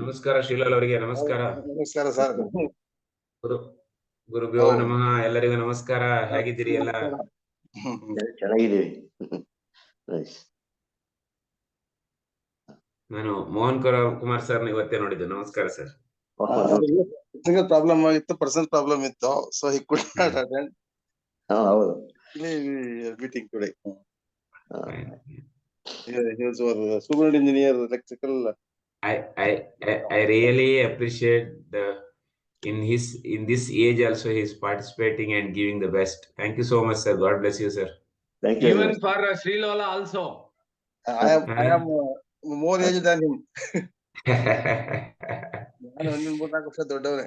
ನಮಸ್ಕಾರ ಶ್ರೀಲಾಲ್ ಅವರಿಗೆ. ನಮಸ್ಕಾರ. ನಮಸ್ಕಾರ ಸರ್. ಗುರುಭ್ಯೋ ನಮಃ. ಎಲ್ಲರಿಗೂ ನಮಸ್ಕಾರ. ಹೇಗಿದ್ದೀರಿ ಎಲ್ಲ? ಚೆನ್ನಾಗಿದ್ದೀವಿ. ನಾನು ಮೋಹನ್ ಕುಮಾರ್ ಸರ್ ಇವತ್ತೇ ನೋಡಿದ್ದು. ನಮಸ್ಕಾರ ಸರ್. ಪ್ರಾಬ್ಲಮ್ ಆಗಿತ್ತು, ಪರ್ಸನಲ್ ಪ್ರಾಬ್ಲಮ್ ಇತ್ತು, so he could not attend. ಹೌದು, meeting today. He was our student engineer, electrical. I really appreciate in this age also he is participating and giving the best. Thank you so much, sir. God bless you, sir. Thank you. Even for Sri Lola also. I am more age than him. ನಾನು 1-3 ವರ್ಷ ದೊಡ್ಡವನೇ.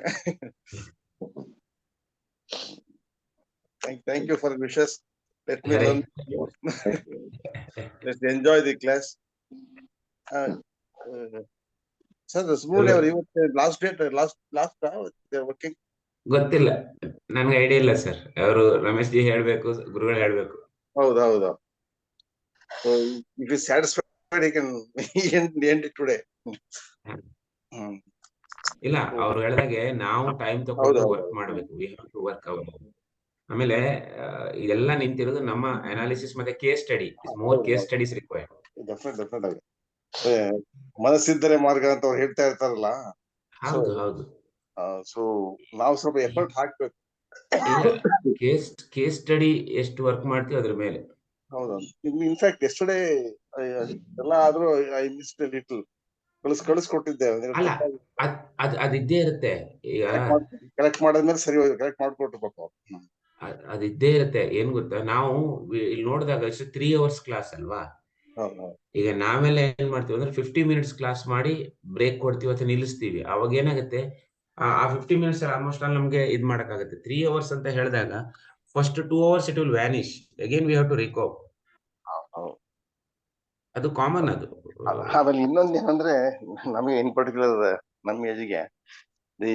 Thank you for wishes. Let me learn. Let's enjoy the class. Sir, the school last date, last they are working. ಗೊತ್ತಿಲ್ಲ, ನನಗೆ idea ಇಲ್ಲ sir. ಅವರು Ramesh G ಹೇಳ್ಬೇಕು, ಗುರುಗಳು ಹೇಳ್ಬೇಕು. ಹೌದೌದು. So if he is satisfied, he can end it today. ಇಲ್ಲ, ಅವ್ರು ಹೇಳಿದಾಗೆ ನಾವು ಟೈಮ್ ತಗೊಂಡು ವರ್ಕ್ ಮಾಡ್ಬೇಕು. We have to work our. ಆಮೇಲೆ ಇದೆಲ್ಲ ನಿಂತಿರೋದು ನಮ್ಮ ಅನಾಲಿಸಿಸ್ ಮತ್ತೆ case study. Is more case studies required. Definite ಆಗಿ ಮನಸ್ಸಿದ್ದರೆ ಮಾರ್ಗ ಅಂತ ಅವ್ರು ಹೇಳ್ತಾ ಇರ್ತಾರಲ್ಲ. ಹೌದು ಹೌದು. ಸೊ ನಾವು ಸ್ವಲ್ಪ ಎಫರ್ಟ್ ಹಾಕ್ಬೇಕು. ಕೇಸ್ ಸ್ಟಡಿ ಎಷ್ಟು ವರ್ಕ್ ಮಾಡ್ತೀವಿ ಅದ್ರ ಮೇಲೆ. ಹೌದು. ಇನ್ಫ್ಯಾಕ್ಟ್ ಎಸ್ಟರ್ಡೇ ಎಲ್ಲ ಆದ್ರೂ ಐ ಮಿಸ್ಡ್ ಲಿಟಲ್ ಕಳಿಸ್ಕೊಟ್ಟಿದ್ದೆ. ಅಲ್ಲ, ಅದಿದ್ದೇ ಇರುತ್ತೆ. ಈಗ ಕರೆಕ್ಟ್ ಮಾಡಿದ್ಮೇಲೆ ಸರಿ ಹೋಗಿ ಕರೆಕ್ಟ್ ಮಾಡ್ಕೊಟ್ಬೇಕು. ಅದಿದ್ದೇ ಇರುತ್ತೆ. ಏನ್ ಗೊತ್ತಾ, ನಾವು ಇಲ್ಲಿ ನೋಡಿದಾಗ 3 hours ಕ್ಲಾಸ್ ಅಲ್ವಾ. ಈಗ ನಾವೆಲ್ಲ ಏನ್ ಮಾಡ್ತೀವಿ ಅಂದ್ರೆ 50 minutes ಕ್ಲಾಸ್ ಮಾಡಿ ಬ್ರೇಕ್ ಕೊಡ್ತೀವಿ ಅಥವಾ ನಿಲ್ಲಿಸ್ತೀವಿ. ಅವಾಗ ಏನಾಗುತ್ತೆ, ಆ 50 minutes ಆಲ್ಮೋಸ್ಟ್ ಆಲ್ ನಮ್ಗೆ ಇದ್ ಮಾಡಕ್ಕಾಗುತ್ತೆ. 3 hours ಅಂತ ಹೇಳಿದಾಗ first 2 hours it will vanish. Again we have to recover. ಅದು ಕಾಮನ್. ಅದು ಆಮೇಲೆ ಇನ್ನೊಂದು ಏನಂದ್ರೆ, ನಮಗೆ ಇನ್ ಪರ್ಟಿಕ್ಯುಲರ್ ನಮ್ಮ ಏಜ್ಗೆ the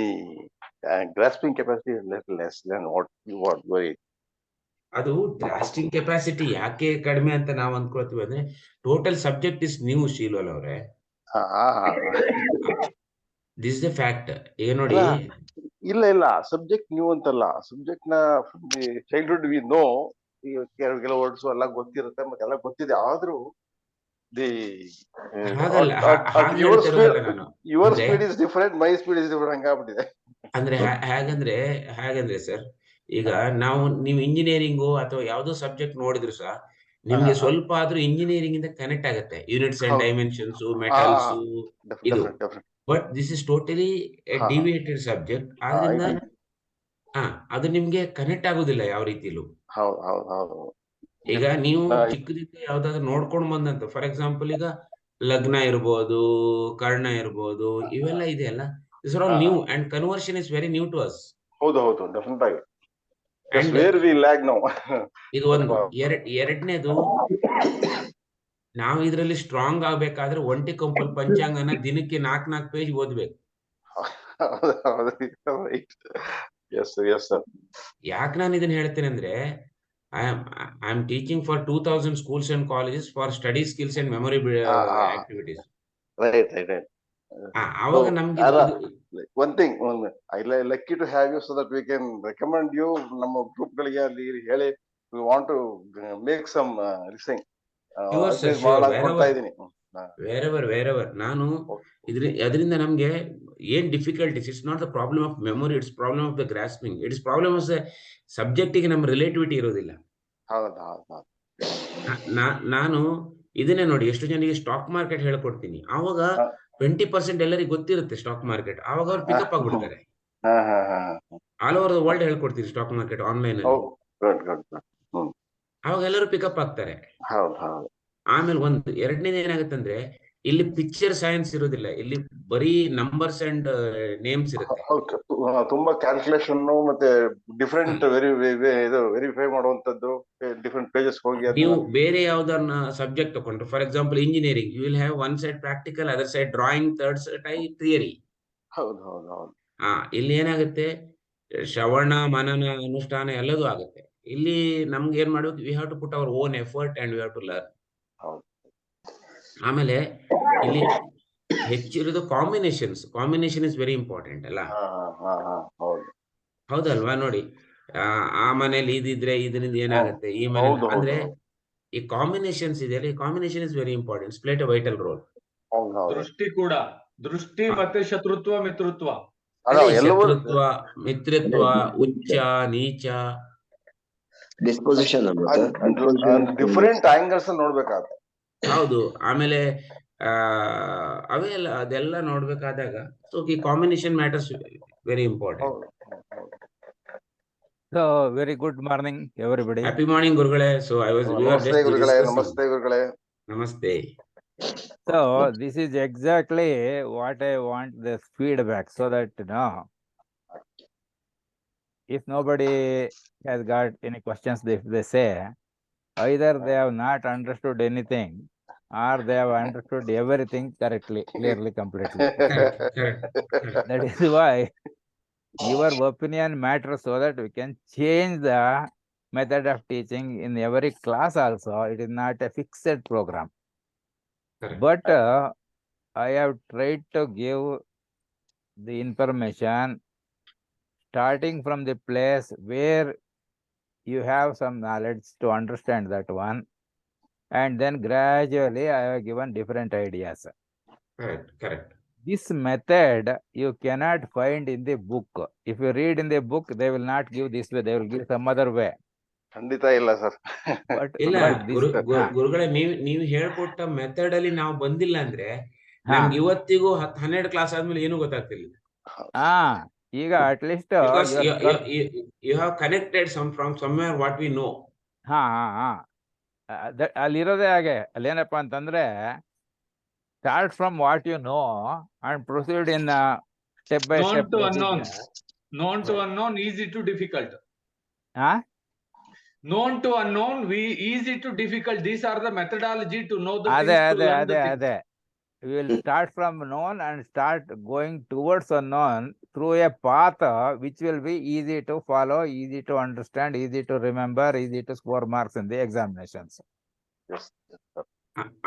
grasping capacity less than what you what very. ಅದು ಗ್ರಾಸ್ಪಿಂಗ್ ಕೆಪಾಸಿಟಿ ಯಾಕೆ ಕಡಿಮೆ ಅಂತ ನಾವು ಅಂದ್ಕೊಳ್ತೀವಿ ಅಂದ್ರೆ, ಟೋಟಲ್ ಸಬ್ಜೆಕ್ಟ್ ಇಸ್ ನ್ಯೂ. ಶೀಲೋಲ್ ಅವರೇ, ದಿಸ್ ಇಸ್ ದ ಫ್ಯಾಕ್ಟ್. ಈಗ ನೋಡಿ, ಇಲ್ಲ ಸಬ್ಜೆಕ್ಟ್ ನ್ಯೂ ಅಂತಲ್ಲ. ಸಬ್ಜೆಕ್ಟ್ ನ ಚೈಲ್ಡ್ಹುಡ್ ವಿ ನೋ, ಕೆಲವು ವರ್ಡ್ಸ್ ಎಲ್ಲ ಗೊತ್ತಿರುತ್ತೆ, ಮತ್ತೆ ಎಲ್ಲ ಗೊತ್ತಿದೆ. ಆದ್ರೂ your speed is different, my speed is different ಹಂಗಾಗ್ಬಿಟ್ಟಿದೆ. ಅಂದ್ರೆ ಹೇಗಂದ್ರೆ ಸರ್, ಈಗ ನೀವು ಇಂಜಿನಿಯರಿಂಗು ಅಥವಾ ಯಾವ್ದೋ ಸಬ್ಜೆಕ್ಟ್ ನೋಡಿದ್ರು ಸಹ ನಿಮ್ಗೆ ಸ್ವಲ್ಪ ಆದ್ರೂ ಇಂಜಿನಿಯರಿಂಗ್ ಇಂದ ಕನೆಕ್ಟ್ ಆಗುತ್ತೆ. ಯೂನಿಟ್ಸ್ ಅಂಡ್ ಡೈಮೆನ್ಷನ್ಸ್, ಮೆಟಲ್ಸ್, ಇದು. But this is totally deviated subject. ಆದ್ರಿಂದ ಅದು ನಿಮ್ಗೆ ಕನೆಕ್ಟ್ ಆಗುದಿಲ್ಲ ಯಾವ ರೀತಿಲೂ. ಈಗ ನೀವು ಚಿಕ್ಕದಿಂದ ಯಾವ್ದಾದ್ರು ನೋಡ್ಕೊಂಡು ಬಂದಂತ, ಫಾರ್ ಎಕ್ಸಾಂಪಲ್ ಈಗ ಲಗ್ನ ಇರ್ಬೋದು, ಕರ್ಣ ಇರ್ಬೋದು, ಇವೆಲ್ಲ ಇದೆಯಲ್ಲ, this are all new and conversion is very new to us. ಹೌದು ಡೆಫಿನೆಟ್ ಆಗಿ. And where we lag now. ಇದು ಒಂದು. ಎರಡನೇದು, ನಾವು ಇದರಲ್ಲಿ ಸ್ಟ್ರಾಂಗ್ ಆಗ್ಬೇಕಾದ್ರೆ ಒಂಟಿ ಕಂಪಲ್ ಪಂಚಾಂಗನ ದಿನಕ್ಕೆ 4 ಪೇಜ್ ಓದ್ಬೇಕು. ಯಾಕೆ ನಾನು ಇದನ್ನ ಹೇಳ್ತೇನೆ ಅಂದ್ರೆ, I am teaching for 2000 schools and colleges for study skills and memory activities. Right. ಅವಾಗ ನಮ್ಗೆ one thing, I lucky to have you so that we can recommend you. ನಮ್ಮ ಗ್ರೂಪ್ ಗಳಿಗೆ ಅಲ್ಲಿ ಹೇಳಿ, we want to make some listening. wherever ನಾನು ಅದರಿಂದ ನಮ್ಗೆ ಏನ್ difficulties, it's not the problem of memory, it's problem of the grasping. It's problem of the ಸಬ್ಜೆಕ್ಟಿಗೆ ನಮ್ಮ ರಿಲೇಟಿವಿಟಿ ಇರೋದಿಲ್ಲ. ನಾನು ಇದನ್ನೇ ನೋಡಿ, ಎಷ್ಟು ಜನರಿಗೆ ಸ್ಟಾಕ್ ಮಾರ್ಕೆಟ್ ಹೇಳ್ಕೊಡ್ತೀನಿ, ಅವಾಗ 20% ಎಲ್ಲರಿಗೂ ಗೊತ್ತಿರುತ್ತೆ ಸ್ಟಾಕ್ ಮಾರ್ಕೆಟ್. ಅವಾಗ ಅವ್ರು ಪಿಕಪ್ ಆಗ್ಬಿಡ್ತಾರೆ. ಆಲ್ ಓವರ್ ದ ವರ್ಲ್ಡ್ ಹೇಳ್ಕೊಡ್ತೀನಿ ಸ್ಟಾಕ್ ಮಾರ್ಕೆಟ್ ಆನ್ಲೈನ್ ಅಲ್ಲಿ. ಅವಾಗ ಎಲ್ಲರೂ ಪಿಕಪ್ ಆಗ್ತಾರೆ. ಆಮೇಲೆ ಎರಡನೇದು ಏನಾಗುತ್ತಂದ್ರೆ, ಇಲ್ಲಿ ಪಿಕ್ಚರ್ ಸೈನ್ಸ್ ಇರೋದಿಲ್ಲ, ಇಲ್ಲಿ ಬರೀ ನಂಬರ್ಸ್ ಅಂಡ್ ನೇಮ್ಸ್ ಇರುತ್ತೆ. ತುಂಬಾ ಕ್ಯಾಲ್ಕುಲೇಷನ್ ಮತ್ತೆ ಡಿಫರೆಂಟ್ ವೆರಿಫೈ ಮಾಡುವಂತದ್ದು, ಡಿಫರೆಂಟ್ ಪೇಜಸ್ ಹೋಗಿ. ನೀವು ಬೇರೆ ಯಾವ್ದನ್ನ ಸಬ್ಜೆಕ್ಟ್ ತಗೊಂಡ್ರೆ, for example engineering, you will have one side practical, other side drawing, third side theory. ಇಲ್ಲಿ ಏನಾಗುತ್ತೆ, ಶ್ರವಣ, ಮನನ, ಅನುಷ್ಠಾನ ಎಲ್ಲದೂ ಆಗುತ್ತೆ. ಇಲ್ಲಿ ನಮ್ಗೆ ಏನ್ ಮಾಡ್ಬೇಕು, we have to put our own effort and we have to learn. ಆಮೇಲೆ ಇಲ್ಲಿ ಹೆಚ್ಚಿರೋದು ಕಾಂಬಿನೇಷನ್ ಇಸ್ ವೆರಿ ಇಂಪಾರ್ಟೆಂಟ್ ಅಲ್ಲ. ಹೌದು ಹೌದಲ್ವಾ? ನೋಡಿ, ಆ ಮನೇಲಿ ಇದಿದ್ರೆ ಇದರಿಂದ ಏನಾಗುತ್ತೆ, ಈ ಮನೇಲಿ ಹೌದು ಅಂದ್ರೆ ಹೌದು ಈ ಕಾಂಬಿನೇಷನ್ಸ್ ಇದೆಯಲ್ಲ, ಈ combination is very important, plate a vital role. ಹೌದು ಹೌದು. ದೃಷ್ಟಿ ಕೂಡ, ದೃಷ್ಟಿ ಮತ್ತೆ ಶತ್ರುತ್ವ ಮಿತ್ರತ್ವ. ಅಲ್ಲ ಅದೇ ಎಲ್ಲವೂ ಶತ್ರುತ್ವ, ಮಿತ್ರತ್ವ, ಉಚ್ಚ ನೀಚ, ಡಿಸ್ಪೊಸಿಷನ್ ಡಿಫರೆಂಟ್ ಆಂಗಲ್ಸ್ ನೋಡ್ಬೇಕಾಗುತ್ತೆ. ಹೌದು. ಆಮೇಲೆ ಅದೆಲ್ಲ ನೋಡ್ಬೇಕಾದಾಗ ಸೊ ಈ combination matters very important. So, very good morning, everybody. Happy morning ಗುರುಗಳೇ. ಸೊ ನಮಸ್ತೆ ಗುರುಗಳೇ. ನಮಸ್ತೆ ಗುರುಗಳೇ. ನಮಸ್ತೆ. So, this is exactly what I want, this feedback, so that, if nobody has got any questions, if they say, either they have not understood anything, or they have understood everything correctly, clearly, completely. Correct. That is why your opinion matters, so that we can change the method of teaching in every class also. It is not a fixed program. Correct. But I have tried to give the information starting from the place where you have some knowledge to understand that one, and then gradually I have given different ideas. Correct. This method you cannot find in the book. If you read in the book, they will not give this way, they will give some other way. ಖಂಡಿತ ಇಲ್ಲ sir. ಇಲ್ಲ this, ಗುರುಗಳೇ, ನೀವು ಹೇಳ್ಕೊಟ್ಟ method ಅಲ್ಲಿ ನಾವು ಬಂದಿಲ್ಲ ಅಂದ್ರೆ ನಮ್ಗೆ ಇವತ್ತಿಗೂ 12 ಕ್ಲಾಸ್ ಆದ್ಮೇಲೆ ಏನು ಗೊತ್ತಾಗ್ತಿಲ್ಲ. ಈಗ at least you have connected from somewhere what we know. ಅಲ್ಲಿರೋದೇ ಹಾಗೆ. ಅಲ್ಲೇನಪ್ಪ ಅಂತಂದ್ರೆ, start from what you know and proceed in step by Known step. to unknown. Known to unknown, easy to difficult. Known to unknown, easy to difficult. These are the methodology to know the things, to learn the things. We will start from known and start going towards unknown through a path which will be easy to follow, easy to understand, easy to remember, easy to score marks in the examinations.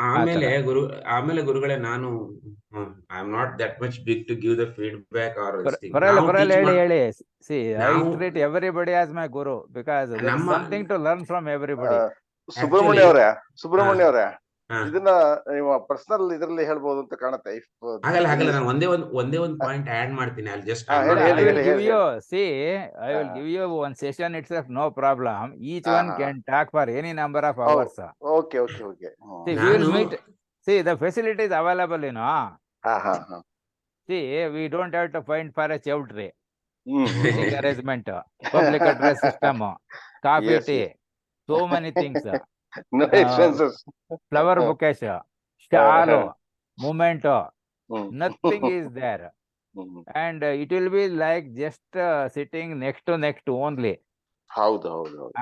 ಆಮೇಲೆ ಗುರುಗಳೇ, ನಾನು I am not that much big to give the feedback or ಹೇಳಿ. See, I treat everybody as my guru because there is something to learn from everybody. Subrahmanya ಅವರೇ ಇದನ್ನ ನೀವು personal ಇದರಲ್ಲಿ ಹೇಳ್ಬೋದು ಅಂತ ಕಾಣುತ್ತೆ. ಆಗಲ್ಲ, ನಾನು ಒಂದೇ ಒಂದು ಪಾಯಿಂಟ್ ಆಡ್ ಮಾಡ್ತೀನಿ. ಅಲ್ಲಿ just I will give you one session itself, no problem. Each one can talk for any number of hours. Okay. See, we will meet. See, the facility is available, See, we don't have to find for a chowdhury. Arrangement, public address system, coffee, tea, so many things. No expenses. Flower bouquet, shawl, memento, nothing is there. And it will be like just sitting next to only. ಹೌದು.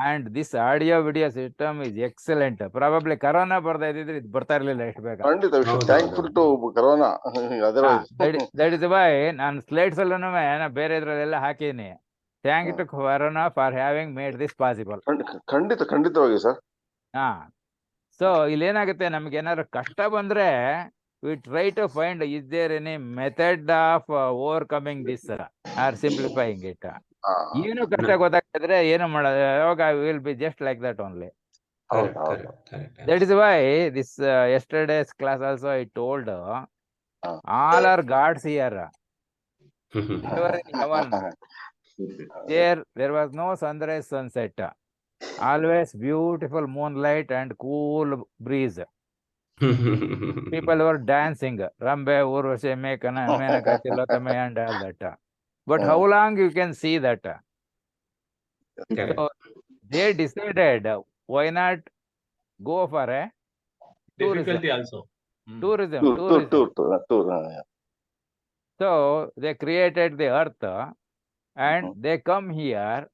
And this audio video system is excellent. Probably corona ಬರ್ತಾ ಇದ್ದಿದ್ರೆ ಇದು ಬರ್ತಾ ಇರಲಿಲ್ಲ ಎಷ್ಟು ಬೇಗ. ಖಂಡಿತ thankful to corona. That is why ನಾನು ಸ್ಲೈಡ್ಸ್ ಅಲ್ಲೂ ಬೇರೆ ಇದ್ರಲ್ಲೆಲ್ಲ ಹಾಕಿನಿ. Thank to corona for having made this possible. ಖಂಡಿತವಾಗಿ ಸರ್. ಸೊ ಇಲ್ಲೇನಾಗುತ್ತೆ, ನಮ್ಗೆ ಏನಾದ್ರು ಕಷ್ಟ ಬಂದ್ರೆ we try to find, is there any method of overcoming this or simplifying it. ಏನು ಕಷ್ಟ ಗೊತ್ತಾಗಿದ್ರೆ ಏನು ಮಾಡೋದು, ಯಾವಾಗ will be just like that only. That is why this yesterday's class also I told all are gods here. There was no sunrise, sunset, always beautiful moonlight and cool breeze. People were dancing, Rambe, Urvashi, Menaka, Tilotame, and all that. But how long you can see that? So they decided, why not go for a Difficulty also. tourism. So they created the earth and they come here.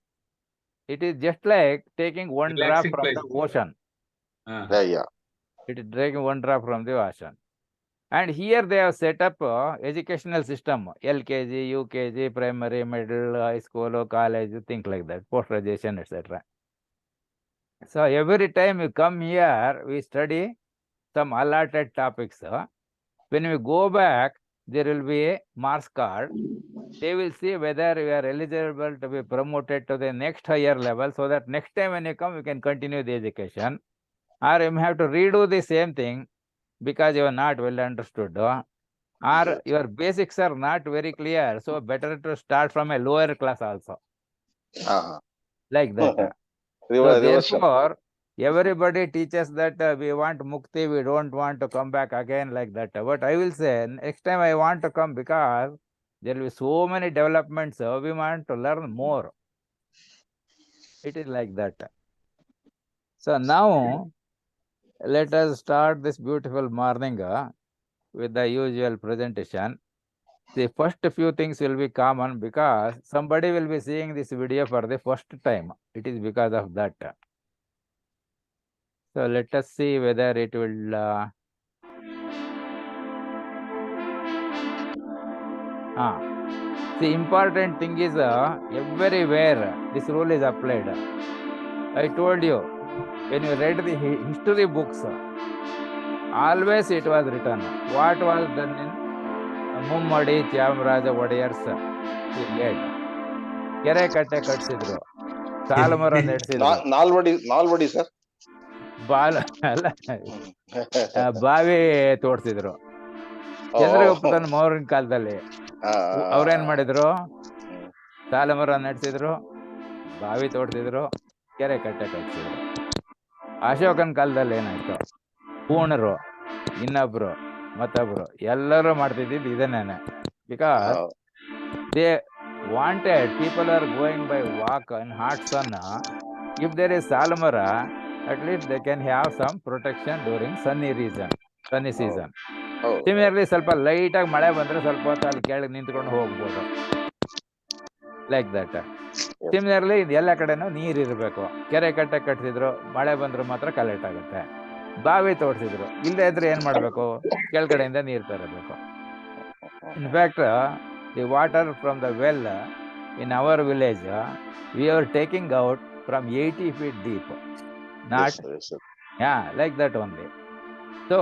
It is just like taking one drop from the ocean. It is taking one drop from the ocean. And here they have set up educational system, LKG, UKG, primary, middle, high school, college, things like that, post graduation, etc. So every time you come here, we study some allotted topics. When we go back, there will be a marks card. They will see whether you are eligible to be promoted to the next higher level, so that next time when you come, you can continue the education. Or you may have to redo the same thing because you are not well understood. Or your basics are not very clear, so better to start from a lower class also. Like that. So therefore, everybody teaches that we want mukti, we don't want to come back again like that. But I will say, next time I want to come because there will be so many developments, we want to learn more. It is like that. So now, let us start this beautiful morning with the usual presentation. The first few things will be common because somebody will be seeing this video for the first time. It is because of that. So let us see whether it will. The important thing is everywhere this rule is applied. I told you, when you read the history books, always it was written what was done in Mummadi Chamraja Wadiyar's period. ಕೆರೆ ಕಟ್ಟೆ ಕಟ್ಸಿದ್ರು, ಸಾಲಮರ ನಡೆಸಿದ್ರು, Nalvadi sir, ಅಲ್ಲ ಬಾವಿ ತೋಡ್ಸಿದ್ರು. ಚಂದ್ರಗುಪ್ತನ ಮೌರ್ಯನ ಕಾಲದಲ್ಲಿ ಅವ್ರೇನ್ ಮಾಡಿದ್ರು? ಸಾಲಮರ ನಡೆಸಿದ್ರು, ಬಾವಿ ತೋಡ್ಸಿದ್ರು, ಕೆರೆ ಕಟ್ಟೆ ಕಟ್ಸಿದ್ರು. ಅಶೋಕನ ಕಾಲದಲ್ಲಿ ಏನಾಯ್ತು? ಪೂರ್ಣರು, ಇನ್ನೊಬ್ರು, ಮತ್ತೊಬ್ರು ಎಲ್ಲರೂ ಮಾಡ್ತಿದ್ದಿದ್ದು ಇದನ್ನೇನೆ. Because they wanted, people are going by walk in hot sun. If there is salamara, at least they can have some protection during sunny season. Similarly, ಸ್ವಲ್ಪ ಲೈಟ್ ಆಗಿ ಮಳೆ ಬಂದ್ರೆ ಸ್ವಲ್ಪ ಹೊತ್ತು ಅಲ್ಲಿ ಕೆಳಗೆ ನಿಂತ್ಕೊಂಡು ಹೋಗ್ಬೋದು. Like that. ಸಿಮಿಲರ್ಲಿ ಎಲ್ಲ ಕಡೆನೂ ನೀರು ಇರಬೇಕು. ಕೆರೆ ಕಟ್ಟೆ ಕಟ್ಟಿಸಿದ್ರು, ಮಳೆ ಬಂದ್ರೆ ಮಾತ್ರ ಕಲೆಕ್ಟ್ ಆಗುತ್ತೆ. ಬಾವಿ ತೋಡ್ಸಿದ್ರು, ಇಲ್ಲದೆ ಇದ್ರೆ ಏನ್ ಮಾಡ್ಬೇಕು? ಕೆಳಗಡೆಯಿಂದ ನೀರು ತರಬೇಕು. In fact the water from the well in our village, we are taking out from 80 feet deep. Not, yes, sir. Yeah, like that only. So,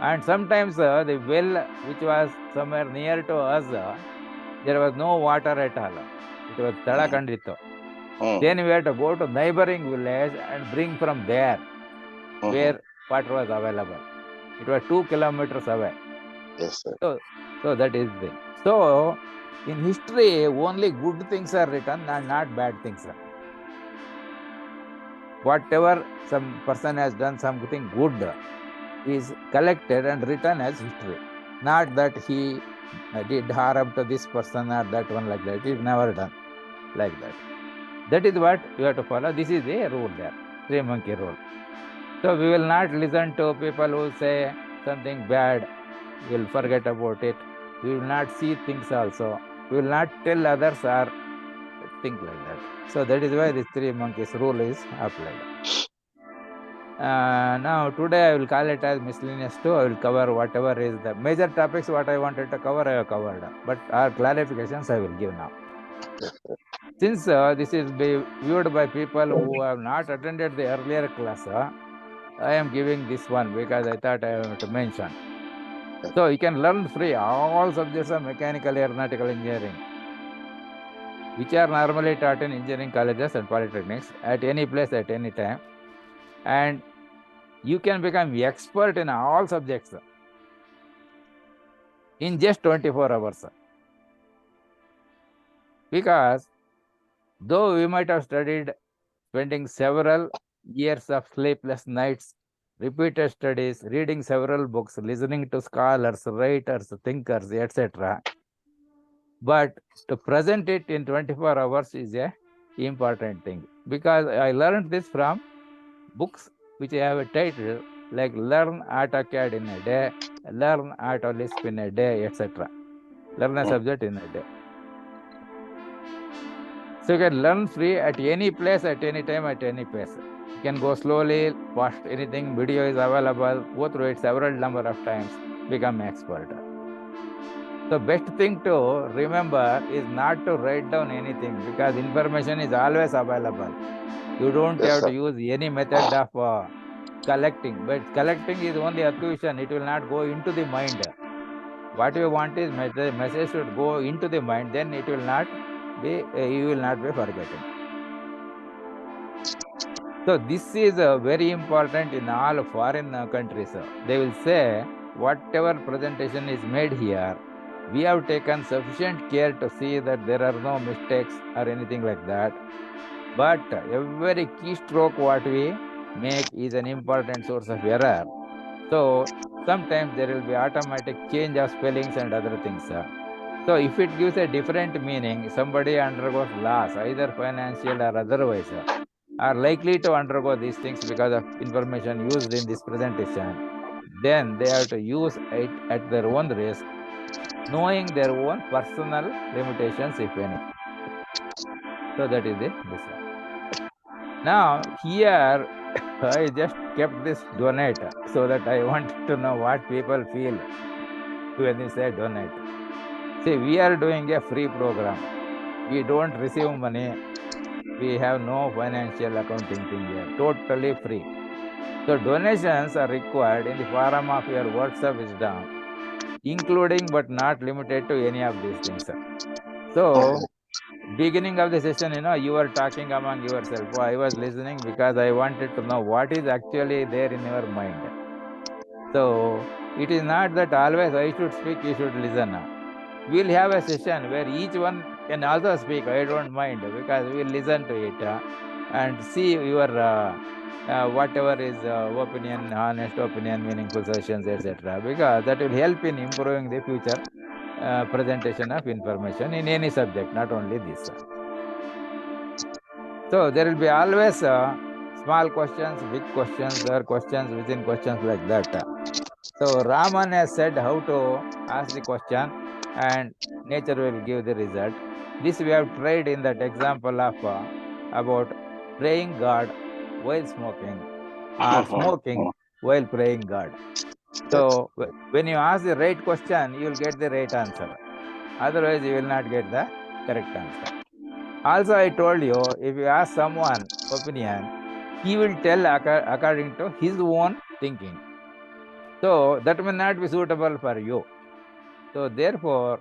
and sometimes the well which was somewhere near to us, there was no water at all. It was Tadakanditto. Then we had to go to neighboring village and bring from there where water was available. It was 2 kilometers away. Yes, sir. So that is the. So, in history, only good things are written and not bad things. Whatever some person has done something good is collected and written as history. Not that he did harm to this person or that one like that. It is never done like that. That is what you have to follow. This is a rule there, 3 monkey rule. So we will not listen to people who say something bad. We will forget about it. We will not see things also. We will not tell others or think like that. So that is why this 3 monkeys rule is applied. Now today I will call it as miscellaneous 2. I will cover whatever is the major topics what I wanted to cover, I have covered. But our clarifications I will give now. Since this is viewed by people who have not attended the earlier class, I am giving this one because I thought I have to mention. So you can learn free all subjects of mechanical aeronautical engineering, which are normally taught in engineering colleges and polytechnics at any place at any time. And you can become expert in all subjects in just 24 hours. Because though we might have studied, spending several years of sleepless nights, repeated studies, reading several books, listening to scholars, writers, thinkers, etc. But to present it in 24 hours is a important thing. Because I learned this from books which have a title like Learn AutoCAD in a Day, Learn AutoLisp in a Day, etc. Learn a subject in a day. So you can learn free at any place, at any time, at any pace. You can go slowly, fast, anything, video is available, go through it several number of times, become expert. The best thing to remember is not to write down anything because information is always available. You don't have to use any method of collecting, but collecting is only acquisition, it will not go into the mind. What you want is the message should go into the mind, then it will not be, you will not be forgetting. So this is very important in all foreign countries. They will say, whatever presentation is made here, we have taken sufficient care to see that there are no mistakes or anything like that. But every keystroke what we make is an important source of error. So sometimes there will be automatic change of spellings and other things. So if it gives a different meaning, somebody undergoes loss, either financial or otherwise, are likely to undergo these things because of information used in this presentation. Then they have to use it at their own risk, knowing their own personal limitations, if any. So that is this. Now here I just kept this donate so that I wanted to know what people feel when they say donate. See, we are doing a free program. We don't receive money. We have no financial accounting thing here. Totally free. So donations are required in the form of your words of wisdom, including but not limited to any of these things. So beginning of the session, you were talking among yourself. Oh, I was listening because I wanted to know what is actually there in your mind. So it is not that always I should speak, you should listen. We'll have a session where each one can also speak. I don't mind because we'll listen to it and see your whatever is opinion, honest opinion, meaningful sessions, etc. Because that will help in improving the future presentation of information in any subject, not only this. So there will be always small questions, big questions, or questions within questions like that. So Raman has said how to ask the question and nature will give the result. This we have tried in that example of about praying God while smoking or smoking while praying God. So when you ask the right question, you will get the right answer. Otherwise, you will not get the correct answer. Also, I told you, if you ask someone opinion, he will tell according to his own thinking. So that may not be suitable for you. So therefore,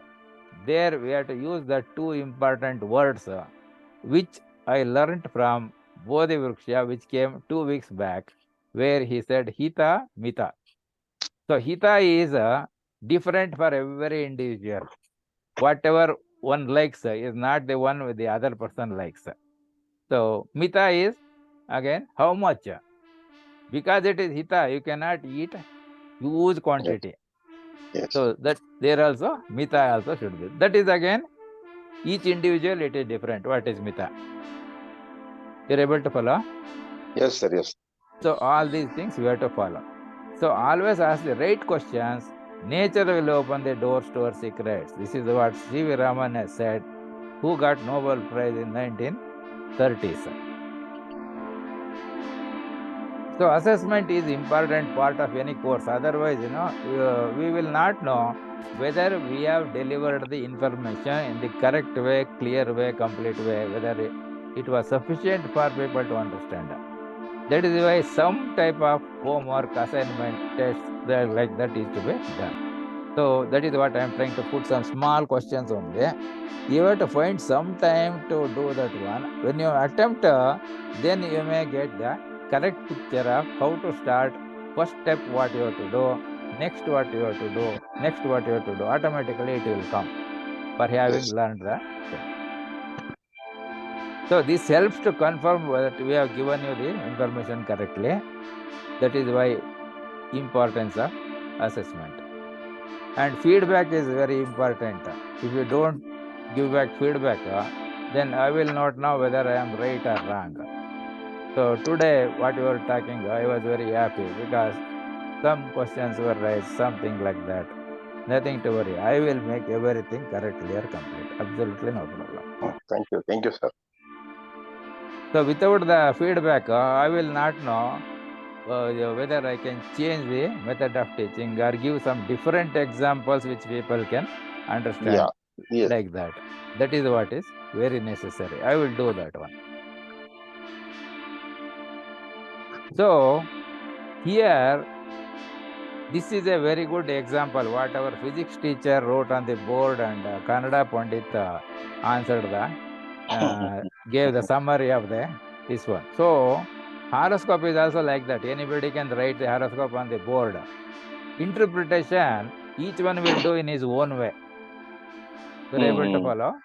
there we have to use the two important words which I learnt from Bodhi Vruksha, which came 2 weeks back, where he said Hita, Mita. So Hita is different for every individual. Whatever one likes is not the one with the other person likes. So Mita is again how much? Because it is Hita, you cannot eat huge quantity. Yes. So that there also Mita also should be. That is again each individual it is different. What is Mita? You're able to follow? Yes, sir. Yes. So all these things we have to follow. So always ask the right questions. Nature will open the doors to our secrets. This is what C.V. Raman has said, who got Nobel Prize in 1930s. So assessment is important part of any course. Otherwise, we will not know whether we have delivered the information in the correct way, clear way, complete way, whether it was sufficient for people to understand. That is why some type of homework, assignment, tests, like that is to be done. So that is what I am trying to put some small questions on there. You have to find some time to do that one. When you attempt, then you may get the correct picture of how to start. First step, what you have to do. Next, what you have to do. Next, what you have to do. Automatically, it will come for having learned the thing. So this helps to confirm that we have given you the information correctly. That is why importance of assessment. And feedback is very important. If you don't give back feedback, then I will not know whether I am right or wrong. So today, what you were talking, I was very happy because some questions were raised, something like that. Nothing to worry. I will make everything correctly or complete. Absolutely no problem. Thank you. Thank you, sir. So without the feedback, I will not know whether I can change the method of teaching or give some different examples which people can understand. Yeah. Yes. Like that. That is what is very necessary. I will do that one. So here This is a very good example what our physics teacher wrote on the board, and Kannada Pandit answered gave the summary of this one. So horoscope is also like that. Anybody can write the horoscope on the board. Interpretation, each one will do in his own way. You're able to follow?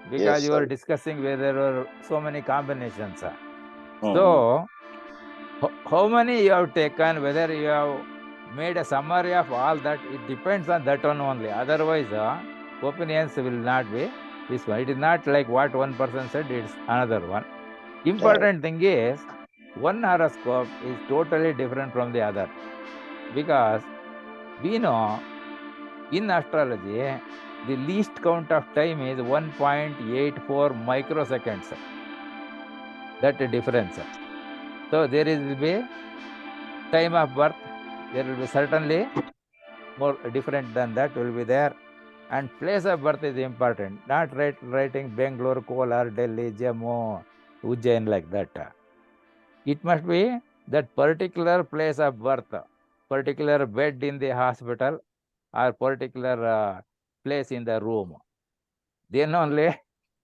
Because Yes, you are sir. discussing where there are so many combinations. So how many you have taken, whether you have made a summary of all that, it depends on that one only. Otherwise, opinions will not be this one. It is not like what one person said, it's another one. Important thing is, one horoscope is totally different from the other. Because we know in astrology, the least count of time is 1.84 microseconds. That difference. So there will be time of birth, there will be certainly more different than that will be there. And place of birth is important. Not writing Bangalore, Kolar, Delhi, Jammu, Ujjain like that. It must be that particular place of birth, particular bed in the hospital, or particular place in the room. Then only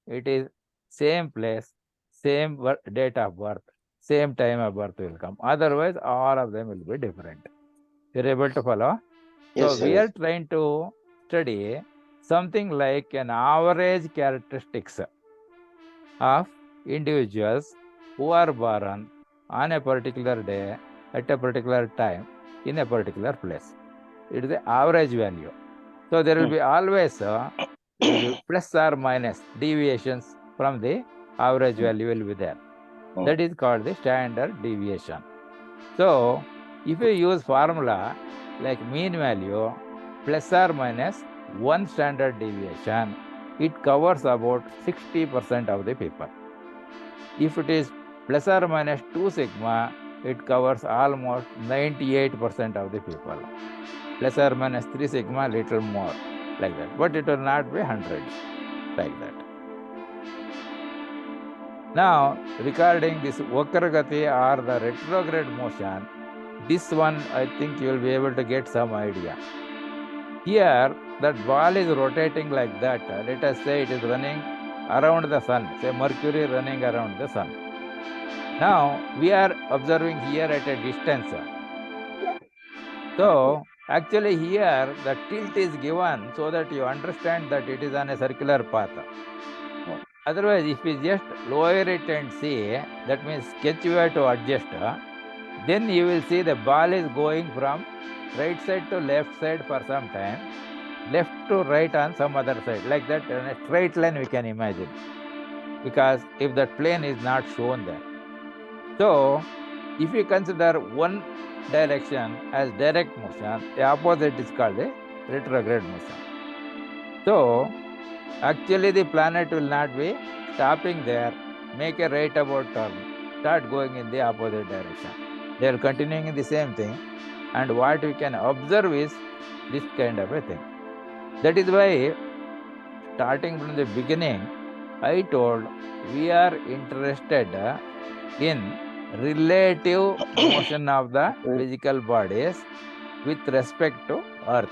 it is same place, same date of birth, same time of birth will come. Otherwise, all of them will be different. You're able to follow? Yes, So we sir. are trying to study something like an average characteristics of individuals who are born on a particular day, at a particular time, in a particular place. It is the average value. So there will be always there will be plus or minus deviations from the average value will be there. That is called the standard deviation. So if you use formula like mean value plus or minus 1 standard deviation, it covers about 60% of the people. If it is plus or minus 2 sigma, it covers almost 98% of the people. Plus or minus 3 sigma, little more, like that. But it will not be 100, like that. Now, regarding this Vakragati or the retrograde motion, this one I think you will be able to get some idea. Here, that ball is rotating like that. Let us say it is running around the sun, say Mercury running around the sun. Now, we are observing here at a distance. So, actually here, the tilt is given so that you understand that it is on a circular path. Otherwise, if we just lower it and see, that means sketch you have to adjust, then you will see the ball is going from right side to left side for some time, left to right on some other side. Like that, in a straight line we can imagine. Because if that plane is not shown there. So, if you consider one direction as direct motion, the opposite is called a retrograde motion. So, actually the planet will not be stopping there, make a right about turn, start going in the opposite direction. They are continuing in the same thing, and what we can observe is this kind of a thing. That is why, starting from the beginning, I told we are interested in relative motion of the physical bodies with respect to Earth.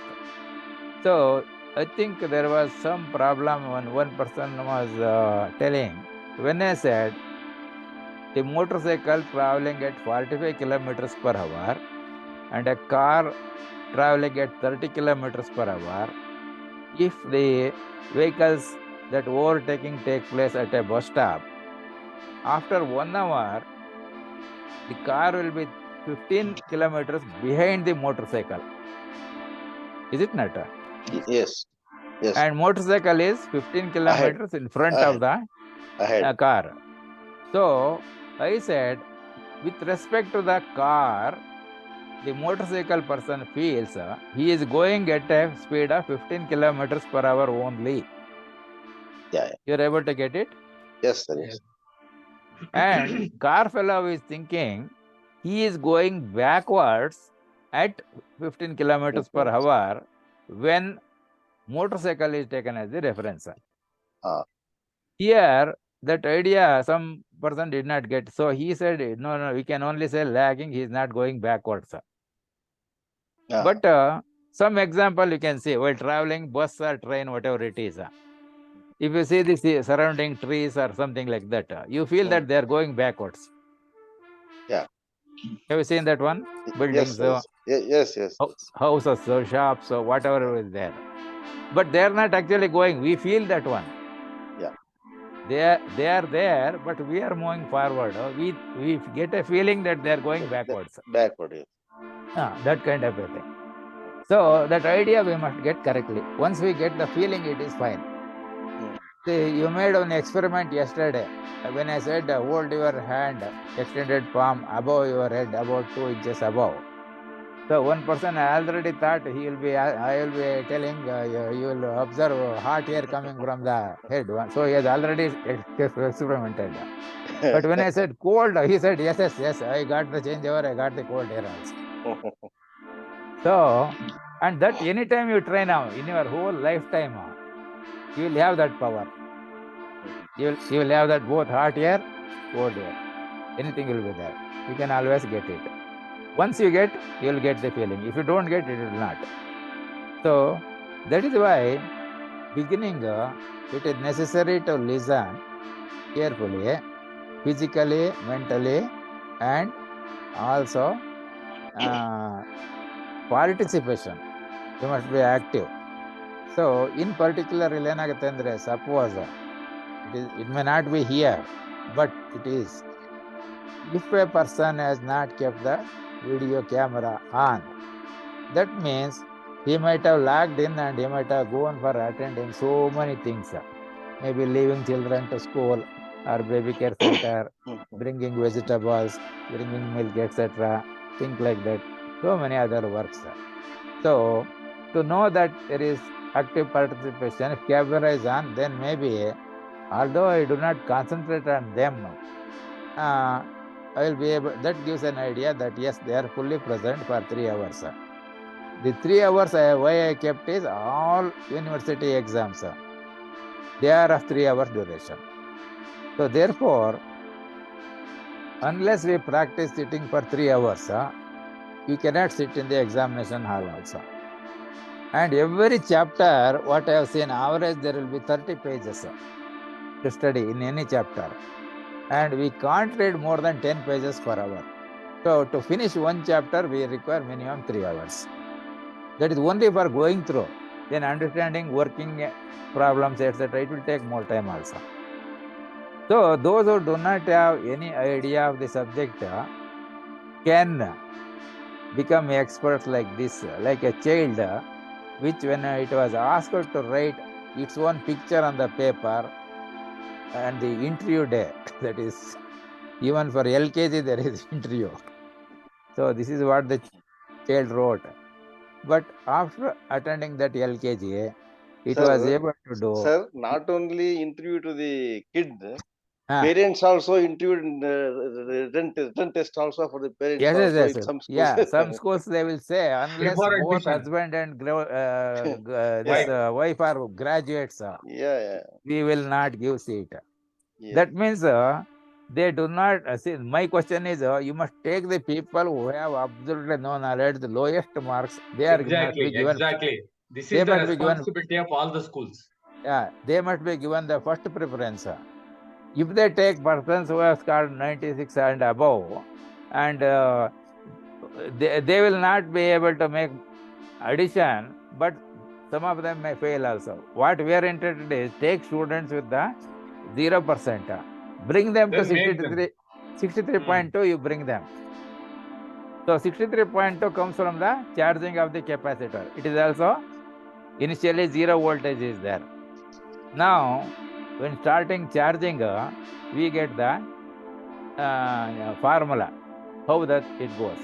So, I think there was some problem when one person was telling, when I said the motorcycle traveling at 45 kilometers per hour and a car traveling at 30 kilometers per hour, if the vehicles that overtaking take place at a bus stop, after 1 hour, the car will be 15 kilometers behind the motorcycle. Is it not? Yes. Yes. And motorcycle is 15 kilometers in front of the car. So I said, with respect to the car, the motorcycle person feels he is going at a speed of 15 kilometers per hour only. Yeah. You're able to get it? Yes, sir. Yes. And car fellow is thinking he is going backwards at 15 kilometers per hour when motorcycle is taken as the reference. Here, that idea some person did not get. So he said, no, we can only say lagging, he is not going backwards. But some example you can see while traveling, bus or train, whatever it is. If you see the surrounding trees or something like that, you feel that they are going backwards. Yeah. Have you seen that one? Buildings, Yes. houses, shops, whatever is there. But they are not actually going. We feel that one. Yeah. They are there, but we are moving forward. We get a feeling that they are going backwards. Backward, yes. That kind of a thing. So that idea we must get correctly. Once we get the feeling, it is fine. See, you made an experiment yesterday. When I said hold your hand, extended palm above your head, about 2 inches above. So one person already thought I will be telling you will observe hot air coming from the head. So he has already experimented. But when I said cold, he said yes, I got the changeover, I got the cold air also. So, and that anytime you train now in your whole lifetime, you will have that power. You will have that both hot air, cold air. Anything will be there. You can always get it. Once you get, you will get the feeling. If you don't get it, will not. So that is why beginning it is necessary to listen carefully, physically, mentally, and also participation. You must be active. So in particular, suppose it may not be here, but it is. If a person has not kept the video camera on, that means he might have logged in and he might have gone for attending so many things. Maybe leaving children to school or baby care center, bringing vegetables, bringing milk, etc. Things like that. So many other works. So to know that there is active participation, if camera is on, then maybe, although I do not concentrate on them, I will be able, that gives an idea that yes, they are fully present for 3 hours. The 3 hours why I kept is all university exams. They are of 3 hours duration. So therefore, unless we practice sitting for 3 hours, you cannot sit in the examination hall also. And every chapter, what I have seen, average there will be 30 pages to study in any chapter. And we can't read more than 10 pages per hour. So to finish one chapter, we require minimum 3 hours. That is only for going through. Then understanding, working problems, etc., it will take more time also. So those who do not have any idea of the subject can become experts like this, like a child, which when it was asked to write its own picture on the paper, and the interview day, that is, even for LKG there is interview. So this is what the child wrote. But after attending that LKG, it was able to do. Sir, not only interview to the kid, parents also interviewed written test also for the parents. Yes. In some schools. Yeah, some schools they will say unless both husband and this wife are graduates, we will not give seat. That means they do not see. My question is, you must take the people who have absolutely no knowledge, the lowest marks. They are must be given. Exactly. This is the responsibility of all the schools. Yeah, they must be given the first preference. If they take persons who have scored 96 and above, and they will not be able to make addition, but some of them may fail also. What we are interested is take students with the 0%, bring them to 63.2, you bring them. So 63.2 comes from the charging of the capacitor. It is also initially 0 voltage is there. Now, when starting charging, we get the formula, how that it goes.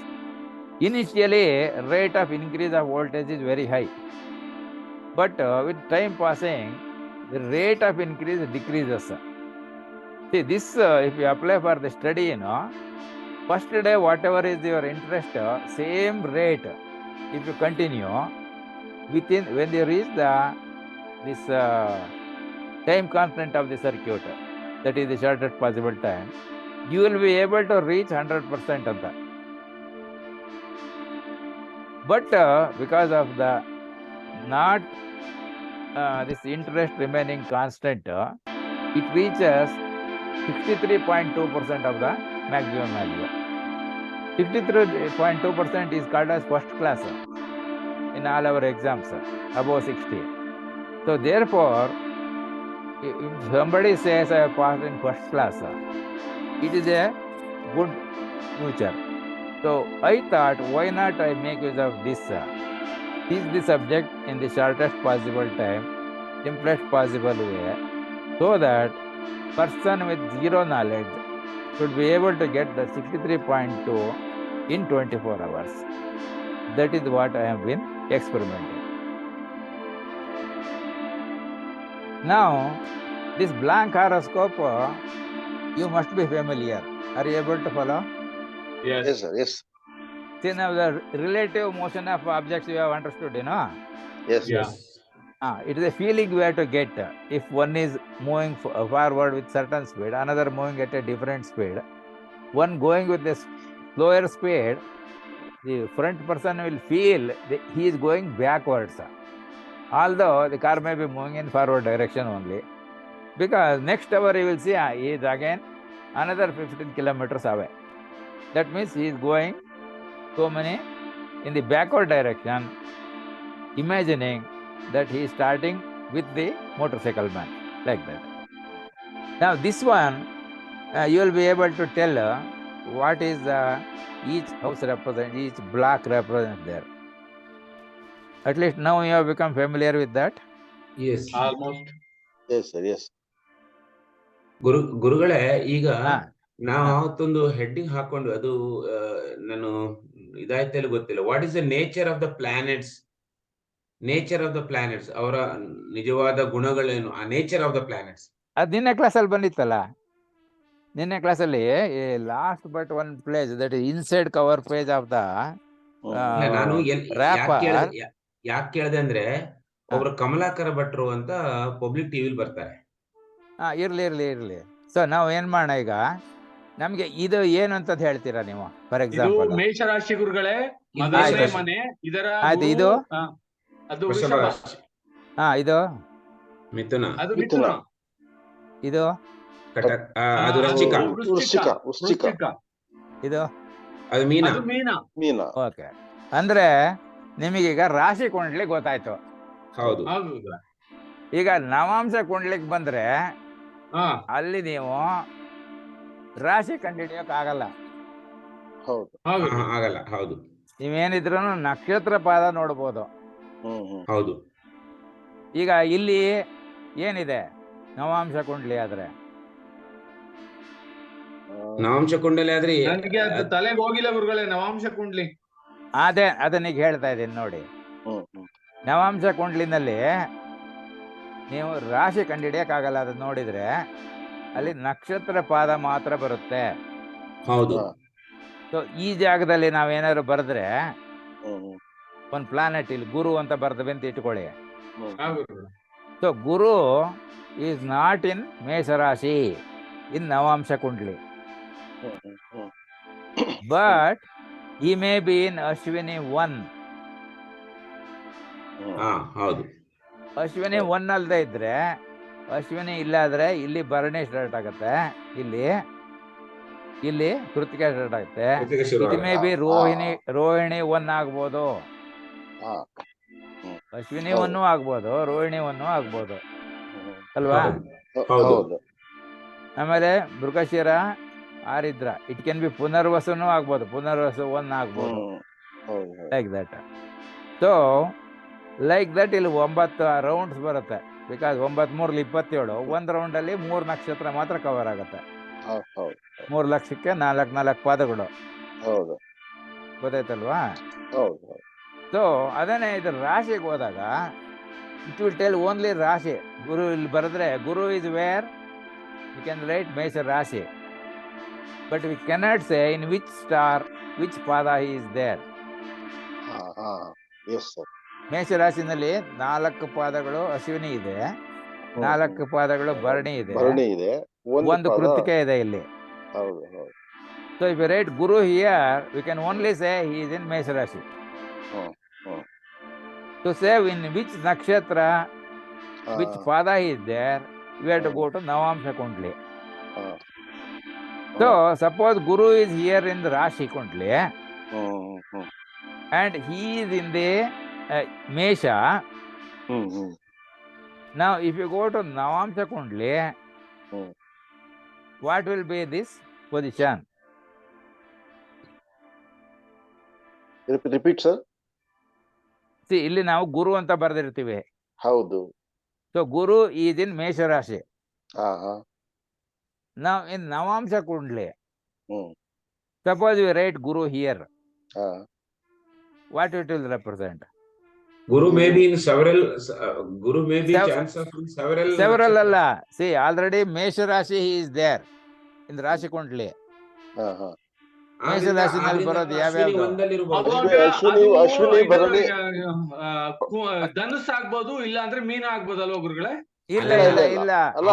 Initially, rate of increase of voltage is very high. But with time passing, the rate of increase decreases. See, this if you apply for the study, first day, whatever is your interest, same rate, if you continue, when you reach this time constant of the circuit, that is the shortest possible time, you will be able to reach 100% of that. But because of the not this interest remaining constant, it reaches 63.2% of the maximum value. 63.2% is called as first class in all our exams above 60. So therefore, if somebody says I have passed in first class, it is a good future. So I thought, why not I make use of this? Teach the subject in the shortest possible time, simplest possible way, so that person with zero knowledge should be able to get the 63.2 in 24 hours. That is what I have been experimenting. Now, this blank horoscope, you must be familiar. Are you able to follow? Yes. Yes, sir. Yes. See, now the relative motion of objects you have understood, Yes. Yeah. Yes. It is a feeling we have to get. If one is moving forward with certain speed, another moving at a different speed, one going with a slower speed, the front person will feel that he is going backwards. Although the car may be moving in forward direction only. Because next hour you will see he is again another 15 kilometers away. That means he is going so many in the backward direction, imagining that he is starting with the motorcycle man, like that. Now this one, you will be able to tell what is each house represents, each block represents there. At least now you have become familiar with that. Yes. Almost. Yes, sir. Yes. ಗುರುಗಳೇ, ಈಗ ನಾವು ಹಾ. ಅವತ್ತೊಂದು heading ಹಾಕೊಂಡು ಅದು ನಾನು ಇದಾಯ್ತಲ್ಲ ಗೊತ್ತಿಲ್ಲ. What is the nature of the planets? Nature of the planets, ಅವರ ನಿಜವಾದ ಗುಣಗಳೇನು? ಆ ನೇಚರ್ ಆಫ್ ದ ಪ್ಲಾನೆಟ್ಸ್ ಅದು ನಿನ್ನೆ ಕ್ಲಾಸಲ್ಲಿ ಬಂದಿತ್ತಲ್ಲ. ನಿನ್ನೆ ಕ್ಲಾಸಲ್ಲಿ last but one place that is inside cover page of the ಇಲ್ಲ, ನಾನು ಯಾಕೆ ಕೇಳಿದೆ ಅಂದ್ರೆ, ಒಬ್ರು ಕಮಲಾಕರ ಭಟ್ರು ಅಂತ ಪಬ್ಲಿಕ್ ಟಿವಿಲಿ ಬರ್ತಾರೆ. ಇರ್ಲಿ. ಸೊ ನಾವು ಏನ್ ಮಾಡೋಣ, ಈಗ ನಮ್ಗೆ ಇದು ಏನು ಅಂತ ಹೇಳ್ತೀರಾ ನೀವು? ಫಾರ್ ಎಕ್ಸಾಂಪಲ್, ಮೇಷರಾಶಿ ಗುರುಗಳೇ, ಮೊದಲನೇ ಮನೆ, ಇದರ ಆಯ್ತು. ಇದು ಅದು ವೃಷಭ ವೃಷಭ. ರಾಶಿ. ಇದು ಮಿಥುನ. ಅದು ಮಿಥುನ. ಇದು ಕಟಕ್. ಅದು ವೃಶ್ಚಿಕ. ವೃಶ್ಚಿಕ. ಇದು ಅದು ಮೀನ. ಅದು ಮೀನ. ಓಕೆ. ಅಂದ್ರೆ ನಿಮಗೀಗ ರಾಶಿ ಕುಂಡ್ಲಿ ಗೊತ್ತಾಯ್ತು. ಹೌದು. ಈಗ ನವಾಂಶ ಕುಂಡ್ಲಿಕ್ ಬಂದ್ರೆ ಅಲ್ಲಿ ನೀವು ರಾಶಿ ಕಂಡುಹಿಡಿಯೋಕ್ ಆಗಲ್ಲ. ಆಗಲ್ಲ. ಹೌದು. ನೀವೇನಿದ್ರು ನಕ್ಷತ್ರ ಪಾದ ನೋಡ್ಬೋದು. ಹೌದು. ಈಗ ಇಲ್ಲಿ ಏನಿದೆ ನವಾಂಶ ಕುಂಡ್ಲಿ ಆದ್ರೆ? ನವಾಂಶ ಕುಂಡಲಿ ಆದ್ರೆ ನನಗೆ ಅದು ತಲೆಗೆ ಹೋಗಿಲ್ಲ ಗುರುಗಳೇ, ನವಾಂಶ ಕುಂಡ್ಲಿ. ಅದನ್ನೀಗ ಹೇಳ್ತಾ ಇದ್ದೀನಿ ನೋಡಿ. ನವಾಂಶ ಕುಂಡ್ಲಿನಲ್ಲಿ ನೀವು ರಾಶಿ ಕಂಡುಹಿಡಿಯಕ್ ಆಗಲ್ಲ. ಅದನ್ನ ನೋಡಿದ್ರೆ ಅಲ್ಲಿ ನಕ್ಷತ್ರ ಪಾದ ಮಾತ್ರ ಬರುತ್ತೆ. ಹೌದು. ಸೊ ಈ ಜಾಗದಲ್ಲಿ ನಾವೇನಾದ್ರು ಬರೆದ್ರೆ, ಒಂದು ಪ್ಲಾನೆಟ್ ಇಲ್ಲಿ ಗುರು ಅಂತ ಬರ್ದವೆ ಅಂತ ಇಟ್ಕೊಳ್ಳಿ. So Guru is not in Mesharashi, in navamsha kundli. But he may be in Ashwini 1. ಹೌದು. ಅಶ್ವಿನಿ 1 ಅಲ್ದೇ ಇದ್ರೆ, ಅಶ್ವಿನಿ ಇಲ್ಲಾದ್ರೆ ಇಲ್ಲಿ ಭರಣಿ ಸ್ಟಾರ್ಟ್ ಆಗುತ್ತೆ, ಇಲ್ಲಿ ಕೃತಿಕೆ ಸ್ಟಾರ್ಟ್ ಆಗುತ್ತೆ. ಇಟ್ ಮೇ ಬಿ ರೋಹಿಣಿ 1 ಆಗ್ಬೋದು, ಅಶ್ವಿನಿ 1 ಆಗ್ಬೋದು, ರೋಹಿಣಿ 1 ಆಗ್ಬೋದು ಅಲ್ವಾ? ಆಮೇಲೆ Mrigashira Ardra, it can be ಪುನರ್ವಸುನು ಆಗ್ಬೋದು, ಪುನರ್ವಸು 1 ಆಗ್ಬೋದು, like that. So like that ಇಲ್ಲಿ 9 ರೌಂಡ್ಸ್ ಬರುತ್ತೆ. ಬಿಕಾಸ್ 9 3 27, 1 ರೌಂಡ್ ಅಲ್ಲಿ 3 ನಕ್ಷತ್ರ ಮಾತ್ರ ಕವರ್ ಆಗುತ್ತೆ. 3 ಲಕ್ಷಕ್ಕೆ 4 ಪಾದಗಳು. ಗೊತ್ತಾಯ್ತಲ್ವಾ? ಸೊ ಅದನ್ನೇ ಇದು ರಾಶಿಗೆ ಹೋದಾಗ ಇಟ್ ವಿಲ್ ಟೆಲ್ ಓನ್ಲಿ ರಾಶಿ. ಗುರು ಇಲ್ಲಿ ಬರೆದ್ರೆ Guru is where, you can write Mesha rashi, but we cannot say in which star which pada he is there. ಮೇಷರಾಶಿನಲ್ಲಿ 4 ಪಾದಗಳು ಅಶ್ವಿನಿ ಇದೆ, 4 ಪಾದಗಳು ಭರಣಿ ಇದೆ, 1 ಕೃತಿಕೆ ಇದೆ ಇಲ್ಲಿ. So if you write Guru here, we can only say he is in ಮೇಷರಾಶಿ. To say in which nakshatra, which pada is there, we have to go to Navamsha Kundli. So suppose Guru is here in the Rashi Kundli, and he is in the Mesha. Now if you go to Navamsha Kundli, what will be this position? Repeat, sir. See, ಇಲ್ಲಿ ನಾವು ಗುರು ಅಂತ ಬರೆದಿರ್ತೀವಿ. ಹೌದು. So Guru is in Mesha Rashi. Now in Navamsha Kundli, suppose we write Guru here, what it will represent? Guru may be in several. Guru may be chance of several. Several alla. See, already Mesha Rashi he is there in the Rashi Kundli. Mesha Rashi ನಲ್ಲಿ ಬರೋದು ಯಾವ್ಯಾವ್ದು? ಅಶ್ವಿನಿ ಭರಣಿ ಧನುಸ್ ಆಗ್ಬೋದು, ಇಲ್ಲ ಅಂದ್ರೆ ಮೀನ ಆಗ್ಬೋದಲ್ವಾ ಗುರುಗಳೇ? ಇಲ್ಲ. ಅಲ್ಲ,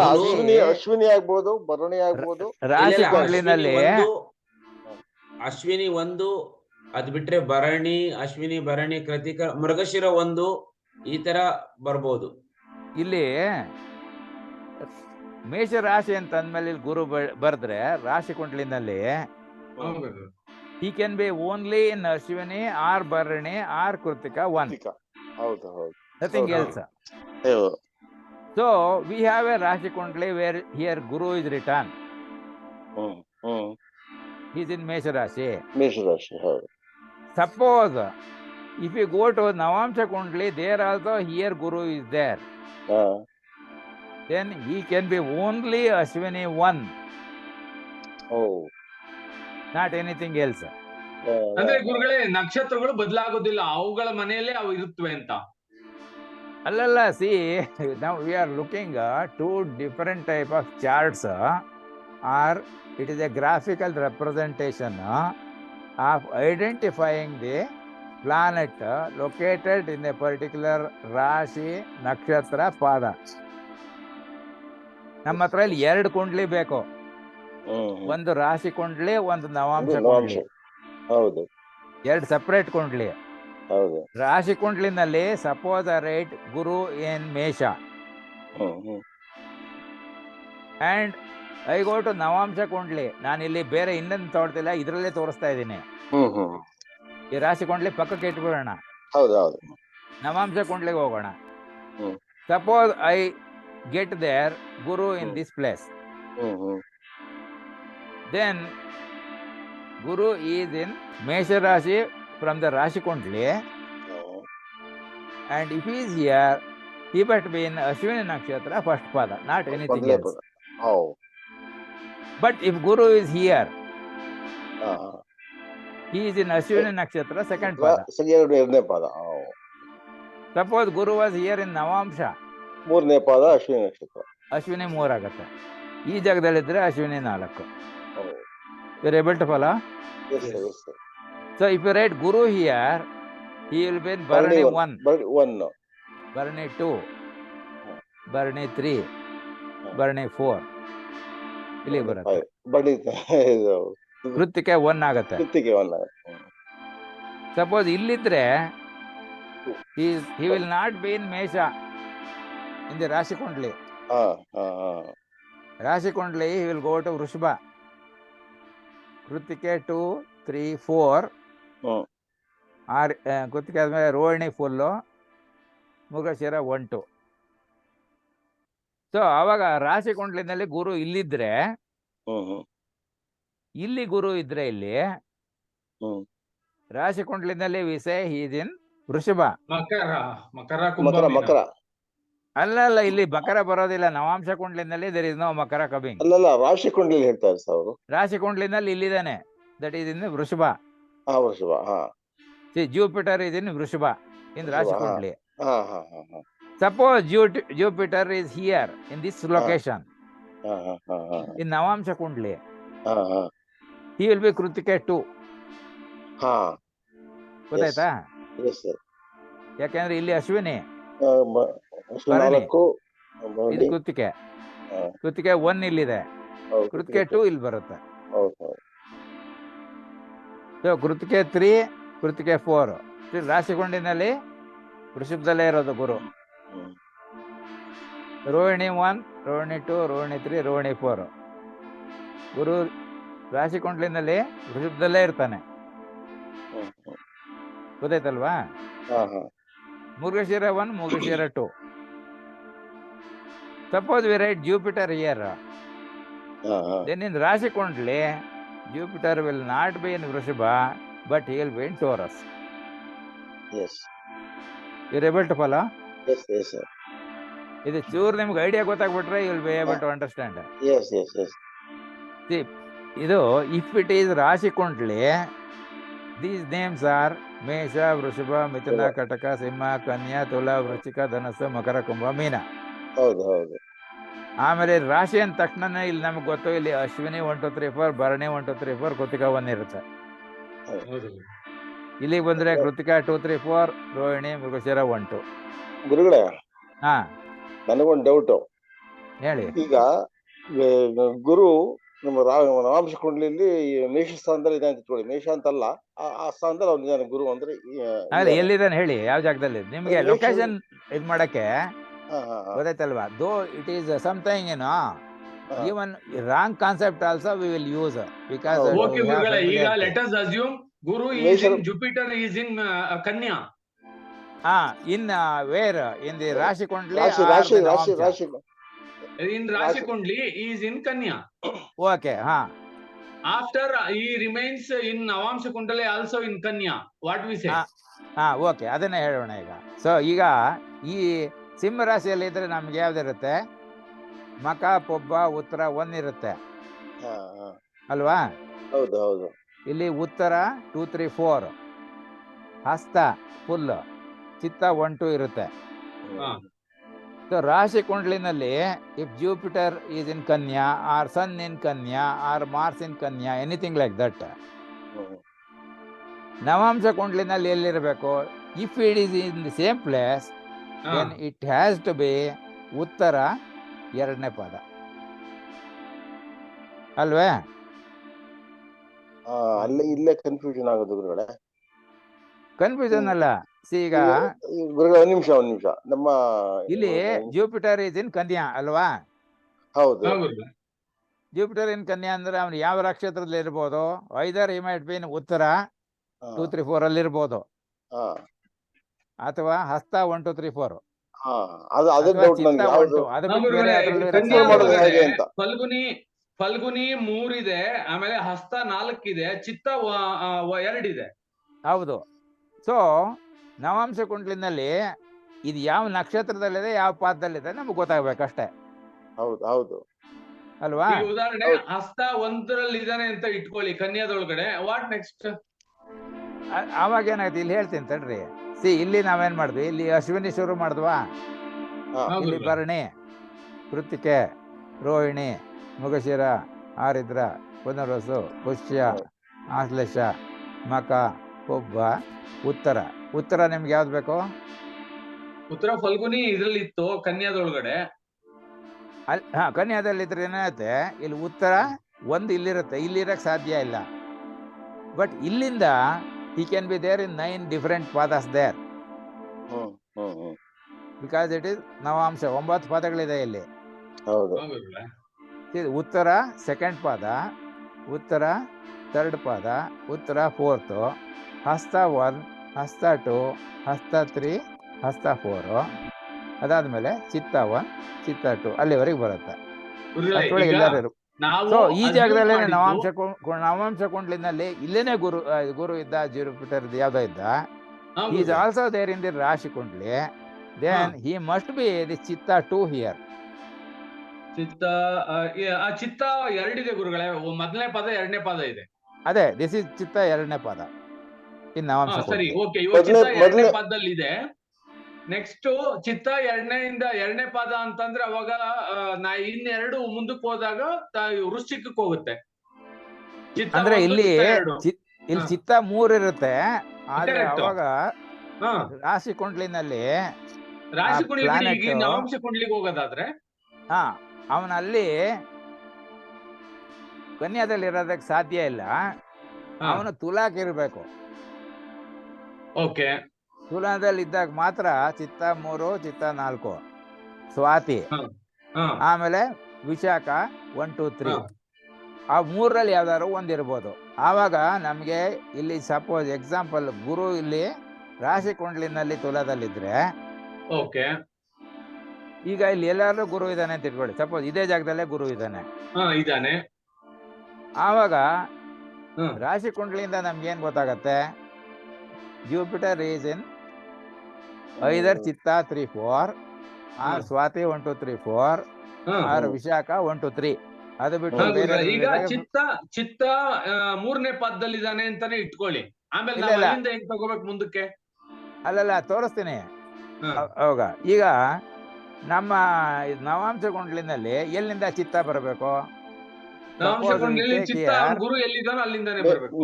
ಅಶ್ವಿನಿ ಆಗ್ಬೋದು, ಭರಣಿ ಆಗ್ಬೋದು. ರಾಶಿ ಕುಂಡ್ಲಿನಲ್ಲಿ ಅಶ್ವಿನಿ ಒಂದು, ಅದ್ ಬಿಟ್ರೆ ಭರಣಿ, ಅಶ್ವಿನಿ, ಭರಣಿ, ಕೃತಿಕ, ಮೃಗಶಿರ ಒಂದು, ಈ ತರ ಬರ್ಬೋದು. ಇಲ್ಲಿ ಮೇಷ ರಾಶಿ ಅಂತ ಅಂದ್ಮೇಲೆ ಇಲ್ಲಿ ಗುರು ಬರ್ದ್ರೆ ರಾಶಿ ಕುಂಡ್ಲಿನಲ್ಲಿ he can be only in Ashwini or Bharani or Kritika one. Nothing else. So we have a Rashi Kundli where here Guru is written. He is in Mesha Rashi. Suppose if you go to Navamsha Kundli, there also here Guru is there. Then he can be only Ashwini one. Not anything else. ಅಂದ್ರೆ ಗುರುಗಳೇ, ನಕ್ಷತ್ರಗಳು ಬದಲಾಗೋದಿಲ್ಲ, ಅವುಗಳ ಮನೆಯಲ್ಲೇ ಅವು ಇರುತ್ತವೆ ಅಂತ ಅಲ್ಲಲ್ಲ. See, now we are looking two different type of charts, or it is a graphical representation of identifying the planet located in a particular Rashi, Nakshatra, Pada. ನಮ್ಮ ಹತ್ರ ಇಲ್ಲಿ 2 ಕುಂಡ್ಲಿ ಬೇಕು. ಒಂದು ರಾಶಿ ಕುಂಡ್ಲಿ, ಒಂದು ನವಾಂಶ ಕುಂಡ್ಲಿ. ಹೌದು, 2 ಸಪರೇಟ್ ಕುಂಡ್ಲಿ. ರಾಶಿ ಕುಂಡ್ಲಿನಲ್ಲಿ ಸಪೋಸ್ ರೈಟ್ ಗುರು ಇನ್ ಮೇಷ, ಅಂಡ್ ಐ ಗೋ ಟು ನವಾಂಶ ಕುಂಡ್ಲಿ. ನಾನು ಇಲ್ಲಿ ಬೇರೆ ಇನ್ನೊಂದು ತೋಡ್ತಿಲ್ಲ, ಇದ್ರಲ್ಲೇ ತೋರಿಸ್ತಾ ಇದ್ದೀನಿ. ಈ ರಾಶಿ ಕುಂಡ್ಲಿ ಪಕ್ಕಕ್ಕೆ ಇಟ್ಬಿಡೋಣ, ನವಾಂಶ ಕುಂಡ್ಲಿಗೆ ಹೋಗೋಣ. Suppose I get there Guru in this place, then Guru is in Mesha Rashi from the Rashi Kundli, and if he is here, he must be in Ashwini Nakshatra first pada, not anything else. But if Guru is here, he is in Ashwini Nakshatra second pada. Suppose Guru was here in Navamsha, ಮೂರನೇ ಪಾದ ಅಶ್ವಿನಿ ನಕ್ಷತ್ರ, ಅಶ್ವಿನಿ 3 ಆಗುತ್ತೆ. ಈ ಜಾಗದಲ್ಲಿದ್ರೆ Ashwini 4. You're able to follow? Yes, sir. So if you write Guru here, he will be in Bharani 1, Bharani 2, Bharani 3, Bharani 4. ಇಲ್ಲಿ ಬರುತ್ತೆ. ಕೃತ್ತಿಕೆ 1 ಆಗುತ್ತೆ. Suppose ಇಲ್ಲಿದ್ರೆ he will not be in Mesha in the Rashi Kundli. Rashi Kundli, he will go to Vrishbha. ಕೃತಿಕೆ 2, 3, 4, ಕೃತಿಕೆ ಆದ್ಮೇಲೆ Rohini full, Mrigashira 1, 2. So ಅವಾಗ ರಾಶಿ ಕುಂಡ್ಲಿನಲ್ಲಿ ಗುರು ಇಲ್ಲಿದ್ರೆ, ಇಲ್ಲಿ ಗುರು ಇದ್ರೆ, ಇಲ್ಲಿ ರಾಶಿ ಕುಂಡ್ಲಿನಲ್ಲಿ ವಿಷಯ ಹೀಸ್ ಇನ್ ವೃಷಭ. ಮಕರ ಅಲ್ಲ, ಇಲ್ಲಿ ಮಕರ ಬರೋದಿಲ್ಲ. ನವಾಂಶ ಕುಂಡ್ಲಿನಲ್ಲಿ there is no Makara coming. ಅಲ್ಲ, ರಾಶಿ ಕುಂಡ್ಲಿ ಹೇಳ್ತಾರೆ ಸರ್. ರಾಶಿ ಕುಂಡ್ಲಿನಲ್ಲಿ ಇಲ್ಲಿದ್ದಾನೆ, ದಟ್ ಈಸ್ ಇನ್ ವೃಷಭ. See, Jupiter is in Vrishbha in Rashi Kundli. Suppose Jupiter is here in this location in Navamsha Kundli, he will be Kritika 2. ಗೊತ್ತಾಯ್ತಾ? ಯಾಕೆಂದ್ರೆ ಇಲ್ಲಿ ಅಶ್ವಿನಿ, ಇದು ಕೃತಿಕೆ. ಕೃತಿಕೆ 1 ಇಲ್ಲಿದೆ, ಕೃತಿಕೆ 2 ಇಲ್ಲಿ ಬರುತ್ತೆ. ಸೊ ಕೃತಿಕೆ 3, ಕೃತಿಕೆ 4, ಸ್ಟಿಲ್ ರಾಶಿಕೊಂಡಿನಲ್ಲಿ ವೃಷಭದಲ್ಲೇ ಇರೋದು ಗುರು. ರೋಹಿಣಿ 1, ರೋಹಿಣಿ 2, ರೋಹಿಣಿ 3, ರೋಹಿಣಿ 4. ಗುರು ರಾಶಿಕೊಂಡ್ಲಿನಲ್ಲಿ ವೃಷಭದಲ್ಲೇ ಇರ್ತಾನೆ. ಗೊತ್ತಾಯ್ತಲ್ವಾ? Mrigashira 1, Mrigashira 2. Suppose we write Jupiter here. Then in Rashikundli, Jupiter will not be in Vrishaba, but he will be in Taurus. Yes. You're able to follow? Yes, yes, sir. ಇದು ಚೂರು ನಿಮ್ಗೆ ಐಡಿಯಾ ಗೊತ್ತಾಗ್ಬಿಟ್ರೆ you will be able to understand. Yes, yes, yes. See, ಇದು if it is rashikundli, these names are Mesha, Vrishabha, ಮಿಥುನ, ಕಟಕ, ಸಿಂಹ, ಕನ್ಯಾ, ತುಲಾ, ವೃಶ್ಚಿಕ, ಧನಸ್ಸು, ಮಕರ, ಕುಂಭ, ಮೀನ. ಹೌದು ಹೌದು. ಆಮೇಲೆ ರಾಶಿ ಅಂದ ತಕ್ಷಣ ಇಲ್ಲಿ ನಮ್ಗೆ ಗೊತ್ತು, ಇಲ್ಲಿ ಅಶ್ವಿನಿ 1 2 3 4, ಭರಣಿ 1 2 3 4, ಕೃತಿಕ 1 ಇರುತ್ತೆ. ಇಲ್ಲಿ ಬಂದ್ರೆ ಕೃತಿಕ 2 3 4, ರೋಹಿಣಿ, ಮೃಗಶಿರ 1 2. ಗುರುಗಳೇ, ಹಾ ನನಗೊಂದು ಡೌಟು ಹೇಳಿ. ಈಗ ಗುರು ನಮ್ಮ ನವಾಂಶ ಕುಂಡ್ಲಿಯಲ್ಲಿ ಮೇಷ ಸ್ಥಾನದಲ್ಲಿ ಇದೆ ಅಂತ ಇಟ್ಕೊಳ್ಳಿ. ಮೇಷ ಅಂತಲ್ಲ, ಆ ಸ್ಥಾನದಲ್ಲಿ ಅವ್ನು ಇದ್ದಾನೆ ಗುರು ಅಂದ್ರೆ. ಎಲ್ಲಿದ್ದಾನೆ ಹೇಳಿ, ಯಾವ ಜಾಗದಲ್ಲಿ? ನಿಮ್ಗೆ ಲೊಕೇಶನ್ ಇದ್ ಮಾಡಕ್ಕೆ ಗೊತ್ತಾಯ್ತಲ್ವಾ? Though it is something even wrong concept also we will use because okay Gurugala, ಈಗ let us assume Guru is in Jupiter is in Kanya. In where? In the Rashi Kundli Rashi in Rashi Kundli is in Kanya. Okay, after he remains in Navamsha Kundali also in Kanya. What we say? Okay, ಅದನ್ನೇ ಹೇಳೋಣ ಈಗ. So ಈಗ ಈ ಸಿಂಹ ರಾಶಿಯಲ್ಲಿ ಇದ್ರೆ ನಮ್ಗೆ ಯಾವ್ದಿರುತ್ತೆ? ಮಕ, ಪೊಬ್ಬ, ಉತ್ತರ 1 ಇರುತ್ತೆ ಅಲ್ವಾ? ಹೌದು ಹೌದು. ಇಲ್ಲಿ ಉತ್ತರ 2 3 4, ಹಸ್ತ ಫುಲ್, ಚಿತ್ತ 1 2 ಇರುತ್ತೆ. ಸೊ ರಾಶಿ ಕುಂಡ್ಲಿನಲ್ಲಿ if Jupiter is in Kanya or Sun in Kanya or Mars in Kanya, anything like that, ನವಾಂಶ ಕುಂಡ್ಲಿನಲ್ಲಿ ಎಲ್ಲಿರಬೇಕು? If it is in the same place then it has to be Uttara 2ನೇ ಪಾದ ಅಲ್ವೇ? ಅಲ್ಲಿ ಇಲ್ಲೇ ಕನ್ಫ್ಯೂಷನ್ ಆಗೋದು ಗುರುಗಳೇ. ಕನ್ಫ್ಯೂಷನ್ ಅಲ್ಲ. ಈಗ ಒಂದ್ ನಿಮಿಷ ನಮ್ಮ ಇಲ್ಲಿ ಜೂಪಿಟರ್ ಇಸ್ ಇನ್ ಕನ್ಯಾ ಅಲ್ವಾ? ಹೌದು. ಜೂಪಿಟರ್ ಇನ್ ಕನ್ಯಾ ಅಂದ್ರೆ ಅವ್ನು ಯಾವ ನಕ್ಷತ್ರದಲ್ಲಿ ಇರ್ಬೋದು? ಐದರ್ ಹಿ ಮೈಟ್ ಬಿ ಇನ್ ಉತ್ತರ 2 3 4 ಅಲ್ಲಿ ಇರ್ಬೋದು, ಅಥವಾ ಹಸ್ತ 1 2 3 4, ಚಿತ್ತ 1 2. ಅದು ಬಿಟ್ಟು ಬೇರೆ ಫಲ್ಗುನಿ 3 ಇದೆ, ಆಮೇಲೆ ಹಸ್ತ 4 ಇದೆ, ಚಿತ್ತ 2 ಇದೆ. ಹೌದು. ಸೊ ನವಾಂಶ ಕುಂಡ್ಲಿನಲ್ಲಿ ಇದು ಯಾವ ನಕ್ಷತ್ರದಲ್ಲಿದೆ, ಯಾವ ಪಾದದಲ್ಲಿದೆ ನಮ್ಗೆ ಗೊತ್ತಾಗ್ಬೇಕಷ್ಟೇ. ಹೌದು ಹೌದು ಅಲ್ವಾ? ಉದಾಹರಣೆ ಹಸ್ತ 1ರಲ್ಲಿ ಇದಾನೆ ಅಂತ ಇಟ್ಕೊಳ್ಳಿ ಕನ್ಯಾದೊಳಗಡೆ. What next? ಅವಾಗ ಏನಾಯ್ತು ಇಲ್ಲಿ ಹೇಳ್ತೀನಿ ತಡ್ರಿ. ಇಲ್ಲಿ ನಾವೇನ್ ಮಾಡಿದ್ವಿ? ಇಲ್ಲಿ ಅಶ್ವಿನಿ ಶುರು ಮಾಡಿದ್ವಾ? ಇಲ್ಲಿ ಭರಣಿ, ಕೃತಿಕೆ, ರೋಹಿಣಿ, ಮೃಗಶಿರ, ಆರಿದ್ರ, ಪುನರ್ವಸು, ಪುಷ್ಯ, ಆಶ್ಲೇಷ, ಮಕ, ಪೊಬ್ಬ, ಉತ್ತರ ನಿಮ್ಗೆ ಯಾವ್ದು ಬೇಕು? ಉತ್ತರ ಫಲ್ಗುನಿ ಇದ್ರಲ್ಲಿ ಇತ್ತು ಕನ್ಯಾದೊಳಗಡೆ. ಕನ್ಯಾದಲ್ಲಿ ಇದ್ರೆ ಏನಾಗುತ್ತೆ? ಇಲ್ಲಿ ಉತ್ತರ 1 ಇಲ್ಲಿರುತ್ತೆ, ಇಲ್ಲಿರಕ್ ಸಾಧ್ಯ ಇಲ್ಲ. ಬಟ್ ಇಲ್ಲಿಂದ he can be there in 9 different padas there because it is ನವಾಂಶ. 9 ಪಾದಗಳಿದೆ ಇಲ್ಲಿ. ಉತ್ತರ 2nd ಪಾದ, ಉತ್ತರ 3rd ಪಾದ, ಉತ್ತರ 4th, ಹಸ್ತ 1, ಹಸ್ತ 2, ಹಸ್ತ 3, ಹಸ್ತ 4, ಅದಾದ್ಮೇಲೆ ಚಿತ್ತ 1, ಚಿತ್ತ 2 ಅಲ್ಲಿವರೆಗೆ ಬರುತ್ತೆ. ಸೊ ಈ ಜಾಗದಲ್ಲೇ ನವಾಂಶ ಕುಂಡ್ಲಿನಲ್ಲಿ ಇಲ್ಲೇನೆ ಗುರು ಇದ್ದ, ಜೂಪಿಟರ್ ಯಾವ್ದೋ ಇದ್ದ. Is also there in the rashi kundli. Then he must be the Chitta 2 here. ಚಿತ್ತ 2 ಇದೆ ಗುರುಗಳೇ. 1ನೇ ಪಾದ 2ನೇ ಪಾದ ಇದೆ. ಅದೇ ದಿಸ್ ಇಸ್ ಚಿತ್ತ 2ನೇ ಪಾದ ಇನ್ ನವಾಂಶ. ಸರಿ, ಓಕೆ. ಇವಾಗ ಚಿತ್ತ 2ನೇ ಪಾದದಲ್ಲಿ ಇದೆ. ನೆಕ್ಸ್ಟ್ ಚಿತ್ತ 2ನೇ ಪಾದ ಅಂತಂದ್ರೆ ಅವಾಗ ಇನ್ನೆರಡು ಮುಂದಕ್ಕೆ ಹೋದಾಗ ವೃಶ್ಚಿಕಕ್ಕೆ ಹೋಗುತ್ತೆ. ಅಂದ್ರೆ ಇಲ್ಲಿ ಚಿತ್ತ 3 ಇರುತ್ತೆ. ಆದ್ರೆ ಅವಾಗ ರಾಶಿ ಕುಂಡ್ಲಿನಲ್ಲಿ ನವಾಂಶ ಕುಂಡ್ಲಿಗೆ ಹೋಗೋದಾದ್ರೆ ಅವನಲ್ಲಿ ಕನ್ಯಾದಲ್ಲಿ ಇರೋದಕ್ಕೆ ಸಾಧ್ಯ ಇಲ್ಲ. ಅವನು ತುಲಾಕ್ ಇರ್ಬೇಕು. ಓಕೆ. ತುಲಾದಲ್ಲಿ ಇದ್ದಾಗ ಮಾತ್ರ ಚಿತ್ತ 3 ಚಿತ್ತ 4 ಸ್ವಾತಿ, ಆಮೇಲೆ ವಿಶಾಖ 1 2 3 ಆ 3ರಲ್ಲಿ ಯಾವ್ದಾದ್ರು ಒಂದಿರ್ಬೋದು. ಆವಾಗ ನಮಗೆ ಇಲ್ಲಿ ಸಪೋಸ್ ಎಕ್ಸಾಂಪಲ್ ಗುರು ಇಲ್ಲಿ ರಾಶಿ ಕುಂಡ್ಲಿನಲ್ಲಿ ತುಲಾದಲ್ಲಿದ್ರೆ ಓಕೆ, ಈಗ ಇಲ್ಲಿ ಎಲ್ಲಾದ್ರೂ ಗುರು ಇದ್ದಾನೆ ಅಂತ ಇಟ್ಕೊಳ್ಳಿ, ಸಪೋಸ್ ಇದೇ ಜಾಗದಲ್ಲೇ ಗುರು ಇದ್ದಾನೆ, ಇದಾನೆ. ಆವಾಗ ರಾಶಿ ಕುಂಡ್ಲಿಯಿಂದ ನಮ್ಗೆ ಏನ್ ಗೊತ್ತಾಗತ್ತೆ, ಜೂಪಿಟರ್ ಈಸ್ ಇನ್ ಐದರ್ ಚಿತ್ತ 3 4 ಆರ್ ಸ್ವಾತಿ 1 2 3 4 ಆರ್ ವಿಶಾಖ 1 2 3. ಅದು ಬಿಟ್ಟು ಬೇರೆ ಈಗ ಚಿತ್ತ 3ನೇ ಪಾದದಲ್ಲಿದ್ದಾನೆ ಅಂತಾನೆ ಇಟ್ಕೊಳ್ಳಿ. ಆಮೇಲೆ ನಾವು ಅಲ್ಲಿಂದ ಹೆಂಗ್ ತಗೋಬೇಕು ಮುಂದಕ್ಕೆ? ಅಲ್ಲಲ್ಲ, ತೋರಿಸ್ತೀನಿ ಅವಾಗ. ಈಗ ನಮ್ಮ ನವಾಂಶ ಕುಂಡ್ಲಿನಲ್ಲಿ ಎಲ್ಲಿಂದ ಚಿತ್ತ ಬರಬೇಕು? ಗುರು ಎಲ್ಲಿದ್ದಾನೋ ಅಲ್ಲಿಂದಾನೆ ಬರ್ಬೇಕು.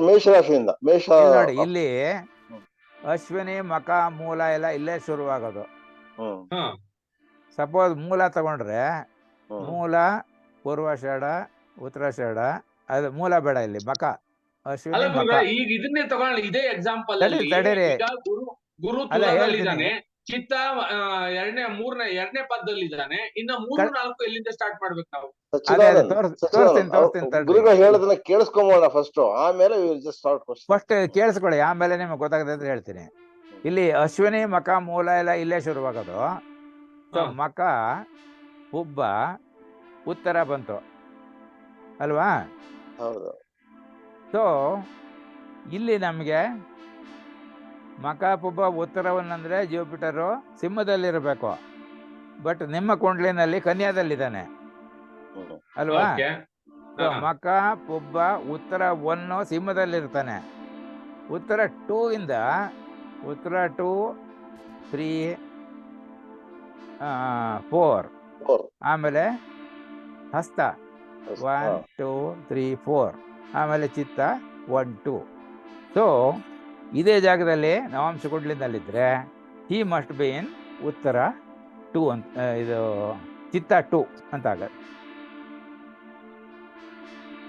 ಮೇಷರಾಶಿಯಿಂದ. ನೋಡಿ ಇಲ್ಲಿ ಅಶ್ವಿನಿ ಮಕ ಮೂಲ ಎಲ್ಲ ಇಲ್ಲೇ ಶುರುವಾಗೋದು. ಸಪೋಸ್ ಮೂಲ ತಗೊಂಡ್ರೆ ಮೂಲ ಪೂರ್ವಾಷಾಢ ಉತ್ತರಾಷಾಢ, ಅದು ಮೂಲ ಬೇಡ, ಇಲ್ಲಿ ಮಕ ಅಶ್ವಿನಿ ಮಕ. ಈಗ ಇದನ್ನೇ ತಗೊಳ್ಳಿ, ಇದೇ ಎಕ್ಸಾಂಪಲ್ ಅಲ್ಲಿ ಗುರು ತುಲಾದಲ್ಲಿದ್ದಾನೆ, ಚಿತ್ತ 2ನೇ ಪಾದದಲ್ಲಿದ್ದಾನೆ, ಇನ್ನ 3 4 ಎಲ್ಲಿಂದ ಸ್ಟಾರ್ಟ್ ಮಾಡ್ಬೇಕು ನಾವು? ಗುರುಗಳು ಹೇಳೋದನ್ನ ಕೇಳಿಸ್ಕೊಂಬೋಣ ಫಸ್ಟ್, ಆಮೇಲೆ ಫಸ್ಟ್ ಕೇಳಿಸ್ಕೊಳ್ಳಿ, ಆಮೇಲೆ ನಿಮ್ಗೆ ಗೊತ್ತಾಗದೆ ಅಂತ ಹೇಳ್ತೀನಿ. ಇಲ್ಲಿ ಅಶ್ವಿನಿ ಮಕ ಮೂಲ ಎಲ್ಲ ಇಲ್ಲೇ ಶುರುವಾಗೋದು. ಸೊ ಮಕ ಹುಬ್ಬ ಉತ್ತರ ಬಂತು ಅಲ್ವಾ? ಹೌದು. ಸೊ ಇಲ್ಲಿ ನಮಗೆ ಮಕ ಪುಬ್ಬ ಉತ್ತರವನ್ನಂದ್ರೆ ಜೂಪಿಟರು ಸಿಂಹದಲ್ಲಿರಬೇಕು, ಬಟ್ ನಿಮ್ಮ ಕುಂಡ್ಲಿನಲ್ಲಿ ಕನ್ಯಾದಲ್ಲಿದ್ದಾನೆ ಅಲ್ವಾ? ಮಕ ಪುಬ್ಬ ಉತ್ತರ 1 ಸಿಂಹದಲ್ಲಿರ್ತಾನೆ. ಉತ್ತರ 2 ಇಂದ ಉತ್ತರ 2 3 4 ಆಮೇಲೆ ಹಸ್ತ 1 2 3 4 ಆಮೇಲೆ ಚಿತ್ತ 1 2. ಸೊ ಇದೇ ಜಾಗದಲ್ಲಿ ನವಾಂಶ ಕುಂಡ್ಲಿನಲ್ಲಿದ್ರೆ ಹಿ ಮಸ್ಟ್ ಬಿ ಇನ್ ಉತ್ತರ 2 ಅಂತ, ಇದು ಚಿತ್ತ 2 ಅಂತ ಆಗತ್ತೆ.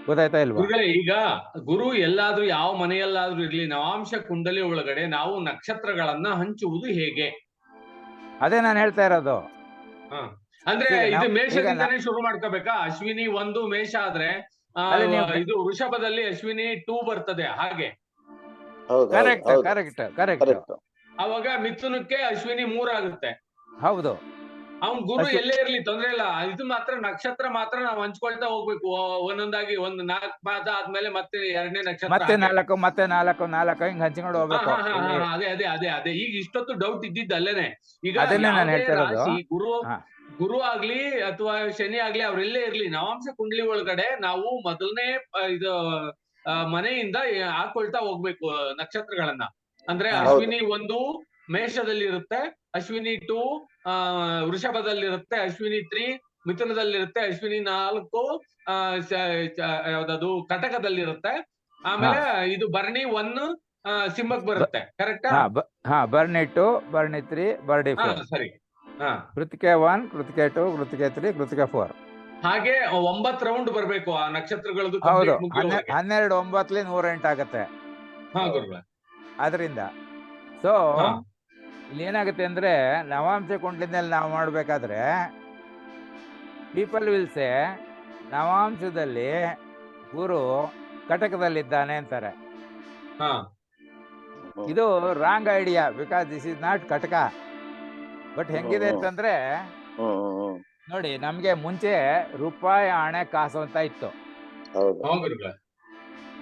ಗೊತ್ತಾಯ್ತಾ ಇಲ್ವಾ? ಈಗ ಗುರು ಎಲ್ಲಾದ್ರೂ ಯಾವ ಮನೆಯಲ್ಲಾದ್ರೂ ಇರ್ಲಿ, ನವಾಂಶ ಕುಂಡಲಿ ಒಳಗಡೆ ನಾವು ನಕ್ಷತ್ರಗಳನ್ನ ಹಂಚುವುದು ಹೇಗೆ? ಅದೇ ನಾನು ಹೇಳ್ತಾ ಇರೋದು. ಅಂದ್ರೆ ಇದು ಮೇಷದಿಂದಾನೇ ಶುರು ಮಾಡ್ಕೋಬೇಕಾ? ಅಶ್ವಿನಿ 1 ಮೇಷ ಆದ್ರೆ ಇದು ವೃಷಭದಲ್ಲಿ ಅಶ್ವಿನಿ 2 ಬರ್ತದೆ, ಹಾಗೆ? ಕರೆಕ್ಟ್. ಅವಾಗ ಮಿಥುನಕ್ಕೆ ಅಶ್ವಿನಿ 3 ಆಗುತ್ತೆ. ಹೌದು. ಅವ್ನ್ ಗುರು ಎಲ್ಲೇ ಇರ್ಲಿ ತೊಂದ್ರೆ ಇಲ್ಲ, ಇದು ಮಾತ್ರ ನಕ್ಷತ್ರ ಮಾತ್ರ ನಾವು ಹಂಚ್ಕೊಳ್ತಾ ಹೋಗ್ಬೇಕು ಒಂದೊಂದಾಗಿ. 4 ಪಾದ ಆದ್ಮೇಲೆ ಮತ್ತೆ 2ನೇ ನಕ್ಷತ್ರ, ಮತ್ತೆ 4 ಹಿಂಗ್ ಹಂಚ್ಕೊಂಡು ಹೋಗ್ಬೇಕು. ಅದೇ ಈಗ ಇಷ್ಟೊತ್ತು ಡೌಟ್ ಇದ್ದಿದ್ದು ಅಲ್ಲೇನೆ. ಈಗ ರಾಶಿ ಗುರು ಆಗ್ಲಿ ಅಥವಾ ಶನಿ ಆಗ್ಲಿ ಅವ್ರೆಲ್ಲೇ ಇರ್ಲಿ, ನವಾಂಶ ಕುಂಡ್ಲಿ ಒಳಗಡೆ ನಾವು ಮೊದಲನೇ ಇದು ಮನೆಯಿಂದ ಹಾಕೊಳ್ತಾ ಹೋಗ್ಬೇಕು ನಕ್ಷತ್ರಗಳನ್ನ. ಅಂದ್ರೆ ಅಶ್ವಿನಿ 1 ಮೇಷದಲ್ಲಿ ಇರುತ್ತೆ, ಅಶ್ವಿನಿ 2 ವೃಷಭದಲ್ಲಿರುತ್ತೆ, ಅಶ್ವಿನಿ 3 ಮಿಥುನದಲ್ಲಿರುತ್ತೆ, ಅಶ್ವಿನಿ 4 ಯಾವ್ದದು ಕಟಕದಲ್ಲಿರುತ್ತೆ, ಆಮೇಲೆ ಇದು ಭರಣಿ 1 ಸಿಂಹಕ್ಕೆ ಬರುತ್ತೆ. ಕರೆಕ್ಟಾ? ಭರಣಿ 2 ಭರಣಿ 3 ಭರಣಿ 4. ಸರಿ. ಕೃತಿಕೆ 1 ಕೃತಿಕೆ 2 ಕೃತಿಕೆ 3 ಕೃತಿಕೆ 4. ಹಾಗೆ 9 ರೌಂಡ್ ಬರ್ಬೇಕು ಆ ನಕ್ಷತ್ರಗಳದ್ದು. ಹೌದು, 12 9 108 ಆಗತ್ತೆ ಅದರಿಂದ. ಸೊ ಇಲ್ಲಿ ಏನಾಗುತ್ತೆ ಅಂದ್ರೆ ನವಾಂಶ ಕುಂಡ್ಲಿನಲ್ಲಿ ನಾವು ಮಾಡ್ಬೇಕಾದ್ರೆ ಪೀಪಲ್ ವಿಲ್ ಸೇ ನವಾಂಶದಲ್ಲಿ ಗುರು ಕಟಕದಲ್ಲಿದ್ದಾನೆ ಅಂತಾರೆ. ಇದು wrong idea, because this is not Kataka. But ಹೆಂಗಿದೆ ಅಂತಂದ್ರೆ ನೋಡಿ, ನಮ್ಗೆ ಮುಂಚೆ ರೂಪಾಯಿ ಆಣೆ ಕಾಸು ಅಂತ ಇತ್ತು.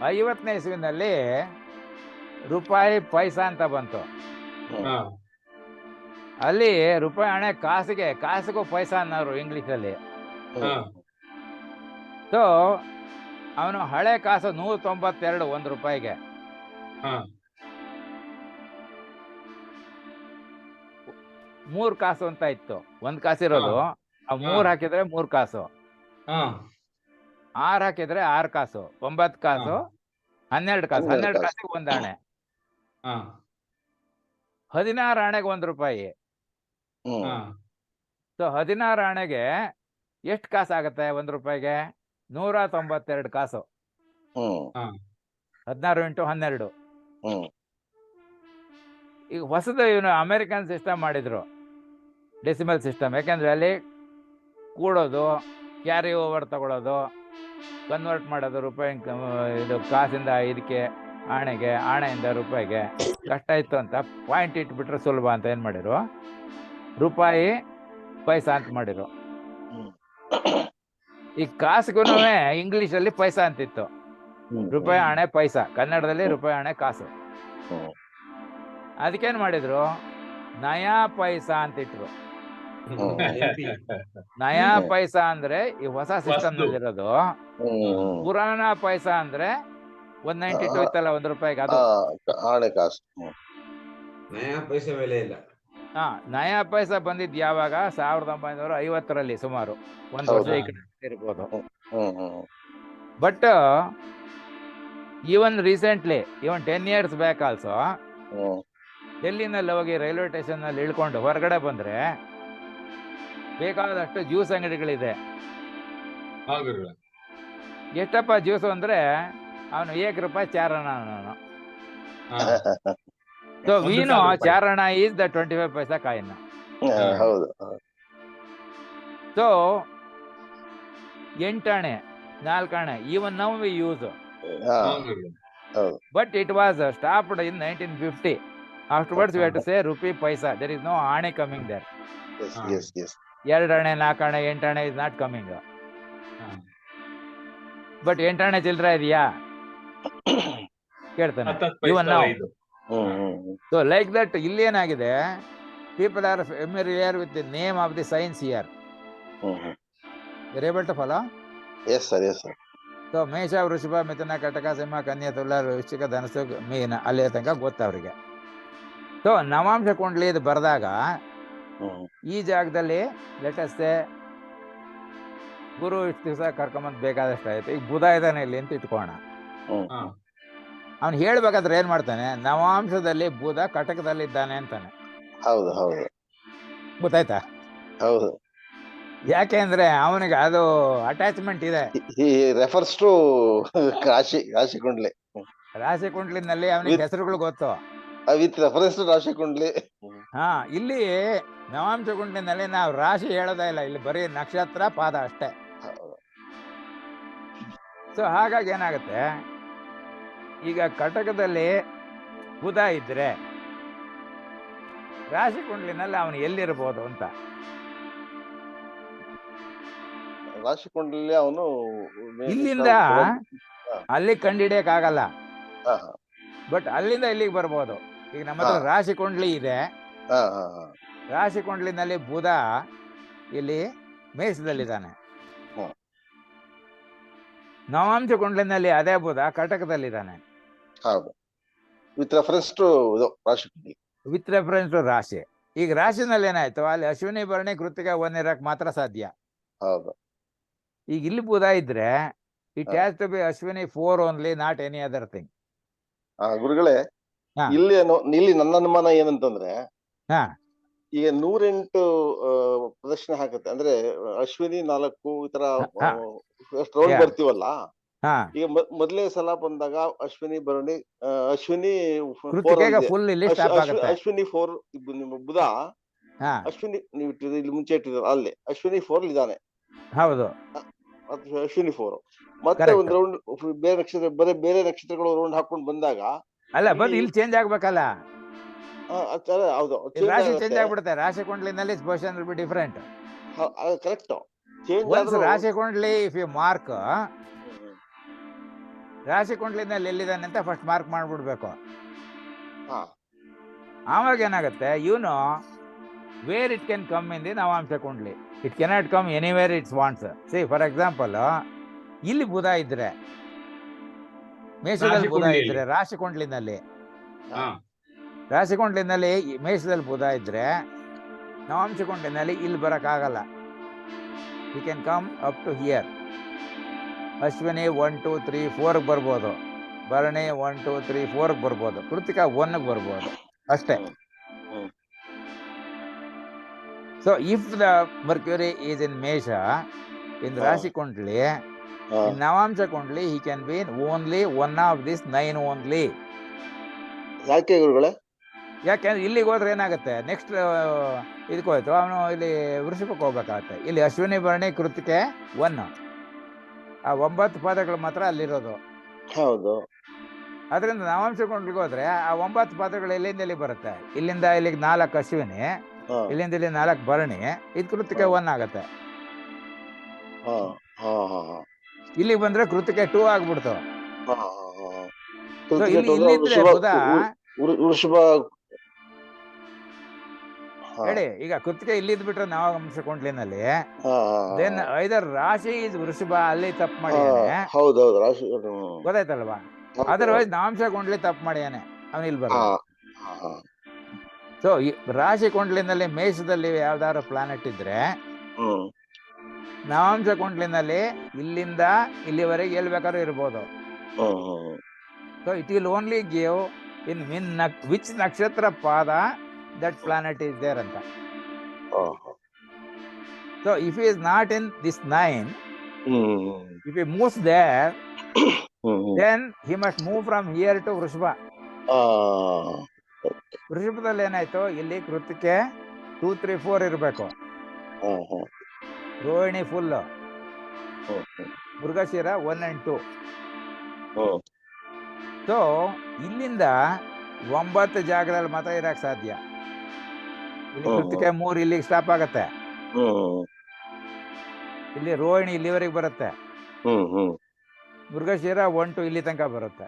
50ನೇ ಇಸ್ವಿನಲ್ಲಿ ರೂಪಾಯಿ ಪೈಸಾ ಅಂತ ಬಂತು. ಅಲ್ಲಿ ರೂಪಾಯಿ ಹಣೆ ಕಾಸಿಗೂ ಪೈಸಾ ಅನ್ನೋರು ಇಂಗ್ಲಿಷಲ್ಲಿ. ಸೊ ಅವನು ಹಳೆ ಕಾಸು 192 1 ರೂಪಾಯಿಗೆ. 3 ಕಾಸು ಅಂತ ಇತ್ತು, 1 ಕಾಸು ಇರೋದು. 3 ಹಾಕಿದ್ರೆ 3 ಕಾಸು, 6 ಹಾಕಿದ್ರೆ 6 ಕಾಸು, 9 ಕಾಸು 12 ಕಾಸು, 12 ಕಾಸಿಗೆ 1 ಆಣೆ, 16 ಆಣೆಗೆ 1 ರೂಪಾಯಿ. ಸೊ 16 ಆಣೆಗೆ ಎಷ್ಟು ಕಾಸು ಆಗತ್ತೆ? 1 ರೂಪಾಯಿಗೆ 192 ಕಾಸು. 16 × 12 ಈಗ ಹೊಸದು ಇವನು ಅಮೆರಿಕನ್ ಸಿಸ್ಟಮ್ ಮಾಡಿದ್ರು, ಡೆಸಿಮಲ್ ಸಿಸ್ಟಮ್. ಯಾಕೆಂದ್ರೆ ಅಲ್ಲಿ ಕೂಡೋದು, ಕ್ಯಾರಿ ಓವರ್ ತಗೊಳ್ಳೋದು, ಕನ್ವರ್ಟ್ ಮಾಡೋದು, ರೂಪಾಯಿ ಇದು ಕಾಸಿಂದ ಇದಕ್ಕೆ ಆಣೆಗೆ, ಆಣೆಯಿಂದ ರೂಪಾಯಿಗೆ ಕಷ್ಟ ಇತ್ತು ಅಂತ ಪಾಯಿಂಟ್ ಇಟ್ಬಿಟ್ರೆ ಸುಲಭ ಅಂತ ಏನು ಮಾಡಿರು, ರೂಪಾಯಿ ಪೈಸಾ ಅಂತ ಮಾಡಿರು. ಈ ಕಾಸಿಗೂ ಇಂಗ್ಲಿಷಲ್ಲಿ ಪೈಸಾ ಅಂತಿತ್ತು, ರೂಪಾಯಿ ಹಣೆ ಪೈಸಾ, ಕನ್ನಡದಲ್ಲಿ ರೂಪಾಯಿ ಹಣೆ ಕಾಸು. ಅದಕ್ಕೇನ್ ಮಾಡಿದ್ರು, ನಯಾ ಪೈಸಾ ಅಂತಿಟ್ರು. ನಯಾ ಪೈಸಾ ಅಂದ್ರೆ ಈ ಹೊಸ ಸಿಸ್ಟಮ್ ನಲ್ಲಿರೋದು, ಪುರಾಣ ಪೈಸಾ ಅಂದ್ರೆ 192 ಇತ್ತಲ್ಲ ₹1 ಅದು ಹಣೆ ಕಾಸು. ನಯಾ ಪೈಸೆ ಬೆಲೆ ಇಲ್ಲ. ನಯಾ ಪೈಸಾ ಬಂದಿದ್ ಯಾವಾಗ 1950ರಲ್ಲಿ, ಸುಮಾರು ಒಂದು ವರ್ಷ ಈ ಕಡೆ ಇರ್ಬೋದು. But even recently, even 10 years back also, ಡೆಲ್ಲಿನಲ್ಲಿ ಹೋಗಿ ರೈಲ್ವೆ ಸ್ಟೇಷನ್ ನಲ್ಲಿ ಇಳ್ಕೊಂಡು ಹೊರಗಡೆ ಬಂದ್ರೆ ಬೇಕಾದಷ್ಟು ಜ್ಯೂಸ್ ಅಂಗಡಿಗಳಿದೆ. ಎಷ್ಟಪ್ಪ ಜ್ಯೂಸ್ ಅಂದ್ರೆ ಅವನು ₹1 ಚಾರಣ. ಸೊ ವೀನು ಚಾರಣ is the 25 paisa coin. So 8 ಆಣೆ, 4 ಆಣೆ, even now we use. But it was stopped in 1950. Afterwards we have to say rupee paisa. There is no aane coming there. Yes. 2 ಆಣೆ, 4 ಆಣೆ, 8 ಆಣೆ is not coming. But 8 ಆಣೆ ಚಿಲ್ಲರೆ ಇದೆಯಾ ಕೇಳ್ತಾನೆ ಇವನ್ ನಾವು. So like that, ಇಲ್ಲಿ ಏನಾಗಿದೆ, people are familiar with the name of the signs here. You're able to follow? Yes sir. So ಮೇಷ, ವೃಷಭ, ಮಿಥುನ, ಕಟಕ, ಸಿಂಹ, ಕನ್ಯಾ, ತುಲಾ, ವೃಶ್ಚಿಕ, ಧನಸ್ಸು, ಮೀನ, ಅಲ್ಲಿ ತನಕ ಗೊತ್ತು ಅವ್ರಿಗೆ. ಸೊ ನವಾಂಶ ಕುಂಡ್ಲಿ ಇದು ಬರೆದಾಗ ಈ ಜಾಗದಲ್ಲಿ ಲೆಟಸ್ಸೆ ಗುರು ಇಷ್ಟು ದಿವಸ ಕರ್ಕೊಂಬಂದ್ ಬೇಕಾದಷ್ಟು ಆಯ್ತು, ಈಗ ಬುಧ ಇದ್ದಾನೆ ಇಲ್ಲಿ ಅಂತ ಇಟ್ಕೋಣ. ಅವ್ನು ಹೇಳ್ಬೇಕಾದ್ರೆ ಏನ್ ಮಾಡ್ತಾನೆ, ನವಾಂಶದಲ್ಲಿ ಬುಧ ಕಟಕದಲ್ಲಿ ಇದ್ದಾನೆ ಅಂತಾನೆ. ಹೌದು ಗೊತ್ತಾಯ್ತಾ? ಹೌದು. ಯಾಕೆಂದ್ರೆ ಅವನಿಗೆ ಅದು ಅಟ್ಯಾಚ್ಮೆಂಟ್ ಇದೆ. ರೆಫರ್ಸ್ ಟು ರಾಶಿ ಕುಂಡ್ಲಿ. ರಾಶಿ ಕುಂಡ್ಲಿನಲ್ಲಿ ಅವನಿಗೆ ಹೆಸರುಗಳು ಗೊತ್ತು, ವಿತ್ ರೆಫರೆನ್ಸ್ ಟು ರಾಶಿ ಕುಂಡ್ಲಿ. ಇಲ್ಲಿ ನವಾಂಶ ಕುಂಡ್ಲಿನಲ್ಲಿ ನಾವು ರಾಶಿ ಹೇಳೋದೇ ಇಲ್ಲ, ಇಲ್ಲಿ ಬರೀ ನಕ್ಷತ್ರ ಪಾದ ಅಷ್ಟೇ. ಸೊ ಹಾಗಾಗಿ ಏನಾಗುತ್ತೆ, ಈಗ ಕಟಕದಲ್ಲಿ ಬುಧ ಇದ್ರೆ ರಾಶಿ ಕುಂಡ್ಲಿನಲ್ಲಿ ಅವನು ಎಲ್ಲಿರ್ಬೋದು ಅಂತ. ರಾಶಿ ಕುಂಡ್ಲಿ ಅವನು ಇಲ್ಲಿಂದ ಅಲ್ಲಿ ಕಂಡಿಡಿಯಕ್ ಆಗಲ್ಲ, ಬಟ್ ಅಲ್ಲಿಂದ ಇಲ್ಲಿಗೆ ಬರ್ಬೋದು. ಈಗ ನಮ್ಮ ಹತ್ರ ರಾಶಿ ಕುಂಡ್ಲಿ ಇದೆ, ರಾಶಿ ಕುಂಡ್ಲಿನಲ್ಲಿ ಬುಧ ಇಲ್ಲಿ ಮೇಷದಲ್ಲಿದ್ದಾನೆ, ನವಾಂಶ ಕುಂಡ್ಲಿನಲ್ಲಿ ಅದೇ ಬುಧ ಕಟಕದಲ್ಲಿದ್ದಾನೆ. ವಿತ್ ರೆಫರೆನ್ಸ್ ಟು ರಾಶಿ ಕುಂಡ್ಲಿ, ವಿತ್ ರೆಫರೆನ್ಸ್ ಟು ರಾಶಿ. ಈಗ ರಾಶಿನಲ್ಲಿ ಏನಾಯ್ತು, ಅಲ್ಲಿ ಅಶ್ವಿನಿ, ಭರಣಿ, ಕೃತಿಕ 1 ಇರಕ್ ಮಾತ್ರ ಸಾಧ್ಯ. ಹೌದು. ಈಗ ಇಲ್ಲಿ ಬುಧ ಇದ್ರೆ it has to be Ashwini 4 only, not any other thing. ಗುರುಗಳೇ, ಇಲ್ಲಿ ನನ್ನ ಅನುಮಾನ ಏನಂತಂದ್ರೆ, ಈಗ 108 ಪ್ರದಕ್ಷಿಣೆ ಹಾಕತ್ತೆ ಅಂದ್ರೆ ಅಶ್ವಿನಿ 4 ಈ ತರ ರೌಂಡ್ ಬರ್ತೀವಲ್ಲ, ಈಗ ಮೊದಲೇ ಸಲ ಬಂದಾಗ ಅಶ್ವಿನಿ, ಭರಣಿ, ಅಶ್ವಿನಿ ಅಶ್ವಿನಿ 4 ನಿಮ್ಮ ಬುಧ ಅಶ್ವಿನಿ ನೀವು ಇಲ್ಲಿ ಮುಂಚೆ ಇಟ್ಟಿದ್ರು, ಅಲ್ಲಿ ಅಶ್ವಿನಿ 4 ಇದ್ದಾನೆ. ಹೌದು, ಅಶ್ವಿನಿ 4 ಮತ್ತೆ ಒಂದು ರೌಂಡ್ ಬೇರೆ ನಕ್ಷತ್ರಗಳು ರೌಂಡ್ ಹಾಕೊಂಡು ಬಂದಾಗ ಅಲ್ಲ ಬಂದು ಇಲ್ಲಿ ಚೇಂಜ್ ಆಗ್ಬೇಕಲ್ಲ. ಹೌದು, ರಾಶಿ ಚೇಂಜ್ ಆಗ್ಬಿಡುತ್ತೆ. ರಾಶಿ ಕುಂಡ್ಲಿನಲ್ಲಿ position will be different. Correct. ರಾಶಿ ಕುಂಡ್ಲಿ ಇಫ್ ಯು ಮಾರ್ಕ್, ರಾಶಿ ಕುಂಡ್ಲಿನಲ್ಲಿ ಎಲ್ಲಿದ್ದಾನೆ ಅಂತ ಫಸ್ಟ್ ಮಾರ್ಕ್ ಮಾಡ್ಬಿಡ್ಬೇಕು. ಆವಾಗ ಏನಾಗುತ್ತೆ, ಇವನು where it can come in the navamsha kundli, it cannot come anywhere it's wants. See for example, ಇಲ್ಲಿ ಬುಧ ಇದ್ರೆ, ಮೇಷದಲ್ಲಿ ಬುಧ ಇದ್ರೆ ರಾಶಿ ಕುಂಡ್ಲಿನಲ್ಲಿ, ರಾಶಿ ಕುಂಡ್ಲಿನಲ್ಲಿ ಮೇಷದಲ್ಲಿ ಬುಧ ಇದ್ರೆ ನವಾಂಶ ಕುಂಡ್ಲಿನಲ್ಲಿ ಇಲ್ಲಿ ಬರಕ್ ಆಗಲ್ಲ. You can come up to here. Ashwini 1 2 3 4 ಬರ್ಬೋದು, ಭರಣಿ 1 2 3 4 ಬರ್ಬೋದು, ಕೃತಿಕ 1 ಬರ್ಬೋದು ಅಷ್ಟೇ. So if the mercury is in ಮೇಷ ಇನ್ ರಾಶಿ ಕುಂಡ್ಲಿ, in Navamsha Kundli he can be only one of these 9 only. ಯಾಕೆ ಗುರುಗಳೇ? ಯಾಕೆಂದ್ರೆ ಇಲ್ಲಿಗೆ ಹೋದ್ರೆ ಏನಾಗುತ್ತೆ, ನೆಕ್ಸ್ಟ್ ಇದಕ್ಕೆ ಹೋಯ್ತು ಅವನು ಇಲ್ಲಿ ವೃಷಭಕ್ಕೆ ಹೋಗ್ಬೇಕಾಗತ್ತೆ. ಇಲ್ಲಿ ಅಶ್ವಿನಿ ಭರಣಿ ಕೃತಿಕೆ 1, ಆ 9 ಪದಗಳು ಮಾತ್ರ ಅಲ್ಲಿರೋದು. ಹೌದು. ಅದರಿಂದ ನವಾಂಶ ಕುಂಡ್ಲಿಗೆ ಹೋದ್ರೆ ಆ 9 ಪದಗಳು ಎಲ್ಲಿಂದ ಎಲ್ಲಿ ಬರುತ್ತೆ, ಇಲ್ಲಿಂದ ಇಲ್ಲಿಗೆ 4 ಅಶ್ವಿನಿ, ಇಲ್ಲಿಂದ ಇಲ್ಲಿ 4 ಭರಣಿ, ಇದು ಕೃತಿಕೆ 1 ಆಗತ್ತೆ. ಇಲ್ಲಿಗೆ ಬಂದ್ರೆ ಕೃತಿಕೆ 2 ಆಗ್ಬಿಡ್ತು. ಇಲ್ಲಿದ್ರೆ ಬುಧ ವೃಷಭ ಹೇಳಿ, ಈಗ ಕೃತಿಕೆ ಇಲ್ಲಿದ್ ಬಿಟ್ರೆ ನವಾಂಶ ಕುಂಡ್ಲಿನಲ್ಲಿ ದೆನ್ ಐದರ್ ರಾಶಿ ಇಸ್ ವೃಷಭ, ಅಲ್ಲಿ ತಪ್ಪು ಮಾಡಿಯಾನೆ. ಹೌದೌದು, ರಾಶಿ ಗೊತ್ತಾಯ್ತಲ್ವಾ? ಅದರ್ವೈಸ್ ನವಾಂಶ ಕುಂಡ್ಲಿ ತಪ್ಪು ಮಾಡಿಯಾನೆ, ಅವನು ಇಲ್ಲಿ ಬರ. ಸೊ ರಾಶಿ ಕುಂಡ್ಲಿನಲ್ಲಿ ಮೇಷದಲ್ಲಿ ಯಾವ್ದಾದ್ರು ಪ್ಲಾನೆಟ್ ಇದ್ರೆ ನವಾಂಶ ಕುಂಡ್ಲಿನಲ್ಲಿ ಇಲ್ಲಿಂದ ಇಲ್ಲಿವರೆಗೆ ಎಲ್ಲಿ ಬೇಕಾದ್ರೂ ಇರ್ಬೋದು. So it will only give in which ನಕ್ಷತ್ರ ಪಾದ ದಟ್ ಪ್ಲಾನೆಟ್ ಇಸ್ ದೇರ್ ಅಂತ. So if he is not in this 9, if he moves there, then he must move from here to ವೃಷಭ. ವೃಷಭದಲ್ಲಿ ಏನಾಯ್ತು, ಇಲ್ಲಿ ಕೃತಿಕೆ 2, 3, 4 ಇರಬೇಕು, Rohini full, Mrigashira 1 and 2. So ಇಲ್ಲಿಂದ 9 ಜಾಗದಲ್ಲಿ ಮಾತ್ರ ಇರಕ್ ಸಾಧ್ಯ. ಇಲ್ಲಿ ಕೃತಿಕೆ 3 ಇಲ್ಲಿಗೆ ಸ್ಟಾಪ್ ಆಗತ್ತೆ, ಇಲ್ಲಿ ರೋಹಿಣಿ ಇಲ್ಲಿವರೆಗೆ ಬರುತ್ತೆ, ಮೃಗಶಿರ 1, 2 ಇಲ್ಲಿ ತನಕ ಬರುತ್ತೆ.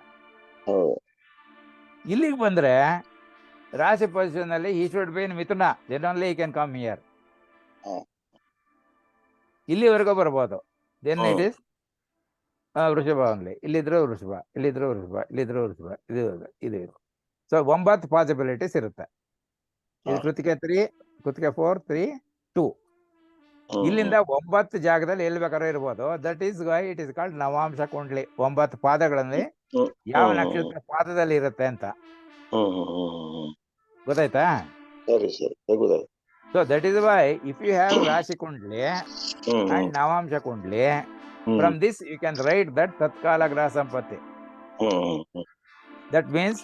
ಇಲ್ಲಿಗೆ ಬಂದ್ರೆ ರಾಶಿ ಪೊಸಿಷನ್ ಅಲ್ಲಿ he should be in ಮಿಥುನ, then only he can come here. ಇಲ್ಲಿವರೆಗೂ ಬರ್ಬೋದು, then it is ವೃಷಭ only. ಇಲ್ಲಿದ್ರು ವೃಷಭ, ಇಲ್ಲಿದ್ರು ವೃಷಭ, ಇಲ್ಲಿದ್ರು ವೃಷಭ, ಇದು. ಸೊ 9 ಪಾಸಿಬಿಲಿಟೀಸ್ ಇರುತ್ತೆ. ಇದು ಕೃತಿಕೆ 3, ಕೃತಿಕೆ 4, 3, 2. ಇಲ್ಲಿಂದ 9 ಜಾಗದಲ್ಲಿ ಎಲ್ಲಿ ಬೇಕಾದ್ರೂ ಇರ್ಬೋದು. That is why it is called navamsha kundli. 9 ಪಾದಗಳಲ್ಲಿ ಯಾವ ನಕ್ಷತ್ರ ಪಾದದಲ್ಲಿ ಇರುತ್ತೆ ಅಂತ ಗೊತ್ತಾಯ್ತಾ? So that is why if you have rashi kundli and navamsha kundli, from this you can write that tatkala graha sampatti. That means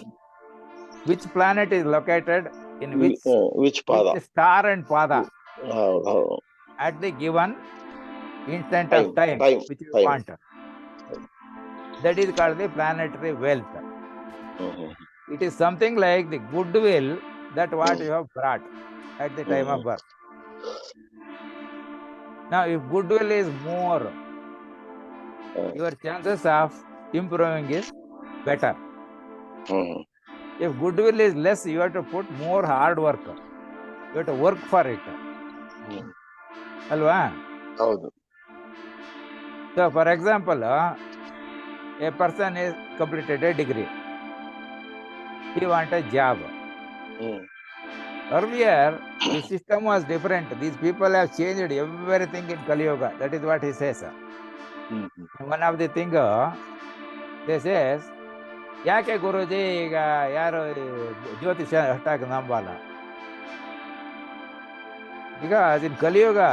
which planet is located in which pada, which star and pada at the given instant of time which you want. That is called the planetary wealth. It is something like the goodwill that what you have brought at the time of birth. Now if goodwill is more, your chances of improving is better. If goodwill is less, you have to put more hard work. You have to work for it. Alva? So for example, a person is completed a degree. He wants a job. Earlier, the system was different. These people have changed everything in Kali Yuga. That is what he says. One of the thing they says, ಯಾಕೆ ಗುರುಜಿ ಈಗ ಯಾರು ಜ್ಯೋತಿಷ ಅಷ್ಟಾಗಿ ನಂಬಲ್ಲ? Because in Kali Yuga,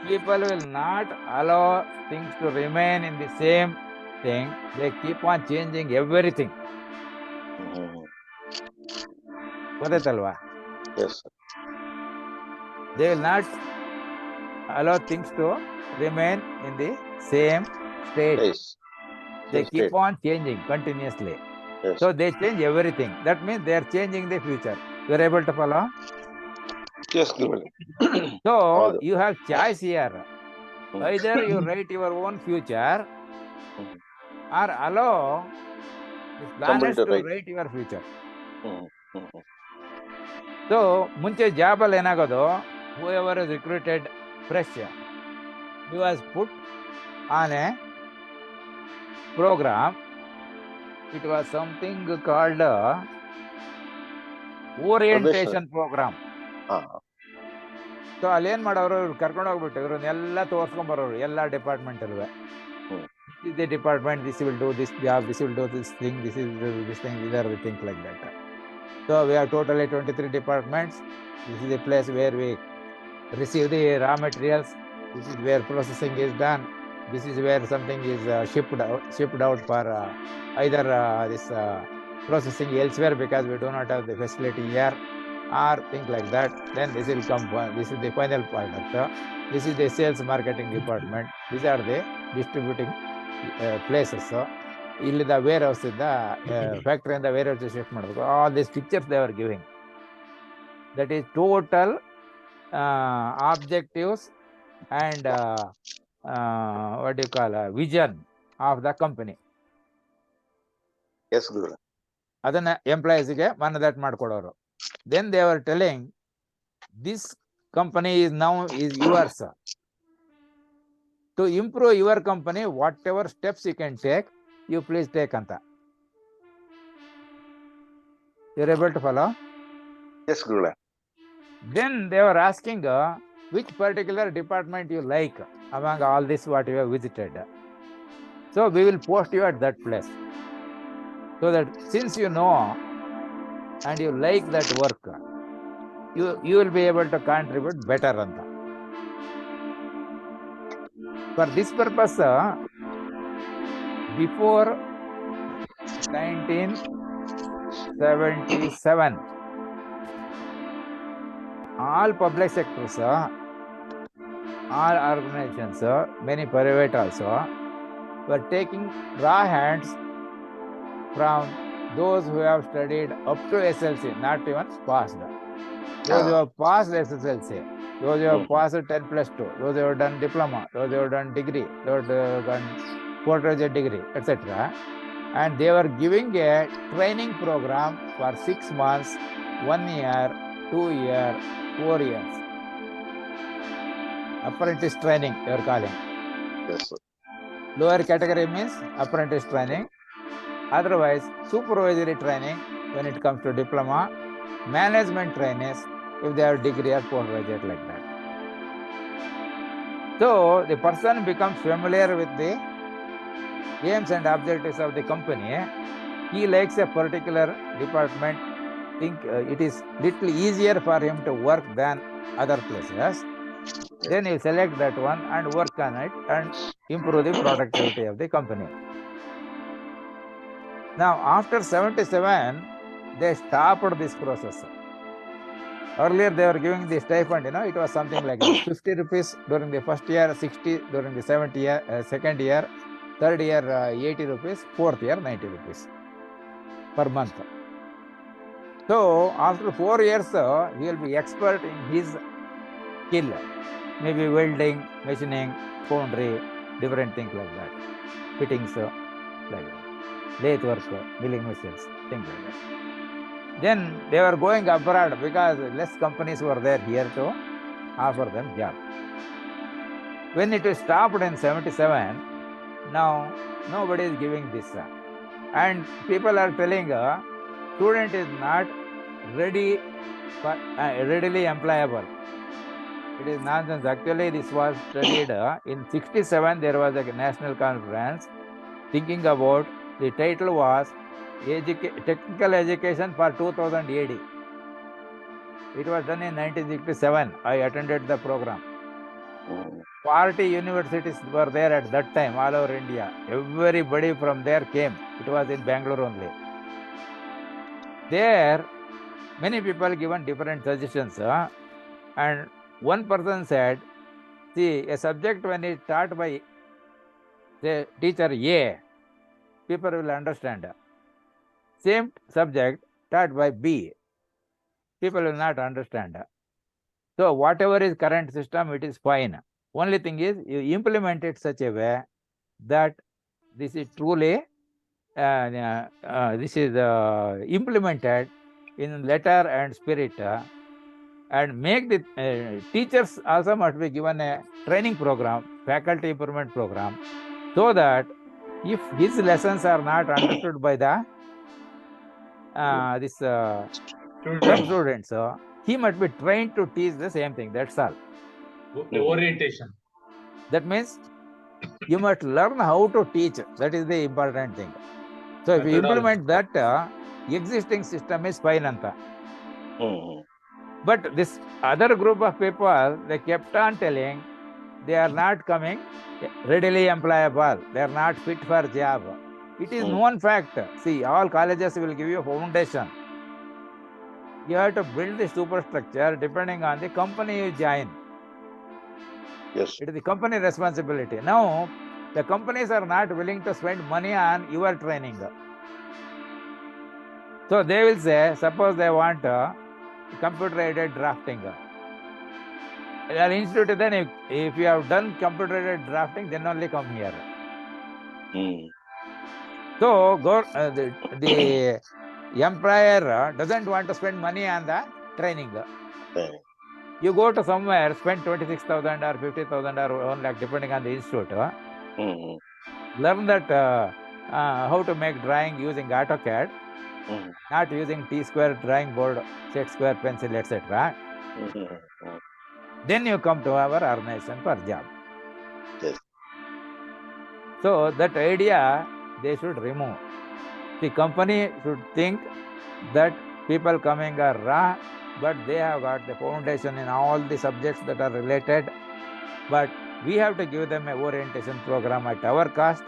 people will not allow things to remain in the same thing. They keep on changing everything. ಗೊತ್ತಾಯ್ತಲ್ವಾ? They will not allow things to remain in the same state. They keep on changing continuously. So they change everything. That means they are changing the future. You are able to follow? Yes. So you have choice here. Either you write your own future or allow the planets to write your future. So ಮುಂಚೆ ಜಾಬಲ್ಲಿ ಏನಾಗೋದು, whoever is recruited fresh, he was put on a program. It was something called orientation program. So ಅಲ್ಲಿ ಏನ್ ಮಾಡೋರು, ಕರ್ಕೊಂಡು ಹೋಗ್ಬಿಟ್ಟು ಇವ್ರನ್ನೆಲ್ಲ ತೋರ್ಸ್ಕೊಂಡ್ ಬರೋರು ಎಲ್ಲ department ಅಲ್ವೇ. The department this will do this job, this will do this thing, this is this thing, these are the things like that. So we have totally 23 departments. This is the place where we receive the raw materials. This is where processing is done. This is where something is shipped out for either this processing elsewhere because we do not have the facility here, or things like that. Then this will come. This is the final product. This is the sales marketing department. These are the distributing places. ಇಲ್ಲಿ the warehouse ಇಂದ factory ಇಂದ warehouse shift ಮಾಡಬೇಕು. All these pictures they were giving. That is total objectives and what do you call vision of the company. Yes, Guru. ಅದನ್ನ ಎಂಪ್ಲಾಯೀಸ್ಗೆ ಮನದಟ್ಟು ಮಾಡ್ಕೊಡೋರು. Then they were telling this company is now is yours. To improve your company, whatever steps you can take, you please take ಅಂತ. You're able to follow? Yes, Guru. Then they were asking which particular department you like among all this what you have visited. So we will post you at that place. So that since you know and you like that work, you will be able to contribute better anta. For this purpose, before 1977, all public sectors, all organizations, many private also, were taking raw hands from those who have studied up to SLC, not even passed. Those who have passed SSLC, those who have passed 10+2, those who have done diploma, those who have done degree, those who have done postgraduate degree, etc. And they were giving a training program for 6 months, 1 year, 2 years, 4 years. Apprentice training they are calling. Yes, sir. Lower category means apprentice training. Otherwise, supervisory training when it comes to diploma, management trainees if they have degree or postgraduate like that. So the person becomes familiar with the aims and objectives of the company. He likes a particular department. Think it is little easier for him to work than other places. Then you select that one and work on it and improve the productivity of the company. Now, after 77, they stopped this process. Earlier, they were giving the stipend, it was something like this, 50 rupees during the first year, 60 during the second year, third year, 80 rupees, fourth year, 90 rupees per month. So, after 4 years, he will be expert in his skill, maybe welding, machining, foundry, different things like that, fittings, like that. Lathe work, milling machines, things like that. Then they were going abroad because less companies were there here to offer them job. When it was stopped in 77, now nobody is giving this. And people are telling student is not ready for readily employable. It is nonsense. Actually, this was studied in 67. There was a national conference thinking about. The title was Technical Education for 2000 AD. It was done in 1967. I attended the program. 40 universities were there at that time, all over India. Everybody from there came. It was in Bangalore only. There, many people given different suggestions. And one person said, see, a subject when it's taught by the teacher A, people will understand. Same subject taught by B, people will not understand. So whatever is current system, it is fine. Only thing is you implement it such a way that this is truly this is implemented in letter and spirit, and make the teachers also must be given a training program, faculty improvement program, so that if his lessons are not understood by the students, he must be trained to teach the same thing. That's all. The orientation. That means you must learn how to teach. That is the important thing. So if you implement that, existing system is fine anta. But this other group of people, they kept on telling they are not coming readily employable. They are not fit for job. It is known fact. See, all colleges will give you a foundation. You have to build the superstructure depending on the company you join. Yes. It is the company responsibility. Now, the companies are not willing to spend money on your training. So they will say, suppose they want computer-aided drafting. Your institute, then if you have done computer-aided drafting, then only come here. So the employer doesn't want to spend money on the training. You go to somewhere, spend 26,000 or 50,000 or 1 lakh, depending on the institute. Learn that how to make drawing using AutoCAD, not using T-square drawing board, set square pencil, etc. Then you come to our organization for job. Yes. So that idea they should remove. The company should think that people coming are raw, but they have got the foundation in all the subjects that are related. But we have to give them an orientation program at our cost.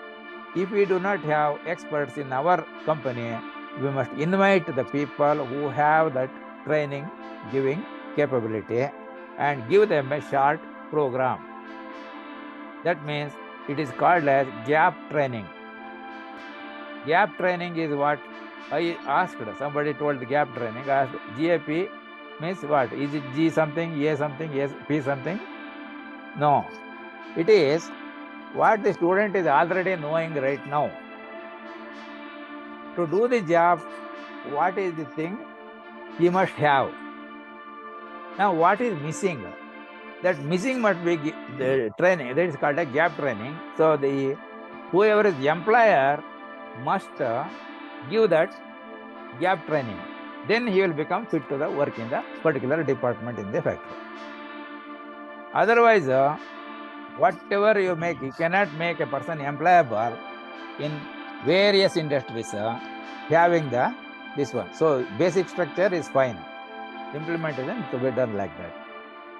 If we do not have experts in our company, we must invite the people who have that training giving capability and give them a short program. That means it is called as gap training. Gap training is what I asked. Somebody told the gap training. I asked, GAP means what? Is it G something, A something, P something? No. It is what the student is already knowing right now. To do the job, what is the thing he must have? Now, what is missing? That missing must be the training. That is called a gap training. So whoever is the employer must give that gap training. Then he will become fit to the work in the particular department in the factory. Otherwise, whatever you make, you cannot make a person employable in various industries having this one. So basic structure is fine. Implementation to be done like that.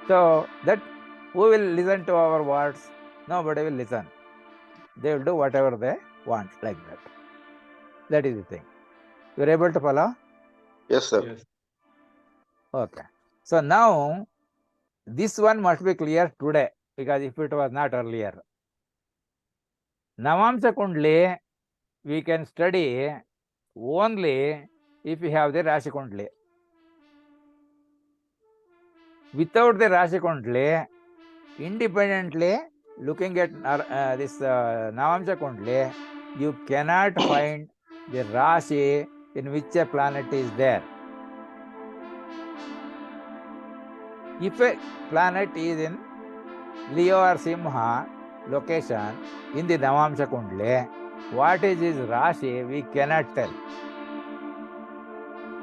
So that who will listen to our words? Nobody will listen. They will do whatever they want like that. That is the thing. You are able to follow? Yes, sir. Yes. Okay. So now this one must be clear today, because if it was not earlier. Navamsa Kundli we can study only if we have the Rashi Kundli. Without the Rashi Kundli, independently looking at this Navamsa Kundli, you cannot find the Rashi in which a planet is there. If a planet is in Leo or Simha location in the Navamsa Kundli, what is his Rashi, we cannot tell.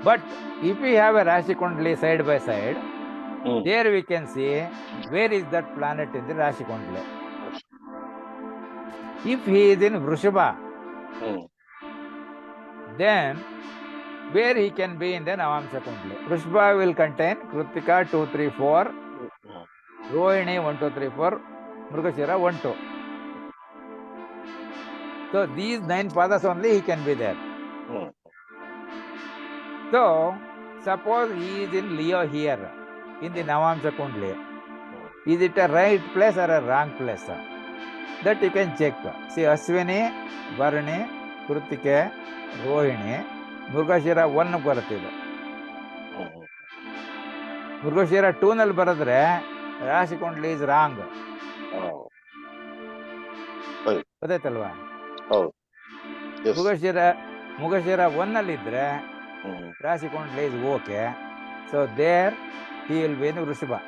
But if we have a Rashi Kundli side by side, there we can see where is that planet in the Rashi Kundli. If he is in Vrushabha, then where he can be in the Navamsa Kundli. Vrushabha will contain Kritika 2, 3, 4, Rohini 1, 2, 3, 4, Mrugashira 1, 2. So these 9 padas only he can be there. So suppose he is in Leo here in the Navamsa Kundli. Is it a right place or a wrong place? That you can check. See, Ashwini, Varni, Krutike, Rohini, Mrugashira 1 ಬರುತ್ತಿದೆ. Mrugashira 2 ನಲ್ಲಿ ಬರೆದ್ರೆ Rashi Kundli is wrong. ಗೊತ್ತಾಯ್ತಲ್ವಾ? Mrugashira 1 ನಲ್ಲಿ ಇದ್ರೆ Rashi Kundli is okay. So there he will be in Vrushabha.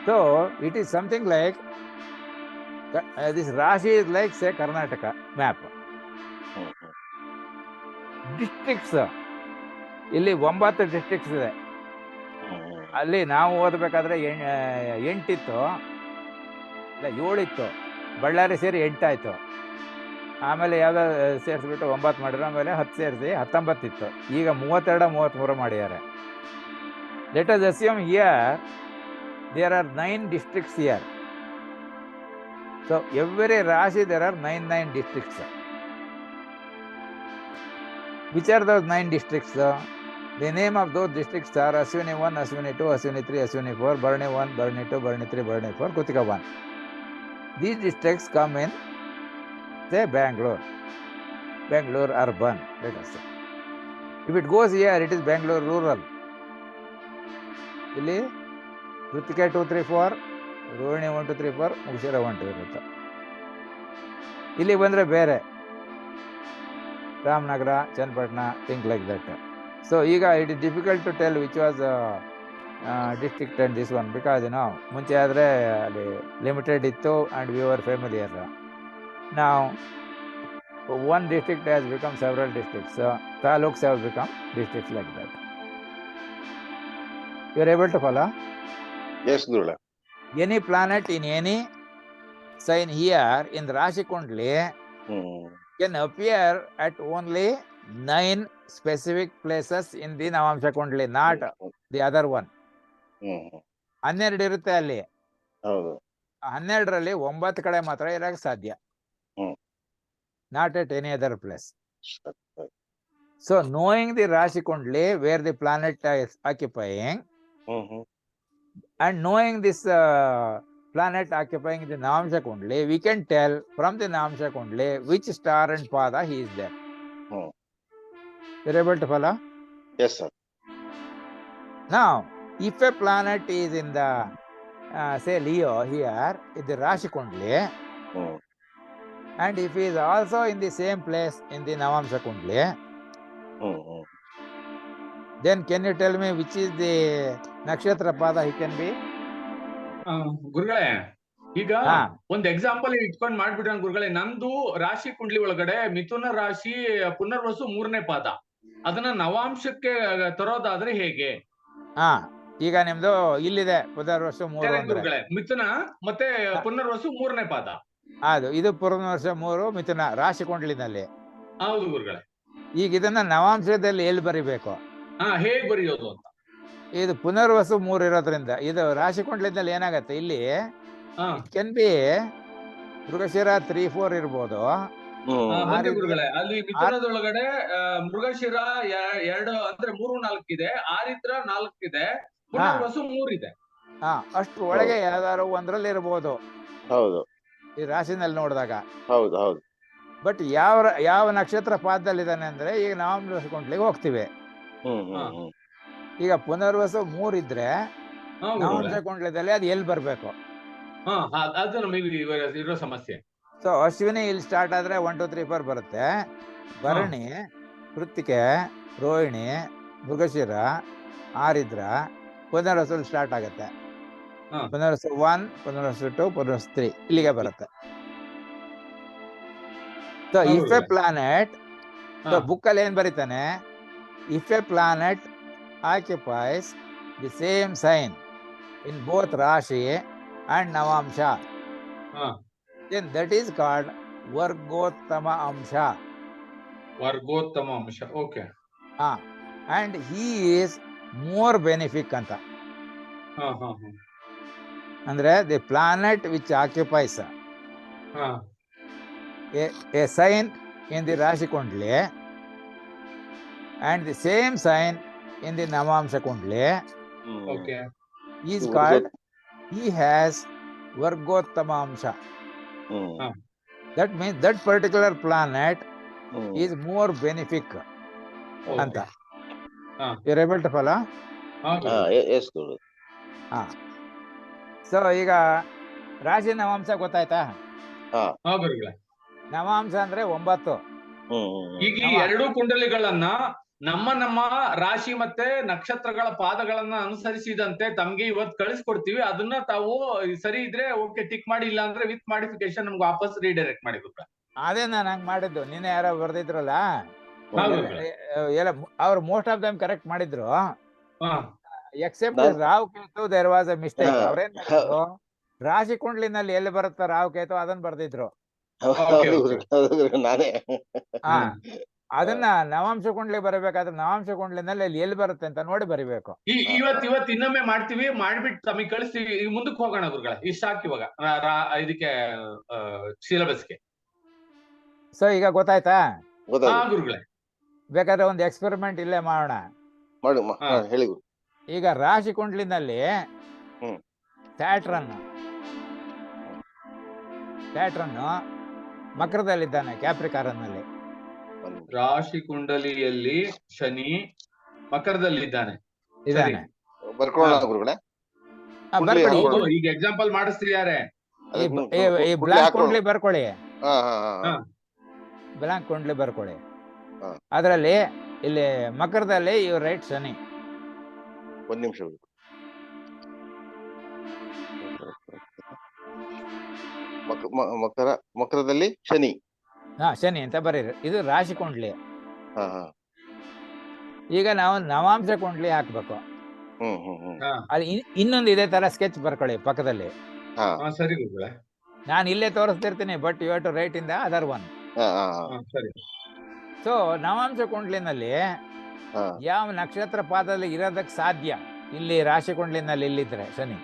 So it is something like this Rashi is like, say, Karnataka map. Districts, ಇಲ್ಲಿ 9 districts ಇದೆ. ಅಲ್ಲಿ ನಾವು ಓದಬೇಕಾದ್ರೆ 8 ಇತ್ತು, ಇಲ್ಲ 7 ಇತ್ತು. ಬಳ್ಳಾರಿ ಸೇರಿ 8 ಆಯ್ತು. ಆಮೇಲೆ ಯಾವ್ದೋ ಸೇರಿಸ್ಬಿಟ್ಟು 9 ಮಾಡಿದ್ರು. ಆಮೇಲೆ 10 ಸೇರಿಸಿ 19 ಇತ್ತು. ಈಗ 32, 33 ಮಾಡಿದ್ದಾರೆ. Let us assume here there are 9 districts here. So every Rashi there are 9 districts. Which are those 9 districts? The name of those districts are Ashwini 1, Ashwini 2, Ashwini 3, Ashwini 4, Bharani 1, Bharani 2, Bharani 3, Bharani 4, Kritika 1. These districts come in, say, Bangalore urban, let us say. If it goes here, it is Bangalore rural. ಇಲ್ಲಿ Kritika 2, 3, 4, Rohini 1, 2, 3, 4, Mugshira 1, 2 ಇರುತ್ತೆ. ಇಲ್ಲಿ ಬಂದ್ರೆ ಬೇರೆ Ramnagara, Channapatna, things like that. So ಈಗ it is difficult to tell which was district and this one, because ಮುಂಚೆ ಆದ್ರೆ ಅಲ್ಲಿ limited ಇತ್ತು and we were familiar. Now one district has become several districts. Taluks have become districts like that. You are able to follow? Yes, Gurula. Any planet in any sign here in the Rashi Kundli can appear at only 9 specific places in the Navamsha Kundli, not the other one. 12 ಇರುತ್ತೆ ಅಲ್ಲಿ. 12ರಲ್ಲಿ 9 ಕಡೆ ಮಾತ್ರ ಇರಕ್ಕೆ ಸಾಧ್ಯ. Not at any other place. So knowing the Rashi Kundli where the planet is occupying, and knowing this planet occupying the Navamsha Kundli, we can tell from the Navamsha Kundli which star and pada he is there. You're able to follow? Yes, sir. Now, if a planet is in the say Leo here in the Rashi Kundli, and if he is also in the same place in the Navamsha Kundli, then can you tell me which is the nakshatra pada he can be? ಗುರುಗಳೇ, ಈಗ ಒಂದ್ example ಇಟ್ಕೊಂಡ್ ಮಾಡ್ಬಿಟ್ರೆ ಗುರುಗಳೇ, ನಂದು ರಾಶಿ ಕುಂಡ್ಲಿ ಒಳಗಡೆ ಮಿಥುನ ರಾಶಿ ಪುನರ್ವಸು 3ನೇ ಪಾದ, ಅದನ್ನ ನವಾಂಶಕ್ಕೆ ತರೋದಾದ್ರೆ ಹೇಗೆ? ಈಗ ನಿಮ್ದು ಇಲ್ಲಿದೆ ಪುನರ್ವಸು 3 ಗುರುಗಳೇ, ಮಿಥುನ ಮತ್ತೆ ಪುನರ್ವಸು 3ನೇ ಪಾದ. ಅದು ಇದು ಪುನರ್ವಸು 3 ಮಿಥುನ ರಾಶಿ ಕುಂಡ್ಲಿನಲ್ಲಿ. ಹೌದು ಗುರುಗಳೇ. ಈಗ ಇದನ್ನ ನವಾಂಶದಲ್ಲಿ ಎಲ್ಲಿ ಬರಿಬೇಕು? ಹೇಗ್ ಬರೆಯೋದು ಅಂತ. ಇದು ಪುನರ್ವಸು 3 ಇರೋದ್ರಿಂದ ಇದು ರಾಶಿ ಕುಂಡ್ಲಿನಲ್ಲಿ ಏನಾಗತ್ತೆ, ಇಲ್ಲಿ ಇಟ್ ಕ್ಯಾನ್ ಬಿ ಮೃಗಶಿರ 3, 4 ಇರ್ಬೋದು. ಗುರುಗಳೇ, ಅಲ್ಲಿ ಮಿಥುನದೊಳಗಡೆ ಮೃಗಶಿರ 2 ಅಂದ್ರೆ 3, 4 ಇದೆ, ಆರಿದ್ರ 4 ಇದೆ, ಪುನರ್ವಸು 3 ಇದೆ. ಅಷ್ಟು ಒಳಗೆ ಯಾವ್ದಾದ್ರು ಒಂದ್ರಲ್ಲಿ ಇರ್ಬೋದು. ಹೌದು, ಈ ರಾಶಿನಲ್ಲಿ ನೋಡಿದಾಗ. ಹೌದು ಹೌದು. ಬಟ್ ಯಾವ ನಕ್ಷತ್ರ ಪಾದದಲ್ಲಿದ್ದಾನೆ ಅಂದ್ರೆ ಈಗ ನವಾಂಶ ಕುಂಡ್ಲಿಗೆ ಹೋಗ್ತಿವಿ. ಈಗ ಪುನರ್ವಸು 3 ಇದ್ರೆ ನವಾಂಶ ಕುಂಡ್ಲದಲ್ಲಿ ಅದು ಎಲ್ಲಿ ಬರ್ಬೇಕು? ಅದು ನಮಗೆ ಇರೋ ಸಮಸ್ಯೆ. ಸೊ ಅಶ್ವಿನಿ ಇಲ್ಲಿ ಸ್ಟಾರ್ಟ್ ಆದ್ರೆ 1, 2, 3, 4 ಬರುತ್ತೆ. ಭರಣಿ, ಕೃತ್ತಿಕೆ, ರೋಹಿಣಿ, ಮೃಗಶಿರ, ಆರಿದ್ರ, ಪುನರ್ವಸು ಸ್ಟಾರ್ಟ್ ಆಗುತ್ತೆ. ಪುನರ್ವಸು 1, ಪುನರ್ವಸು 2, ಪುನರ್ವಸು 3 ಇಲ್ಲಿಗೆ ಬರುತ್ತೆ. So if a planet, book ಅಲ್ಲಿ ಏನ್ ಬರೀತಾನೆ, if a planet occupies the same sign in both Rashi and Navamsha, then that is called Vargottama Amsha. Vargottama Amsha, okay. And he is more benefic anta. Andre the planet which occupies a sign in the Rashi Kundli and the same sign in the Navamsha Kundli, okay, is called, he has Vargottama Amsha. That means that particular planet is more benefic. Anta. You're able to follow? Yes, Guru. So ಈಗ ರಾಶಿ ನವಾಂಶ ಗೊತ್ತಾಯ್ತಾ? ನವಾಂಶ ಅಂದ್ರೆ 9. ಈಗ ಈ 2 ಕುಂಡಲಿಗಳನ್ನ ನಮ್ಮ ರಾಶಿ ಮತ್ತೆ ನಕ್ಷತ್ರಗಳ ಪಾದಗಳನ್ನ ಅನುಸರಿಸಿದಂತೆ ತಮ್ಗೆ ಇವತ್ತು ಕಳಿಸ್ಕೊಡ್ತೀವಿ. ಅದನ್ನ ತಾವು ಸರಿ ಇದ್ರೆ ಓಕೆ ಟಿಕ್ ಮಾಡಿ, ಇಲ್ಲ ಅಂದ್ರೆ ವಿತ್ ಮಾಡಿಫಿಕೇಶನ್ ನಮ್ಗೆ ವಾಪಸ್ ರೀಡೈರೆಕ್ಟ್ ಮಾಡಿ ಕೊಟ್ಟ. ಅದೇ ನಾನು ಹಂಗ್ ಮಾಡಿದ್ದು. ನಿನ್ನೆ ಯಾರೋ ಬರ್ದಿದ್ರಲ್ಲ, ಅವ್ರು ಮೋಸ್ಟ್ ಆಫ್ ದಮ್ ಕರೆಕ್ಟ್ ಮಾಡಿದ್ರು, except Rahu Ketu there was a mistake. ಅವ್ರೇನ್ ಮಾಡಿದ್ರು, ರಾಶಿ ಕುಂಡ್ಲಿನಲ್ಲಿ ಎಲ್ಲಿ ಬರುತ್ತ ರಾವ್ ಕೇತು ಅದನ್ನ ಬರ್ದಿದ್ರು. ಅದನ್ನ ನವಾಂಶ ಕುಂಡ್ಲಿ ಬರಬೇಕಾದ್ರೆ ನವಾಂಶ ಕುಂಡ್ಲಿನಲ್ಲಿ ಅಲ್ಲಿ ಎಲ್ಲಿ ಬರುತ್ತೆ ಅಂತ ನೋಡಿ ಬರಿಬೇಕು. ಇವತ್ತು ಇನ್ನೊಮ್ಮೆ ಮಾಡ್ತೀವಿ, ಮಾಡ್ಬಿಟ್ಟು ತಮಗೆ ಕಳಿಸ್ತೀವಿ. ಈಗ ಮುಂದಕ್ಕೆ ಹೋಗೋಣ ಗುರುಗಳ, ಇಷ್ಟ ಹಾಕಿ ಇವಾಗ ಇದಕ್ಕೆ ಸಿಲೆಬಸ್ಗೆ. ಸೊ ಈಗ ಗೊತ್ತಾಯ್ತಾ? ಗುರುಗಳೇ, ಬೇಕಾದ್ರೆ ಒಂದು ಎಕ್ಸ್ಪೆರಿಮೆಂಟ್ ಇಲ್ಲೇ ಮಾಡೋಣ. ಹೇಳಿ. ಈಗ ರಾಶಿ ಕುಂಡ್ಲಿನಲ್ಲಿ ಸ್ಯಾಟ್ರನ್ ಮಕರದಲ್ಲಿದ್ದಾನೆ, ಕ್ಯಾಪ್ರಿಕಾರನ್ನಲ್ಲಿ. ರಾಶಿ ಕುಂಡಲಿಯಲ್ಲಿ ಶನಿ ಮಕರದಲ್ಲಿದ್ದಾನೆ. ಬರ್ಕೊಳ್ಳಿ. ಈಗ ಎಕ್ಸಾಂಪಲ್ ಮಾಡಿಸ್ತಿದ್ದಾರೆ. ಈ ಬ್ಲಾಂಕ್ ಕುಂಡ್ಲಿ ಬರ್ಕೊಳ್ಳಿ, ಬ್ಲಾಂಕ್ ಕುಂಡ್ಲಿ ಬರ್ಕೊಳ್ಳಿ. ಅದರಲ್ಲಿ ಇಲ್ಲಿ ಮಕರದಲ್ಲಿ ಇವ್ ರೈಟ್ ಶನಿ. ಒಂದ್ ನಿಮಿಷ. ಮಕರದಲ್ಲಿ ಶನಿ. ಶನಿ ಅಂತ ಬರೀರಿ. ಇದು ರಾಶಿ ಕುಂಡ್ಲಿ. ಈಗ ನಾವು ನವಾಂಶ ಕುಂಡ್ಲಿ ಹಾಕ್ಬೇಕು. ಅಲ್ಲಿ ಇನ್ನೊಂದು ಇದೇ ತರ ಸ್ಕೆಚ್ ಬರ್ಕೊಳ್ಳಿ ಪಕ್ಕದಲ್ಲಿ. ಸರಿ, ನಾನು ಇಲ್ಲೇ ತೋರಿಸ್ತಿರ್ತೀನಿ, but you have to write in the other one. ಸರಿ. ಸೊ ನವಾಂಶ ಕುಂಡ್ಲಿನಲ್ಲಿ ಯಾವ ನಕ್ಷತ್ರ ಪಾದದಲ್ಲಿ ಇರೋದಕ್ಕೆ ಸಾಧ್ಯ? ಇಲ್ಲಿ ರಾಶಿ ಕುಂಡ್ಲಿನಲ್ಲಿ ಇಲ್ಲಿದ್ರೆ ಶನಿ.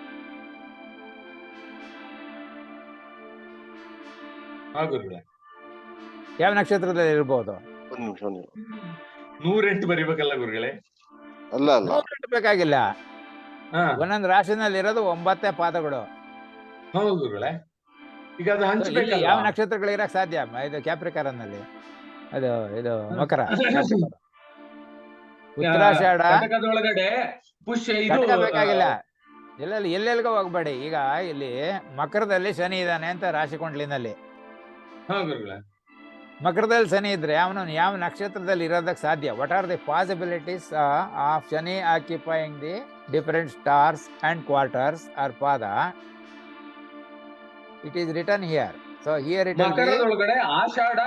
ಯಾವ ನಕ್ಷತ್ರದಲ್ಲಿ ಇರ್ಬೋದು? 108 ಬರಿಬೇಕಲ್ಲ ಗುರುಗಳೇ? ಅಲ್ಲ, 108 ಬೇಕಾಗಿಲ್ಲ. ಒಂದೊಂದು ರಾಶಿನಲ್ಲಿ ಇರೋದು 9 ಪಾದಗಳು. ಹೌದು ಗುರುಗಳೇ. ಈಗ ಅದು ಹಂಚಬೇಕಲ್ಲ. ಯಾವ ನಕ್ಷತ್ರಗಳು ಇರಕ್ ಸಾಧ್ಯ? ಇದು ಕ್ಯಾಪ್ರಿಕಾರನ್ನಲ್ಲಿ, ಇದು ಮಕರ. ಉತ್ತರಾಷಾಢ ಒಳಗಡೆ ಪುಷ್ಯ ಬೇಕಾಗಿಲ್ಲ. ಎಲ್ಲೆಲ್ಗೂ ಹೋಗ್ಬೇಡಿ. ಈಗ ಇಲ್ಲಿ ಮಕರದಲ್ಲಿ ಶನಿ ಇದ್ದಾನೆ ಅಂತ ರಾಶಿ ಕುಂಡ್ಲಿನಲ್ಲಿ. ಮಕರದಲ್ಲಿ ಶನಿ ಇದ್ರೆ ಅವನು ಯಾವ ನಕ್ಷತ್ರದಲ್ಲಿ ಇರೋದಕ್ಕೆ ಸಾಧ್ಯ? What are the possibilities of Shani occupying the different stars and quarters or pada? It is return here. So here it ಒಳಗಡೆ ಆಷಾಢ,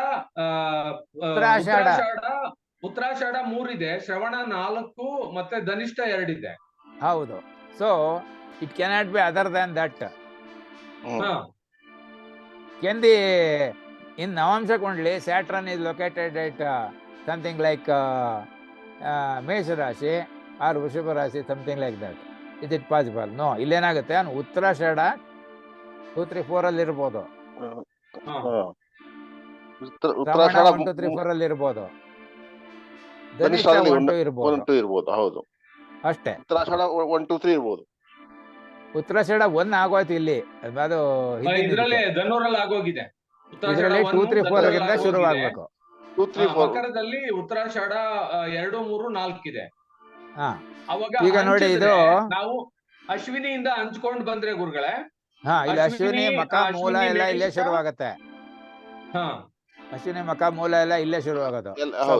ಉತ್ತರಾಷಾಢ 3 ಇದೆ, ಶ್ರವಣ 4 ಮತ್ತೆ ಧನಿಷ್ಠ 2 ಇದೆ. ಹೌದು. So it cannot B other than that. In Navamsa Kundli, Saturn is located at something like Mesha Rashi or Vrishabha Rashi, something like that. Is it possible? No. Illenagutte Uttarashada 2, 3, 4 ಅಲ್ಲಿ ಇರಬಹುದು. ಉತ್ತರಾಷಾಢ 1, 2, 3, 4 ಅಲ್ಲಿ ಇರಬಹುದು. ಧನಿಷ್ಠ 1, 2 ಇರಬಹುದು. ಹೌದು, ಅಷ್ಟೇ. ಉತ್ತರಾಷಾಢ 1, 2, 3 ಇರಬಹುದು. ಉತ್ತರಾಷಾಢ 1 ಆಗೋಯ್ತು ಇಲ್ಲಿ. ಅದು ಇದರಲ್ಲಿ ಧನುರಲ್ಲಿ ಆಗೋಗಿದೆ. ಇದರಲ್ಲಿ 2, 3, 4 ಗಿಂತ ಶುರುವಾಗಬೇಕು. ಮಕರದಲ್ಲಿ ಉತ್ತರಾಷಾಢ 2, 3, 4 ಇದೆ. ಈಗ ನೋಡಿ, ಇದು ನಾವು ಅಶ್ವಿನಿಯಿಂದ ಹಂಚ್ಕೊಂಡು ಬಂದ್ರೆ ಗುರುಗಳೇ, ಇಲ್ಲಿ ಅಶ್ವಿನಿ ಮಕ ಮೂಲ ಎಲ್ಲ ಇಲ್ಲೇ ಶುರುವಾಗತ್ತೆ. ಅಶ್ವಿನಿ ಮಕ ಮೂಲ ಎಲ್ಲ ಇಲ್ಲೇ ಶುರುವಾಗೋದು.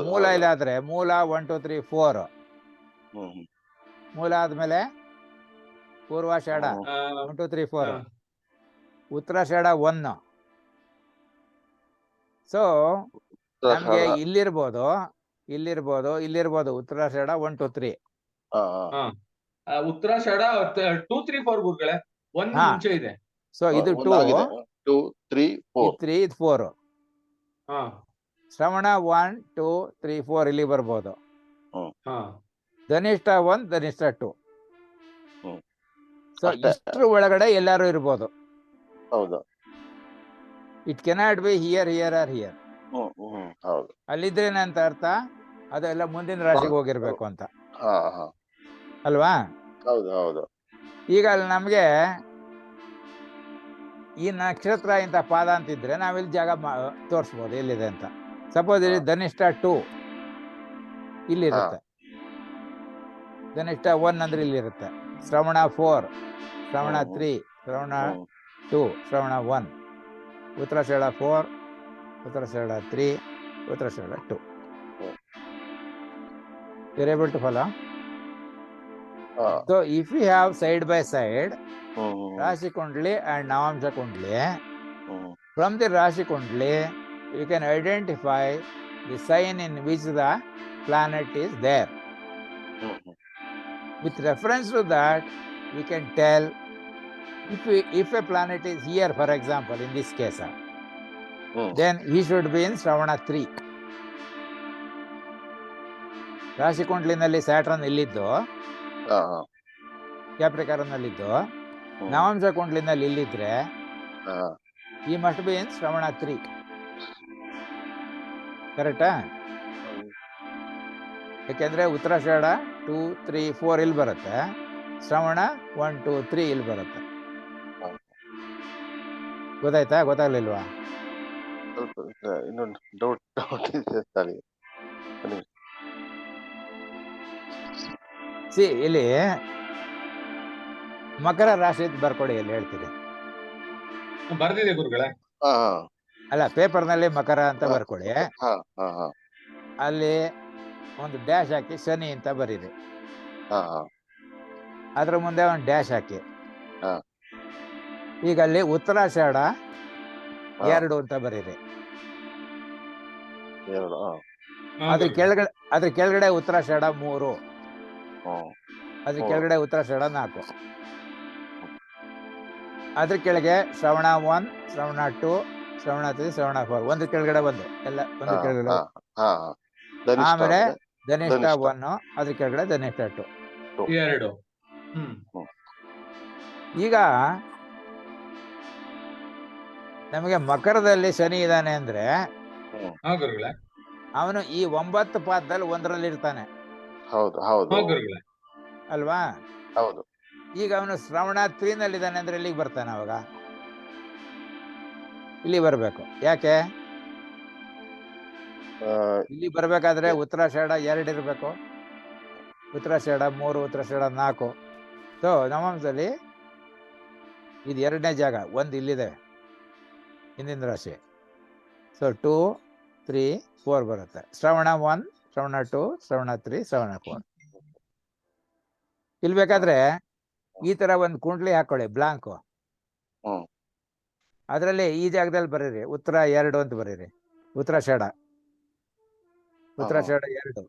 ಮೂಲ ಇಲ್ಲ ಆದ್ರೆ ಮೂಲ 1, 2, 3, 4. ಮೂಲ ಆದ್ಮೇಲೆ ಪೂರ್ವಾಷಾಢ 1, 2, 3, 4. ಉತ್ತರಾಷಾಢ 1. ಸೊ ನಮ್ಗೆ ಇಲ್ಲಿರ್ಬೋದು ಉತ್ತರಾಷಾಢ 1, 2, 3. ಉತ್ತರಾಷಾಢ 2, 3, 4 ಗುರುಗಳೇ, 1 ಮುಂಚೆ ಇದೆ. ಸೊ ಇದು 2, 3, 4. ಶ್ರವಣ 1, 2, 3, 4 ಇಲ್ಲಿ ಬರ್ಬೋದು. ಧನಿಷ್ಠ 1, ಧನಿಷ್ಠ 2. ಸೊ ಇಷ್ಟ್ರ ಒಳಗಡೆ ಎಲ್ಲಾರು ಇರ್ಬೋದು. ಹೌದು. It cannot be here or here. ಅಲ್ಲಿದ್ರೆ ಅಂತ ಅರ್ಥ ಅದೆಲ್ಲ ಮುಂದಿನ ರಾಶಿಗೆ ಹೋಗಿರ್ಬೇಕು ಅಂತ ಅಲ್ವಾ? ಹೌದು. ಈಗ ಅಲ್ಲಿ ನಮ್ಗೆ ಈ ನಕ್ಷತ್ರ ಇಂಥ ಪಾದ ಅಂತಿದ್ರೆ ನಾವಿಲ್ಲಿ ಜಾಗ ತೋರಿಸ್ಬೋದು ಎಲ್ಲಿದೆ ಅಂತ. ಸಪೋಸ್ ಇಲ್ಲಿ ಧನಿಷ್ಠ 2 ಇಲ್ಲಿರುತ್ತೆ, ಧನಿಷ್ಠ 1 ಅಂದ್ರೆ ಇಲ್ಲಿರುತ್ತೆ. ಶ್ರವಣ 4, ಶ್ರವಣ 3, ಶ್ರವಣ 2, ಶ್ರವಣ 1, Uttarashadha 4, Uttarashadha 3, Uttarashadha 2. You're able to follow? So if we have side by side Rashi Kundli and Navamsa Kundli, from the Rashi Kundli you can identify the sign in which the planet is there. With reference to that, we can tell if a planet is here, for example, in this case, then he should be in Shravana 3. ರಾಶಿ ಕುಂಡ್ಲಿನಲ್ಲಿ ಸ್ಯಾಟ್ರನ್ ಇಲ್ಲಿದ್ದು, ಹಾ ಹಾ ಕ್ಯಾಪ್ರಿಕಾರನ್ ನಲ್ಲಿದ್ದು, ಹ್ಮ್. ನವಾಂಶ ಕುಂಡ್ಲಿನಲ್ಲಿ ಇಲ್ಲಿದ್ರೆ ಹಾ ಈ must be ಇನ್ ಶ್ರವಣ 3. ಕರೆಕ್ಟಾ? ಯಾಕೆಂದ್ರೆ ಉತ್ತರಾಷಾಢ 2, 3, 4 ಇಲ್ಲಿ ಬರುತ್ತೆ, ಶ್ರವಣ 1, 2, 3 ಇಲ್ಲಿ ಬರುತ್ತೆ. ಗೊತ್ತಾಯ್ತಾ? ಗೊತ್ತಾಗ್ಲಿಲ್ವಾ? ಸ್ವಲ್ಪ ಇನ್ನೊಂದು ಡೌಟ್ ಇದೆ ಸರಿ. ಇಲ್ಲಿ ಮಕರ ರಾಶಿ ಬರ್ಕೊಡಿ, ಎಲ್ಲಿ ಹೇಳ್ತೀರಿ? ಬರ್ದಿದೆ ಗುರುಗಳೇ. ಹಾ ಅಲ್ಲ, ಪೇಪರ್ನಲ್ಲಿ ಮಕರ ಅಂತ ಬರ್ಕೊಡಿ. ಹಾ ಹಾ ಹಾ ಅಲ್ಲಿ ಒಂದು ಡ್ಯಾಶ್ ಹಾಕಿ ಶನಿ ಅಂತ ಬರೀರಿ. ಹಾ ಹಾ ಅದ್ರ ಮುಂದೆ ಒಂದು ಡ್ಯಾಶ್ ಹಾಕಿ. ಹಾ. ಈಗ ಅಲ್ಲಿ ಉತ್ತರಾಷಾಢ ಹಾ. 2 ಅಂತ ಬರೀರಿ. 2. ಅದ್ರ ಕೆಳಗಡೆ ಉತ್ತರಾಷಾಢ 3, ಅದ್ರ ಕೆಳಗಡೆ ಉತ್ತರಾಷಾಢ 4, ಅದ್ರ ಕೆಳಗೆ ಶ್ರವಣ 1, ಶ್ರವಣ 2, ಶ್ರವಣ 3, ಶ್ರವಣ 4, ಒಂದು ಕೆಳಗಡೆ ಒಂದು, ಎಲ್ಲ ಒಂದು ಕೆಳಗಡೆ. ಆಮೇಲೆ ಧನಿಷ್ಠ 1, ಅದ್ರ ಕೆಳಗಡೆ ಧನಿಷ್ಠ 2. 2. ಈಗ ನಮಗೆ ಮಕರದಲ್ಲಿ ಶನಿ ಇದ್ದಾನೆ ಅಂದ್ರೆ ಅವನು ಈ 9 ಪಾದದಲ್ಲಿ ಒಂದರಲ್ಲಿ ಇರ್ತಾನೆ. ಹೌದು ಹೌದು ಅಲ್ವಾ? ಹೌದು. ಈಗ ಅವನು ಶ್ರವಣ 3 ನಲ್ಲಿ ಇದ್ದಾನೆ ಅಂದ್ರೆ ಇಲ್ಲಿಗೆ ಬರ್ತಾನೆ. ಅವಾಗ ಇಲ್ಲಿ ಬರ್ಬೇಕು. ಯಾಕೆ? ಇಲ್ಲಿ ಬರ್ಬೇಕಾದ್ರೆ ಉತ್ತರಾಷಾಢ 2 ಇರ್ಬೇಕು, ಉತ್ತರಾಷಾಢ 3, ಉತ್ತರಾಷಾಢ 4. ಸೊ ನವಾಂಶದಲ್ಲಿ ಇದು 2ನೇ ಜಾಗ, 1 ಇಲ್ಲಿದೆ ಹಿಂದಿನ ರಾಶಿ. ಸೊ 2, 3, 4 ಬರುತ್ತೆ. ಶ್ರವಣ 1, ಶ್ರವಣ 2, ಶ್ರವಣ 3, ಶ್ರವಣ 4. ಇಲ್ಲಿ ಬೇಕಾದ್ರೆ ಈ ತರ ಒಂದು ಕುಂಡ್ಲಿ ಹಾಕೊಳ್ಳಿ, ಬ್ಲಾಂಕ್. ಅದರಲ್ಲಿ ಈ ಜಾಗದಲ್ಲಿ ಬರೀರಿ ಉತ್ತರ 2 ಅಂತ ಬರೀರಿ. ಉತ್ತರಾಷಾಢ 2,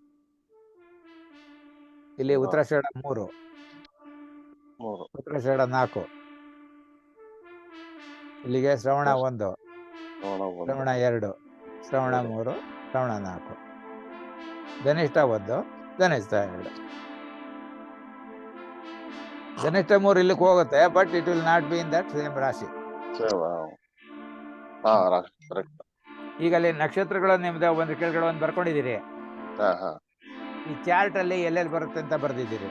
ಇಲ್ಲಿ ಉತ್ತರಾಷಾಢ 3, ಉತ್ತರಾಷಾಢ 4, ಇಲ್ಲಿಗೆ ಶ್ರವಣ 1, ಶ್ರವಣ 2, ಶ್ರವಣ 3, ಶ್ರವಣ 4, ಧನಿಷ್ಠ 1, ಧನಿಷ್ಠ 2. ಧನಿಷ್ಠ 3 ಇಲ್ಲಿಗೆ ಹೋಗುತ್ತೆ, but it will not be in that same ರಾಶಿ. ಈಗ ಅಲ್ಲಿ ನಕ್ಷತ್ರಗಳು ನಿಮ್ದು ಒಂದು ಕೆಳಗಡೆ ಒಂದು ಬರ್ಕೊಂಡಿದ್ದೀರಿ. ಈ ಚಾರ್ಟ್ ಅಲ್ಲಿ ಎಲ್ಲೆಲ್ಲಿ ಬರುತ್ತೆ ಅಂತ ಬರ್ದಿದ್ದೀರಿ.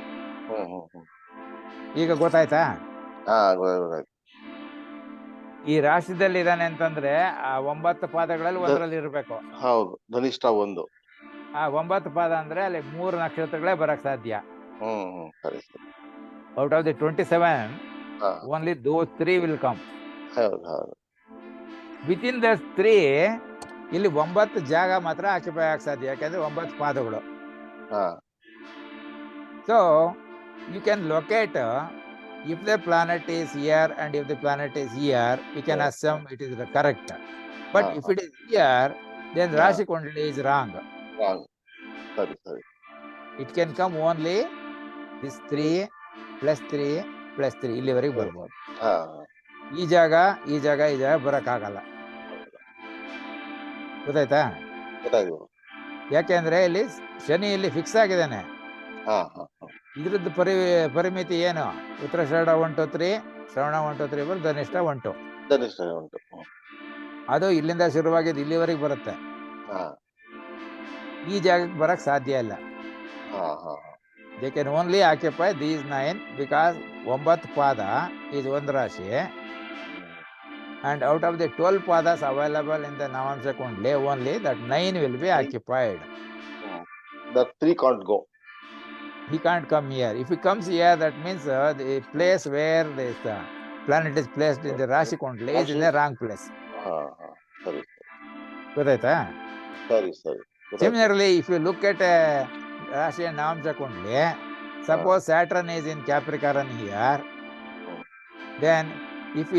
ಈಗ ಗೊತ್ತಾಯ್ತಾ? ಈ ರಾಶಿದಲ್ಲಿ ಇದಾನೆ ಅಂತಂದ್ರೆ ಆ 9 ಪಾದಗಳಲ್ಲಿ ಒಂದರಲ್ಲಿ ಇರ್ಬೇಕು. ಹೌದು, ಧನಿಷ್ಠ 1. ಆ 9 ಪಾದ ಅಂದ್ರೆ ಅಲ್ಲಿ 3 ನಕ್ಷತ್ರಗಳೇ ಬರಕ್ ಸಾಧ್ಯ. Out of the 27, only those 3 will come. Within the 3 ಇಲ್ಲಿ 9 ಜಾಗ ಮಾತ್ರ ಆಕ್ಯುಪೈ ಆಗ ಸಾಧ್ಯ, ಯಾಕಂದ್ರೆ 9 ಪಾದಗಳು. So you can locate if the planet is here and if the planet is here, we can assume it is correct. But if it is here, then Rashi Kundali is wrong. It can come only this 3 plus 3 plus 3 ಇಲ್ಲಿವರೆಗೆ ಬರ್ಬೋದು. ಈ ಜಾಗ ಬರಕ್ಕಾಗಲ್ಲ. ಗೊತ್ತಾಯ್ತಾ? ಯಾಕೆಂದ್ರೆ ಇಲ್ಲಿ ಶನಿ ಇಲ್ಲಿ fix ಆಗಿದ್ದಾನೆ. ಇದ್ರದ್ದು ಪರಿಮಿತಿ ಏನು? ಉತ್ತರಾಷಾಢ 1, 2, 3, ಶ್ರವಣ 1, 2, 3 ಧನಿಷ್ಠ 1, 2. ಅದು ಇಲ್ಲಿಂದ ಶುರುವಾಗಿದ್ದು ಇಲ್ಲಿವರೆಗೆ ಬರುತ್ತೆ. ಈ ಜಾಗಕ್ಕೆ ಬರಕ್ ಸಾಧ್ಯ ಇಲ್ಲ. They can only occupy these 9 because 9 ಪಾದ is ಒಂದು ರಾಶಿ, and out of the 12 padas available in the Navamsa Kundli, only that 9 will be occupied. The 3 can't go. He can't come here. If he comes here, that means the place where this planet is placed in the Rashi Kundli is in the wrong place. Gotaita? Sorry. Similarly, if you look at Rashi and Navamsa Kundli, suppose Saturn is in Capricorn here, then if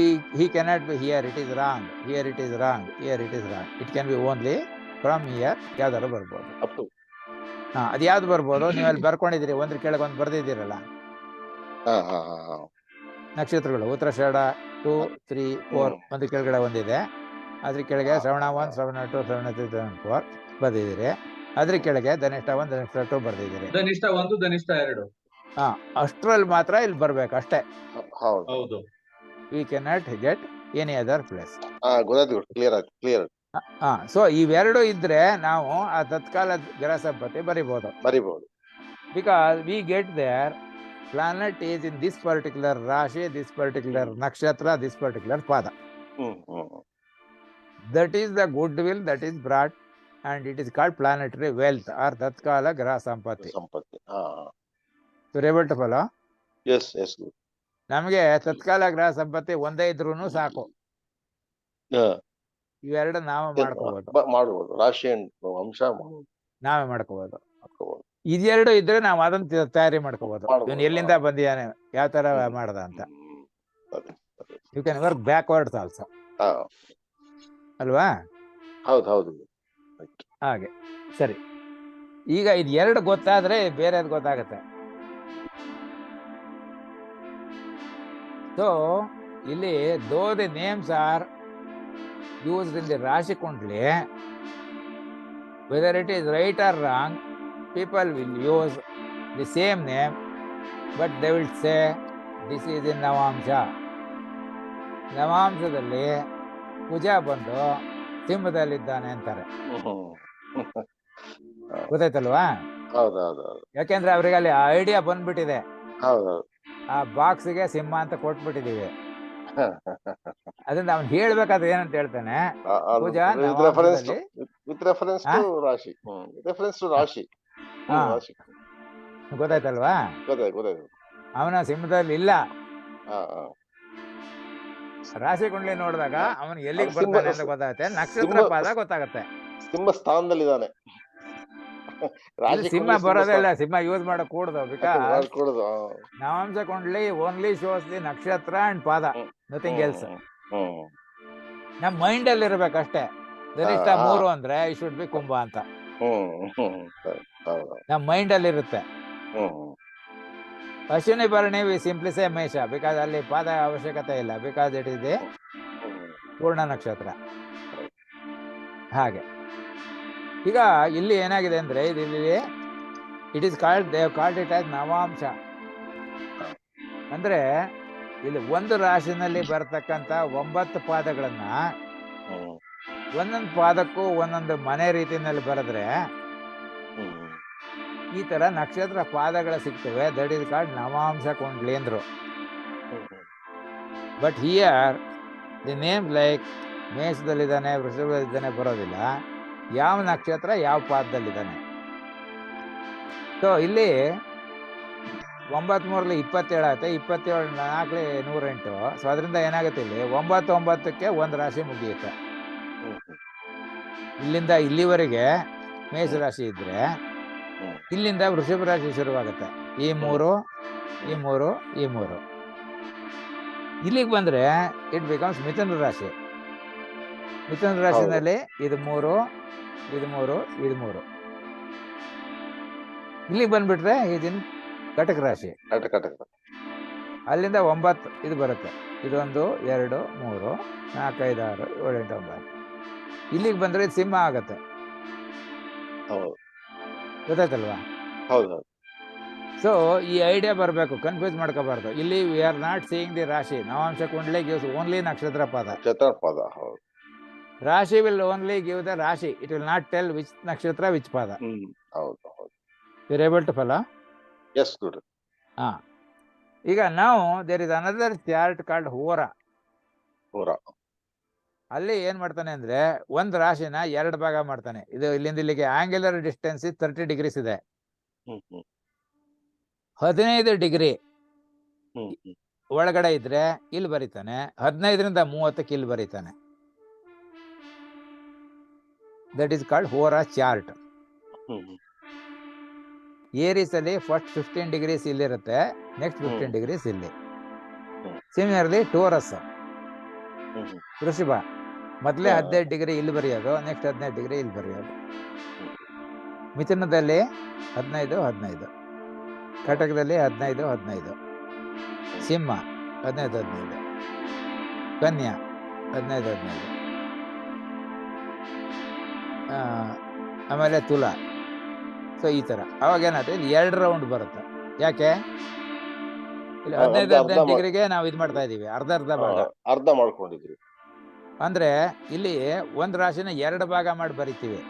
he cannot be here, it is wrong. Here it is wrong. Here it is wrong. It can be only from here. ಯಾವ್ದಾರು ಬರ್ಬೋದು. ಅದು ಯಾವ್ದು ಬರ್ಬೋದು? ನೀವು ಅಲ್ಲಿ ಬರ್ಕೊಂಡಿದ್ದೀರಿ, ಒಂದ್ರ ಕೆಳಗೆ ಒಂದು ಬರ್ದಿದ್ದೀರಲ್ಲ ನಕ್ಷತ್ರಗಳು. ಉತ್ತರಾಷಾಢ 2, 3, 4 ಒಂದು ಕೆಳಗಡೆ ಒಂದಿದೆ, ಅದ್ರ ಕೆಳಗೆ ಶ್ರವಣ 1, ಶ್ರವಣ 2, ಶ್ರವಣ 3, ಶ್ರವಣ 4 ಬರ್ದಿದ್ದೀರಿ. ಅದ್ರ ಕೆಳಗೆ ಧನಿಷ್ಠ 1 ಧನಿಷ್ಠ 2 ಬರ್ದಿದ್ದೀರಿ. ಧನಿಷ್ಠ 1 ಧನಿಷ್ಠ 2. ಅಷ್ಟ್ರಲ್ಲಿ ಮಾತ್ರ ಇಲ್ಲಿ ಬರ್ಬೇಕು ಅಷ್ಟೇ. ಹೌದು. We can not get any other place. Clear. So ಇವೆರಡು ಇದ್ರೆ ನಾವು ಆ ತತ್ಕಾಲ ಗ್ರಹ ಸಂಪತ್ತಿ ಬರಿಬಹುದು. Because we get there planet is in this particular Rashi, this particular Nakshatra, this particular Pada. That is the goodwill that is brought, and it is called planetary wealth or Tatkala Graha Sampatti. You're able to follow? Yes. ನಮಗೆ ತತ್ಕಾಲ ಗ್ರಹ ಸಂಪತ್ತಿ ಒಂದೇ ಇದ್ರೂ ಸಾಕು. ಇವೆರಡು ನಾವು ಮಾಡ್ಬೋದು. ರಾಶಿ ಅಂಶ ನಾವೇ ಮಾಡ್ಕೋಬಹುದು. ಇದೆರಡು ಇದ್ರೆ ನಾವು ಅದನ್ನ ತಯಾರಿ ಮಾಡ್ಕೋಬಹುದು. ಇವನು ಎಲ್ಲಿಂದ ಬಂದಿದ್ದಾನೆ, ಯಾವ ತರ ಮಾಡ್ದ ಅಂತ. You can work backwards also, ಅಲ್ವಾ? ಹೌದು. ಹಾಗೆ ಸರಿ. ಈಗ ಇದು ಎರಡು ಗೊತ್ತಾದ್ರೆ ಬೇರೆದು ಗೊತ್ತಾಗತ್ತೆ. ಸೊ ಇಲ್ಲಿ though the names are used in the Rashi Kundli, whether it is right or wrong, people will use the same name, but they will say this is in Navamsha. ನವಾಂಶದಲ್ಲಿ ಕುಜ ಬಂದು ಸಿಂಹದಲ್ಲಿದ್ದಾನೆ ಅಂತಾರೆ. ಗೊತ್ತಾಯ್ತಲ್ವಾ? ಯಾಕೆಂದ್ರೆ ಅವ್ರಿಗೆ ಅಲ್ಲಿ ಐಡಿಯಾ ಬಂದ್ಬಿಟ್ಟಿದೆ. ಆ ಬಾಕ್ಸ್ಗೆ ಸಿಂಹ ಅಂತ ಕೊಟ್ಬಿಟ್ಟಿದೀವಿ. ಅದನ್ನ ಅವ್ನು ಹೇಳ್ಬೇಕಾದ್ರೆ ಏನಂತ ಹೇಳ್ತಾನೆ, ಕುಜ ನವಾಂಶದಲ್ಲಿ ರಾಶಿ. ಗೊತ್ತಾಯ್ತಲ್ವಾ? ಅವನ ಸಿಂಹದಲ್ಲಿ ಇಲ್ಲ. ರಾಶಿ ಕುಂಡ್ಲಿ ನೋಡಿದಾಗ ಅವನು ಎಲ್ಲಿಗೆ ಬರ್ತಾನೆ ಅಂತ ಗೊತ್ತಾಗುತ್ತೆ. ನಕ್ಷತ್ರ ಪಾದ ಗೊತ್ತಾಗತ್ತೆ. ಸಿಂಹ ಸ್ಥಾನದಲ್ಲಿದ್ದಾನೆ. ಸಿಂಹ ಬರೋದೇ ಇಲ್ಲ, ಸಿಂಹ ಯೂಸ್ ಮಾಡಕ್ ಕೂಡದು. Because navamsha kundli only shows the nakshatra and pada, nothing else. ನಮ್ ಮೈಂಡ್ ಅಲ್ಲಿ ಇರ್ಬೇಕಷ್ಟೇ. ಧನಿಷ್ಠ 3 ಅಂದ್ರೆ ಇಟ್ ಶುಡ್ ಬಿ ಕುಂಭ ಅಂತ ನಮ್ ಮೈಂಡ್ ಅಲ್ಲಿ ಇರುತ್ತೆ. ಅಶ್ವಿನಿ ಭರಣಿ ವಿ ಸಿಂಪ್ಲಿ ಸೇ ಮೇಷ, ಬಿಕಾಸ್ ಅಲ್ಲಿ ಪಾದ ಅವಶ್ಯಕತೆ ಇಲ್ಲ, ಬಿಕಾಸ್ ಇಟ್ ಇಸ್ ದಿ ಪೂರ್ಣ ನಕ್ಷತ್ರ. ಹಾಗೆ ಈಗ ಇಲ್ಲಿ ಏನಾಗಿದೆ ಅಂದ್ರೆ ಇಲ್ಲಿ it is called, they called it as navamsha. ಅಂದ್ರೆ ಇಲ್ಲಿ ಒಂದು ರಾಶಿನಲ್ಲಿ ಬರ್ತಕ್ಕಂಥ 9 ಪಾದಗಳನ್ನ ಒಂದೊಂದು ಪಾದಕ್ಕೂ ಒಂದೊಂದು ಮನೆ ರೀತಿಯಲ್ಲಿ ಬರೆದ್ರೆ ಈ ತರ ನಕ್ಷತ್ರ ಪಾದಗಳು ಸಿಗ್ತವೆ. That is called navamsha kundli ಅಂದ್ರು. But here the name like ಮೇಷದಲ್ಲಿದ್ದಾನೆ, ವೃಷಭದಲ್ಲಿದ್ದಾನೆ ಬರೋದಿಲ್ಲ. ಯಾವ ನಕ್ಷತ್ರ ಯಾವ ಪಾದದಲ್ಲಿದ್ದಾನೆ. ಸೊ ಇಲ್ಲಿ 9 3 27 ಆಗುತ್ತೆ. 27 4 108. ಸೊ ಅದರಿಂದ ಏನಾಗುತ್ತೆ, ಇಲ್ಲಿ 9 9ಕ್ಕೆ ಒಂದು ರಾಶಿ ಮುಗಿಯುತ್ತೆ. ಇಲ್ಲಿಂದ ಇಲ್ಲಿವರೆಗೆ ಮೇಷರಾಶಿ ಇದ್ರೆ ಇಲ್ಲಿಂದ ವೃಷಭ ರಾಶಿ ಶುರುವಾಗುತ್ತೆ. ಈ 3 ಈ 3 ಈ 3 ಇಲ್ಲಿಗೆ ಬಂದ್ರೆ ಇಟ್ ಬಿಕಮ್ಸ್ ಮಿಥುನ ರಾಶಿ. ಮಿಥುನ ರಾಶಿನಲ್ಲಿ ಇದು 3 ಇದು 3 ಇದು 3. ಇಲ್ಲಿಗೆ ಬಂದ್ಬಿಟ್ರೆ ಇದನ್ ಕಟಕ ರಾಶಿ. ಅಲ್ಲಿಂದ 9 ಇದು ಬರುತ್ತೆ. ಇದೊಂದು 2 3 4 5 6 7 8 9. ಇಲ್ಲಿಗೆ ಬಂದ್ರೆ ಇದು ಸಿಂಹ ಆಗತ್ತೆ. ಗೊತ್ತಾಯ್ತಲ್ವಾ? ಸೊ ಈ ಐಡಿಯಾ ಬರಬೇಕು, ಕನ್ಫ್ಯೂಸ್ ಮಾಡ್ಕೋಬಾರ್ದು. ಇಲ್ಲಿ we are not seeing the rashi. Navamsha kundli gives only nakshatra pada. Rashi will only give the rashi. It will not tell which nakshatra which pada. You are able to follow? ಈಗ ನಾವು there is another chart called hora. ಅಲ್ಲಿ ಏನ್ ಮಾಡ್ತಾನೆ ಅಂದ್ರೆ ಒಂದ್ ರಾಶಿನ 2 ಭಾಗ ಮಾಡ್ತಾನೆ. ಇದು ಇಲ್ಲಿಂದ ಇಲ್ಲಿಗೆ ಆಂಗ್ಯುಲರ್ ಡಿಸ್ಟೆನ್ಸ್ 30 ಡಿಗ್ರೀಸ್ ಇದೆ. 15 ಡಿಗ್ರಿ ಒಳಗಡೆ ಇದ್ರೆ ಇಲ್ಲಿ ಬರೀತಾನೆ, 15ರಿಂದ 30ಕ್ಕೆ ಇಲ್ಲಿ ಬರೀತಾನೆ. That is called ಹೋರಾ chart. Aries ಅಲ್ಲಿ ಫಸ್ಟ್ 15 ಡಿಗ್ರೀಸ್ ಇಲ್ಲಿರುತ್ತೆ, ನೆಕ್ಸ್ಟ್ 15 ಡಿಗ್ರೀಸ್ ಇಲ್ಲಿ. ಸಿಮಿಲರ್ಲಿ ಟೋರಸ್ ವೃಷಭ ಮೊದಲೇ 15 ಡಿಗ್ರಿ ಇಲ್ಲಿ ಬರೆಯೋದು, ನೆಕ್ಸ್ಟ್ 15 ಡಿಗ್ರಿ ಇಲ್ಲಿ ಬರೆಯೋದು. ಮಿಥುನದಲ್ಲಿ 15 15, ಕಟಕದಲ್ಲಿ 15 15, ಸಿಂಹ 15 15, ಕನ್ಯಾ 15 15, ಆಮೇಲೆ ತುಲಾ ಸೊ ಈ ತರ ಅವಾಗ ಏನಾಗುತ್ತೆ, ಇಲ್ಲಿ 2 ರೌಂಡ್ ಬರುತ್ತೆ. ಯಾಕೆ ಇಲ್ಲಿ 15 ಡಿಗ್ರಿಗೆ ನಾವು ಇದು ಮಾಡ್ತಾ ಇದೀವಿ, ಅರ್ಧ ಭಾಗ ಅರ್ಧ ಮಾಡ್ಕೊಂಡಿದ್ರಿ. ಅಂದ್ರೆ ಇಲ್ಲಿ ಒಂದ್ ರಾಶಿನ 2 ಭಾಗ ಮಾಡಿ ಬರಿತೀವಿ.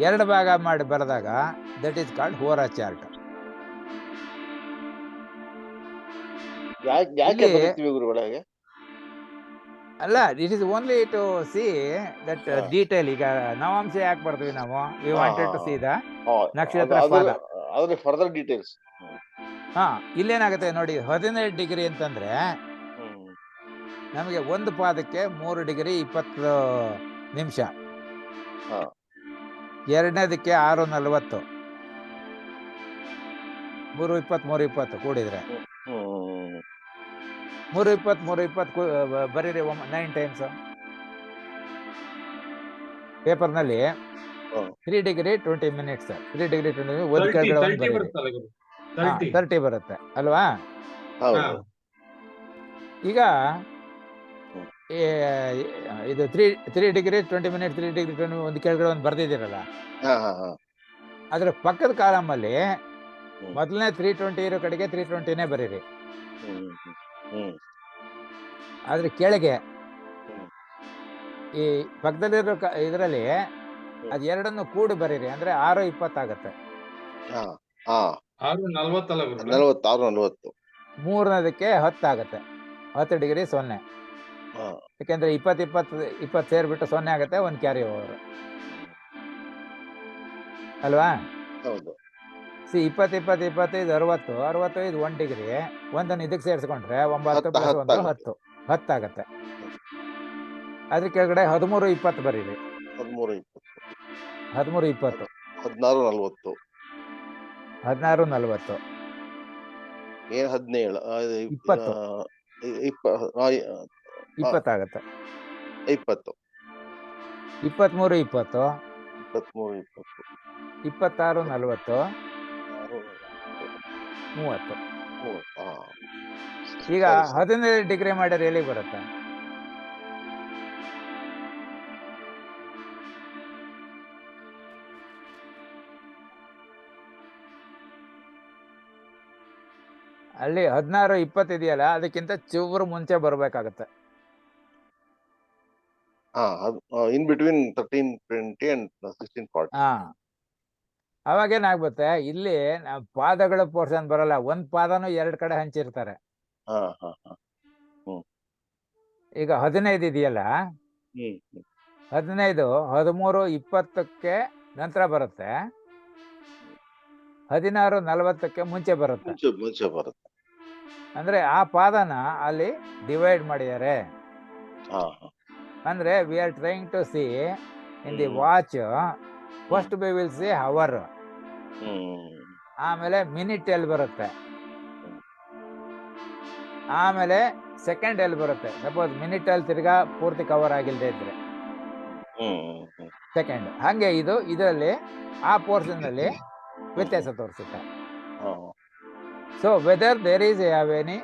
2 ಭಾಗ ಮಾಡಿ ಬರೆದಾಗ ದಟ್ ಈಸ್ ಕಾಲ್ಡ್ ಹೋರಾ ಚಾರ್ಟ್. ಯಾಕೆ ಬರೀತೀವಿ ಗುರುಗಳೇ? ಅಲ್ಲ, it is only to see that detail. ಈಗ ನವಾಂಶ ಯಾಕೆ ಬರ್ತೀವಿ ನಾವು? We wanted to see the ನಕ್ಷತ್ರ ಪಾದ. Further details. ಇಲ್ಲೇನಾಗುತ್ತೆ ನೋಡಿ, 15 ಡಿಗ್ರಿ ಅಂತಂದ್ರೆ ನಮಗೆ ಒಂದು ಪಾದಕ್ಕೆ 3 ಡಿಗ್ರಿ 20 ನಿಮಿಷ, ಎರಡನೇದಕ್ಕೆ 6:40, 3:20 ಕೂಡಿದ್ರೆ 3:20 ಬರೀರಿ 9 ಟೈಮ್ಸ್. ಪೇಪರ್ನಲ್ಲಿ 3 ಡಿಗ್ರಿ 20 ಮಿನಿಟ್ಸ್, 3 ಡಿಗ್ರಿ 20 ಒಂದು ಕೆಳಗಡೆ ಒಂದು ಬರೀರಿ. 30 ಬರುತ್ತೆ ಅಲ್ವಾ? ಈಗ ಇದು 3 ಡಿಗ್ರಿ 20 ಮಿನಿಟ್, 3 ಡಿಗ್ರಿ 20 ಒಂದು ಕೆಳಗಡೆ ಒಂದು ಬರ್ದಿದ್ದೀರಲ್ಲ, ಅದ್ರ ಪಕ್ಕದ ಕಾಲಮ್ ಅಲ್ಲಿ ಮೊದಲನೇ 320 ಇರೋ ಕಡೆಗೆ 320ನೇ ಬರೀರಿ. ಆದ್ರೆ ಕೆಳಗೆ ಈ ಪಕ್ಕದಲ್ಲಿರೋ ಇದರಲ್ಲಿ ಅದ್ ಎರಡನ್ನು ಕೂಡಿ ಬರೀರಿ, ಅಂದ್ರೆ 6:20 ಆಗತ್ತೆ. 6:40. ಮೂರನೇದಕ್ಕೆ 10 ಆಗತ್ತೆ, 10 ಡಿಗ್ರಿ 0. ಯಾಕೆಂದ್ರೆ 20 ಸೇರ್ಬಿಟ್ಟು 0 ಆಗತ್ತೆ, ಒಂದು ಕ್ಯಾರಿ ಓವರ್ ಅಲ್ವಾ? 20 20 25 60 65 1 ಡಿಗ್ರಿ, ಒಂದನ್ನು ಇದಕ್ಕೆ ಸೇರಿಸ್ಕೊಂಡ್ರೆ 9 + 1 10 ಆಗತ್ತೆ. ಅದ್ರ ಕೆಳಗಡೆ 13:20 ಬರೀರಿ. 13:20 16:40 16:40 ಏನ್ 17 20 20 ಆಗತ್ತೆ. 20 23:20 26:40 30. ಈಗ 15 ಡಿಗ್ರಿ ಮಾಡಿದ್ರೆ ಎಲ್ಲಿಗೆ ಬರುತ್ತೆ? ಅಲ್ಲಿ 16:20 ಇದೆಯಲ್ಲ, ಅದಕ್ಕಿಂತ ಚೂರು ಮುಂಚೆ ಬರ್ಬೇಕಾಗತ್ತೆ. In between 13:20 and 16:40. ಅವಾಗ ಏನಾಗ್ಬತ್ತೆ, ಇಲ್ಲಿ ಪಾದಗಳ ಪೋರ್ಷನ್ ಬರಲ್ಲ, ಒಂದ್ ಪಾದನು 2 ಕಡೆ ಹಂಚಿರ್ತಾರೆ. ಈಗ 15 ಇದೆಯಲ್ಲ, 15 13:20ಕ್ಕೆ ನಂತರ ಬರುತ್ತೆ, 16:40ಕ್ಕೆ ಮುಂಚೆ ಬರುತ್ತೆ. ಅಂದ್ರೆ ಆ ಪಾದನ ಅಲ್ಲಿ ಡಿವೈಡ್ ಮಾಡಿದ್ದಾರೆ. ಅಂದ್ರೆ we are trying to see in the watch, first we will see hour, ಆಮೇಲೆ ಮಿನಿಟ್ ಎಲ್ಲಿ ಬರುತ್ತೆ, ಆಮೇಲೆ ಸೆಕೆಂಡ್ ಎಲ್ಲಿ ಬರುತ್ತೆ. ಸಪೋಸ್ ಮಿನಿಟ್ ಅಲ್ಲಿ ತಿರ್ಗಾ ಪೂರ್ತಿ ಕವರ್ ಆಗಿಲ್ಲದೆ ಇದ್ರೆ ಸೆಕೆಂಡ್. ಹಂಗೆ ಇದರಲ್ಲಿ ಆ ಪೋರ್ಷನ್ ಅಲ್ಲಿ ವ್ಯತ್ಯಾಸ ತೋರಿಸುತ್ತೆ. So whether there is any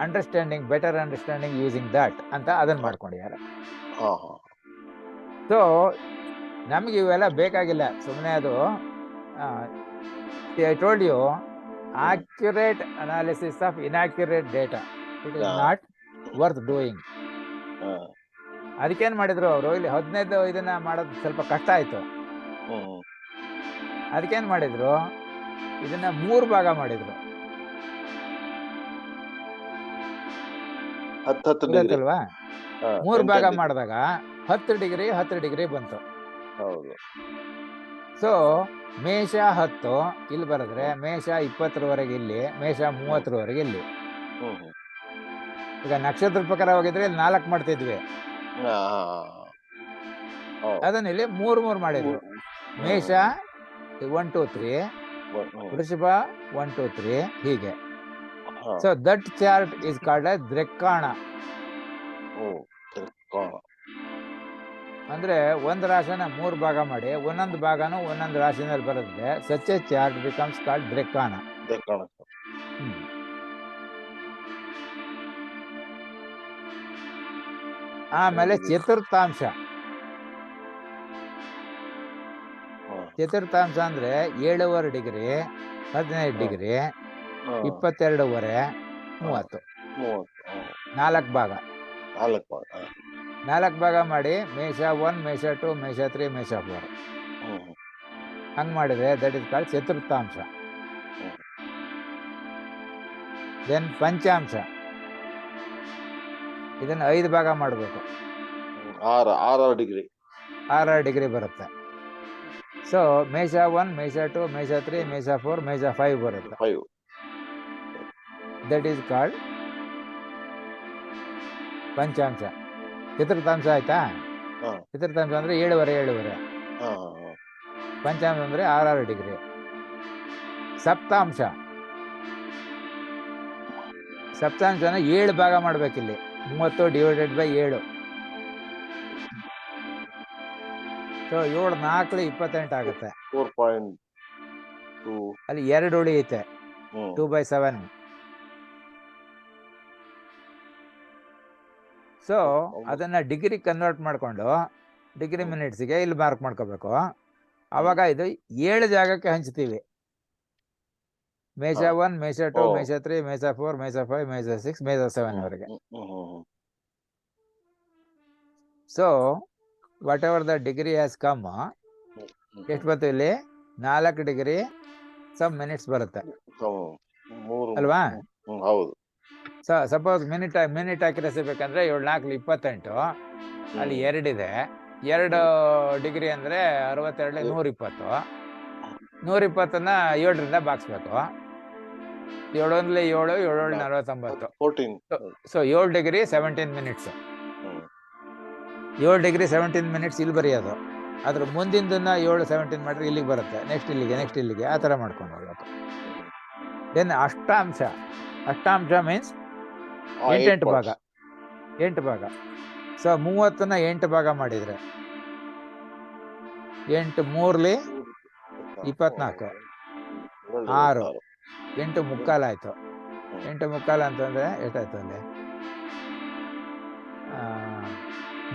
understanding, better understanding using that ಅಂತ ಅದನ್ನ ಮಾಡ್ಕೊಂಡಿದ್ದಾರೆ. ಸೊ ನಮ್ಗೆ ಇವೆಲ್ಲ ಬೇಕಾಗಿಲ್ಲ, ಸುಮ್ಮನೆ ಅದು I told you, accurate analysis of inaccurate data, it is not worth doing. ಅದಕ್ಕೇನ್ ಮಾಡಿದ್ರು ಅವರು, ಇಲ್ಲಿ 15 ಇದನ್ನ ಮಾಡೋದು ಸ್ವಲ್ಪ ಕಷ್ಟ ಆಯ್ತು. ಅದಕ್ಕೇನ್ ಮಾಡಿದ್ರು, ಇದನ್ನ 3 ಭಾಗ ಮಾಡಿದ್ರು. 10 ಅಲ್ವಾ? 3 ಭಾಗ ಮಾಡಿದಾಗ 10 ಡಿಗ್ರಿ 10 ಡಿಗ್ರಿ ಬಂತು. ಸೊ ಮೇಷ 10 ಇಲ್ಲಿ ಬರೆದ್ರೆ, ಮೇಷ 20ರವರೆಗೆ ಇಲ್ಲಿ, ಮೇಷ 30ರವರೆಗೆ ಇಲ್ಲಿ. ಈಗ ನಕ್ಷತ್ರ ಪ್ರಕಾರ ಹೋಗಿದ್ರೆ ಇಲ್ಲಿ 4 ಮಾಡ್ತಿದ್ವಿ, ಅದನ್ನ ಇಲ್ಲಿ 3 ಮಾಡಿದ್ರು. ಮೇಷ 1 2 3, ವೃಷಭ 1 2 3, ಹೀಗೆ. So that chart is called as ದ್ರೆಕ್ಕಾಣ. ಅಂದ್ರೆ ಒಂದು ರಾಶಿನ 3 ಭಾಗ ಮಾಡಿ ಒಂದೊಂದು ಭಾಗನೂ ಒಂದೊಂದು ರಾಶಿನಲ್ಲಿ ಬರುತ್ತೆ. Such a chart becomes called drekkana. ಆಮೇಲೆ ಚತುರ್ಥಾಂಶ. ಚತುರ್ಥಾಂಶ ಅಂದ್ರೆ 7.5 ಡಿಗ್ರಿ, 15 ಡಿಗ್ರಿ, 22.5, 30. 4 ಭಾಗ. 4 ಭಾಗ ಮಾಡಿ ಮೇಷ 1, ಮೇಷ 2, ಮೇಷ 3, ಮೇಷ 4 ಹಂಗ್ ಮಾಡಿದ್ರೆ ದಟ್ ಇಸ್ ಕಾಲ್ಡ್ ಚತುರ್ಥಾಂಶ. ದೆನ್ ಪಂಚಾಂಶ, ಇದನ್ನ 5 ಭಾಗ ಮಾಡಬೇಕು. 6 ಡಿಗ್ರಿ 6 ಡಿಗ್ರಿ ಬರುತ್ತೆ. ಸೊ ಮೇಷ 1, ಮೇಷ 2, ಮೇಷ 3, ಮೇಷ 4, ಮೇಷ 5 ಬರುತ್ತೆ. 5. That is called panchamsha. ಚತುರ್ಥಾಂಶ ಆಯ್ತಾ? ಚತುರ್ಥಾಂಶ ಅಂದ್ರೆ 7.5. ಪಂಚಾಂಶ ಅಂದ್ರೆ 6 ಡಿಗ್ರಿ. ಸಪ್ತಾಂಶ, ಸಪ್ತಾಂಶನ 7 ಭಾಗ ಮಾಡ್ಬೇಕಿಲ್ಲಿ. 30 ಡಿವೈಡೆಡ್ ಬೈ 7. ಸೊ 7 4 28 ಆಗುತ್ತೆ. 4.2. ಅಲ್ಲಿ 2 ಉಳಿಯುತ್ತೆ. 2/7. ಸೊ ಅದನ್ನ ಡಿಗ್ರಿ ಕನ್ವರ್ಟ್ ಮಾಡ್ಕೊಂಡು ಡಿಗ್ರಿ ಮಿನಿಟ್ಸ್ಗೆ ಇಲ್ಲಿ ಮಾರ್ಕ್ ಮಾಡ್ಕೋಬೇಕು. ಅವಾಗ ಇದು 7 ಜಾಗಕ್ಕೆ ಹಂಚ್ತೀವಿ. ಮೇಷ 1, ಮೇಷ 2, ಮೇಷ 3, ಮೇಷ 4, ಮೇಷ 5, ಮೇಷ 6, ಮೇಷ 7 ವರೆಗೆ. So what ever the degree has come, ಎಷ್ಟು ಬಂತು ಇಲ್ಲಿ? 4 ಡಿಗ್ರಿ ಸಮ್ ಮಿನಿಟ್ಸ್ ಬರುತ್ತೆ ಅಲ್ವಾ? ಹೌದು. ಸಪೋಸ್ ಮಿನಿಟ್ ಆಕ್ಯುರಸಿ ಬೇಕಂದ್ರೆ 7 4 28. ಅಲ್ಲಿ 2 ಇದೆ. 2 ಡಿಗ್ರಿ ಅಂದ್ರೆ 62 120. 120ನ್ನ 7ರಿಂದ ಬಾಗಿಸ್ಬೇಕು. 7 1 7, 7 49. 14. So 7 degree 17 minutes. 7 degree 17 minutes ಇಲ್ಲಿ ಬರೆಯೋದು. ಅದ್ರ ಮುಂದಿಂದನ್ನ 7 17 ಮಾಡಿದ್ರೆ ಇಲ್ಲಿಗೆ ಬರುತ್ತೆ. ನೆಕ್ಸ್ಟ್ ಇಲ್ಲಿಗೆ ಆ ಥರ ಮಾಡ್ಕೊಂಡು ಹೋಗ್ಬೇಕು. ದೆನ್ ಅಷ್ಟಾಂಶ. ಅಷ್ಟಾಂಶ ಮೀನ್ಸ್ 8 ಭಾಗ. 8 ಭಾಗ. ಸೊ 30ನ್ನ 8 ಭಾಗ ಮಾಡಿದ್ರೆ 8 3 24, 6, 8 ಮುಕ್ಕಾಲು ಆಯ್ತು. 8 ಮುಕ್ಕಾಲು ಅಂತಂದ್ರೆ ಎಷ್ಟಾಯ್ತು ಅಲ್ಲಿ?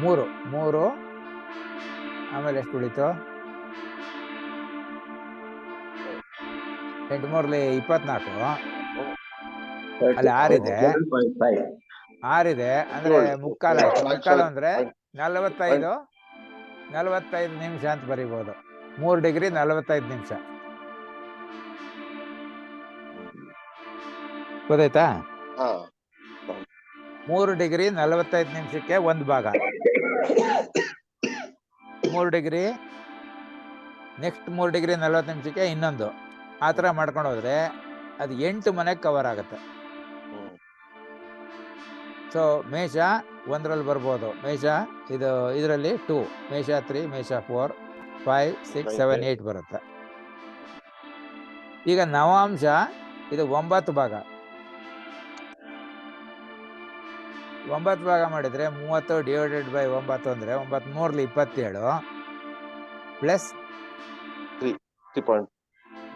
3 ಆಮೇಲೆ ಎಷ್ಟು ಉಳಿತು? 8 3 24. ಅಲ್ಲಿ 6 ಇದೆ. 6 ಇದೆ ಅಂದ್ರೆ ಮುಕ್ಕಾಲು ಆಯ್ತು. ಮುಕ್ಕಾಲು ಅಂದ್ರೆ 45 ನಿಮಿಷ ಅಂತ ಬರೀಬಹುದು. 3 ಡಿಗ್ರಿ 45 ನಿಮಿಷ. ಗೊತ್ತಾಯ್ತಾ? 3 ಡಿಗ್ರಿ 45 ನಿಮಿಷಕ್ಕೆ 1 ಭಾಗ. 3 ಡಿಗ್ರಿ ನೆಕ್ಸ್ಟ್ 3 ಡಿಗ್ರಿ 40 ನಿಮಿಷಕ್ಕೆ ಇನ್ನೊಂದು. ಆ ಥರ ಮಾಡ್ಕೊಂಡು ಹೋದ್ರೆ ಅದು 8 ಮನೆಗೆ ಕವರ್ ಆಗುತ್ತೆ. ಸೊ ಮೇಷ 1ರಲ್ಲಿ ಬರ್ಬೋದು. ಮೇಷ ಇದರಲ್ಲಿ 2, ಮೇಷ 3, ಮೇಷ 4, 5, 6, 7, 8 ಬರುತ್ತೆ. ಈಗ ನವಾಂಶ ಇದು 9 ಭಾಗ. 9 ಭಾಗ ಮಾಡಿದ್ರೆ 30 ಡಿವೈಡೆಡ್ ಬೈ 9 ಅಂದ್ರೆ 9 3 27 ಪ್ಲಸ್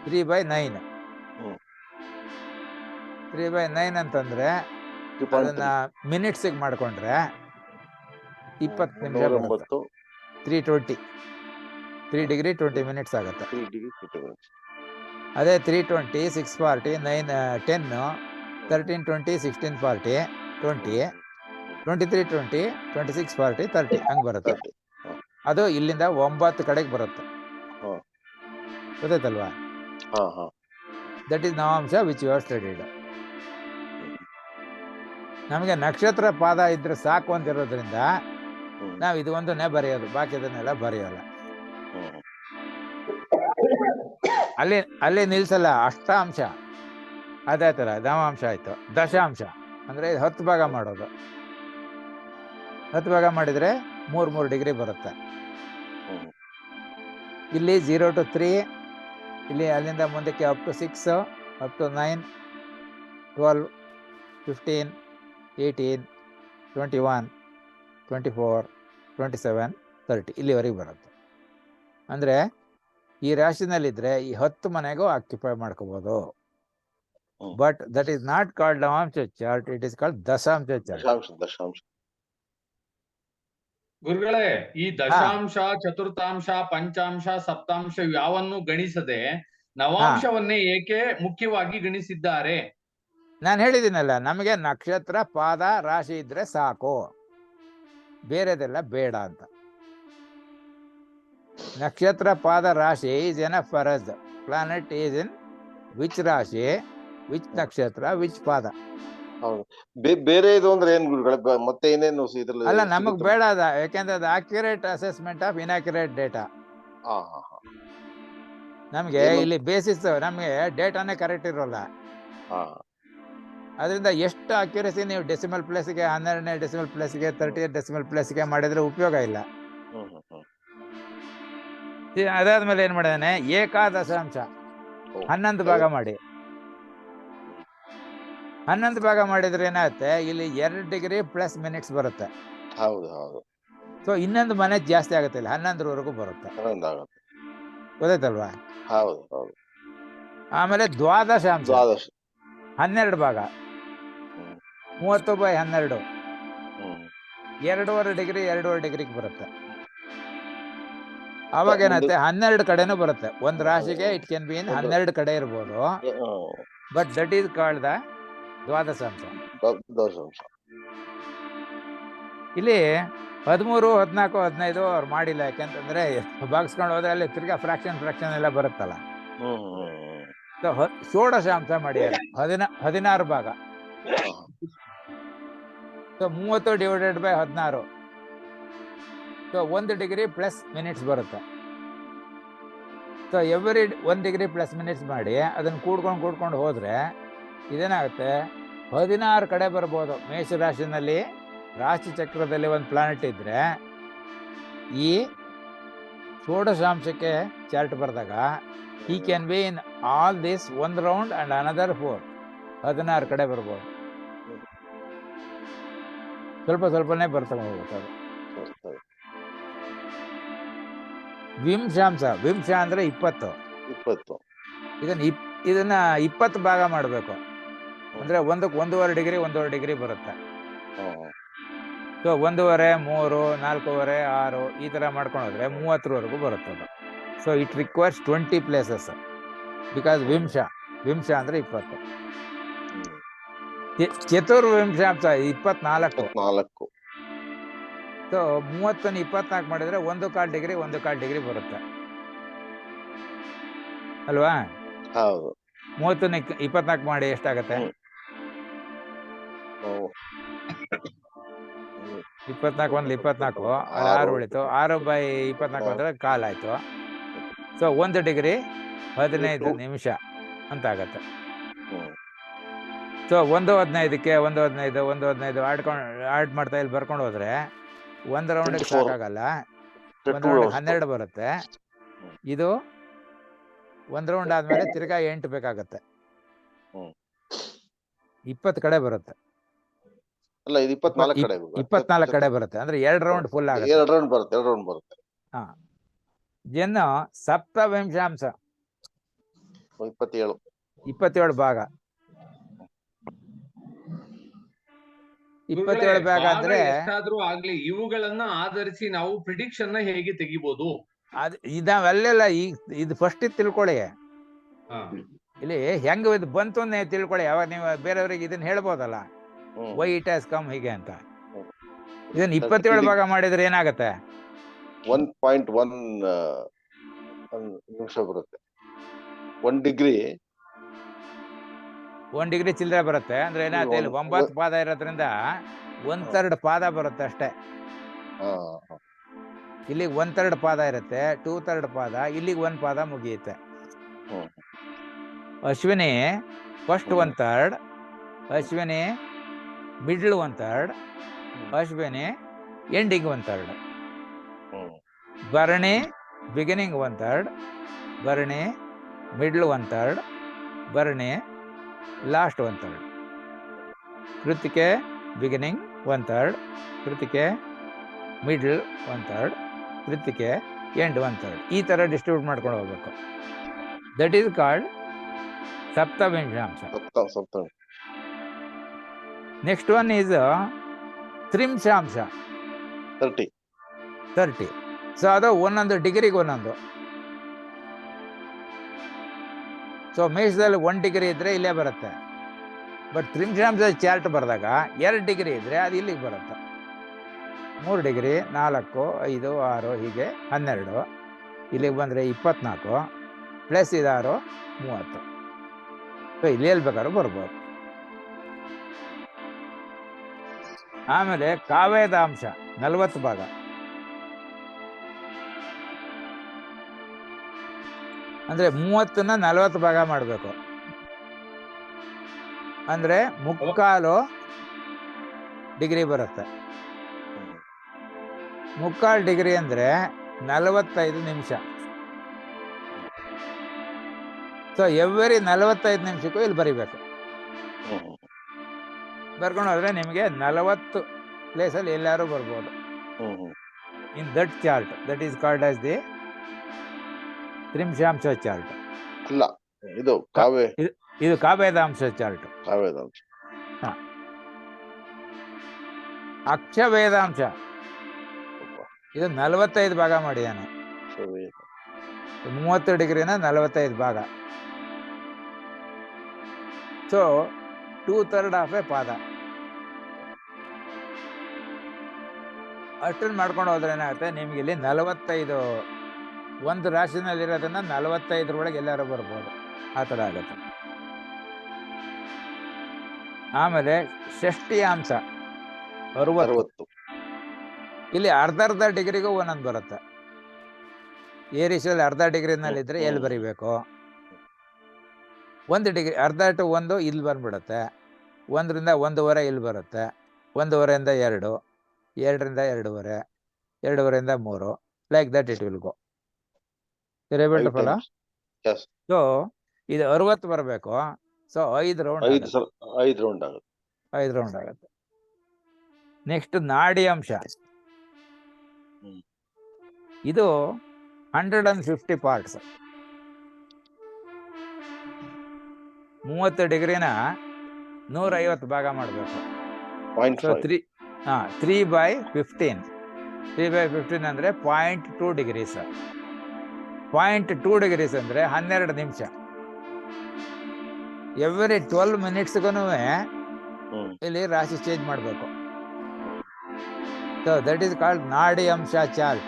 3/9. 3/9 ಅಂತಂದ್ರೆ ಅದನ್ನ ಮಿನಿಟ್ಸಿಗೆ ಮಾಡ್ಕೊಂಡ್ರೆ 20 ನಿಮಿಷ ಬರುತ್ತೆ. 320. 3 ಡಿಗ್ರಿ 20 ಮಿನಿಟ್ಸ್ ಆಗುತ್ತೆ. ಅದೇ 320 640 9 10 13 20 16 40 20 23 20 26 40 30 ಹಂಗೆ ಬರುತ್ತೆ. ಅದು ಇಲ್ಲಿಂದ 9 ಕಡೆಗೆ ಬರುತ್ತೆ. ಗೊತ್ತಾಯ್ತಲ್ವಾ? That is navamsha which you have studied. ನಮಗೆ ನಕ್ಷತ್ರ ಪಾದ ಇದ್ರೆ ಸಾಕು ಅಂತಿರೋದ್ರಿಂದ ನಾವು ಇದು ಒಂದನ್ನೇ ಬರೆಯೋದು, ಬಾಕಿದನ್ನೆಲ್ಲ ಬರೆಯೋಲ್ಲ. ಅಲ್ಲಿ ನಿಲ್ಸಲ್ಲ. ಅಷ್ಟಾಂಶ ಅದೇ ಥರ ನವಾಂಶ ಆಯ್ತು. ದಶಾಂಶ ಅಂದ್ರೆ 10 ಭಾಗ ಮಾಡೋದು. 10 ಭಾಗ ಮಾಡಿದ್ರೆ 3 ಡಿಗ್ರಿ ಬರುತ್ತೆ. ಇಲ್ಲಿ 0 to 3, ಇಲ್ಲಿ ಅಲ್ಲಿಂದ ಮುಂದಕ್ಕೆ ಅಪ್ ಟು 6, ಅಪ್ ಟು 9, 12, 15, 18, 21, 24, 27, 30 ಇಲ್ಲಿವರೆಗೆ ಬರುತ್ತೆ. ಅಂದರೆ ಈ ರಾಶಿನಲ್ಲಿದ್ದರೆ ಈ 10 ಮನೆಗೂ ಆಕ್ಯುಪೈ ಮಾಡ್ಕೋಬೋದು. But that is not called navamsha chart, it is called dashamsha chart. ಗುರುಗಳೇ, ಈ ದಶಾಂಶ, ಚತುರ್ಥಾಂಶ, ಪಂಚಾಂಶ, ಸಪ್ತಾಂಶ ಯಾವನ್ನು ಗಣಿಸದೆ ನವಾಂಶವನ್ನೇ ಏಕೆ ಮುಖ್ಯವಾಗಿ ಗಣಿಸಿದ್ದಾರೆ? ನಾನು ಹೇಳಿದ್ದೀನಲ್ಲ, ನಮಗೆ ನಕ್ಷತ್ರ ಪಾದ ರಾಶಿ ಇದ್ರೆ ಸಾಕು, ಬೇರೆದೆಲ್ಲ ಬೇಡ ಅಂತ. ನಕ್ಷತ್ರ ಪಾದ ರಾಶಿ is enough for us. Planet is in which ರಾಶಿ, ವಿಚ್ ನಕ್ಷತ್ರ, ವಿಚ್ ಪಾದ. ಹೌದು. ಬೇರೆ ಇದು ಅಂದ್ರೆ ಏನ್ ಗುರುಗಳೇ? ಮತ್ತೆ ಏನೇನು ಇದ್ರಲ್ಲಿ ಅಲ್ಲ, ನಮಗ್ ಬೇಡ ಅದ, ಯಾಕೆಂದ್ರೆ ಅದು accurate assessment of inaccurate data. ನಮ್ಗೆ ಇಲ್ಲಿ ಬೇಸಿಸ್, ನಮ್ಗೆ ಡೇಟಾನೇ ಕರೆಕ್ಟ್ ಇರೋಲ್ಲ. ಅದರಿಂದ ಎಷ್ಟು ಅಕ್ಯುರಸಿ ನೀವು ಡೆಸಿಮಲ್ ಪ್ಲೇಸ್ಗೆ, 12ನೇ ಡೆಸಿಮಲ್ ಪ್ಲೇಸ್ಗೆ, 30th ಡೆಸಿಮಲ್ ಪ್ಲೇಸ್ಗೆ ಮಾಡಿದ್ರೆ ಉಪಯೋಗ ಇಲ್ಲ. ಅದಾದ್ಮೇಲೆ ಏನ್ ಮಾಡಿದಾನೆ, ಏಕಾದಶಾಂಶ 11 ಭಾಗ ಮಾಡಿ. 11 ಭಾಗ ಮಾಡಿದ್ರೆ ಏನಾಗುತ್ತೆ, ಇಲ್ಲಿ 2 ಡಿಗ್ರಿ ಪ್ಲಸ್ ಮಿನಿಟ್ಸ್ ಬರುತ್ತೆ. ಹೌದು ಹೌದು. ಸೊ ಇನ್ನೊಂದು ಮನೆ ಜಾಸ್ತಿ ಆಗುತ್ತೆ, ಇಲ್ಲಿ 11ರವರೆಗೂ ಬರುತ್ತೆ. ಗೊತ್ತಾಯ್ತಲ್ವಾ? ಹೌದು ಹೌದು. ಆಮೇಲೆ ದ್ವಾದಶಾಂಶ 12 ಭಾಗ 30/12, 2.5 ಡಿಗ್ರಿ 2.5 ಡಿಗ್ರಿಗೆ ಬರುತ್ತೆ. ಅವಾಗ ಏನಾಗುತ್ತೆ, 12 ಕಡೆನೂ ಬರುತ್ತೆ. ಒಂದು ರಾಶಿಗೆ ಇಟ್ ಕ್ಯಾನ್ ಬಿ ಇನ್ 12 ಕಡೆ ಇರ್ಬೋದು, but that is called the dwadashamsha. ಇಲ್ಲಿ 13, 14, 15 ಅವ್ರು ಮಾಡಿಲ್ಲ. ಯಾಕೆಂತಂದ್ರೆ ಭಾಗಿಸ್ಕೊಂಡು ಹೋದ್ರೆ ಅಲ್ಲಿ ತಿರ್ಗಾ ಫ್ರಾಕ್ಷನ್ ಎಲ್ಲ ಬರುತ್ತಲ್ಲ. ಷೋಡಶಾಂಶ ಮಾಡ್ಯಾರ 16 ಭಾಗ. So 30/16. So 1 degree plus minutes ಬರುತ್ತೆ. So every 1 degree plus minutes ಮಾಡಿ ಅದನ್ನು ಕೂಡ್ಕೊಂಡು ಹೋದ್ರೆ ಇದೇನಾಗುತ್ತೆ, 16 ಕಡೆ ಬರ್ಬೋದು. ಮೇಷರಾಶಿನಲ್ಲಿ ರಾಶಿ ಚಕ್ರದಲ್ಲಿ ಒಂದು ಪ್ಲಾನೆಟ್ ಇದ್ರೆ ಈ ಷೋಡಶಾಂಶಕ್ಕೆ ಚಾರ್ಟ್ ಬರೆದಾಗ he can be in all this 1 round and another 4, 16 ಕಡೆ ಬರ್ಬೋದು. ಸ್ವಲ್ಪನೇ ಬರ್ತಾ ಹೋಗ್ಬೇಕು ಅದು. ವಿಂಶ ಅಂದ್ರೆ 20. ಇದನ್ನ 20 ಭಾಗ ಮಾಡಬೇಕು. ಅಂದ್ರೆ 1.5 ಡಿಗ್ರಿ 1.5 ಡಿಗ್ರಿ ಬರುತ್ತೆ. ಸೊ 1.5, 3, 4.5, 6 ಈ ತರ ಮಾಡ್ಕೊಂಡು ಹೋದ್ರೆ 30ರವರೆಗೂ ಬರುತ್ತೆ. So it requires 20 places because vimsha ಅಂದ್ರೆ 20. ಚತುರ್ವಿಂಶಾಂಶ 24. ಸೊ 30ನ್ನು 24 ಮಾಡಿದ್ರೆ 1.25 ಡಿಗ್ರಿ 1.25 ಡಿಗ್ರಿ ಬರುತ್ತೆ ಅಲ್ವಾ? ಹೌದು. 30ನ್ನು 24 ಮಾಡಿ ಎಷ್ಟಾಗತ್ತೆ? 24 1 24, ಅಲ್ಲಿ 6 ಉಳಿತು. 6/24 ಅಂದ್ರೆ ಕಾಲಾಯ್ತು. ಸೊ 1 ಡಿಗ್ರಿ 15 ನಿಮಿಷ ಅಂತ ಆಗತ್ತೆ. ಸೊ 1:15ಕ್ಕೆ 1:15 ಆಡ್ ಮಾಡ್ತಾ ಇಲ್ಲಿ ಬರ್ಕೊಂಡು ಹೋದ್ರೆ 1 ರೌಂಡಿಗೆ ಸಾಕಾಗಲ್ಲ. 1 ರೌಂಡಿಗೆ 12 ಬರುತ್ತೆ. ಇದು 1 ರೌಂಡ್ ಆದ್ಮೇಲೆ ತಿರ್ಗಾ 8 ಬೇಕಾಗತ್ತೆ. 20 ಕಡೆ ಬರುತ್ತೆ. ಅಲ್ಲ, ಇದು 24 ಕಡೆ ಬರುತ್ತೆ. ಅಂದ್ರೆ 2 ರೌಂಡ್ ಫುಲ್ ಆಗುತ್ತೆ. 2 ರೌಂಡ್ ಬರುತ್ತೆ. ಜನ ಸಪ್ತವಿಂಶಾಂಶ 27 ಭಾಗ. 27 ಭಾಗ ಅಂದ್ರೆ ಎಷ್ಟಾದ್ರೂ ಆಗ್ಲಿ, ಇವುಗಳನ್ನ ಆಧರಿಸಿ ನಾವು ಪ್ರಿಡಿಕ್ಷನ್ ಹೇಗೆ ತೆಗಿಬಹುದು? ಇದಾವೆಲ್ಲ ಇದು ಫಸ್ಟ್ ತಿಳ್ಕೊಳ್ಳಿ. ಇಲ್ಲಿ ಹೆಂಗ ಇದು ಬಂತು ಅಂತ ತಿಳ್ಕೊಳ್ಳಿ. ಅವಾಗ ನೀವು ಬೇರೆಯವ್ರಿಗೆ ಇದನ್ನ ಹೇಳ್ಬೋದಲ್ಲ, ವೈ ಇಟ್ ಹ್ಯಾಸ್ ಕಮ್ ಹೀಗೆ ಅಂತ. ಇದನ್ನ 27 ಭಾಗ ಮಾಡಿದ್ರೆ ಏನಾಗತ್ತೆ? 1.1 ನಿಮಿಷ ಬರುತ್ತೆ. 1 ಡಿಗ್ರಿ ಚಿಲ್ಲರೆ ಬರುತ್ತೆ. ಅಂದ್ರೆ ಏನಾಗುತ್ತೆ, ಇಲ್ಲಿ 9 ಪಾದ ಇರೋದ್ರಿಂದ 1/3 ಪಾದ ಬರುತ್ತೆ ಅಷ್ಟೇ. ಇಲ್ಲಿಗೆ 1/3 ಪಾದ ಇರುತ್ತೆ, 2/3 ಪಾದ, ಇಲ್ಲಿಗೆ 1 ಪಾದ ಮುಗಿಯುತ್ತೆ. Ashwini first 1/3, Ashwini middle 1/3, Ashwini ending 1/3, Bharani beginning 1/3, Bharani middle 1/3, Bharani last 1/3, Krittika beginning 1/3, Krittika middle 1/3, Krittika end 1/3. ಈ ತರ ಡಿಸ್ಟ್ರಿಬ್ಯೂಟ್ ಮಾಡ್ಕೊಂಡು ಹೋಗ್ಬೇಕು. That is called saptavimshamsha. Next one is trimshamsha. 30. ಸೊ ಅದು ಒಂದೊಂದು ಡಿಗ್ರಿಗೆ ಒಂದೊಂದು. ಸೊ ಮೇಷದಲ್ಲಿ 1 ಡಿಗ್ರಿ ಇದ್ರೆ ಇಲ್ಲೇ ಬರುತ್ತೆ. ಬಟ್ ತ್ರಿಮಿಷಾಂಶದ ಚಾರ್ಟ್ ಬರೆದಾಗ 2 ಡಿಗ್ರಿ ಇದ್ರೆ ಅದು ಇಲ್ಲಿಗೆ ಬರುತ್ತೆ. 3 ಡಿಗ್ರಿ 4 5 6 ಹೀಗೆ 12, ಇಲ್ಲಿಗೆ ಬಂದರೆ 24 ಪ್ಲಸ್ ಇದು 6 30. ಸೊ ಇಲ್ಲಿ ಎಲ್ಲಿ ಬೇಕಾದ್ರೂ ಬರ್ಬೋದು. ಆಮೇಲೆ ಕಾವ್ಯದ ಅಂಶ 40 ಭಾಗ. ಅಂದ್ರೆ 30ನ್ನ 40 ಭಾಗ ಮಾಡಬೇಕು. ಅಂದ್ರೆ 3/4 ಡಿಗ್ರಿ ಬರುತ್ತೆ. 3/4 ಡಿಗ್ರಿ ಅಂದ್ರೆ 45 ನಿಮಿಷ. ಸೊ ಎವ್ರಿ 45 ನಿಮಿಷಕ್ಕೂ ಇಲ್ಲಿ ಬರಿಬೇಕು. ಬರ್ಕೊಂಡು ಹೋದ್ರೆ ನಿಮಗೆ 40 ಪ್ಲೇಸಲ್ಲಿ ಎಲ್ಲಾರು ಬರ್ಬೋದು. In that chart that is called as the trimshamsha chart. ಅಲ್ಲ, ಇದು ಕಾವ್ಯ, ಇದು ಕಾವ್ಯದ ಅಂಶ ಚಾರ್ಟ್. ಕಾವ್ಯದ ಅಂಶ. ಅಕ್ಷವೇದಾಂಶ ಇದು 45 ಭಾಗ ಮಾಡಿದ್ದಾನೆ. 30 ಡಿಗ್ರಿನ 45 ಭಾಗ. ಸೊ 2/3 ಆಫ್ ಎ ಪಾದ. ಅಷ್ಟನ್ನು ಮಾಡ್ಕೊಂಡು ಹೋದ್ರೆ ಏನಾಗುತ್ತೆ, ನಿಮ್ಗೆ ಇಲ್ಲಿ 45 ಒಂದು ರಾಶಿನಲ್ಲಿರೋದನ್ನ 45 ಎಲ್ಲಾರು ಬರ್ಬೋದು. ಆ ಥರ ಆಗುತ್ತೆ. ಆಮೇಲೆ ಷಷ್ಠಿ ಅಂಶ 60. ಇಲ್ಲಿ ಅರ್ಧ ಡಿಗ್ರಿಗೂ ಒಂದೊಂದು ಬರುತ್ತೆ. ಏರಿಷಲ್ಲಿ ಅರ್ಧ ಡಿಗ್ರಿನಲ್ಲಿದ್ರೆ ಎಲ್ಲಿ ಬರಿಬೇಕು? 1 ಡಿಗ್ರಿ ಅರ್ಧ ಟು 1 ಇಲ್ಲಿ ಬಂದ್ಬಿಡುತ್ತೆ. 1ರಿಂದ 1.5 ಇಲ್ಲಿ ಬರುತ್ತೆ. 1.5ರಿಂದ 2, 2ರಿಂದ 2.5, 2.5ರಿಂದ 3, like that it will go. Are able to follow? So ಇದು 60 ಬರಬೇಕು. ಸೊ 5 ರೌಂಡ್ 5 ರೌಂಡ್ ಆಗುತ್ತೆ. 5 ರೌಂಡ್ ಆಗುತ್ತೆ. ನೆಕ್ಸ್ಟ್ ನಾಡಿ ಅಂಶ. ಇದು 150 ಪಾರ್ಟ್ಸ್. 30 ಡಿಗ್ರಿನ 150 ಭಾಗ ಮಾಡಬೇಕು. ಸೊ 3/15. 3/15 ಅಂದರೆ 0.2 ಡಿಗ್ರೀಸ್. 0.2 ಡಿಗ್ರೀಸ್ ಅಂದರೆ 12 ನಿಮಿಷ. ಎವ್ರಿ 12 ಮಿನಿಟ್ಸ್ಗೂ ಇಲ್ಲಿ ರಾಶಿ ಚೇಂಜ್ ಮಾಡಬೇಕು. ಸೊ ದಟ್ ಈಸ್ ಕಾಲ್ಡ್ ನಾಡಿ ಅಂಶ ಚಾರ್ಟ್.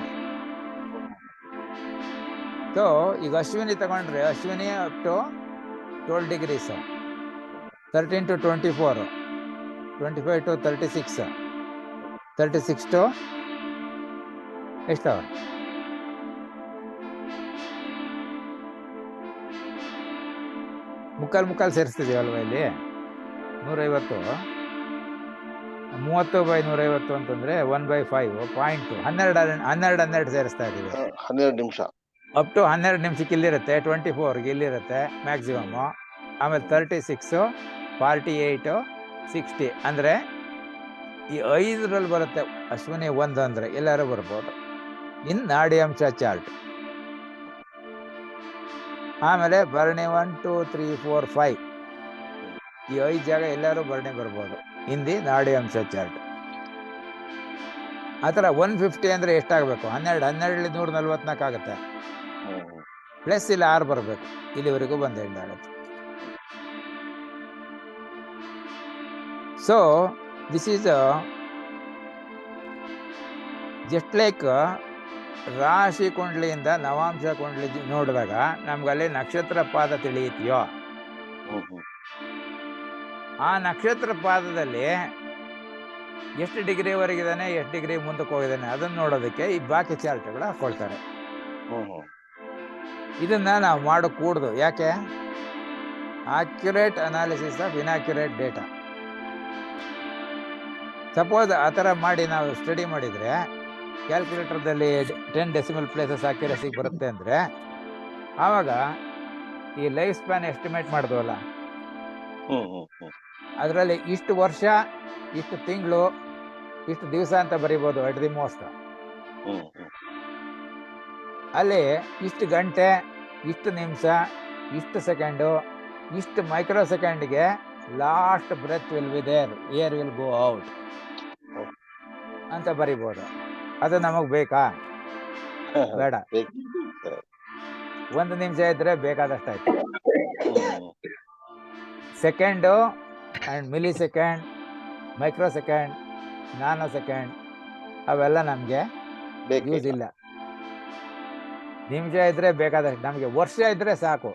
ಸೊ ಈಗ ಅಶ್ವಿನಿ ತಗೊಂಡ್ರೆ Ashwini up to 12 degrees, 13 to 24, 25 to 36, 36 to ಎಷ್ಟು? ಮುಕ್ಕಾಲು ಸೇರಿಸ್ತಿದೀವಲ್ವ ಇಲ್ಲಿ? 150, 30/150 ಅಂತಂದ್ರೆ 1/5 ಪಾಯಿಂಟ್ 12 ಸೇರಿಸ್ತಾ ಇದೀವಿ. 12 ನಿಮಿಷ. ಅಪ್ ಟು 12 ನಿಮಿಷಕ್ಕೆ ಇಲ್ಲಿರುತ್ತೆ. 24ಗೆ ಇಲ್ಲಿರುತ್ತೆ ಮ್ಯಾಕ್ಸಿಮಮ್. ಆಮೇಲೆ 36, 48, 60 ಅಂದರೆ ಈ 5ರಲ್ಲಿ ಬರುತ್ತೆ. ಅಶ್ವಿನಿ 1 ಅಂದರೆ ಎಲ್ಲರೂ ಬರ್ಬೋದು. ಇನ್ ನಾಡಿ ಅಂಶ ಚಾರ್ಟ್. ಆಮೇಲೆ ಭರಣಿ 1 2 3 4 5 ಈ 5 ಜಾಗ ಎಲ್ಲರೂ ಭರಣಿ ಬರ್ಬೋದು ಇನ್ ದಿ ನಾಡಿ ಅಂಶ ಚಾರ್ಟ್. ಆ ಥರ 150 ಅಂದರೆ ಎಷ್ಟಾಗಬೇಕು? 12 144 ಆಗುತ್ತೆ. ಪ್ಲಸ್ ಇಲ್ಲಿ 6 ಬರಬೇಕು. ಇಲ್ಲಿವರೆಗೂ ಬಂದು ಎಂಡ್ ಆಗುತ್ತೆ. So this is just like ರಾಶಿ ಕುಂಡ್ಲಿಯಿಂದ ನವಾಂಶ ಕುಂಡ್ಲಿ ನೋಡಿದಾಗ ನಮ್ಗಲ್ಲಿ ನಕ್ಷತ್ರ ಪಾದ ತಿಳಿಯುತ್ತೆಯೋ, ಆ ನಕ್ಷತ್ರ ಪಾದದಲ್ಲಿ ಎಷ್ಟು ಡಿಗ್ರಿವರೆಗಿದ್ದಾನೆ, ಎಷ್ಟು ಡಿಗ್ರಿ ಮುಂದಕ್ಕೆ ಹೋಗಿದ್ದಾನೆ ಅದನ್ನು ನೋಡೋದಕ್ಕೆ ಈ ಬಾಕಿ ಚಾರ್ಟ್ಗಳು ಹಾಕೊಳ್ತಾರೆ. ಇದನ್ನ ನಾವು ಮಾಡಕೂಡ್ದು. ಯಾಕೆ? Accurate analysis of inaccurate data. Suppose ಆ ಥರ ಮಾಡಿ ನಾವು ಸ್ಟಡಿ ಮಾಡಿದರೆ ಕ್ಯಾಲ್ಕುಲೇಟರ್ದಲ್ಲಿ 10 ಡೆಸಿಮಲ್ ಪ್ಲೇಸಸ್ ಅಕ್ಯುರಸಿ ಬರುತ್ತೆ ಅಂದರೆ ಆವಾಗ ಈ ಲೈಫ್ ಸ್ಪ್ಯಾನ್ ಎಸ್ಟಿಮೇಟ್ ಮಾಡಿದ್ವಲ್ಲ, ಅದರಲ್ಲಿ ಇಷ್ಟು ವರ್ಷ, ಇಷ್ಟು ತಿಂಗಳು, ಇಷ್ಟು ದಿವಸ ಅಂತ ಬರಿಬೋದು ಅಟ್ ದಿ ಮೋಸ್ಟ್. ಅಲ್ಲಿ ಇಷ್ಟು ಗಂಟೆ, ಇಷ್ಟು ನಿಮಿಷ, ಇಷ್ಟು ಸೆಕೆಂಡು, ಇಷ್ಟು ಮೈಕ್ರೋ ಸೆಕೆಂಡ್ಗೆ last breath will be there, air will go out ಅಂತ ಬರಿಬೋದು. ಅದು ನಮಗ್ ಬೇಕಾ? ಬೇಡ. ಬೇಕು. 1 ನಿಮಿಷ ಇದ್ರೆ ಬೇಕಾದಷ್ಟಾಯ್ತು. Hmm. Second and millisecond, microsecond, nanosecond ಅವೆಲ್ಲ ನಮ್ಗೆ ಯೂಸ್ ಇಲ್ಲ. ನಿಮಿಷ ಇದ್ರೆ ಬೇಕಾದಷ್ಟು. ನಮ್ಗೆ ವರ್ಷ ಇದ್ರೆ ಸಾಕು.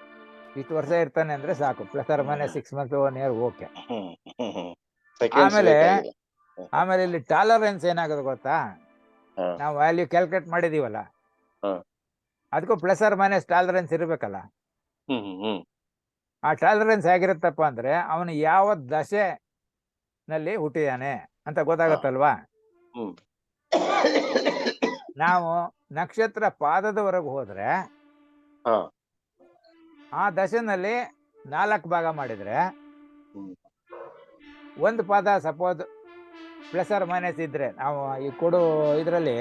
ಇಷ್ಟು ವರ್ಷ ಇರ್ತಾನೆ ಅಂದ್ರೆ ಸಾಕು. +or- 6 months 1 year okay. Seconds ಆಮೇಲೆ ಬೇಕಾಗಿಲ್ಲ. ಆಮೇಲೆ ಇಲ್ಲಿ ಟಾಲರೆನ್ಸ್ ಏನಾಗೋದು ಗೊತ್ತಾ? ಹಾ. ನಾವು ವ್ಯಾಲ್ಯೂ ಕ್ಯಾಲ್ಕುಲೇಟ್ ಮಾಡಿದೀವಲ್ಲ, ಹಾ. ಅದಕ್ಕೂ +or- ಟಾಲರೆನ್ಸ್ ಇರ್ಬೇಕಲ್ಲ. ಹ್ಮ್. ಆ ಟಾಲರೆನ್ಸ್ ಹೇಗಿರುತ್ತಪ್ಪ ಅಂದ್ರೆ ಅವನು ಯಾವ ದಶೆನಲ್ಲಿ ಹುಟ್ಟಿದಾನೆ ಅಂತ ಗೊತ್ತಾಗತ್ತಲ್ವಾ? ಹ್ಮ್. ನಾವು ನಕ್ಷತ್ರ ಪಾದದವರೆಗೂ ಹೋದ್ರೆ ಹಾ. ಆ ದಶೆನಲ್ಲಿ 4 ಭಾಗ ಮಾಡಿದ್ರೆ ಹ್ಮ್. ಒಂದು ಪಾದ ಸಪೋಸ್ +or- ಇದ್ರೆ, ನಾವು ಈ ಕೊಡು ಇದರಲ್ಲಿ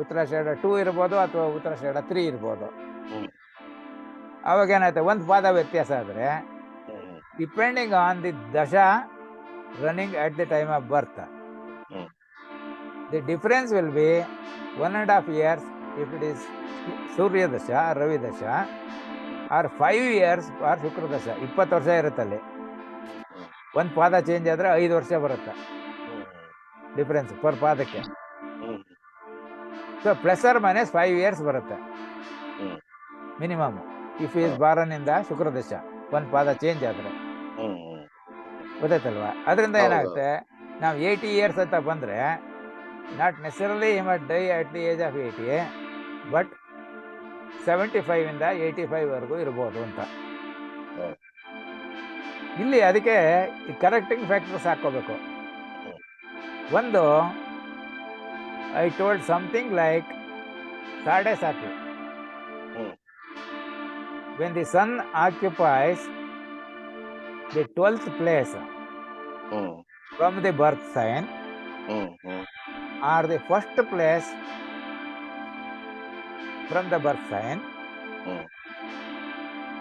ಉತ್ತರಾಷಾಢ 2 ಇರ್ಬೋದು ಅಥವಾ ಉತ್ತರಾಷಾಢ 3 ಇರ್ಬೋದು. ಹ್ಮ್. ಅವಾಗ ಏನಾಯ್ತು, ಒಂದು ಪಾದ ವ್ಯತ್ಯಾಸ ಆದ್ರೆ ಹ್ಮ್. ಡಿಪೆಂಡಿಂಗ್ ಆನ್ ದಿ ದಶ running at the time of birth, hmm. The difference will be 1.5 years if it is ಸೂರ್ಯ ದಶ, ರವಿ ದಶ, ಆರ್ 5 years ಆರ್ ಶುಕ್ರ ದಶ. 20 ವರ್ಷ ಇರುತ್ತಲ್ಲಿ. ಒಂದು ಪಾದ ಚೇಂಜ್ ಆದ್ರೆ 5 ವರ್ಷ ಬರುತ್ತೆ ಡಿಫರೆನ್ಸ್ ಪರ್ ಪಾದಕ್ಕೆ. ಹ್ಮ್. ಸೊ +or- 5 years ಬರುತ್ತೆ ಹ್ಮ್. ಮಿನಿಮಮ್ ಇಫ್ ಈಸ್ ಬಾರನಿಂದ ಶುಕ್ರ ದಶ ಒಂದು ಪಾದ ಚೇಂಜ್ ಆದ್ರೆ. ಹ್ಮ್. ಗೊತ್ತಾಯ್ತಲ್ವಾ? ಅದರಿಂದ ಹೌದು. ಏನಾಗುತ್ತೆ, ನಾವು 80 years ಅಂತ ಬಂದ್ರೆ not necessarily he must die at the age of 80, but 75 ಇಂದ 85 ವರೆಗೂ ಇರ್ಬೋದು ಅಂತ. ಇಲ್ಲಿ ಅದಕ್ಕೆ ಕರೆಕ್ಟಿಂಗ್ ಫ್ಯಾಕ್ಟರ್ಸ್ ಹಾಕೋಬೇಕು. ಒಂದು, I told something like 7.5. when the sun occupies the 12th place from the birth sign or the first place from the birth sign,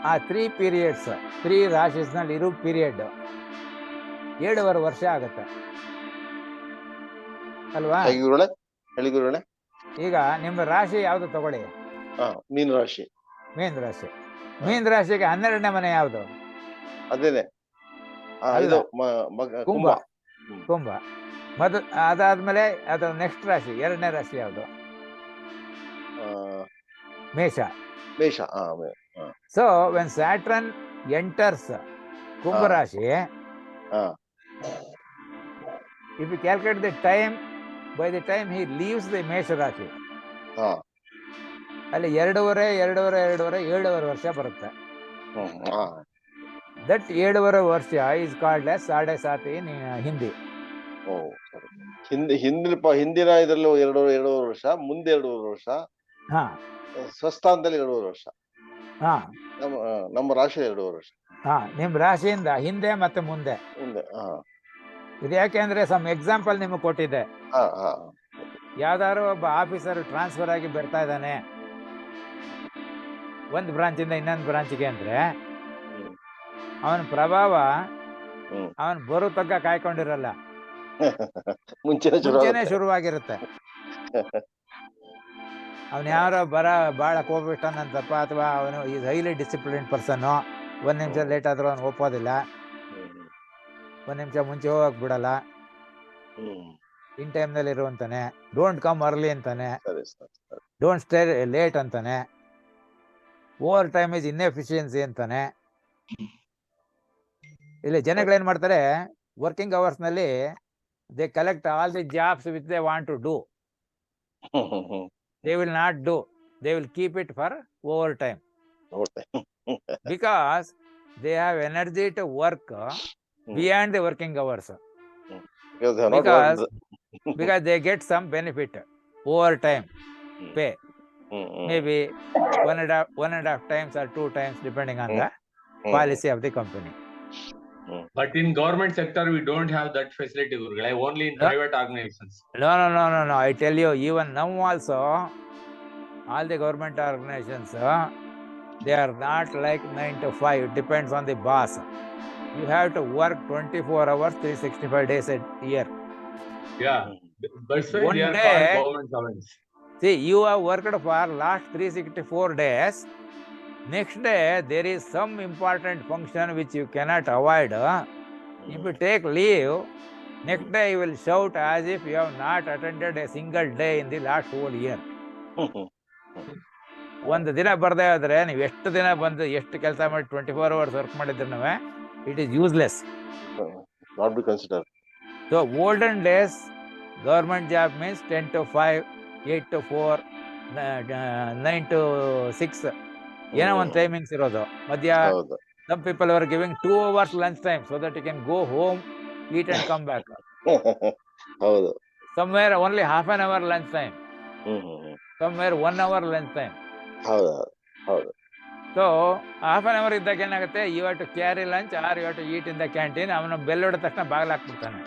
ಆ 3 periods 3 ರಾಶಿಸ್ ನಲ್ಲಿ ಇರೋ ಪೀರಿಯಡ್ 7.5 ವರ್ಷ ಆಗುತ್ತೆ ಅಲ್ವಾ? ಹೇಳಿ ಗುರುಗಳೇ. ಈಗ ನಿಮ್ಮ ರಾಶಿ ಯಾವ್ದು ತಗೊಳ್ಳಿ. ಮೀನ ರಾಶಿ. ಮೀನ ರಾಶಿ. ಮೀನ ರಾಶಿಗೆ 12ನೇ ಮನೆ ಯಾವ್ದು? ಅದೇನೆ ಕುಂಭ. ಕುಂಭ. ಅದಾದ್ಮೇಲೆ ಅದು ನೆಕ್ಸ್ಟ್ ರಾಶಿ, 2ನೇ ರಾಶಿ ಯಾವ್ದು? Mesha. Mesha. So when Saturn enters Kumbha ರಾಶಿ, if you calculate the time by the time he leaves the Mesha ರಾಶಿ, ಅಲ್ಲಿ 2.5 ವರ್ಷ ಬರುತ್ತೆ. ದಟ್ 7.5 ವರ್ಷ is called as 7.5 in Hindi. ಹಿಂದಿನ ಇದ್ರಲ್ಲೂ 2.5 ವರ್ಷ, ಮುಂದೆ 2.5 ವರ್ಷ, ಸ್ವಸ್ಥಾನದಲ್ಲಿ 2.5 ವರ್ಷ. ನಮ್ಮ ರಾಶಿ 2.5 ವರ್ಷ. ನಿಮ್ ರಾಶಿಯಿಂದ ಹಿಂದೆ ಮತ್ತೆ ಮುಂದೆ. ಇದು ಯಾಕೆಂದ್ರೆ ಸಮ್ ಎಕ್ಸಾಂಪಲ್ ನಿಮಗೆ ಕೊಟ್ಟಿದ್ದೆ. ಯಾವ್ದಾದ್ರು ಒಬ್ಬ ಆಫೀಸರ್ ಟ್ರಾನ್ಸ್ಫರ್ ಆಗಿ ಬರ್ತಾ ಇದ್ದಾನೆ ಒಂದು ಬ್ರಾಂಚ್ ಇಂದ ಇನ್ನೊಂದು ಬ್ರಾಂಚ್ಗೆ ಅಂದ್ರೆ, ಅವನ ಪ್ರಭಾವ ಅವನ್ ಬರೋ ತಗ್ಗ ಕಾಯ್ಕೊಂಡಿರಲ್ಲ, ಮುಂಚೆನೆ ಶುರುವಾಗಿರುತ್ತೆ. ಅವನು ಯಾರೋ ಬಹಳ ಕೋಪಿಷ್ಟನಂತಪ್ಪ, ಅಥವಾ ಅವನು ಈಸ್ ಹೈಲಿ ಡಿಸಿಪ್ಲಿನ್ ಪರ್ಸನ್, 1 ನಿಮಿಷ ಲೇಟ್ ಆದ್ರೂ ಅವನು ಒಪ್ಪೋದಿಲ್ಲ, 1 ನಿಮಿಷ ಮುಂಚೆ ಹೋಗಕ್ ಬಿಡಲ್ಲ, ಇನ್ ಟೈಮ್ನಲ್ಲಿ ಇರುವಂತಾನೆ, ಡೋಂಟ್ ಕಮ್ ಅರ್ಲಿ ಅಂತಾನೆ, ಡೋಂಟ್ ಸ್ಟೇ ಲೇಟ್ ಅಂತಾನೆ, ಓವರ್ ಟೈಮ್ ಇಸ್ ಇನ್ಎಫಿಷಿಯನ್ಸಿ ಅಂತಾನೆ. ಇಲ್ಲಿ ಜನಗಳೇನ್ ಮಾಡ್ತಾರೆ, ವರ್ಕಿಂಗ್ ಅವರ್ಸ್ ನಲ್ಲಿ they collect all the jobs which they want to do. They will not do. They will keep it for overtime. Because they have energy to work beyond the working hours. Because they get some benefit, overtime pay. Maybe 1.5 times or 2 times depending on the policy of the company. But in government sector, we don't have that facility, Gurugale. Only in private organizations. No. I tell you, even now also, all the government organizations, they are not like 9 to 5. It depends on the boss. You have to work 24 hours, 365 days a year. Yeah. That's why One they are day, called government servants. see, you have worked for last 364 days. Next day, there is some important function which you cannot avoid. If you take leave, next day you will shout as if you have not attended a single day in the last whole year. ಒಂದು ದಿನ ಬರ್ದೇ ಹೋದ್ರೆ ನೀವು ಎಷ್ಟು ದಿನ ಬಂದು ಎಷ್ಟು ಕೆಲಸ ಮಾಡಿ 24 hours ವರ್ಕ್ ಮಾಡಿದ್ರು it is useless. Not be considered. So olden days government job means 10 to 5, 8 to 4, 9 to 6 ಏನೋ ಒಂದು ಟೈಮಿಂಗ್ಸ್ ಇರೋದು. ಮಧ್ಯ some people were giving 2 hours lunch time so that you can go home, eat and come back. ಹೌದು. Somewhere only half an hour lunch time. Somewhere 1 hour lunch time. ಹೌದು ಹೌದು. So half an hour ಇದ್ದಾಗ ಏನಾಗುತ್ತೆ, you have to carry lunch or you have to eat in the canteen. ಅವನ bell ಹೊಡೆದ ತಕ್ಷಣ ಬಾಗಿಲು ಹಾಕ್ಬಿಡ್ತಾನೆ.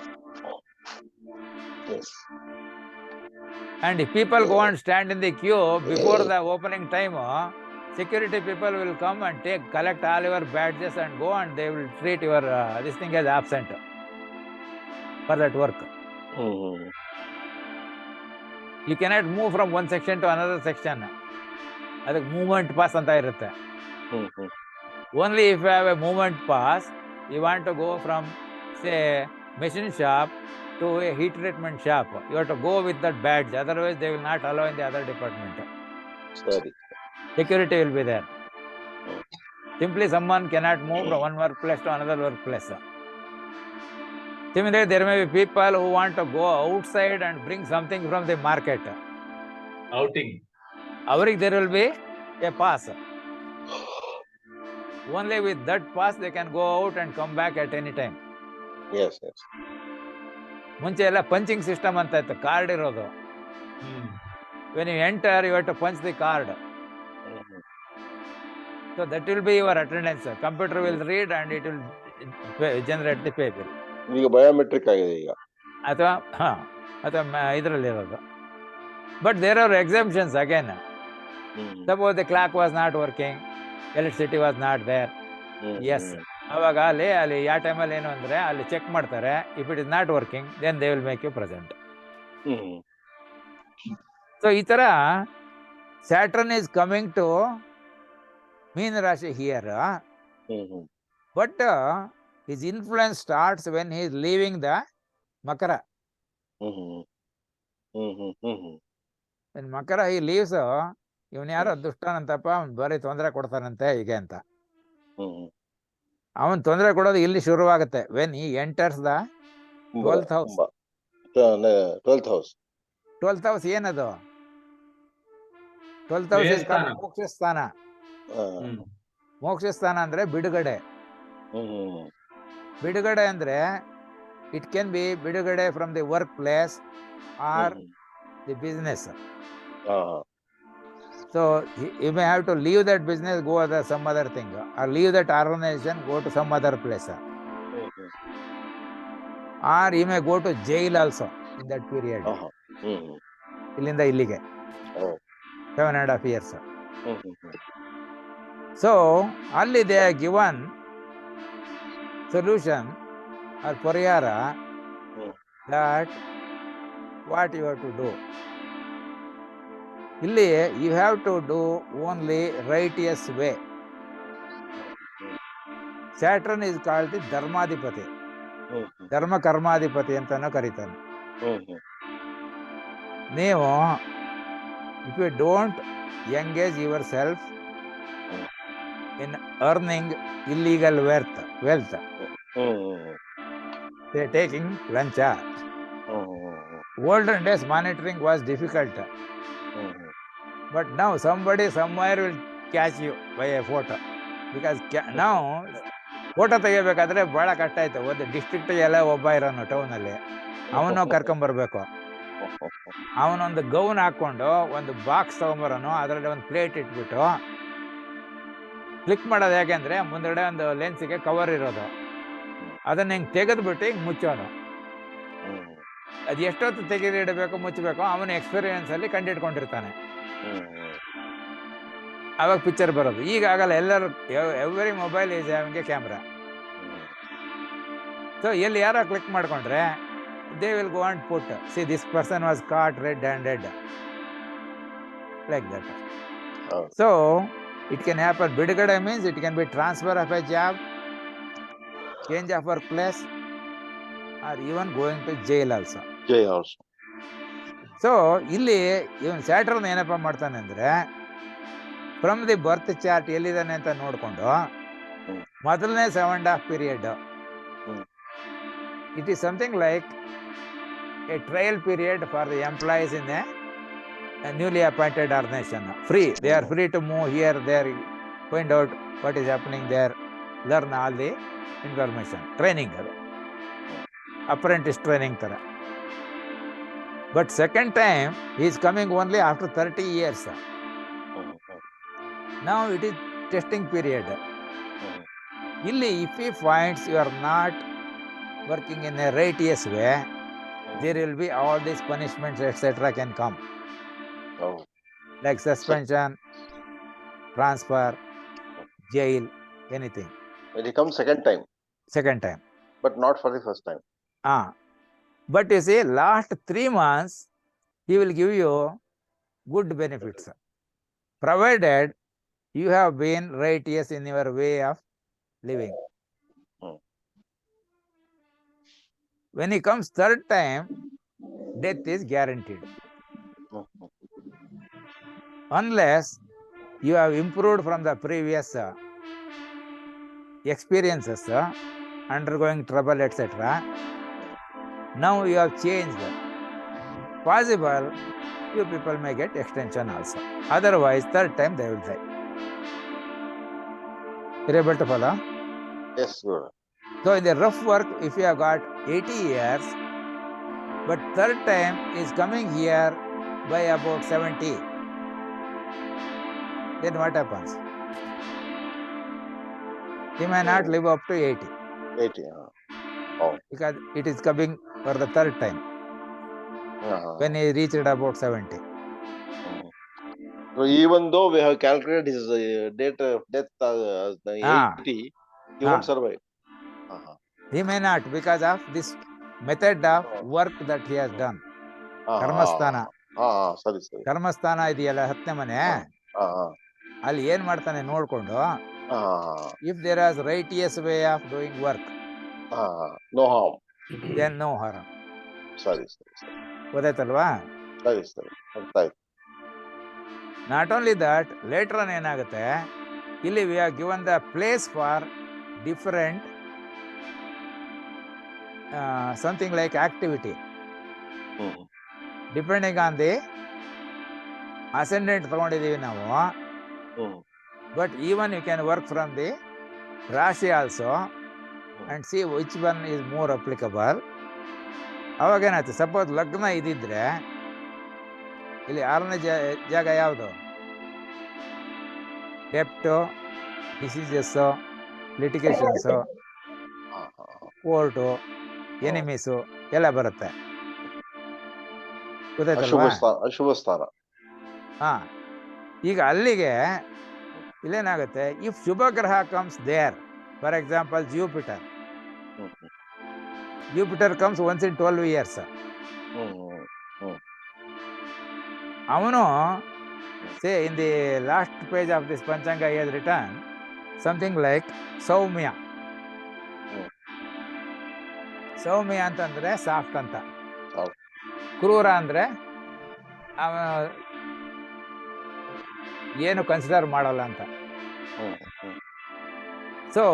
And people go and stand in the queue before the opening time. Security people will come and collect all your badges and go, and they will treat your this thing as absent for that work. You cannot move from one section to another section. ಅದಕ್ಕೆ movement pass ಅಂತ ಇರುತ್ತೆ. Only if you have a movement pass, you want to go from, say, machine shop to a heat treatment shop, you have to go with that badge. Otherwise, they will not allow in the other department. Sorry. Security will be there. Simply someone cannot move from one workplace to another workplace. Similarly, there may be people who want to go outside and bring something from the market. Outing. Avrige there will be a pass. Only with that pass they can go out and come back at any time. Yes, yes. ಮುಂಚೆ ಎಲ್ಲ punching system ಅಂತ ಇತ್ತು, card ಇರೋದು. When you enter, you have to punch the card. So that will be your attendance. Computer will read and it will generate the paper. ಈಗ biometric ಆಗಿದೆ ಈಗ. ಅಥವಾ ಇದರಲ್ಲಿರೋದು. But there are exemptions again. Suppose the clock was not working, electricity was not there. Yes. ಅವಾಗ ಅಲ್ಲಿ ಯಾವ ಟೈಮಲ್ಲಿ ಏನು ಅಂದರೆ ಅಲ್ಲಿ ಚೆಕ್ ಮಾಡ್ತಾರೆ. If it is not working then they will make you present. So ಈ ಥರ Saturn is coming to Meena rashi here. But his influence starts when he is leaving the Makara. Makara ಈ ಲೀವ್ಸ್, ಇವನ್ ಯಾರೋ ದುಷ್ಟನಂತಪ್ಪ, ಅವ್ನು ಬರೀ ತೊಂದರೆ ಕೊಡ್ತಾನಂತೆ ಹೀಗೆ ಅಂತ. ಅವನ್ ತೊಂದರೆ ಕೊಡೋದು ಇಲ್ಲಿ ಶುರುವಾಗುತ್ತೆ. When he enters the 12th house. 12th house ಏನದು? 12th house is called ಮೋಕ್ಷ ಸ್ಥಾನ. ಮೋಕ್ಷ ಸ್ಥಾನ ಅಂದ್ರೆ ಬಿಡುಗಡೆ. ಬಿಡುಗಡೆ ಅಂದ್ರೆ ಇಟ್ ಕ್ಯಾನ್ ಬಿ ಬಿಡುಗಡೆ from the work place R the business. So you may have to leave that business, go to some other thing, or leave that organization, go to some other place. Or you may go to jail also in that period. Illinda illige 7.5 years. So alli they are given solution or pariyara that what you have to do. ಇಲ್ಲಿ you have to do only righteous way. Saturn is called the dharmadhipati, ಧರ್ಮ ಕರ್ಮಾಧಿಪತಿ ಅಂತಾನು ಕರೀತಾನೆ. ನೀವು if you don't engage yourself in earning illegal wealth, taking lancha. Olden days monitoring was difficult. But now somebody somewhere will catch you by a photo. Because now photo ತೆಗಿಬೇಕಾದ್ರೆ ಭಾಳ ಕಷ್ಟ ಆಯ್ತು. ಒಂದು ಡಿಸ್ಟ್ರಿಕ್ಟಿಗೆಲ್ಲ ಒಬ್ಬ ಇರೋನು ಟೌನಲ್ಲಿ, ಅವನು ಕರ್ಕೊಂಬರ್ಬೇಕು. ಅವನೊಂದು ಗೌನ್ ಹಾಕ್ಕೊಂಡು ಒಂದು ಬಾಕ್ಸ್ ತೊಗೊಂಬರೋನು, ಅದರಲ್ಲಿ ಒಂದು ಪ್ಲೇಟ್ ಇಟ್ಬಿಟ್ಟು ಕ್ಲಿಕ್ ಮಾಡೋದು. ಹೇಗೆಂದರೆ ಮುಂದಗಡೆ ಒಂದು ಲೆನ್ಸಿಗೆ ಕವರ್ ಇರೋದು, ಅದನ್ನು ಹಿಂಗೆ ತೆಗೆದ್ಬಿಟ್ಟು ಹಿಂಗೆ ಮುಚ್ಚೋನು. ಅದು ಎಷ್ಟೊತ್ತು ತೆಗೆದಿಡಬೇಕು ಮುಚ್ಚಬೇಕು ಅವನ ಎಕ್ಸ್ಪೀರಿಯನ್ಸಲ್ಲಿ ಕಂಡಿಡ್ಕೊಂಡಿರ್ತಾನೆ. ಆವಾಗ ಪಿಕ್ಚರ್ ಬರೋದು. ಈಗ ಆಗಲ್ಲ, ಎಲ್ಲರೂ every mobile is having A camera. So ಎಲ್ಲಿ ಯಾರೋ ಕ್ಲಿಕ್ ಮಾಡಿಕೊಂಡ್ರೆ they will go and put, see, this person was caught red-handed, like that. So it can happen. Bidugade means it can be transfer of a job, change of workplace, or even going to jail also. Jail also. So ಇಲ್ಲಿ ಇವನ್ Saturn ಏನಪ್ಪ ಮಾಡ್ತಾನೆ ಅಂದ್ರೆ, from the birth chart ಎಲ್ಲಿದ್ದಾನೆ ಅಂತ ನೋಡ್ಕೊಂಡು ಮೊದಲನೇ 7.5 period, it is something like A trial period for the employees in a newly appointed organization. Free, they are free to move here, there, find out what is happening there, learn all the information. Training, apprentice training ತರ. But second time he is coming only after 30 years. Now it is testing period. Illi, if he finds you are not working in a righteous way, there will be all these punishments, etc. can come. Like suspension, transfer, jail, anything. When he comes second time. Second time. But not for the first time. But you see, last 3 months, he will give you good benefits, provided you have been righteous in your way of living. When he comes third time, death is guaranteed. Unless you have improved from the previous experiences, undergoing trouble, etc. Now you have changed. Possible, you people may get extension also. Otherwise, third time they will die. You're able to follow? Yes, Guru. So in the rough work, if you have got 80 years, but third time is coming here by about 70, then what happens? He may not live up to 80. 80, because it is coming for the third time. When he reached about 70. So even though we have calculated his date of death as 80, he won't survive. He may not, because of this method of work that he has done. Karmasthana. Sorry. Karmasthana ಇದೆಯಲ್ಲ 10ನೇ ಮನೆ, ಅಲ್ಲಿ ಏನ್ ಮಾಡ್ತಾನೆ ನೋಡ್ಕೊಂಡು, if there is righteous way of doing work, no harm. then no harm. Sorry. ಗೊತ್ತಾಯ್ತಲ್ವಾ? ಸರಿ. Not only that, later on ಏನಾಗುತ್ತೆ, ಇಲ್ಲಿ we are given the place for different something like activity, depending on the ascendant ತಗೊಂಡಿದ್ದೀವಿ ನಾವು. But even you can work from the Rashi also and see which one is more applicable. ಅವಾಗ ಏನಾಯ್ತು, suppose ಲಗ್ನ ಇದ್ದಿದ್ರೆ ಇಲ್ಲಿ 6ನೇ ಜಾಗ ಯಾವುದು? ಡೆಪ್ಟು, diseases, ಲಿಟಿಗೇಷನ್ಸು, court, enemies ಎಲ್ಲ ಬರುತ್ತೆ. ಗೊತ್ತಾಯ್ತಲ್ವಾ? ಅಶುಭ ಸ್ಥಾನ. ಈಗ ಅಲ್ಲಿಗೆ ಇಲ್ಲೇನಾಗುತ್ತೆ, ಇಫ್ ಶುಭ ಗ್ರಹ comes there, for example Jupiter comes once in 12 years. ಅವನು, say in the last page of this Panchanga he has written something like Saumya. ಸೌಮ್ಯ ಅಂತಂದ್ರೆ ಸಾಫ್ಟ್ ಅಂತ, ಕ್ರೂರ ಅಂದ್ರೆ ಅವನು ಏನು ಕನ್ಸಿಡರ್ ಮಾಡಲ್ಲ ಅಂತ. ಸೊ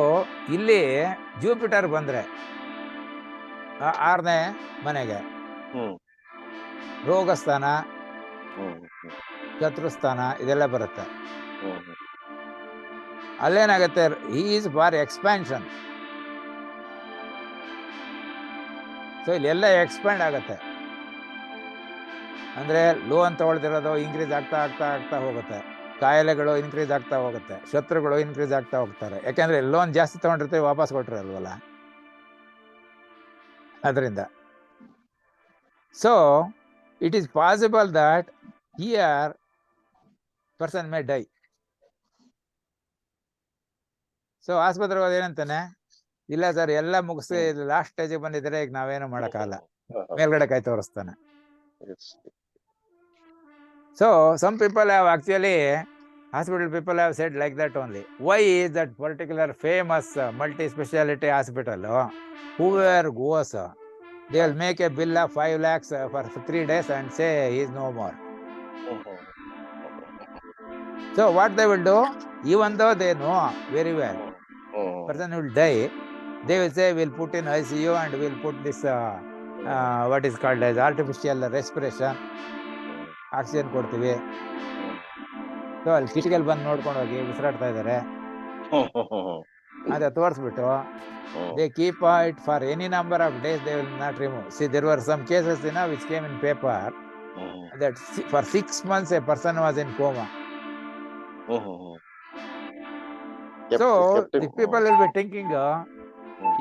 ಇಲ್ಲಿ ಜೂಪಿಟರ್ ಬಂದ್ರೆ 6ನೇ ಮನೆಗೆ ರೋಗಸ್ಥಾನ, ಶತ್ರುಸ್ಥಾನ ಇದೆಲ್ಲ ಬರುತ್ತೆ. ಅಲ್ಲೇನಾಗುತ್ತೆ, he is for expansion. So ಇಲ್ಲೆಲ್ಲ ಎಕ್ಸ್ಪ್ಯಾಂಡ್ ಆಗುತ್ತೆ. ಅಂದ್ರೆ ಲೋನ್ ತಗೊಳ್ದಿರೋದು ಇನ್ಕ್ರೀಸ್ ಆಗ್ತಾ ಹೋಗುತ್ತೆ, ಕಾಯಿಲೆಗಳು ಇನ್ಕ್ರೀಸ್ ಆಗ್ತಾ ಹೋಗುತ್ತೆ, ಶತ್ರುಗಳು ಇನ್ಕ್ರೀಸ್ ಆಗ್ತಾ ಹೋಗ್ತಾರೆ. ಯಾಕೆಂದ್ರೆ ಲೋನ್ ಜಾಸ್ತಿ ತಗೊಂಡಿರ್ತೀವಿ, ವಾಪಸ್ ಕೊಟ್ಟಿರಲ್ವಲ್ಲ, ಅದರಿಂದ. So it is possible that here person may die. So ಆಸ್ಪತ್ರೆಗೆ ಏನಂತಾನೆ, ಇಲ್ಲ ಸರ್ ಎಲ್ಲ ಮುಗಿಸಿ ಲಾಸ್ಟ್ ಸ್ಟೇಜಿಗೆ ಬಂದಿದ್ರೆ ಈಗ ನಾವೇನು ಮಾಡೋಕ್ಕಾಗಲ್ಲ, ಮೇಲ್ಗಡೆ ಕೈ ತೋರಿಸ್ತಾನೆ. So some people have actually, hospital people have said like that only. Why is that particular famous multi-speciality hospital, whoever goes, they will make a bill of 5 lakhs for 3 days and say he is no more. So what they will do, even though they know very well person will die, they will say we'll put in ICU and we'll put this what is called as artificial respiration, oxygen ಕೊಡ್ತೀವಿ. So ಅಲ್ಲಿ ಕಿಟಕಿಯಲ್ಲಿ ಬಂದು ನೋಡ್ಕೊಂಡು ಹೋಗಿ ಉಸಿರಾಡ್ತಾ ಇದ್ದಾರೆ ಅಂತ ತೋರಿಸ್ಬಿಟ್ಟು they keep it for any number of days, they will not remove. See, there were some cases which came in paper that for 6 months a person was in coma. So the people will be thinking,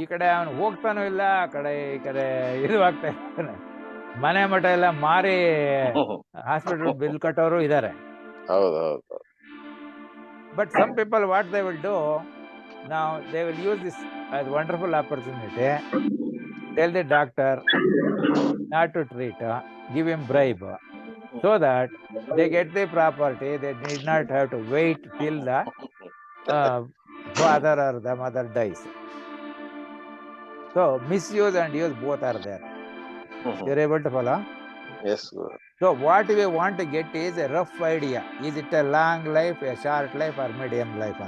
ಈ ಕಡೆ ಅವನು ಹೋಗ್ತಾನೂ ಇಲ್ಲ, ಆ ಕಡೆ ಈ ಕಡೆ ಇದು ಆಗ್ತಾ ಇರ್ತಾನೆ, ಮನೆ ಮಠ ಎಲ್ಲ ಮಾರಿ ಹಾಸ್ಪಿಟಲ್ ಬಿಲ್ ಕಟ್ಟೋರು ಇದ್ದಾರೆ. But some people, what they will do now, they will use this as wonderful opportunity, tell the doctor not to treat, give him bribe, so that they get the property. They need not have to wait till the father or the mother dies. So misuse and use both are there. You're able to follow? Yes. So what we want to get is a rough idea. Is it a long life, a short life, or medium life?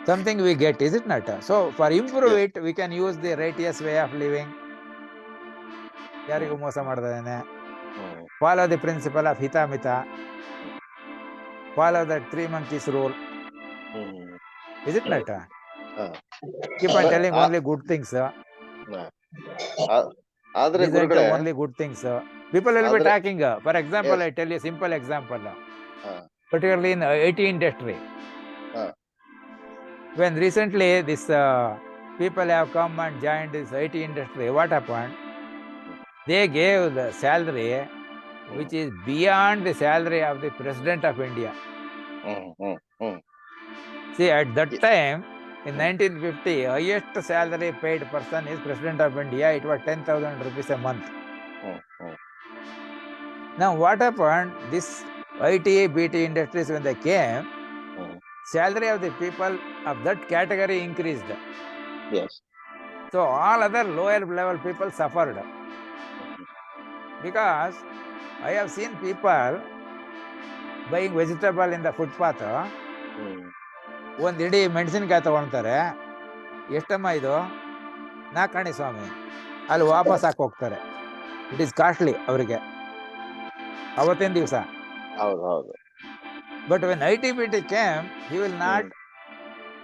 Something we get, is it not? So for improve it, we can use the righteous way of living. ಯಾರಿಗೂ ಮೋಸ ಮಾಡ್ದೇನೆ. Follow the principle of hitamita. Follow the 3 monkeys rule. Is it not? Keep on telling only good things. Listen to only good things. People will be talking. For example, I tell you a simple example. Particularly in IT industry. When recently this people have come and joined this IT industry, what happened? They gave the salary which is beyond the salary of the President of India. See, at that time, in 1950, highest salary paid person is President of India. It was 10,000 rupees a month. Now what happened? This IT, BT industries, when they came, salary of the people of that category increased. Yes. So all other lower level people suffered. Because I have seen people buying vegetable in the footpath. ಒಂದು ಇಡೀ ಮೆಣಸಿನ್ಕಾಯಿ ತಗೊಳ್ತಾರೆ. ಎಷ್ಟಮ್ಮ ಇದು? 4 ಆಣೆ ಸ್ವಾಮಿ. ಅಲ್ಲಿ ವಾಪಸ್ ಹಾಕಿ ಹೋಗ್ತಾರೆ. It is costly ಅವರಿಗೆ ಅವತ್ತಿನ ದಿವಸ. But when ITBT came, he will not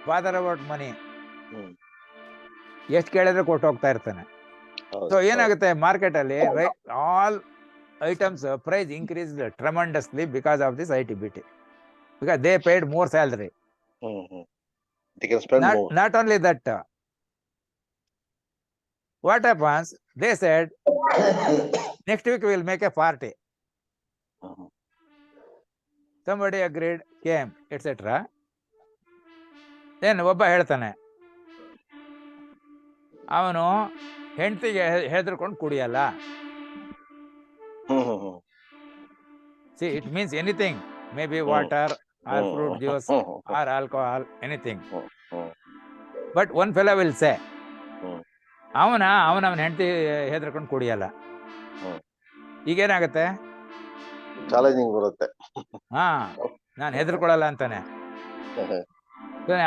bother about money. ಎಷ್ಟು ಕೇಳಿದ್ರೆ ಕೊಟ್ಟು ಹೋಗ್ತಾ ಇರ್ತಾನೆ. ಸೊ ಏನಾಗುತ್ತೆ ಮಾರ್ಕೆಟ್ ಅಲ್ಲಿ all items price increased tremendously because of this ITBT. Because they paid more salary. They can spend more. Not only that, what happens? They said next week we will make a party. Somebody agreed, came, etc. Then ಒಬ್ಬ ಹೇಳ್ತಾನೆ, ಅವನು ಹೆಂಡತಿಗೆ ಹೆದರ್ಕೊಂಡು ಕುಡಿಯಲ್ಲ. See, it means anything, maybe water or fruit juice or alcohol, anything. But one fellow will say, ಅವನ ಹೆಂಡತಿ ಹೆದರ್ಕೊಂಡು ಕುಡಿಯಲ್ಲ. ಈಗೇನಾಗತ್ತೆ? ಚಾಲೆಂಜಿಂಗ್ ಬರುತ್ತೆ. ನಾನು ಹೆದರ್ಕೊಳ್ಳಲ್ಲ ಅಂತಾನೆ.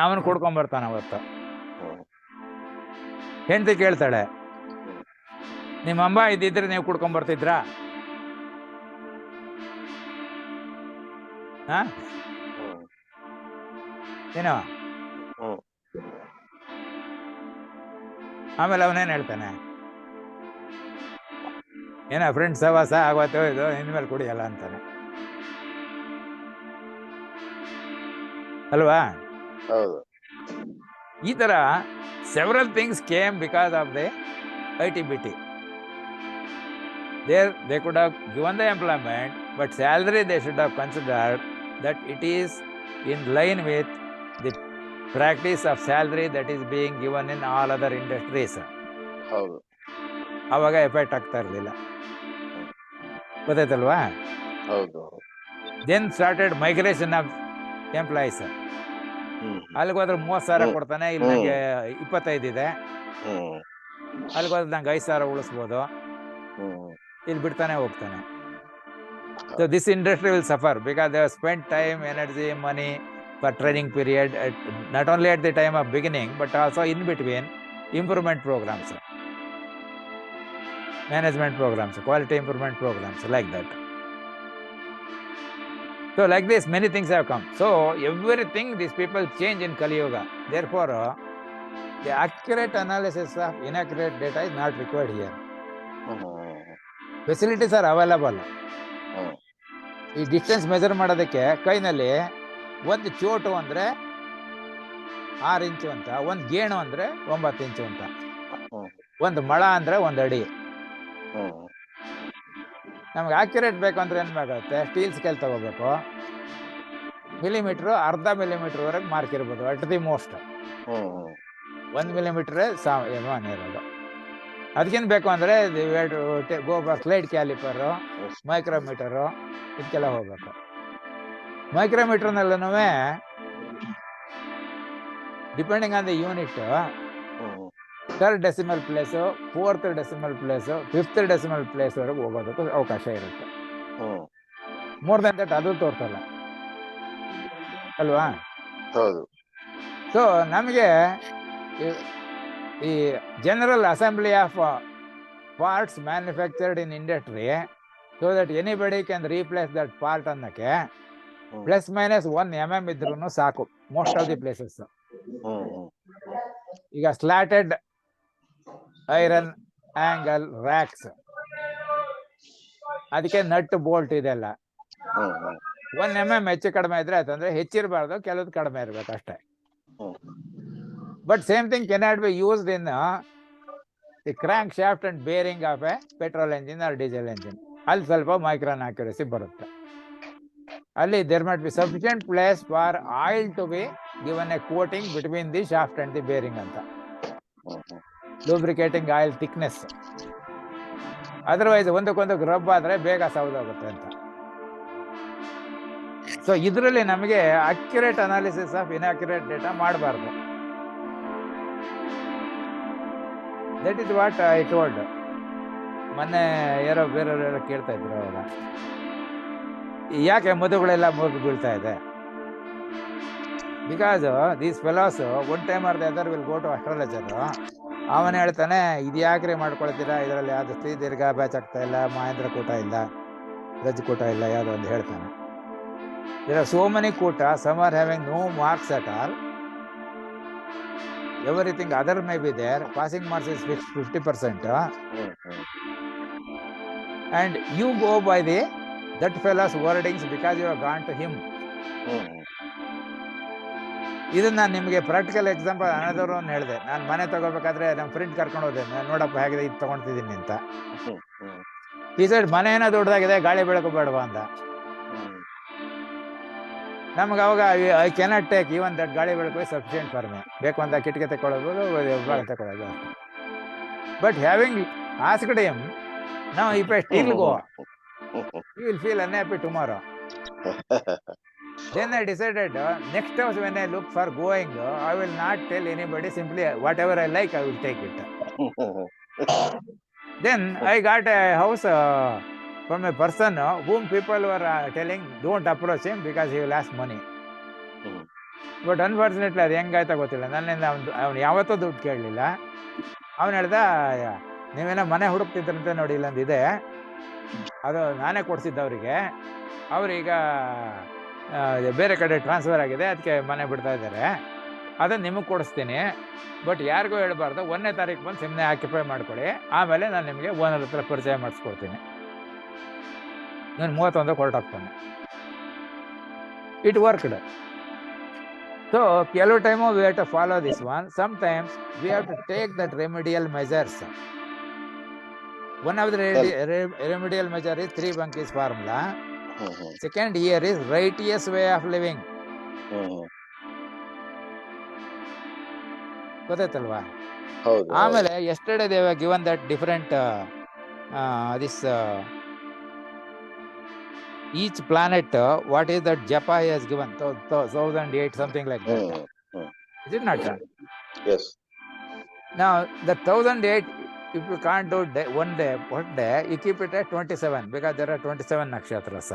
ಅವನು ಕುಡ್ಕೊಂಡ್ ಬರ್ತಾನೆ. ಅವತ್ತು ಹೆಂಡತಿ ಕೇಳ್ತಾಳೆ, ನಿಮ್ಮ ಅಮ್ಮ ಇದ್ದಿದ್ರೆ ನೀವು ಕುಡ್ಕೊಂಡ್ ಬರ್ತಿದ್ರಾ? ಏನೋ ಆಮೇಲೆ ಅವನೇನು ಹೇಳ್ತಾನೆ, ಏನೋ ಫ್ರೆಂಡ್ಸ್ ಸವಾಸ ಆಗೋಯ್ತು, ಇದು ಇನ್ಮೇಲೆ ಕುಡಿಯಲ್ಲ ಅಂತಾನೆ ಅಲ್ವಾ? ಈ ತರ several things came because of the ITBT. They could have given the employment, but salary they should have considered that it is in line with the practice of salary that is being given in all other industries. ಅವಾಗ effect ಆಗ್ತಾ ಇರಲಿಲ್ಲ. ಗೊತ್ತಾಯ್ತಲ್ವಾ? ಹೌದು. Then started migration of employees. ಅಲ್ಲಿಗೆ ಹೋದ್ರೆ 30,000 ಕೊಡ್ತಾನೆ, ಇಲ್ಲಿ ನಂಗೆ 25 ಇದೆ. ಅಲ್ಲಿಗೆ ಹೋದ್ರೆ ನಂಗೆ 5,000 ಉಳಿಸ್ಬೋದು, ಇಲ್ಲಿ ಬಿಡ್ತಾನೆ ಹೋಗ್ತಾನೆ. So this industry will suffer because they have spent time, energy, money for training period, not only at the time of beginning but also in between improvement programs, management programs, quality improvement programs, like that. So like this many things have come. So everything these people change in Kali Yuga. Therefore the accurate analysis of inaccurate data is not required here. Facilities are available. ಈ distance measure ಮಾಡೋದಕ್ಕೆ ಕೈನಲ್ಲಿ ಒಂದು ಚೋಟು ಅಂದರೆ 6 ಇಂಚು ಅಂತ, ಒಂದು ಗೇಣು ಅಂದರೆ 9 ಇಂಚು ಅಂತ, ಒಂದು ಮಳ ಅಂದರೆ 1 ಅಡಿ. ನಮ್ಗೆ ಆಕ್ಯುರೇಟ್ ಬೇಕಂದ್ರೆ ಏನು ಬೇಕಾಗುತ್ತೆ? ಸ್ಟೀಲ್ ಸ್ಕೇಲ್ ತಗೋಬೇಕು. ಮಿಲಿಮೀಟ್ರು ಅರ್ಧ ಮಿಲಿಮೀಟ್ರ್ವರೆಗೆ ಮಾರ್ಕ್ ಇರ್ಬೋದು ಅಟ್ ದಿ ಮೋಸ್ಟ್. 1 ಮಿಲಿಮೀಟ್ರೇ ಇರೋದು. ಅದಕ್ಕೇನು ಬೇಕು ಅಂದರೆ ಸ್ಲೈಡ್ ಕ್ಯಾಲಿಪರು, ಮೈಕ್ರೋಮೀಟರು, ಇದಕ್ಕೆಲ್ಲ ಹೋಗ್ಬೇಕು. ಮೈಕ್ರೋಮೀಟರ್ನಲ್ಲೂ depending on the unit 3rd decimal place, 4th decimal place, 5th decimal ಪ್ಲೇಸ್ವರೆಗೆ ಹೋಗೋದಕ್ಕೂ ಅವಕಾಶ ಇರುತ್ತೆ. ಮೋರ್ ದನ್ ದಟ್ ಅದು ತೋರ್ತಲ್ಲ ಅಲ್ವಾ? ಹೌದು. ಸೊ ನಮಗೆ ಈ general assembly of parts manufactured in industry, so that anybody can replace that part ಅನ್ನಕ್ಕೆ ±1 mm ಇದ್ರೂ ಸಾಕು ಮೋಸ್ಟ್ ಆಫ್ ದಿ ಪ್ಲೇಸಸ್. ಈಗ ಸ್ಲಾಟೆಡ್ ಐರನ್ ಆಂಗಲ್ ರ್ಯಾಕ್ಸ್, ಅದಕ್ಕೆ ನಟ್ ಬೋಲ್ಟ್ ಇದೆಲ್ಲ 1 mm ಹೆಚ್ಚು ಕಡಿಮೆ ಇದ್ರೆ ಆಯ್ತಂದ್ರೆ ಹೆಚ್ಚಿರಬಾರ್ದು, ಕೆಲವ್ದು ಕಡಿಮೆ ಇರ್ಬೇಕು ಅಷ್ಟೇ. But same thing cannot be used in the crankshaft and bearing of a petrol engine or diesel engine. ಅಲ್ಲಿ ಸ್ವಲ್ಪ ಮೈಕ್ರಾನ್ ಅಕ್ಯುರಸಿ ಬರುತ್ತೆ. ಅಲ್ಲಿ there must be sufficient place for oil to be given a coating between the shaft and the bearing ಅಂತ, lubricating oil thickness. Otherwise ಒಂದಕ್ಕೊಂದಕ್ಕೆ rub ಆದರೆ ಬೇಗ ಸೌದೋಗುತ್ತೆ ಅಂತ. ಸೊ ಇದರಲ್ಲಿ ನಮಗೆ accurate analysis of inaccurate data ಮಾಡಬಾರ್ದು. That is what I told. ಮೊನ್ನೆ ಯಾರೋ ಬೇರೆಯವರೆಲ್ಲ ಕೇಳ್ತಾ ಇದ್ರು, ಅವಾಗ ಯಾಕೆ ಮದುವೆಗಳೆಲ್ಲ ಮುರಿದು ಬೀಳ್ತಾ ಇದೆ? Because these fellows one time or the other will go to astrologer. ಅವನು ಹೇಳ್ತಾನೆ, ಇದು ಯಾಕ್ರಿ ಮಾಡ್ಕೊಳ್ತೀರಾ, ಇದರಲ್ಲಿ ಯಾವುದು ಸ್ತ್ರೀ ದೀರ್ಘ ಬ್ಯಾಚ್ ಆಗ್ತಾ ಇಲ್ಲ, ಮಹೇಂದ್ರ ಕೂಟ ಇಲ್ಲ, ರಜ್ ಕೂಟ ಇಲ್ಲ, ಯಾವುದೋ ಒಂದು ಹೇಳ್ತಾನೆ. ದೇರ್ ಆರ್ ಸೋ ಮೆನಿ ಕೂಟ, some are having no marks at all. Everything other may be there. Passing marks is fixed 50%. And you go by that fellow's wordings because you have gone to him. ಇದನ್ನ ನಾನು ನಿಮಗೆ practical example ಅನ್ನೋದವ್ರು ಹೇಳಿದೆ. ನಾನು ಮನೆ ತಗೋಬೇಕಾದ್ರೆ ನಮ್ಮ friend ಕರ್ಕೊಂಡು ಹೋದೆ, ನೋಡಪ್ಪ ಹೇಗಿದೆ ಇದು ತಗೊಳ್ತಿದ್ದೀನಿ ಅಂತ. ಈ ಸೈಡ್ ಮನೆ ಏನೋ ದೊಡ್ಡದಾಗಿದೆ, ಗಾಳಿ ಬೆಳಕು ಬೇಡವಾ ಅಂದ. ನಮ್ಗೆ ಅವಾಗ I cannot take even that ಗಾಳಿ ಬೆಳಕು ಸಫಿಷಿಯಂಟ್ ಫಾರ್ ಮಿ. ಬೇಕು ಅಂತ ಕಿಟಕಿ ತಗೊಳ್ಳೋದು, ತಗೊಳ್ಳೋದು. But having asked him, now if I still go, you will feel unhappy tomorrow. Then I decided next time when I look for going, I will not tell anybody, simply whatever I like I will take it. Then I got a house from a person whom people were telling don't approach him because he will ask money. But unfortunately ಅದು ಹೆಂಗಾಯ್ತಾ ಗೊತ್ತಿಲ್ಲ, ನನ್ನಿಂದ ಅವನು ಯಾವತ್ತೂ ದುಡ್ಡು ಕೇಳಲಿಲ್ಲ. ಅವನು ಹೇಳ್ದ, ನೀವೇನೋ ಮನೆ ಹುಡುಕ್ತಿದ್ರಂತೆ ನೋಡಿ, ಇಲ್ಲೊಂದಿದೆ, ಅದು ನಾನೇ ಕೊಡ್ಸಿದ್ದವರಿಗೆ, ಅವ್ರೀಗ ಬೇರೆ ಕಡೆ ಟ್ರಾನ್ಸ್ಫರ್ ಆಗಿದೆ, ಅದಕ್ಕೆ ಮನೆ ಬಿಡ್ತಾ ಇದ್ದಾರೆ, ಅದನ್ನು ನಿಮಗೆ ಕೊಡಿಸ್ತೀನಿ. ಬಟ್ ಯಾರಿಗೂ ಹೇಳ್ಬಾರ್ದು, 1ನೇ ತಾರೀಕು ಬಂದು ಸುಮ್ಮನೆ ಆಕ್ಯುಪೈ ಮಾಡ್ಕೊಳ್ಳಿ, ಆಮೇಲೆ ನಾನು ನಿಮಗೆ ಓನರ್ ಹತ್ರ ಪರಿಚಯ ಮಾಡಿಸ್ಕೊಡ್ತೀನಿ. ನಾನು 31 ಹೊರಟೋಗ್ತಾನೆ. It worked. ಸೊ ಕೆಲವು time we have to follow this one. Sometimes we have to take that remedial measures. One of the remedial measure is 3 Bunky's formula. Second year is righteous way of living. ಗೊತ್ತಾಯ್ತಲ್ವಾ? ಹೌದು ಆಮೇಲೆ yesterday they were given that different this each planet what is that japa he has given 1008 something like that. Is it not? Yes. Now the 1008, if you can't do one day you keep it at 27 because there are 27 nakshatras.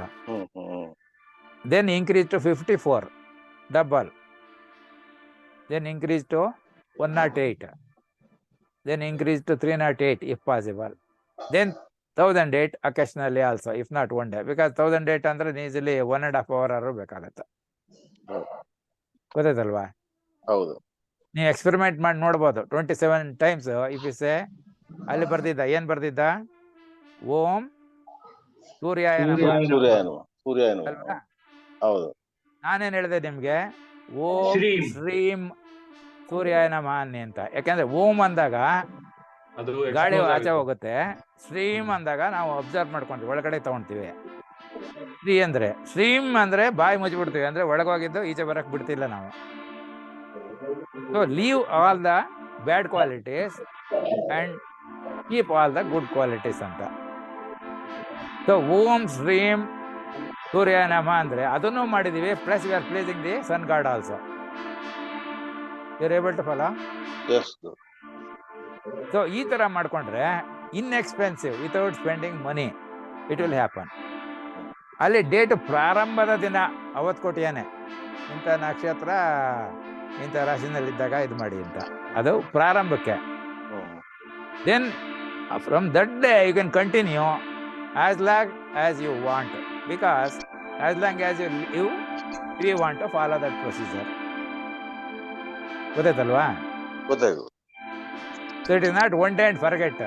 Then increase to 54, double. Then increase to 108. Then increase to 308 if possible. Then 1008 occasionally also, if not one day, because 1008 ಅಂದ್ರೆ easily 1.5 hour ಆದ್ರೂ ಬೇಕಾಗತ್ತೆ. ಗೊತ್ತಾಯ್ತಲ್ವಾ? ಹೌದು. ನೀವು experiment ಮಾಡಿ ನೋಡ್ಬೋದು. 27 times if you say, ಅಲ್ಲಿ ಬರ್ದಿದ್ದ ಏನ್ ಬರ್ದಿದ್ದ? ಓಂ ಸೂರ್ಯಾಯ ನಮಃ ಅಲ್ವಾ? ಹೌದು. ನಾನೇನ್ ಹೇಳಿದೆ ನಿಮ್ಗೆ? ಓಂ ಶ್ರೀಂ ಸೂರ್ಯಾಯ ನಮಃ ಅನ್ನಿ ಅಂತ. ಯಾಕಂದ್ರೆ ಓಂ ಅಂದಾಗ ಗಾಳಿ ಆಚೆ ಹೋಗುತ್ತೆ, ಶ್ರೀಂ ಅಂದಾಗ ನಾವು ಅಬ್ಸರ್ವ್ ಮಾಡ್ಕೊಂತೀವಿ, ಒಳಗಡೆ ತಗೊಂತೀವಿ. ಶ್ರೀಂ ಅಂದ್ರೆ ಬಾಯಿ ಮುಚ್ಚಿಬಿಡ್ತೀವಿ, ಅಂದ್ರೆ ಒಳಗೋಗಿದ್ದು ಈಚೆ ಬರಕ್ ಬಿಡ್ತಿಲ್ಲ ನಾವು. So leave all the bad qualities and keep all the good qualities ಅಂತ. ಸೊ ಓಂ ಶ್ರೀಂ ಸೂರ್ಯ ನಮ ಅಂದ್ರೆ ಅದನ್ನು ಮಾಡಿದೀವಿ, plus we are placing the sun god also. You are able to follow? So ಈ ತರ ಮಾಡ್ಕೊಂಡ್ರೆ inexpensive, without spending money, it will happen. ಅಲ್ಲಿ ಡೇಟ್ ಪ್ರಾರಂಭದ ದಿನ ಅವತ್ತು ಕೊಟ್ಟಿಯಾನೆ, ಇಂಥ ನಕ್ಷತ್ರ ಇಂಥ ರಾಶಿನಲ್ಲಿದ್ದಾಗ ಇದು ಮಾಡಿ ಅಂತ, ಅದು ಪ್ರಾರಂಭಕ್ಕೆ. Then from that day you can continue as long as you want, because as long as you live we want to follow that procedure. ಗೊತ್ತಾಯ್ತಲ್ವಾ? ಗೊತ್ತಾಯ್ತು. So it is not one day and forget.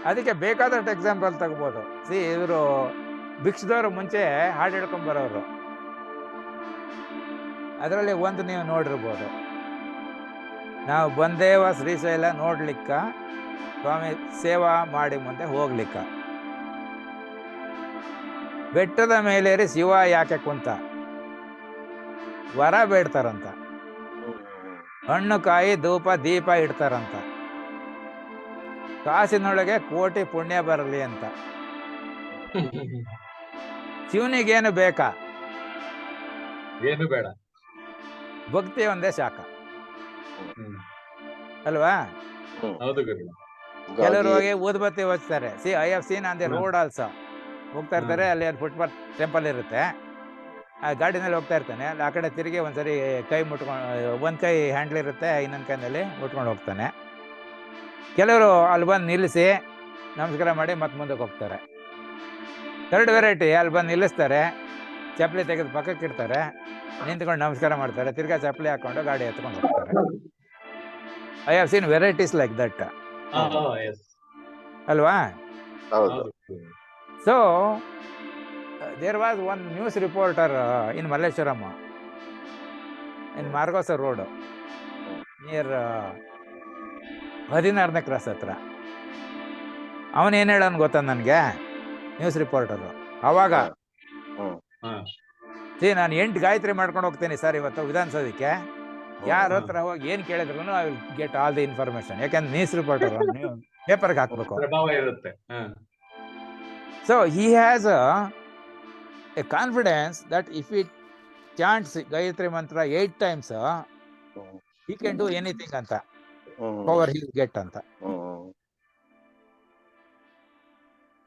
ಅದಕ್ಕೆ ಬೇಕಾದಷ್ಟು example ತಗೋಬಹುದು. ಇವರು ಭಿಕ್ಷದವರು ಮುಂಚೆ ಹಾಡು ಹೇಳ್ಕೊಂಡ್ ಬರೋರು, ಅದರಲ್ಲಿ ಒಂದು ನೀವು ನೋಡಿರ್ಬೋದು, ನಾವು ಬಂದೇವ ಶ್ರೀಶೈಲ ನೋಡ್ಲಿಕ್ಕ, ಸ್ವಾಮಿ ಸೇವಾ ಮಾಡಿ ಮುಂದೆ ಹೋಗ್ಲಿಕ್ಕ. ಬೆಟ್ಟದ ಮೇಲೇರಿ ಶಿವ ಯಾಕೆ ಕುಂತ, ವರ ಬೇಡ್ತಾರಂತ, ಹಣ್ಣು ಕಾಯಿ ಧೂಪ ದೀಪ ಇಡ್ತಾರಂತ, ಕಾಸಿನೊಳಗೆ ಕೋಟಿ ಪುಣ್ಯ ಬರಲಿ ಅಂತ. ಶಿವನಿಗೇನು ಬೇಕಾ? ಏನು ಬೇಡ, ಭಕ್ತಿ ಒಂದೇ ಶಾಖ ಅಲ್ವಾ? ಕೆಲವರು ಹೋಗಿ ಊದ್ಬತ್ತಿ ಹಚ್ತಾರೆ. I have scene on the road also. ಹೋಗ್ತಾ ಇರ್ತಾರೆ, ಅಲ್ಲಿ ಫುಟ್ಪಾತ್ ಟೆಂಪಲ್ ಇರುತ್ತೆ, ಆ ಗಾಡಿನಲ್ಲಿ ಹೋಗ್ತಾ ಇರ್ತಾನೆ, ಅಲ್ಲಿ ಆ ಕಡೆ ತಿರುಗಿ ಒಂದ್ಸರಿ ಕೈ ಮುಟ್ಕೊಂಡು, ಒಂದ್ ಕೈ ಹ್ಯಾಂಡ್ಲ್ ಇರುತ್ತೆ, ಇನ್ನೊಂದು ಕೈನಲ್ಲಿ ಮುಟ್ಕೊಂಡು ಹೋಗ್ತಾನೆ. ಕೆಲವರು ಅಲ್ಲಿ ಬಂದು ನಿಲ್ಲಿಸಿ ನಮಸ್ಕಾರ ಮಾಡಿ ಮತ್ತೆ ಮುಂದಕ್ಕೆ ಹೋಗ್ತಾರೆ. ಥರ್ಡ್ ವೆರೈಟಿ, ಅಲ್ಲಿ ಬಂದು ನಿಲ್ಲಿಸ್ತಾರೆ, ಚಪ್ಪಲಿ ತೆಗೆದು ಪಕ್ಕಕ್ಕೆ ಇಡ್ತಾರೆ, ನಿಂತ್ಕೊಂಡು ನಮಸ್ಕಾರ ಮಾಡ್ತಾರೆ, ತಿರ್ಗಾ ಚಪ್ಪಲಿ ಹಾಕೊಂಡು ಗಾಡಿ ಎತ್ಕೊಂಡು ಹೋಗ್ತಾರೆ. I have seen varieties like that ಅಲ್ವಾ? So there was one news reporter in Malleshwaram, in Margosa Road near 16ನೇ ಕ್ರಾಸ್ ಹತ್ರ. ಅವನೇನು ಹೇಳೋನು ಗೊತ್ತಾ ನನಗೆ, ನ್ಯೂಸ್ ರಿಪೋರ್ಟರು, ಅವಾಗ ನಾನು 8 ಗಾಯತ್ರಿ ಮಾಡ್ಕೊಂಡು ಹೋಗ್ತೀನಿ ಸರ್ ಇವತ್ತು ವಿಧಾನಸೌಧಕ್ಕೆ, ಯಾರ ಹತ್ರ ಹೋಗಿ ಏನು ಕೇಳಿದ್ರು I will get all the information. ಯಾಕಂದ್ರೆ ನ್ಯೂಸ್ ರಿಪೋರ್ಟರ್ ನೀವು ಪೇಪರ್ಗೆ ಹಾಕ್ಬೇಕು. So he has a confidence that if it chants Gayatri mantra 8 times he can do anything ಅಂತ, ಪವರ್ he will get ಅಂತ.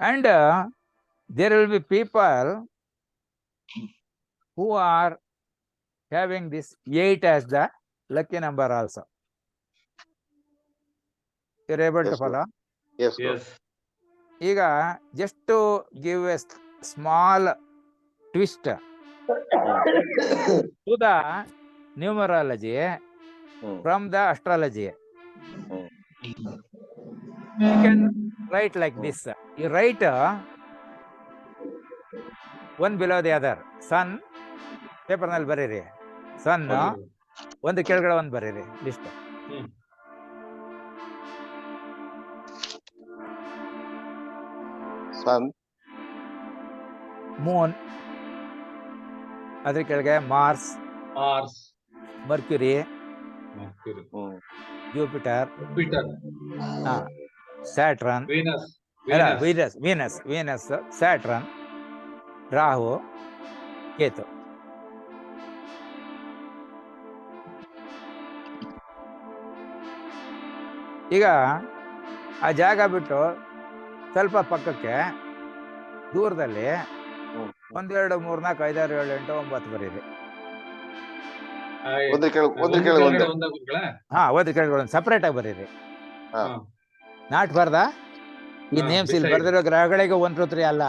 And there will be people who are having this 8 as the lucky number also. You are able to follow? Yes. ಈಗ just to give a small twist to the numerology from the astrology, you can write like this. You write one below the other. Sun paper ನಲ್ಲಿ ಬರೀರಿ, ಸನ್ ಒಂದು ಕೆಳಗಡೆ ಒಂದು ಬರೀರಿ list. ಸನ್, Moon, ಅದ್ರ ಕೆಳಗೆ Mars, Mercury, Mercury. Jupiter, Jupiter. Saturn, Venus. Venus, Saturn, Rahu, Ketu. ಈಗ ಆ ಜಾಗ ಬಿಟ್ಟು ಸ್ವಲ್ಪ ಪಕ್ಕಕ್ಕೆ ದೂರದಲ್ಲಿ 1 2 3 4 5 6 7 8 9 ಬರೀರಿ. ಒಂದ್ರ ಕೆಳಗೆ ಒಂದು ಕೆಳಗಡೆ ಸಪರೇಟ್ ಆಗಿ ಬರೀರಿ. ನಾಟ್ ಬರ್ದ ಈ ನೇಮ್ಸ್ ಇಲ್ಲಿ ಬರ್ದಿರೋ ಗ್ರಹಗಳಿಗೆ 1 2 3 ಅಲ್ಲ,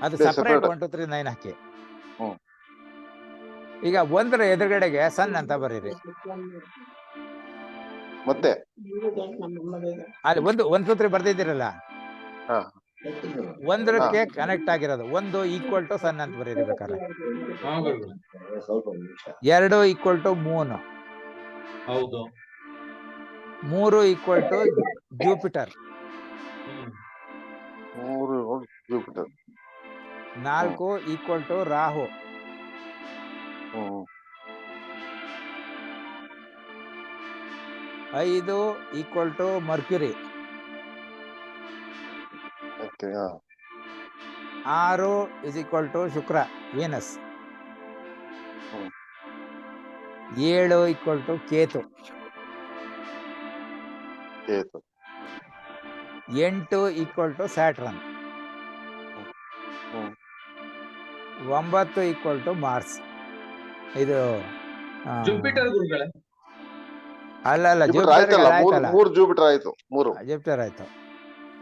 ಅದು ಸಪರೇಟ್ 1 2 3 9 ಹಾಕಿ. ಈಗ 1ರ ಎದುರುಗಡೆಗೆ ಸನ್ ಅಂತ ಬರೀರಿ. ಮತ್ತೆ ಅಲ್ಲಿ 1 2 3 ಬರ್ದಿದ್ದೀರಲ್ಲ, 1ಕ್ಕೆ ಕನೆಕ್ಟ್ ಆಗಿರೋದು 1 ಈಕ್ವಲ್ ಟು ಸನ್ ಅಂತ ಬರೀರಿ ಬೇಕಾದ್ರೆ. 2 ಈಕ್ವಲ್ ಟು ಮೂನ್. ಹೌದು. 3 equal to Jupiter. 4 equal to Rahu. 5 equal to Mercury. 6 is equal to Shukra, Venus. 7 equal to Ketu. 8 equal to Saturn. 9 equal to Mars. ಇದು ಜುಪಿಟರ್ ಗುರುಗಳೇ? ಅಲ್ಲ, ಜೂಪಿಟರ್ ಆಯ್ತು. ಜೂಪಿಟರ್ ಆಯ್ತು.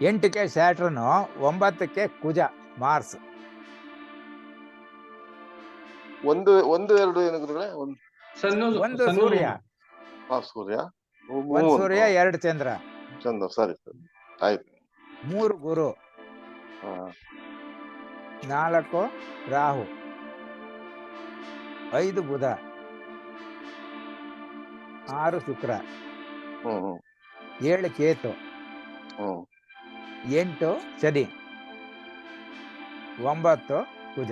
8ಕ್ಕೆ ಸ್ಯಾಟ್ರನ್, 9ಕ್ಕೆ ಕುಜ ಮಾರ್ಸ್. 1 2 ಏನು ಗುರುಗಳೇ? 1 ಸೂರ್ಯ, 1 ಸೂರ್ಯ 2 ಚಂದ್ರ. ಸರಿ ಆಯ್ತು. 3 ಗುರು, 4 ರಾಹು, 5 ಬುಧ, 6 ಶುಕ್ರ, 7 ಕೇತು, 8 ಶನಿ, 9 ಕುಜ.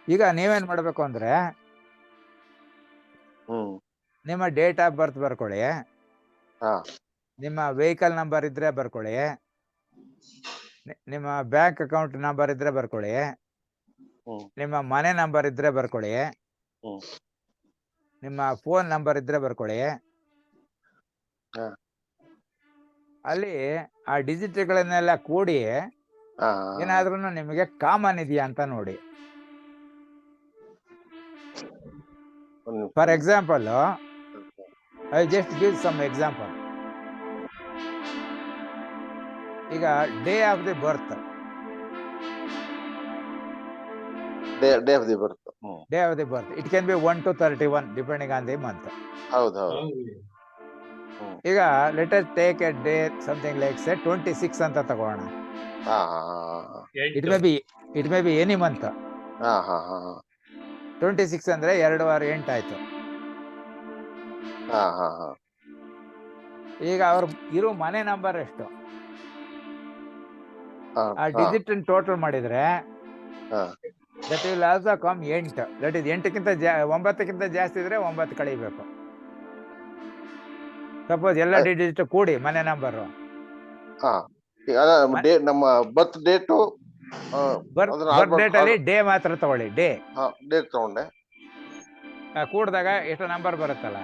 ಈಗ ನೀವೇನ್ ಮಾಡ್ಬೇಕು ಅಂದ್ರೆ, ನಿಮ್ಮ ಡೇಟ್ ಆಫ್ ಬರ್ತ್ ಬರ್ಕೊಳ್ಳಿ, ನಿಮ್ಮ ವೆಹಿಕಲ್ ನಂಬರ್ ಇದ್ರೆ ಬರ್ಕೊಳ್ಳಿ, ನಿಮ್ಮ ಬ್ಯಾಂಕ್ ಅಕೌಂಟ್ ನಂಬರ್ ಇದ್ರೆ ಬರ್ಕೊಳ್ಳಿ, ನಿಮ್ಮ ಮನೆ ನಂಬರ್ ಇದ್ರೆ ಬರ್ಕೊಳ್ಳಿ, ನಿಮ್ಮ ಫೋನ್ ನಂಬರ್ ಇದ್ರೆ ಬರ್ಕೊಳ್ಳಿ. ಅಲ್ಲಿ ಆ ಡಿಜಿಟ್ಗಳನ್ನೆಲ್ಲ ಕೂಡಿ ಏನಾದ್ರೂ ನಿಮಗೆ ಕಾಮನ್ ಇದೆಯಾ ಅಂತ ನೋಡಿ. For example, I just give some example. ಈಗ day of the birth, it can be 1 to 31 depending on the month. ಈಗ let us take a day something like say 26 ಅಂತ ತಗೋಣ. It may be any month. 26 ಅಂದ್ರೆ 2 6 8 ಆಯ್ತು. ಈಗ ಅವ್ರ ಇರೋ ಮನೆ ನಂಬರ್ ಎಷ್ಟು, ಆ ಡಿಜಿಟ್ ಟೋಟಲ್ ಮಾಡಿದ್ರೆ that will also come 8. That is 8ಕ್ಕಿಂತ 9ಕ್ಕಿಂತ ಜಾಸ್ತಿ ಇದ್ರೆ 9 ಕಳಿಬೇಕು. ಸಪೋಸ್ ಎಲ್ಲ ಡಿಜಿಟ್ ಕೂಡಿ ಮನೆ ನಂಬರ್, ನಮ್ಮ ಬರ್ತ್ ಡೇಟ್ ಅಲ್ಲಿ ಡೇ ಮಾತ್ರ ತಗೊಳ್ಳಿ. ಡೇಟ್ ತಗೊಂಡೆ ಕೂಡಿದಾಗ ಎಷ್ಟು ನಂಬರ್ ಬರುತ್ತಲ್ಲ,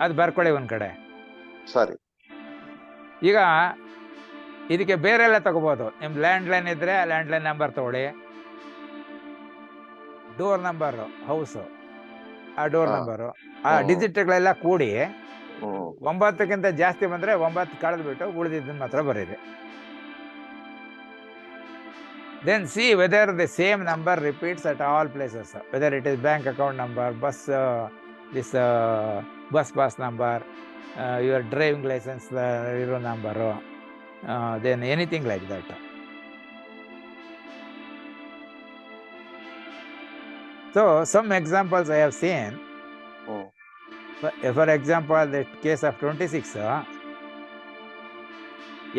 ಅದು ಬರ್ಕೊಳ್ಳಿ ಒಂದ್ ಕಡೆ. ಸರಿ. ಈಗ ಇದಕ್ಕೆ ಬೇರೆ ಎಲ್ಲ ತಗೋಬಹುದು. ನಿಮ್ ಲ್ಯಾಂಡ್ ಲೈನ್ ಇದ್ರೆ ಲ್ಯಾಂಡ್ ಲೈನ್ ನಂಬರ್ ತಗೊಳ್ಳಿ, ಡೋರ್ ನಂಬರ್, ಹೌಸ್, ಆ ಡೋರ್ ನಂಬರು, ಆ ಡಿಜಿಟ್ಗಳೆಲ್ಲ ಕೂಡಿ 9ಕ್ಕಿಂತ ಜಾಸ್ತಿ ಬಂದ್ರೆ 9 ಕಳೆದ್ಬಿಟ್ಟು ಉಳಿದಿದ್ದನ್ನ ಮಾತ್ರ ಬರೀರಿ. Then see whether the same number repeats at all places, whether it is bank account number, bus pass number, your driving license number, then anything like that. So some examples I have seen. For example, the case of 26,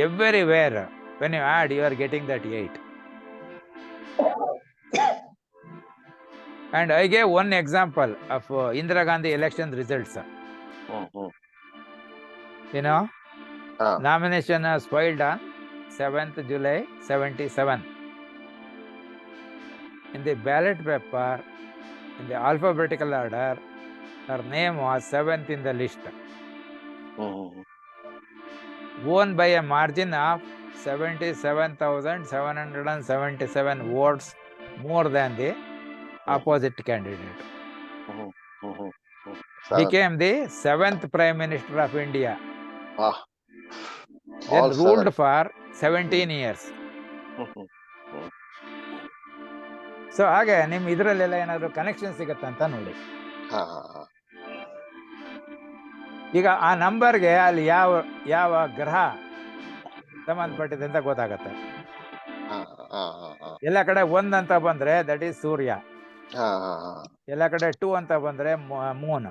everywhere when you add, you are getting that 8. And I gave one example of Indira Gandhi election results. You know, nomination was filed on 7th July 77. In the ballot paper, in the alphabetical order, her name was 7th in the list. Won by a margin of 77,777 votes more than the opposite candidate. Became the 7th Prime Minister of India. Then ruled for 17 years. So ಹಾಗೆ ನಿಮ್ ಇದ್ರಲ್ಲೆಲ್ಲ ಏನಾದ್ರು connection ಸಿಗತ್ತಂತ ನೋಡಿ. ಈಗ ಆ ನಂಬರ್ಗೆ ಅಲ್ಲಿ ಯಾವ ಗ್ರಹ ಸಂಬಂಧಪಟ್ಟಿದೆ ಅಂತ ಗೊತ್ತಾಗತ್ತೆ. ಎಲ್ಲ ಕಡೆ 1 ಅಂತ ಬಂದ್ರೆ ದಟ್ ಈಸ್ ಸೂರ್ಯ, ಎಲ್ಲ ಕಡೆ 2 ಅಂತ ಬಂದ್ರೆ ಮೂನ್,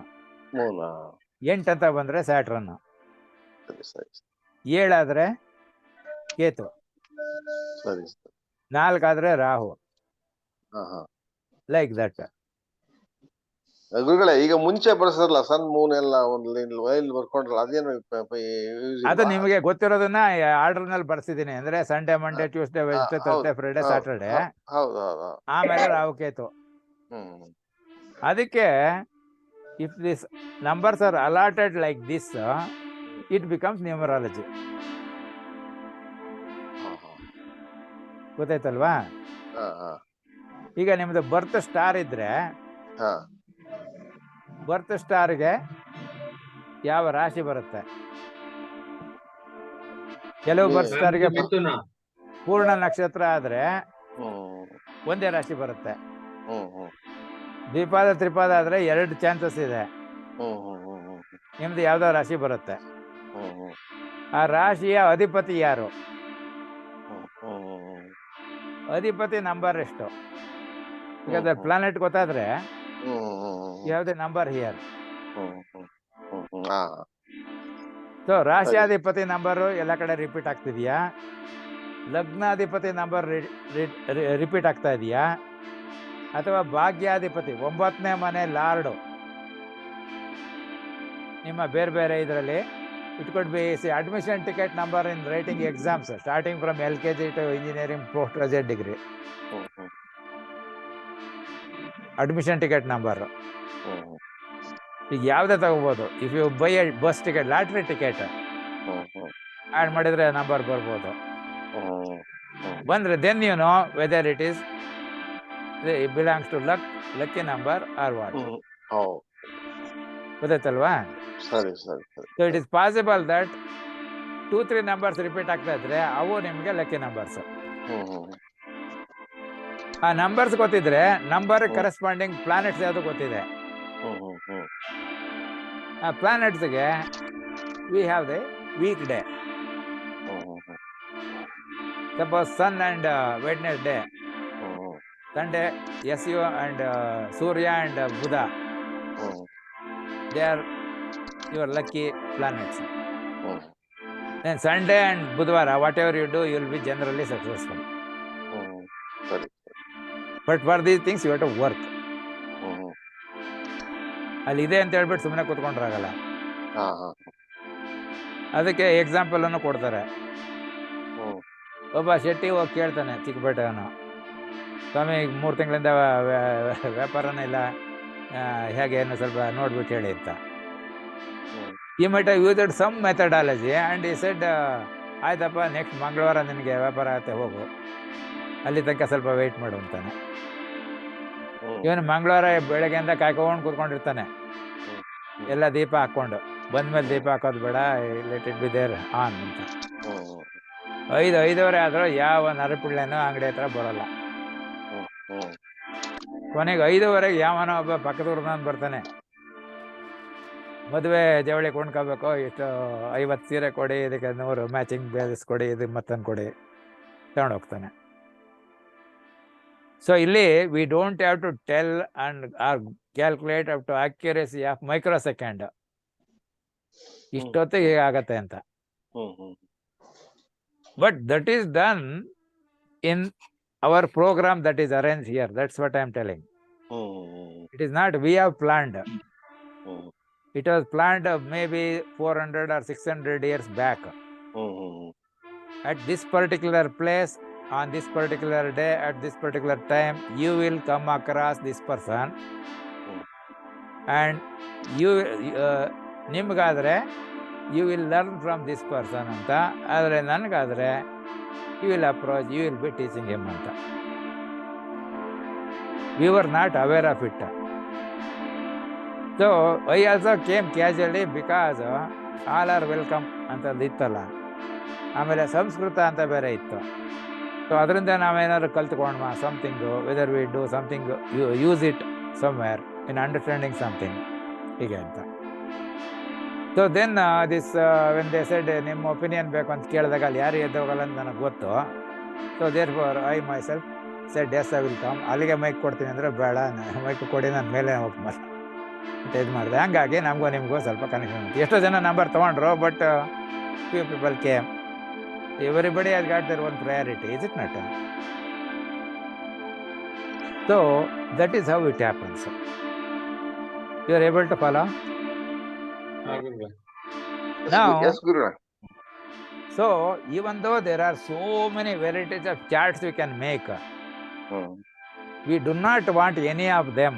8 ಅಂತ ಬಂದ್ರೆ ಸ್ಯಾಟ್ರನ್, 7 ಆದ್ರೆ ಕೇತು, 4 ಆದ್ರೆ ರಾಹು, ಲೈಕ್ ದಟ್. ಗುರುಗಳೇ, ಈಗ ಮುಂಚೆ ಬಳಸಲ್ಲ ಸನ್ ಮೂನ್ ಎಲ್ಲ ಒಂದು ಲೈನ್ ಬರ್ಕೊಂಡ್ರಲ್ಲ, ಅದೇನು ಅದು ನಿಮಗೆ ಗೊತ್ತಿರೋದನ್ನ ಆರ್ಡರ್ ನಲ್ಲಿ ಬರ್ಸಿದೀನಿ. ಅಂದ್ರೆ Sunday, Monday, Tuesday, Wednesday, Thursday, Friday, Saturday, ಆಮೇಲೆ ರಾಹು ಕೇತು. ಅದಕ್ಕೆ if this numbers are allotted like this, it becomes numerology. ಗೊತ್ತಾಯ್ತಲ್ವಾ? ಈಗ ನಿಮ್ದು ಬರ್ತ್ ಸ್ಟಾರ್ ಇದ್ರೆ ಬರ್ತ್ ಸ್ಟಾರ್ಗೆ ಯಾವ ರಾಶಿ ಬರುತ್ತೆ? ಕೆಲವು ಬರ್ತ್ ಸ್ಟಾರ್ಗೆ ಪೂರ್ಣ ನಕ್ಷತ್ರ ಆದ್ರೆ ಒಂದೇ ರಾಶಿ ಬರುತ್ತೆ. ದ್ವಿಪಾದ ತ್ರಿಪಾದ ಆದ್ರೆ 2 ಚಾನ್ಸಸ್ ಇದೆ. ನಿಮ್ದು ಯಾವ್ದೋ ರಾಶಿ ಬರುತ್ತೆ. ಆ ರಾಶಿಯ ಅಧಿಪತಿ ಯಾರು? ಅಧಿಪತಿ ನಂಬರ್ ಎಷ್ಟು? ಈಗ ಪ್ಲಾನೆಟ್ ಗೊತ್ತಾದ್ರೆ ಯಾವ್ದೇ ನಂಬರ್ ಹಿಯರ್. ಸೊ ರಾಶಿಯಾಧಿಪತಿ ನಂಬರು ಎಲ್ಲ ಕಡೆ ರಿಪೀಟ್ ಆಗ್ತಿದ್ಯಾ? ಲಗ್ನಾಧಿಪತಿ ನಂಬರ್ ರಿಪೀಟ್ ಆಗ್ತಾ ಇದೆಯಾ? ಅಥವಾ ಭಾಗ್ಯಾಧಿಪತಿ 9ನೇ ಮನೆ ಲಾರ್ಡು ನಿಮ್ಮ ಬೇರೆ ಬೇರೆ ಇದರಲ್ಲಿ it could be admission ticket number in writing exams starting from LKG to engineering post graduate degree. Admission ticket number ಈಗ ಯಾವ್ದೇ ತಗೋಬಹುದು. If you buy a bus ticket, lottery ticket add ಮಾಡಿದ್ರೆ ನಂಬರ್ ಬರ್ಬೋದು. ಬಂದ್ರೆ then you know whether it is belongs to lucky number or what. ಗೊತ್ತಾಯ್ತಲ್ವಾ? So it is possible that 2-3 numbers repeat ಆಗ್ತಾ ಇದ್ರೆ ಅವು ನಿಮ್ಗೆ ಲಕ್ಕಿ ನಂಬರ್ಸ್. ಆ numbers ಗೊತ್ತಿದ್ರೆ ನಂಬರ್ ಕರೆಸ್ಪಾಂಡಿಂಗ್ ಪ್ಲಾನೆಟ್ಸ್ ಯಾವುದು ಗೊತ್ತಿದೆ. ಆ ಪ್ಲಾನೆಟ್ಸ್ಗೆ we have the week day. Suppose sun and Wednesday, Sunday SU and Surya and Buddha, they are your lucky planets. Then Sunday and Budvara, whatever you do, you will be generally successful. But for these things you have to work. ಅಲ್ಲಿ ಇದೆ ಅಂತ ಹೇಳ್ಬಿಟ್ಟು ಸುಮ್ಮನೆ ಕೂತ್ಕೊಂಡ್ರಾಗಲ್ಲ. ಅದಕ್ಕೆ example ಅನ್ನು ಕೊಡ್ತಾರೆ. ಒಬ್ಬ ಶೆಟ್ಟಿ ಹೋಗಿ ಕೇಳ್ತಾನೆ ಚಿಕ್ಕಪೇಟೆಯವನು, ಸ್ವಾಮಿ 3 ತಿಂಗಳಿಂದ ವ್ಯಾಪಾರನೇ ಇಲ್ಲ, ಹೇಗೆ ಏನು ಸ್ವಲ್ಪ ನೋಡ್ಬಿಟ್ಟು ಹೇಳಿ ಅಂತ. He might have used some methodology and he said, ಆಯ್ತಪ್ಪ, ನೆಕ್ಸ್ಟ್ ಮಂಗಳವಾರ ನಿನಗೆ ವ್ಯಾಪಾರ ಆಗುತ್ತೆ, ಹೋಗು, ಅಲ್ಲಿ ತನಕ ಸ್ವಲ್ಪ ವೆಯ್ಟ್ ಮಾಡು ಅಂತಾನೆ. ಇವನು ಮಂಗಳವಾರ ಬೆಳಗ್ಗೆಯಿಂದ ಕಾಯ್ಕೊಂಡು ಕೂತ್ಕೊಂಡಿರ್ತಾನೆ, ಎಲ್ಲ ದೀಪ ಹಾಕ್ಕೊಂಡು. ಬಂದ್ಮೇಲೆ ದೀಪ ಹಾಕೋದು ಬೇಡ, let it be there on ಅಂತ. 5:05 ಆದ್ರೂ ಯಾವ ನರಪಿಳ್ಳೆನೂ ಅಂಗಡಿ ಹತ್ರ ಬರೋಲ್ಲ. ಕೊನೆಗೆ 5:05 ಯಾವನೋ ಒಬ್ಬ ಪಕ್ಕದೂರ್ ನಾನು ಬರ್ತಾನೆ, ಮದುವೆ ಜವಳಿ ಕೊಂಡ್ಕೋಬೇಕು, ಇಷ್ಟು 50 ಸೀರೆ ಕೊಡಿ, ಇದಕ್ಕೆ 100 ಮ್ಯಾಚಿಂಗ್ ಬ್ಲೌಸ್ ಕೊಡಿ, ಇದಕ್ಕೆ ಮತ್ತೊಂದು ಕೊಡಿ, ತಗೊಂಡು ಹೋಗ್ತಾನೆ. ಸೊ ಇಲ್ಲಿ we don't have to tell and or calculate up to accuracy of microsecond, ಇಷ್ಟೊತ್ತಿಗೆ ಹೀಗಾಗತ್ತೆ ಅಂತ. But that is done in our program that is arranged here. That's what I am telling. It is not we have planned. It was planned maybe 400 or 600 years back. At this particular place, on this particular day, at this particular time, you will come across this person, and ನಿಮ್ಗಾದ್ರೆ you will learn from this person ಅಂತ. ಆದರೆ ನನಗಾದ್ರೆ you will approach, you will be teaching him ಅಂತ. We were not aware of it. So I also came casually because all are welcome ಅಂತಂದು ಇತ್ತಲ್ಲ. ಆಮೇಲೆ ಸಂಸ್ಕೃತ ಅಂತ ಬೇರೆ ಇತ್ತು. So ಅದರಿಂದ ನಾವೇನಾದ್ರು ಕಲ್ತ್ಕೊಂಡ್ಮ something, whether we do something, use it somewhere in understanding something, ಹೀಗೆ ಅಂತ. So then this when they said ನಿಮ್ಮ ಒಪಿನಿಯನ್ ಬೇಕು ಅಂತ ಕೇಳಿದಾಗ ಅಲ್ಲಿ ಯಾರು ಎದ್ದೋಗಲ್ಲ ಅಂತ ನನಗೆ ಗೊತ್ತು. So therefore I myself said yes I will come. ಅಲ್ಲಿಗೆ ಮೈಕ್ ಕೊಡ್ತೀನಿ ಅಂದರೆ ಬೇಡ, ಮೈಕ್ ಕೊಡಿ, ನಾನು ಮೇಲೆ ಹೋಗ್ಬಾರ ಅಂತ ಇದು ಮಾಡಿದೆ. ಹಂಗಾಗಿ ನಮಗೂ ನಿಮಗೂ ಸ್ವಲ್ಪ ಕನೆಕ್ಷನ್ ಇತ್ತು. ಎಷ್ಟೋ ಜನ ನಂಬರ್ ತೊಗೊಂಡ್ರು, but few people came. Everybody has got their own priority, is it not? So that is how it happens. You are able to follow? Now, yes, Guru. so even though there are so many varieties of charts we can make, we do not want any of them,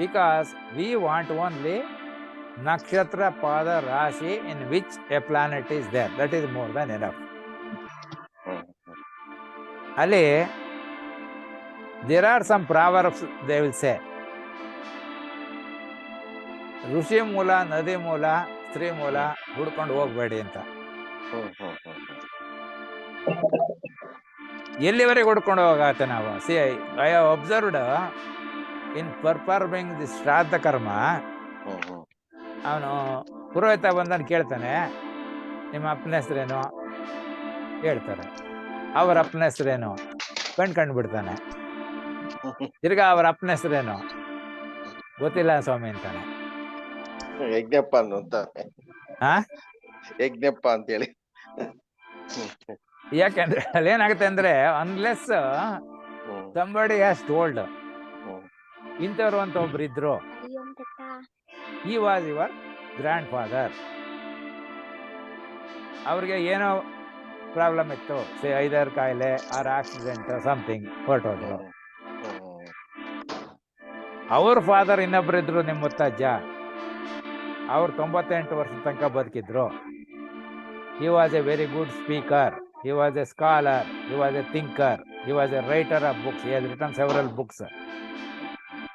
because we want only nakshatra pada rashi in which a planet is there. That is more than enough. Ali, there are some proverbs they will say. ಋಷಿ ಮೂಲ, ನದಿ ಮೂಲ, ಸ್ತ್ರೀ ಮೂಲ ಹುಡ್ಕೊಂಡು ಹೋಗ್ಬೇಡಿ ಅಂತ. ಎಲ್ಲಿವರೆಗೆ ಹುಡ್ಕೊಂಡು ಹೋಗತ್ತೆ ನಾವು? C, I have observed in performing the ಶ್ರಾದ್ದ ಕರ್ಮ, ಅವನು ಪುರೋಹಿತ ಬಂದನು ಕೇಳ್ತಾನೆ, ನಿಮ್ಮ ಅಪ್ಪನ ಹೆಸರೇನು ಹೇಳ್ತಾರೆ. ಅವರ ಅಪ್ಪನ ಹೆಸರೇನು ಕಂಡ್ಬಿಡ್ತಾನೆ. ತಿರ್ಗಾ ಅವರ ಅಪ್ಪನ ಹೆಸರೇನು ಗೊತ್ತಿಲ್ಲ ಸ್ವಾಮಿ ಅಂತಾನೆ. ಯಜ್ಞಪ್ಪ ಅಂತ ಯಜ್ಞಪ್ಪ ಅಂತೇಳಿ. ಯಾಕಂದ್ರೆ ಅಲ್ಲೇನಾಗುತ್ತೆ ಅಂದ್ರೆ, ಅನ್ಲೆಸ್ somebody has told, ಇಂಥವ್ರು ಅಂತ ಒಬ್ರು ಇದ್ರು, he was your grandfather, ಅವ್ರಿಗೆ ಏನೋ ಪ್ರಾಬ್ಲಮ್ ಇತ್ತು, ಐದರ್ ಕಾಯಿಲೆ ಆರ್ ಆಕ್ಸಿಡೆಂಟ್ ಸಮಥಿಂಗ್, ಹೊರಟೋದ್ರು. ಅವ್ರ ಫಾದರ್ ಇನ್ನೊಬ್ರು ಇದ್ರು, ನಿಮ್ಮ ಮುತ್ತಜ್ಜ, ಅವ್ರು 98 ವರ್ಷದ ತನಕ ಬದುಕಿದ್ರು. he was a very good speaker, he was a scholar, he was a thinker, he was a writer of books, he has written several books.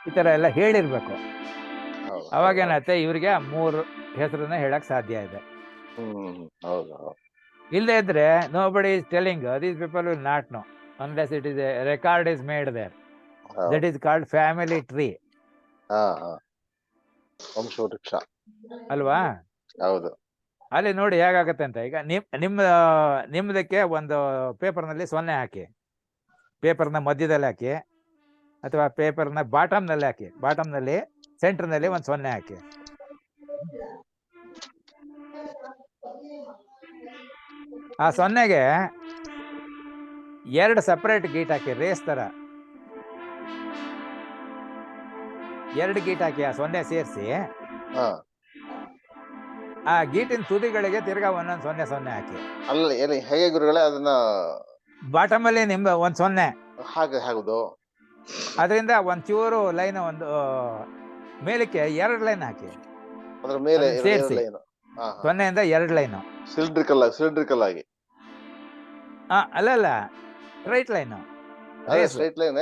ಈ ತರ ಎಲ್ಲ ಹೇಳಿರ್ಬೇಕು. ಅವಾಗೇನತ್ತೆ, ಇವ್ರಿಗೆ 3 ಹೆಸರನ್ನ ಹೇಳಕ್ ಸಾಧ್ಯ ಇದೆ. ಇಲ್ಲದೆ ಇದ್ರೆ nobody is telling, these people will not know unless it is a record is made there. That is called family tree. ವಂಶವೃಕ್ಷ ಅಲ್ವಾ? ಹೌದು. ಅಲ್ಲಿ ನೋಡಿ ಹೇಗಾಗತ್ತೆ ಅಂತ. ಈಗ ನಿಮ್ದಕ್ಕೆ ಒಂದು ಪೇಪರ್ನಲ್ಲಿ 0 ಹಾಕಿ, ಪೇಪರ್ನ ಮಧ್ಯದಲ್ಲಿ ಹಾಕಿ, ಅಥವಾ ಪೇಪರ್ನ ಬಾಟಮ್ನಲ್ಲಿ ಹಾಕಿ, ಬಾಟಮ್ನಲ್ಲಿ ಸೆಂಟರ್ನಲ್ಲಿ ಒಂದು 0 ಹಾಕಿ. ಆ 0ಗೆ 2 ಸಪರೇಟ್ ಗೀಟ್ ಹಾಕಿ, ರೇಸ್ ತರ 2 ಗೀಟ್ ಹಾಕಿ, ಆ 0 ಸೇರಿಸಿ ಆ ಗೀಟಿನ ತುದಿಗಳಿಗೆ ತಿರ್ಗಾ ಒಂದೊಂದು 0 ಹಾಕಿ. ಅಲ್ಲ, ಹೇಗೆ ಗುರುಗಳೇ ಅದನ್ನ ಬಾಟಮ್ ಅಲ್ಲಿ ನಿಮ್ ಒಂದು 0 ಹಾಗೆ ಹಾಕುದು. ಅದರಿಂದ ಒಂಚೂರು ಲೈನ್, ಒಂದು ಮೇಲಕ್ಕೆ 2 ಲೈನ್ ಹಾಕಿ, ಅದ್ರ ಮೇಲೆ ಸೇರಿಸಿ 0ಇಂದ 2 ಲೈನ್ ಸಿಲಿಂಡ್ರಿಕಲ್ ಆಗಿ. ಅಲ್ಲ, straight line, straight line,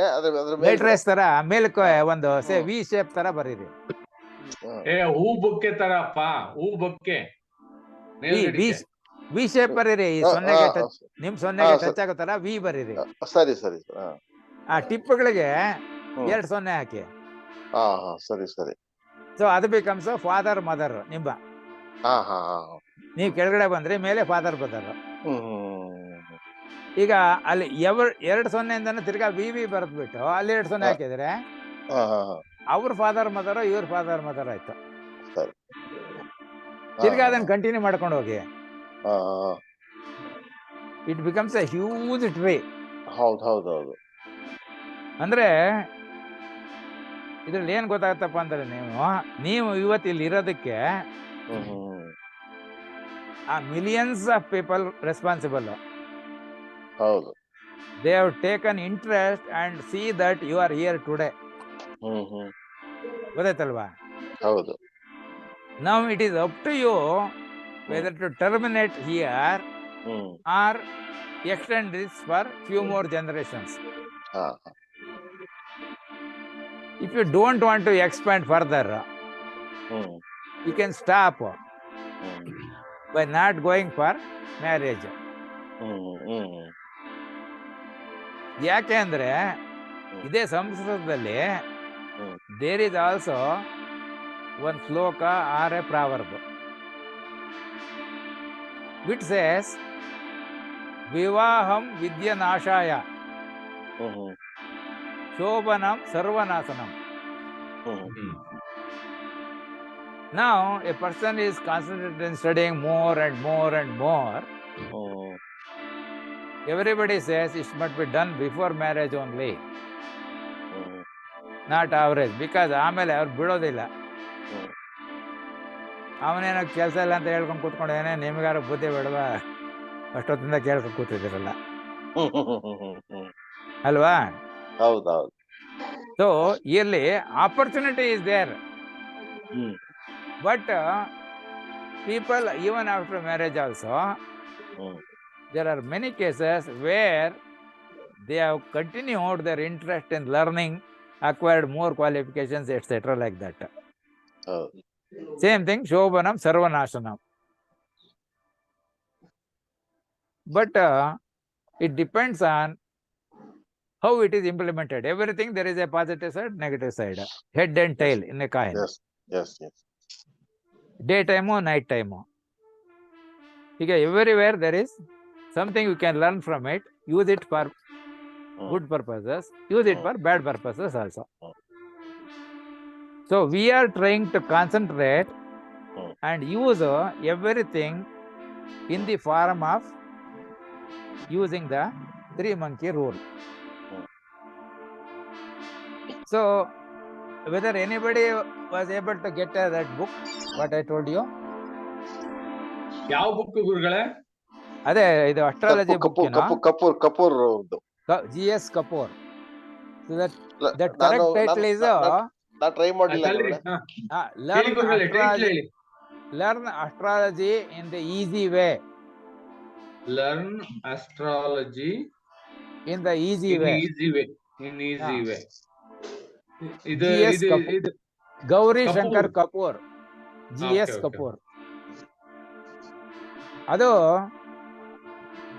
light rays ತರ ಮೇಲಕ್ಕೆ ಒಂದು ವಿ ಶೇಪ್ ತರ ಬರೀರಿ. ಹೂ ಬೊಕ್ಕೆ ತರಪ್ಪ, ಹೂ ಬೊಕ್ಕೆ ವಿ ಶೇಪ್ ಬರೀರಿ. 0ಗೆ ನಿಮ್ 0ಗೆ ಟಚ್ ಆಗೋ ತರ ವಿ ಬರೀರಿ. ಸರಿ. ಆ ಟಿಪ್ಗಳಿಗೆ 2 0 ಹಾಕಿ. ಸರಿ. ಸೊ ಅದು ಬಿಕಮ್ಸ್ ಫಾದರ್ ಮದರ್. ನಿಮ್ಮ ನೀವು ಕೆಳಗಡೆ ಬಂದ್ರೆ ಮೇಲೆ ಫಾದರ್ ಮದರ್. ಈಗ ಅಲ್ಲಿ 2 0ಇಂದ ತಿರ್ಗಾ ವಿ ಬರೆದ್ಬಿಟ್ಟು ಅಲ್ಲಿ 2 0 ಹಾಕಿದ್ರೆ ಅವ್ರ ಫಾದರ್ ಮದರ್, ಇವ್ರ ಫಾದರ್ ಮದರ್ ಆಯ್ತು. ತಿರ್ಗಾ ಅದನ್ನ ಕಂಟಿನ್ಯೂ ಮಾಡ್ಕೊಂಡು ಹೋಗಿ. It becomes A huge tree. ಹೌದು. ಅಂದ್ರೆ ಇದ್ರಲ್ಲಿ ಏನ್ ಗೊತ್ತಾಗತ್ತಪ್ಪ ಅಂದ್ರೆ ನೀವು ಇವತ್ತು ಇಲ್ಲಿ ಇರೋದಕ್ಕೆ ಆ ಮಿಲಿಯನ್ಸ್ ಆಫ್ ಪೀಪಲ್ ರೆಸ್ಪಾನ್ಸಿಬಲ್. ಹೌದು. They have taken interest and see that you are here today. ಗೊತ್ತಾಯ್ತಲ್ವಾ? ಹೌದು. Now it is up to you whether to terminate here or extend this for few more generations. If you don't want to expand further, you can stop by not going for marriage. ಯಾಕೆ ಅಂದ್ರೆ ಇದೇ ಸಂಸ್ಕೃತದಲ್ಲಿ there is also one shloka or a proverb which says ವಿವಾಹಂ ವಿದ್ಯನಾಶಾಯ ಶೋಭನಂ ಸರ್ವನಾಶನಂ. Now a person is concentrated in studying more and more and more. Everybody says it must be done before marriage only, not average, because ಆಮೇಲೆ ಅವ್ರು ಬಿಡೋದಿಲ್ಲ. ಅವನೇನೋ ಕೆಲಸ ಇಲ್ಲ ಅಂತ ಹೇಳ್ಕೊಂಡು ಕೂತ್ಕೊಂಡೇನೆ, ನಿಮಗಾರು ಬುದ್ಧಿ ಬೇಡವಾ, ಅಷ್ಟೊತ್ತಿಂದ ಕೇಳ್ಕೊಂಡು ಕೂತಿದ್ದೀರಲ್ಲ ಅಲ್ವಾ? ಹೌದೌದು. ಸೊ ಇಲ್ಲಿ opportunity is there, but people even after marriage also there are many cases where they have continued their interest in learning, acquired more qualifications, etc. like that. Same thing, shobhanam sarvanashanam. But it depends on how it is implemented. Everything there is a positive side, negative side, head and tail in a coin. Yes. Daytime or night time. Everywhere there is something you can learn from it. Use it for good purposes, use it for bad purposes also. So we are trying to concentrate and use everything in the form of using the 3-monkey rule. So whether anybody was able to get that book, what I told you? ಯಾವ book ಗುರುಗಳೇ? ಅದೇ ಇದು astrology book, Kapoor GS Kapoor. So that correct title is ನಾ try ಮಾಡಿಲ್ಲ. Learn astrology in the easy way. Learn astrology in the easy way. ಇದು Gauri Shankar Kapoor, GS Kapoor. ಅದು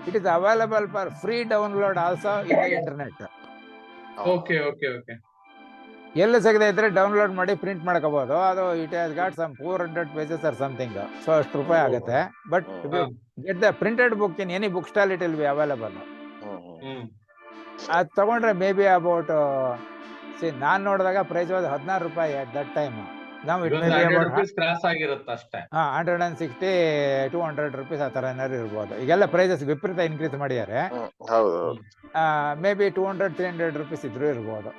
it is available for free download also in the internet. Okay. ಎಲ್ಲಿ ಸಿಗದೆ ಇದ್ರೆ download ಮಾಡಿ print ಮಾಡ್ಕೋಬಹುದು. ಅದು it has got some 400 pages or something. So ಅಷ್ಟು ರೂಪಾಯಿ ಆಗುತ್ತೆ. But get the printed book in any book stall, it will be available. ಅದು ತಗೊಂಡ್ರೆ ಮೇ ಬಿ ಅಬೌಟ್ ನಾನ್ ನೋಡಿದಾಗ ಪ್ರೈಸ್ ವಾಸ್ 16 ರೂಪಾಯಿ ಅಟ್ ದಟ್ ಟೈಮ್. ನಾವು it may B about 160 200 rupees ಆ ತರ ಏನಾದ್ರು ಇರ್ಬೋದು. ಈಗೆಲ್ಲ ಪ್ರೈಸಸ್ ವಿಪರೀತ ಇನ್ಕ್ರೀಸ್ ಮಾಡಿದ್ದಾರೆ. ಮೇ ಬಿ 200-300 rupees ಇದ್ರೂ ಇರ್ಬೋದು.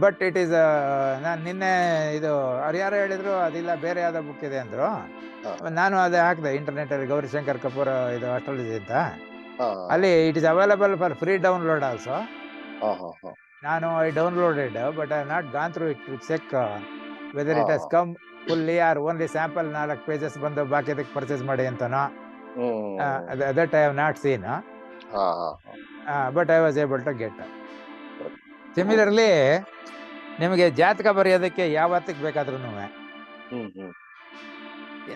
ಬಟ್ ಇಟ್ ಈಸ್ ನಾನು ನಿನ್ನೆ ಇದು ಅವ್ರು ಯಾರು ಹೇಳಿದ್ರು ಅದಿಲ್ಲ, ಬೇರೆ ಯಾವ್ದೋ ಬುಕ್ ಇದೆ ಅಂದ್ರು. ನಾನು ಅದೇ ಹಾಕಿದೆ ಇಂಟರ್ನೆಟ್ ಅಲ್ಲಿ, ಗೌರಿಶಂಕರ್ ಕಪೂರ್ ಇದು ಅಸ್ಟ್ರಾಲಜಿ ಅಂತ. ಅಲ್ಲಿ it is available for free download also. ನಾನು I downloaded, but I not gone through it to check whether it has come fully or only sample 4 pages ಬಂದು ಬಾಕಿ ಅದಕ್ಕೆ ಪರ್ಚೇಸ್ ಮಾಡಿ ಅಂತನೋ. That I have not seen, but I was able to get. Similarly ನಿಮಗೆ ಜಾತಕ ಬರೆಯೋದಕ್ಕೆ ಯಾವತ್ತಿಗೆ ಬೇಕಾದ್ರೂ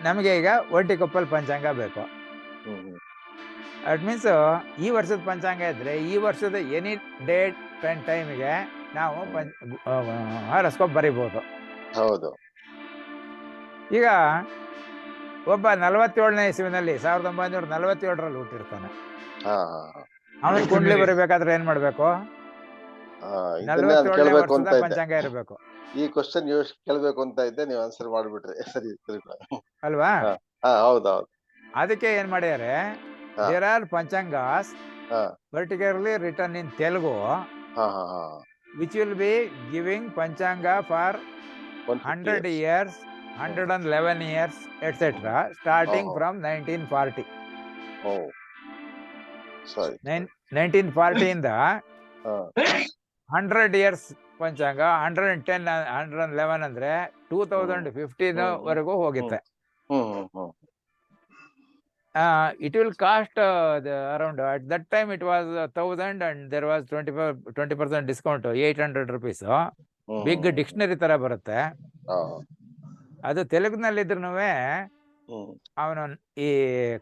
ನಮಗೆ ಈಗ ಒಟ್ಟಿಕೊಪ್ಪಲ್ ಪಂಚಾಂಗ ಬೇಕು. ಅಟ್ ಮೀನ್ಸ್ ಈ ವರ್ಷದ ಪಂಚಾಂಗ ಇದ್ರೆ ಈ ವರ್ಷದ ಎನಿ ಡೇಟ್ ಅಂಡ್ ಟೈಮಿಗೆ ನಾವು ಹಾರಸ್ಕೋಪ್ ಬರಿಬಹುದು. ಹೌದು. ಈಗ ಒಬ್ಬ 47ನೇ ಇಸ್ವಿನಲ್ಲಿ 1947ರಲ್ಲಿ ಹುಟ್ಟಿರ್ತಾನೆ. ಅವನ ಕುಂಡ್ಲಿ ಬರಿಬೇಕಾದ್ರೆ ಏನ್ ಮಾಡ್ಬೇಕು? 47ನೇ ವರ್ಷದ ಪಂಚಾಂಗ ಇರಬೇಕು. ಈ ಕ್ವಶನ್ ಕೇಳ್ಬೇಕು ಅಂತ ಇದ್ದೆ, ನೀವು ಆನ್ಸರ್ ಮಾಡ್ಬಿಟ್ರಿ. ಸರಿ ಅಲ್ವಾ? ಹೌದೌದು. ಅದಕ್ಕೆ ಏನ್ ಮಾಡ್ಯಾರೆ, there are panchangas particularly written in Telugu, which will be giving Panchanga for 100 years, 111 years, etc., starting from 1940. Oh, sorry. 1940 ಇಂದ 100 years ಪಂಚಾಂಗ, 110, 111 ಅಂದ್ರೆ 2015 ವರೆಗೂ ಹೋಗುತ್ತೆ. It will cost around, at that time it was 1000 and there was 20% discount, 800 rupees. Big dictionary ತರ ಬರುತ್ತೆ. ಅದು ತೆಲುಗಿನಲ್ಲಿ ಇದ್ರೂ ಅವನು ಈ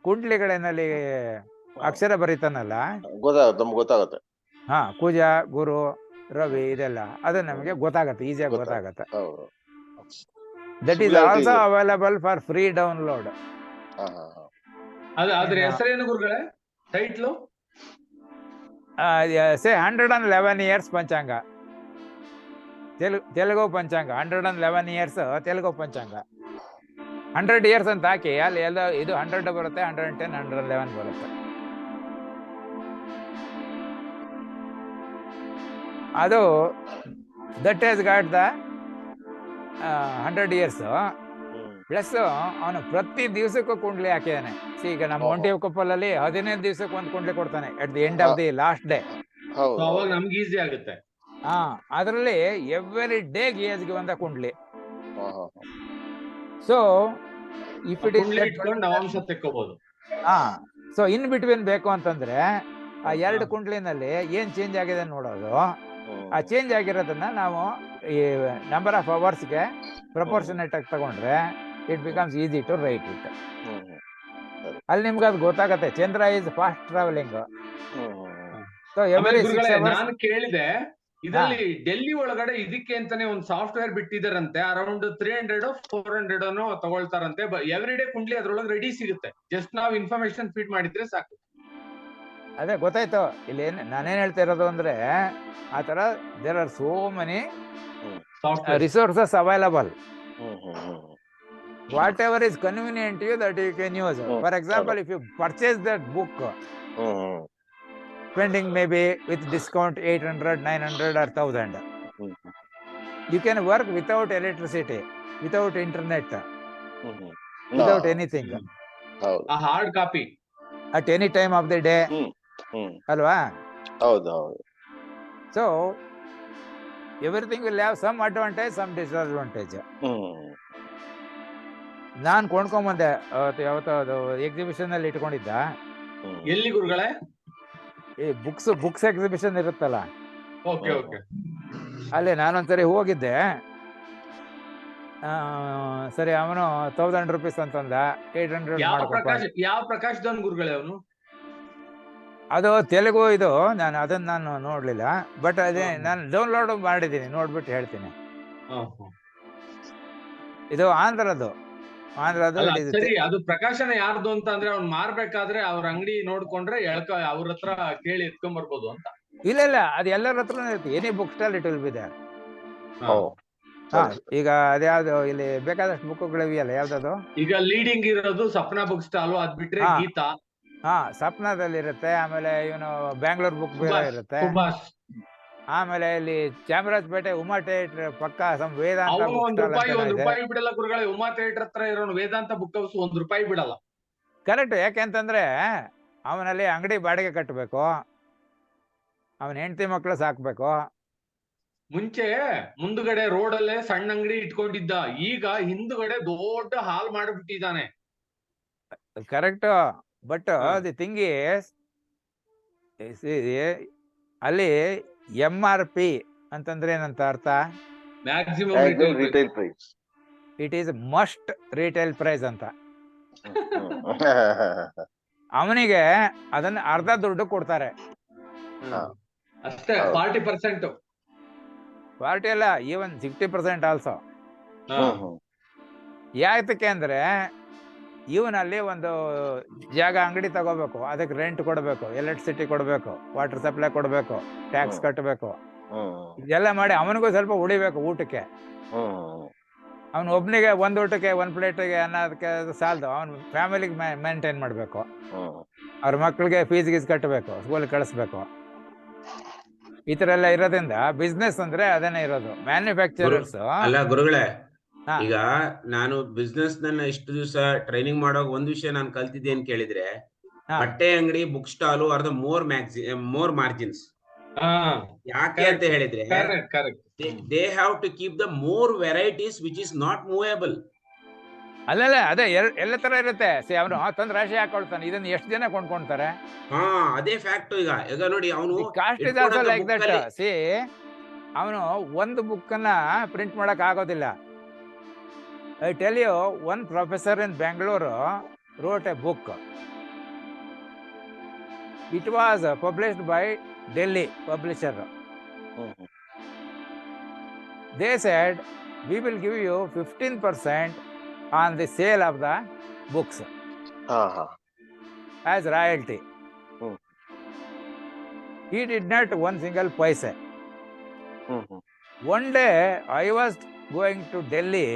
ಕುಂಡ್ಲಿಗಳಲ್ಲಿ ಅಕ್ಷರ ಬರೀತಾನಲ್ಲ, ಗೊತ್ತಾಗುತ್ತೆ. ಹಾ, ಕುಜ, ಗುರು, ರವಿ ಇದೆಲ್ಲ ಅದು ನಮಗೆ ಗೊತ್ತಾಗತ್ತೆ, ಈಸಿಯಾಗಿ ಗೊತ್ತಾಗತ್ತೆ. That is also available for free download. ಅದ್ರ ಹೆಸರೇನು ಗುರುಗಳೇ, ಟೈಟ್ಲು? ಸೇ 111 years ಪಂಚಾಂಗ, ತೆಲುಗು ಪಂಚಾಂಗ. 111 years ತೆಲುಗು ಪಂಚಾಂಗ. 100 years ಅಂತ ಹಾಕಿ ಅಲ್ಲಿ ಎಲ್ಲ ಇದು 100 ಬರುತ್ತೆ, 110, 111 ಬರುತ್ತೆ. ಅದು that has got the 100 years. Plus ಅವನು ಪ್ರತಿ ದಿವಸಕ್ಕೂ ಕುಂಡ್ಲಿ ಹಾಕಿದಾನೆ. ಈಗ ನಮ್ಮ ಒಂಟಿ ಕೊಪ್ಪಲಲ್ಲಿ 15 ದಿವಸಕ್ಕೆ ಒಂದು ಕುಂಡ್ಲಿ ಕೊಡ್ತಾನೆ at the end of the last day. ಅವಾಗ ನಮ್ಗೆ ಈಸಿ ಆಗುತ್ತೆ. ಅದರಲ್ಲಿ ಎವ್ರಿ ಡೇ ಗಿಯರ್ಸ್ಗೆ ಒಂದ ಕುಂಡ್ಲಿ. ಸೊ ಇಫ್ ಇಟ್ ನವಾಂಶ ತೆಕ್ಕೋಬಹುದು. ಸೊ ಇನ್ ಬಿಟ್ವೀನ್ ಬೇಕು ಅಂತಂದ್ರೆ ಆ 2 ಕುಂಡ್ಲಿನಲ್ಲಿ ಏನ್ ಚೇಂಜ್ ಆಗಿದೆ ನೋಡೋದು. ಆ ಚೇಂಜ್ ಆಗಿರೋದನ್ನ ನಾವು ಈ ನಂಬರ್ ಆಫ್ ಅವರ್ಸ್ಗೆ ಪ್ರಪೋರ್ಷನೇಟ್ ಆಗಿ ತಗೊಂಡ್ರೆ it becomes easy to write it. ಅಲ್ಲಿ ನಿಮ್ಗೆ ಅದು ಗೊತ್ತಾಗತ್ತೆ. Chandra is fast travelling. So every 6 hours. ನಾನು ಕೇಳಿದೆ, ಇದರಲ್ಲಿ ಡೆಲ್ಲಿ ಒಳಗಡೆ ಇದಕ್ಕೆ ಅಂತಾನೆ ಒಂದು ಸಾಫ್ಟ್ವೇರ್ ಬಿಟ್ಟಿದಾರಂತೆ, ಅರೌಂಡ್ 300 400 ತಗೊಳ್ತಾರಂತೆ. ಎವ್ರಿ ಡೇ ಕುಂಡ್ಲಿ ಅದ್ರೊಳಗೆ ರೆಡಿ ಸಿಗುತ್ತೆ, ಜಸ್ಟ್ ನಾವು ಇನ್ಫಾರ್ಮೇಶನ್ ಫೀಡ್ ಮಾಡಿದ್ರೆ ಸಾಕು. ಅದೇ ಗೊತ್ತಾಯ್ತು. ಇಲ್ಲಿ ನಾನೇನ್ ಹೇಳ್ತಾ ಇರೋದು ಅಂದ್ರೆ, ಆ ತರ there are so many resources available. Whatever is convenient to you, that you can use. For example, if you purchase that book, spending maybe with discount 800, 900 or 1000, you can work without electricity, without internet, without anything. A hard copy at any time of the day. Alva? So everything will have some advantage, some disadvantage. ನಾನ್ ಕೊಂಡ್ಕೊಂಬಂದೆ ಯಾವತ್ತೋ exhibition ಅಲ್ಲಿ ಇಟ್ಕೊಂಡಿದ್ದ. ಎಲ್ಲಿ ಗುರುಗಳೇ? ಈ books exhibition ಇರುತ್ತಲ್ಲ, okay, ಅಲ್ಲಿ ನಾನೊಂದ್ಸರಿ ಹೋಗಿದ್ದೆ. ಸರಿ, ಅವನು 1000 rupees ಅಂತಂದ. 800 ಯಾವ ಪ್ರಕಾಶದವನ್ ಗುರುಗಳೇ ಅವನು? ಅದು ತೆಲುಗು ಇದು. ನಾನು ನೋಡ್ಲಿಲ್ಲ, ಬಟ್ ಅದೇ ನಾನು ಡೌನ್ಲೋಡ್ ಮಾಡಿದ್ದೀನಿ, ನೋಡ್ಬಿಟ್ಟು ಹೇಳ್ತೀನಿ. ಇದು ಆಂಧ್ರದ್ದು. ಸರಿ, ಅದು ಪ್ರಕಾಶನ ಯಾರ್ದು ಅಂತ ಅಂದ್ರೆ ಅವ್ನು ಮಾರ್ಬೇಕಾದ್ರೆ ಅವ್ರ ಅಂಗಡಿ ನೋಡ್ಕೊಂಡ್ರೆ ಅವ್ರ ಹತ್ರ ಕೇಳಿ ಎತ್ಕೊಂಡ್ ಬರ್ಬೋದು ಅಂತ. ಇಲ್ಲ, ಅದು ಎಲ್ಲರ ಹತ್ರ ಇರುತ್ತೆ. Any book stall it will be there. ಈಗ ಅದ್ಯಾವ್ದು ಇಲ್ಲಿ ಬೇಕಾದಷ್ಟು ಬುಕ್ಗಳಿವೆಯಲ್ಲ, ಯಾವ್ದದು ಈಗ ಲೀಡಿಂಗ್ ಇರೋದು ಸಪ್ನಾ ಬುಕ್ ಸ್ಟಾಲ್, ಅದ್ ಬಿಟ್ರೆ ಗೀತಾ. ಸಪ್ನಾದಲ್ಲಿ ಇರುತ್ತೆ. ಆಮೇಲೆ ಇವನು ಬ್ಯಾಂಗ್ಳೂರ್ ಬುಕ್ ಇರುತ್ತೆ. ಆಮೇಲೆ ಇಲ್ಲಿ ಚಾಮರಾಜಪೇಟೆ ಉಮಾ ಥಿಯೇಟರ್ ಪಕ್ಕ ವೇದಾಂತ ₹1 ಬಿಡಲ್ಲ ಗುರುಗಳೇ. ಉಮಾ ಥಿಯೇಟರ್ ಹತ್ರ ಇರೋ ವೇದಾಂತ ಬುಕ್ ಹೌಸ್ ₹1 ಬಿಡಲ್ಲ. ಕರೆಕ್ಟ್. ಯಾಕೆಂತಂದ್ರೆ ಅವನಲ್ಲಿ ಅಂಗಡಿ ಬಾಡಿಗೆ ಕಟ್ಟಬೇಕು, ಅವನ ಹೆಂಡತಿ ಮಕ್ಕಳು ಸಾಕ್ಬೇಕು. ಮುಂಚೆ ಮುಂದುಗಡೆ ರೋಡಲ್ಲೇ ಸಣ್ಣ ಅಂಗಡಿ ಇಟ್ಕೊಂಡಿದ್ದ, ಈಗ ಹಿಂದುಗಡೆ ದೊಡ್ಡ ಹಾಲ್ ಮಾಡಿಬಿಟ್ಟಿದ್ದಾನೆ. Correct. But the thing is, ಅಲ್ಲಿ MRP ಅಂತಂದ್ರೆ ಏನಂತ ಅರ್ಥ? Maximum retail price. It is must retail price ಅಂತ. ಅವನಿಗೆ ಅದನ್ನ ಅರ್ಧ ದುಡ್ಡು ಕೊಡ್ತಾರೆ ಅಷ್ಟೇ. 40% 40 ಅಲ್ಲ, ಈವನ್ 60% ಆಲ್ಸೋ. ಯಾತಕ್ಕೆ ಅಂದ್ರೆ ಇವನಲ್ಲಿ ಒಂದು ಜಾಗ ಅಂಗಡಿ ತಗೋಬೇಕು, ಅದಕ್ಕೆ ರೆಂಟ್ ಕೊಡಬೇಕು, ಎಲೆಕ್ಟ್ರಿಸಿಟಿ ಕೊಡಬೇಕು, ವಾಟರ್ ಸಪ್ಲೈ ಕೊಡಬೇಕು, ಟ್ಯಾಕ್ಸ್ ಕಟ್ಟಬೇಕು. ಇದೆಲ್ಲ ಮಾಡಿ ಅವನಿಗೂ ಸ್ವಲ್ಪ ಉಳಿಬೇಕು ಊಟಕ್ಕೆ. ಅವನು ಒಬ್ನಿಗೆ ಒಂದು ಊಟಕ್ಕೆ 1 ಪ್ಲೇಟಿಗೆ ಅನ್ನೋದಕ್ಕೆ ಸಾಲದು, ಅವನ ಫ್ಯಾಮಿಲಿಗೆ ಮೇಂಟೈನ್ ಮಾಡಬೇಕು. ಅವ್ರ ಮಕ್ಳಿಗೆ ಫೀಸ್ ಗೀಸ್ ಕಟ್ಟಬೇಕು, ಸ್ಕೂಲ್ ಕಳಿಸ್ಬೇಕು. ಈ ತರ ಎಲ್ಲ ಇರೋದ್ರಿಂದ ಬಿಸ್ನೆಸ್ ಅಂದ್ರೆ ಅದನ್ನೇ ಇರೋದು. ಮ್ಯಾನುಫ್ಯಾಕ್ಚರರ್ಸ್ ಅಲ್ಲ ಗುರುಗಳೇ, ಈಗ ನಾನು ಬಿಸ್ನೆಸ್ ನನ್ನ ಇಷ್ಟು ದಿವಸ ಟ್ರೈನಿಂಗ್ ಮಾಡುವಾಗ ಒಂದ್ ವಿಷಯ ನಾನು ಕಲ್ತಿದ್ದೇನ್ ಕೇಳಿದ್ರೆ, ಬಟ್ಟೆ ಅಂಗಡಿ, book stall are the more margins. ಯಾಕೆ ಅಂತ ಹೇಳಿದ್ರೆ they have to keep the more varieties which is not movable. ಅಲ್ಲಲ್ಲ, ಅದೇ ಎಲ್ಲ ತರ ಇರುತ್ತೆ. ಅವನು ತಂದ್ ರಾಶಿ ಹಾಕೊಳ್ತಾನೆ, ಇದನ್ನ ಎಷ್ಟು ಜನ ಕೊಂಡ್ಕೊಂತಾರೆ? ಅದೇ ಫ್ಯಾಕ್ಟ್. ಈಗ ನೋಡಿ, ಅವನು cost is also like that. See, ಅವನು ಒಂದು ಬುಕ್ ಅನ್ನ ಪ್ರಿಂಟ್ ಮಾಡಕ್ ಆಗೋದಿಲ್ಲ. I tell you, one professor in Bengaluru wrote a book. It was published by Delhi publisher. They said, we will give you 15% on the sale of the books as royalty. He did not one single paisa. One day I was going to Delhi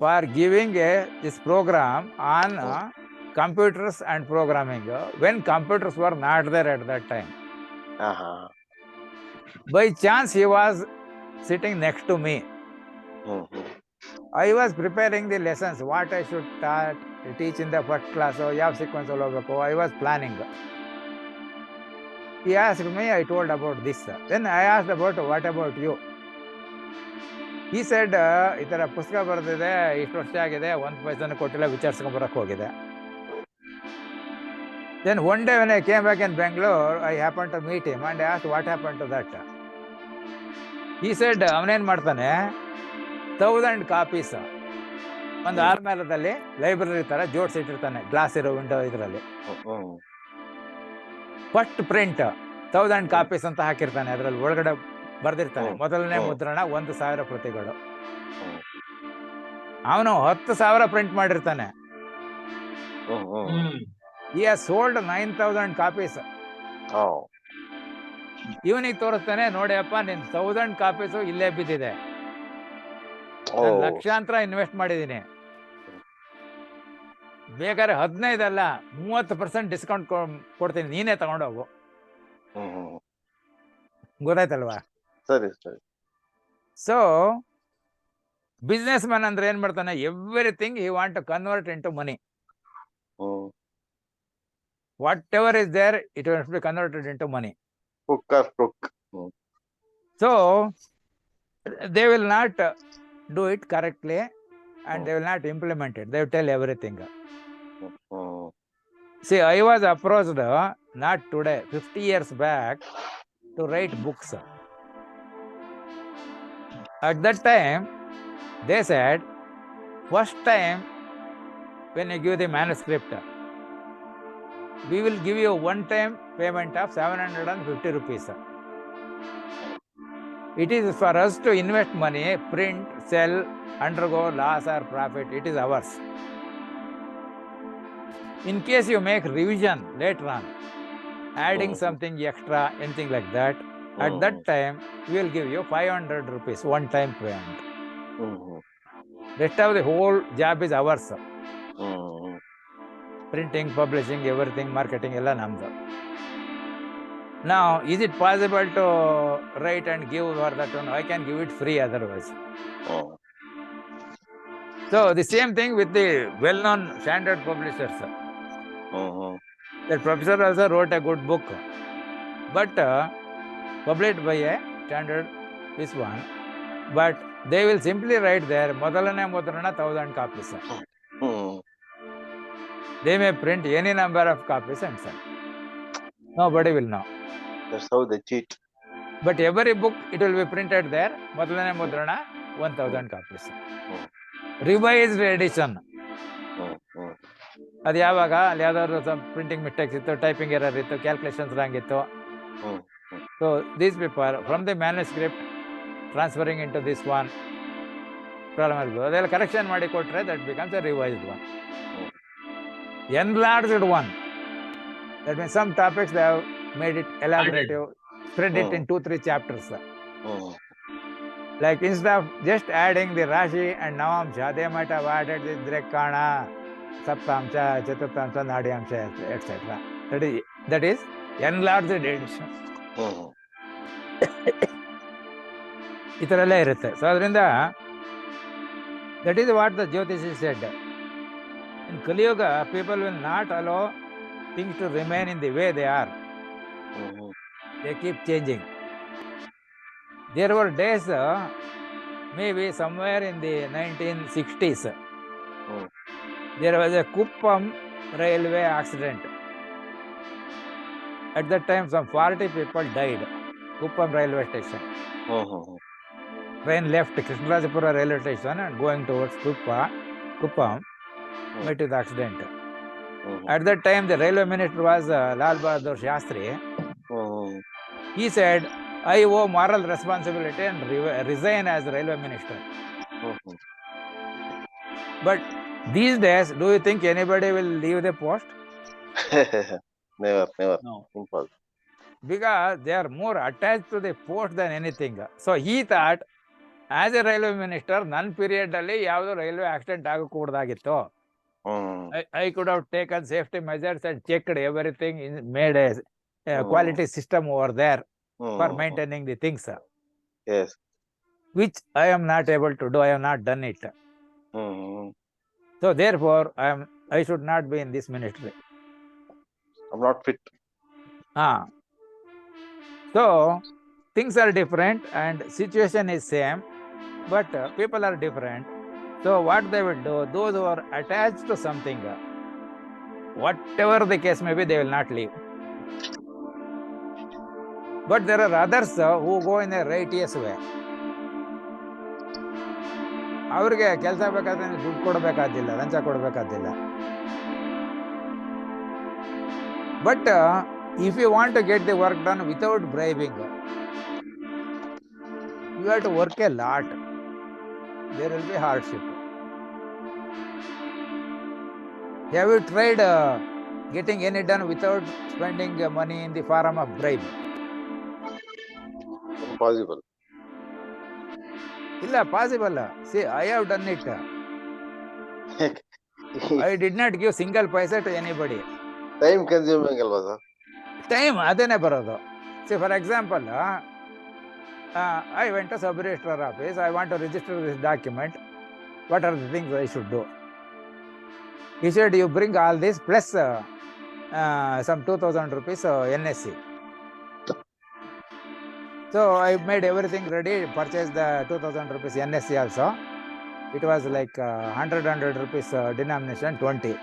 for giving this program on computers and programming, when computers were not there at that time. By chance he was sitting next to me. I was preparing the lessons, what I should teach in the first class, or ಯಾವ sequence I was planning. He asked me, I told about this. Then I asked about, what about you? He said, ಈ ತರ ಪುಸ್ತಕ ಬರೆದಿದೆ, ಇಷ್ಟು ವರ್ಷ ಆಗಿದೆ, 1 ಪೈಸೆನೂ ಕೊಟ್ಟಿಲ್ಲ, ವಿಚಾರಿಸ್ಕೊಂಡ್ ಬರಕ್ ಹೋಗಿದೆ. Then one day when I came back in Bangalore, I happened to meet him and I asked what happened to that. He said, ಅವನೇನ್ ಮಾಡ್ತಾನೆ, 1000 ಕಾಪೀಸ್ ಒಂದು ಆರ್ಮೇಲದಲ್ಲಿ ಲೈಬ್ರರಿ ತರ ಜೋಡಿಸಿಟ್ಟಿರ್ತಾನೆ, ಗ್ಲಾಸ್ ಇರೋ ವಿಂಡೋ ಇದರಲ್ಲಿ. ಫಸ್ಟ್ ಪ್ರಿಂಟ್ 1000 ಕಾಪೀಸ್ ಅಂತ ಹಾಕಿರ್ತಾನೆ. ಅದ್ರಲ್ಲಿ ಒಳಗಡೆ ಬರ್ದಿರ್ತಾನೆ, ಮೊದಲನೇ ಮುದ್ರಣ 1000 ಪ್ರತಿಗಳು. ಅವನು 10,000 ಪ್ರಿಂಟ್ ಮಾಡಿರ್ತಾನೆ. He has sold 9,000 copies. ಇವನಿಗೆ ತೋರಿಸ್ತಾನೆ, ನೋಡಿ ಅಪ್ಪ, ನಿನ್ 1000 ಕಾಪೀಸು ಇಲ್ಲೇ ಬಿದ್ದಿದೆ, ಲಕ್ಷಾಂತರ ಇನ್ವೆಸ್ಟ್ ಮಾಡಿದೀನಿ, ಬೇಕಾದ್ರೆ 15 ಅಲ್ಲ 30% ಡಿಸ್ಕೌಂಟ್ ಕೊಡ್ತೀನಿ, ನೀನೇ ತಗೊಂಡೋಗು. ಗೊತ್ತಾಯ್ತಲ್ವಾ? ಸರಿ ಸರಿ. ಸೊ ಬಿಸ್ನೆಸ್ ಮ್ಯಾನ್ ಅಂದ್ರೆ ಏನ್ ಮಾಡ್ತಾನೆ, everything he want to convert into money. Whatever is there, it will be converted into money. So they will not do it correctly and they will not implement it. They will tell everything. See, I was approached not today, 50 years back, to write books. At that time they said, first time when you give the manuscript, we will give you one-time payment of 750 rupees. It is for us to invest money, print, sell, undergo loss or profit. It is ours. In case you make revision later on, adding something extra, anything like that, at that time we will give you 500 rupees one-time payment. Rest of the whole job is ours. Printing, publishing, everything, marketing, ella namdu. Now, is it possible to write and give for that one? I can give it free otherwise. So the same thing with the well-known standard publishers. That professor also wrote a good book, but published by a standard, this one. But they will simply write there, ಮೊದಲನೇ ಮುದ್ರಣ 1000 copies. They may print any number of copies and sell. Nobody will know. That's how they cheat. But every book, it will be printed there, ಮೊದಲನೇ ಮುದ್ರಣ 1000 copies. Revised edition. ಅದು ಯಾವಾಗ ಅಲ್ಲಿ ಯಾವ್ದಾದ್ರು printing mistakes ಇತ್ತು, typing error ಇತ್ತು, calculations wrong ಇತ್ತು. So these paper from the manuscript transferring into this one problem ಇರ್ಬೋದು. ಅದೆಲ್ಲ ಕರೆಕ್ಷನ್ ಮಾಡಿ ಕೊಟ್ರೆ that becomes A revised one. Enlarged one. That means some topics they have made it elaborative, spread it in 2-3 chapters. Like instead of just adding the Rashi and Navamsha, they might have added the Drekana, Saptamsha, Chaturtamsha, Nadiyamsha, etc. that is enlarged edition. ಈ ತರ ಎಲ್ಲ ಇರುತ್ತೆ. So ಅದರಿಂದ that is what the Jyotishi said. In Kali Yuga, people will not allow things to remain in the way they are. They keep changing. There were days, maybe somewhere in the 1960s, there was a Kuppam railway accident. At that time, some 40 people died. Kuppam railway station. Train left Krishnarajapura railway station and going towards Kuppam, met with accident. At that time, the railway minister was Lal Bahadur Shastri. He said, I owe moral responsibility and resign as railway minister. But these days, do you think anybody will leave the post? Never. No. Impossible. Because they are more attached to the post than anything. So he thought, as a railway minister, ನನ್ನ period ಅಲ್ಲಿ ಯಾವುದು railway accident ಆಗಕೂಡದಾಗಿತ್ತು. I could have taken safety measures and checked everything, made a quality system over there for maintaining the things. Yes. Which I am not able to do. I have not done it. So therefore, I should not be in this ministry. I'm not fit. So things are different and situation is same, but people are different. So what they will do, those who are attached to something, whatever the case may be, they will not leave. But there are others who go in a righteous way. ಅವ್ರಿಗೆ ಕೆಲಸ ಬೇಕಾದ್ರೆ ದುಡ್ಡು ಕೊಡಬೇಕಾದಿಲ್ಲ, ಲಂಚ ಕೊಡಬೇಕಾದಿಲ್ಲ. But if you want to get the work done without bribing, you have to work a lot. There will be hardship. Have you tried getting any done without spending money in the form of bribe? Impossible. Illa, possible. See, I have done it. I did not give single paisa to anybody. Time consuming alva sir. Time adene barodu. See, for example, I went to sub-registrar office. I want to register this document. What are the things I should do? He said, you bring all this plus some 2,000 rupees NSC. So I made everything ready, purchased the 2,000 rupees NSC also. It was like 100 rupees denomination, 20.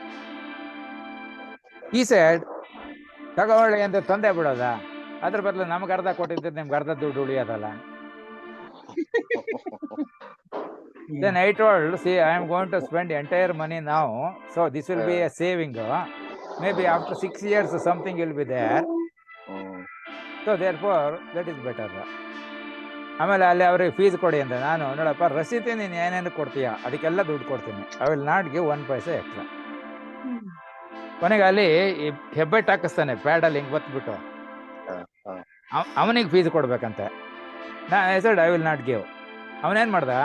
He said, ತಗೊಳ್ಳಿ ಅಂತ ತಂದೆ ಬಿಡೋದ, ಅದ್ರ ಬದಲು ನಮ್ಗೆ ಅರ್ಧ ಕೊಟ್ಟಿದ್ರೆ ನಿಮ್ಗೆ ಅರ್ಧ ದುಡ್ಡು ಉಳಿಯೋದಲ್ಲ. Then I told, see, I am going to spend entire money now, so this will be a saving. Maybe after 6 years something will be there. So therefore that is better. ಆಮೇಲೆ ಅಲ್ಲಿ ಅವ್ರಿಗೆ ಫೀಸ್ ಕೊಡಿ ಅಂತ. ನಾನು ನೋಡಪ್ಪ, ರಸೀತಿ ನೀನು ಏನೇನು ಕೊಡ್ತೀಯ ಅದಕ್ಕೆಲ್ಲ ದುಡ್ಡು ಕೊಡ್ತೀನಿ. I will not give 1 paise extra. ಕೊನೆಗೆ ಅಲ್ಲಿ ಹೆಬ್ಬೆಟ್ ಹಾಕಿಸ್ತಾನೆ, ಪ್ಯಾಡಲ್ಲಿ ಹಿಂಗೆ ಬತ್ಬಿಟ್ಟು ಅವನಿಗೆ ಫೀಸ್ ಕೊಡ್ಬೇಕಂತೆ. ನಾನು ಹೆಸರು ಐ ವಿಲ್ ನಾಟ್ ಗಿವ್. ಅವನೇನ್ ಮಾಡ್ದ,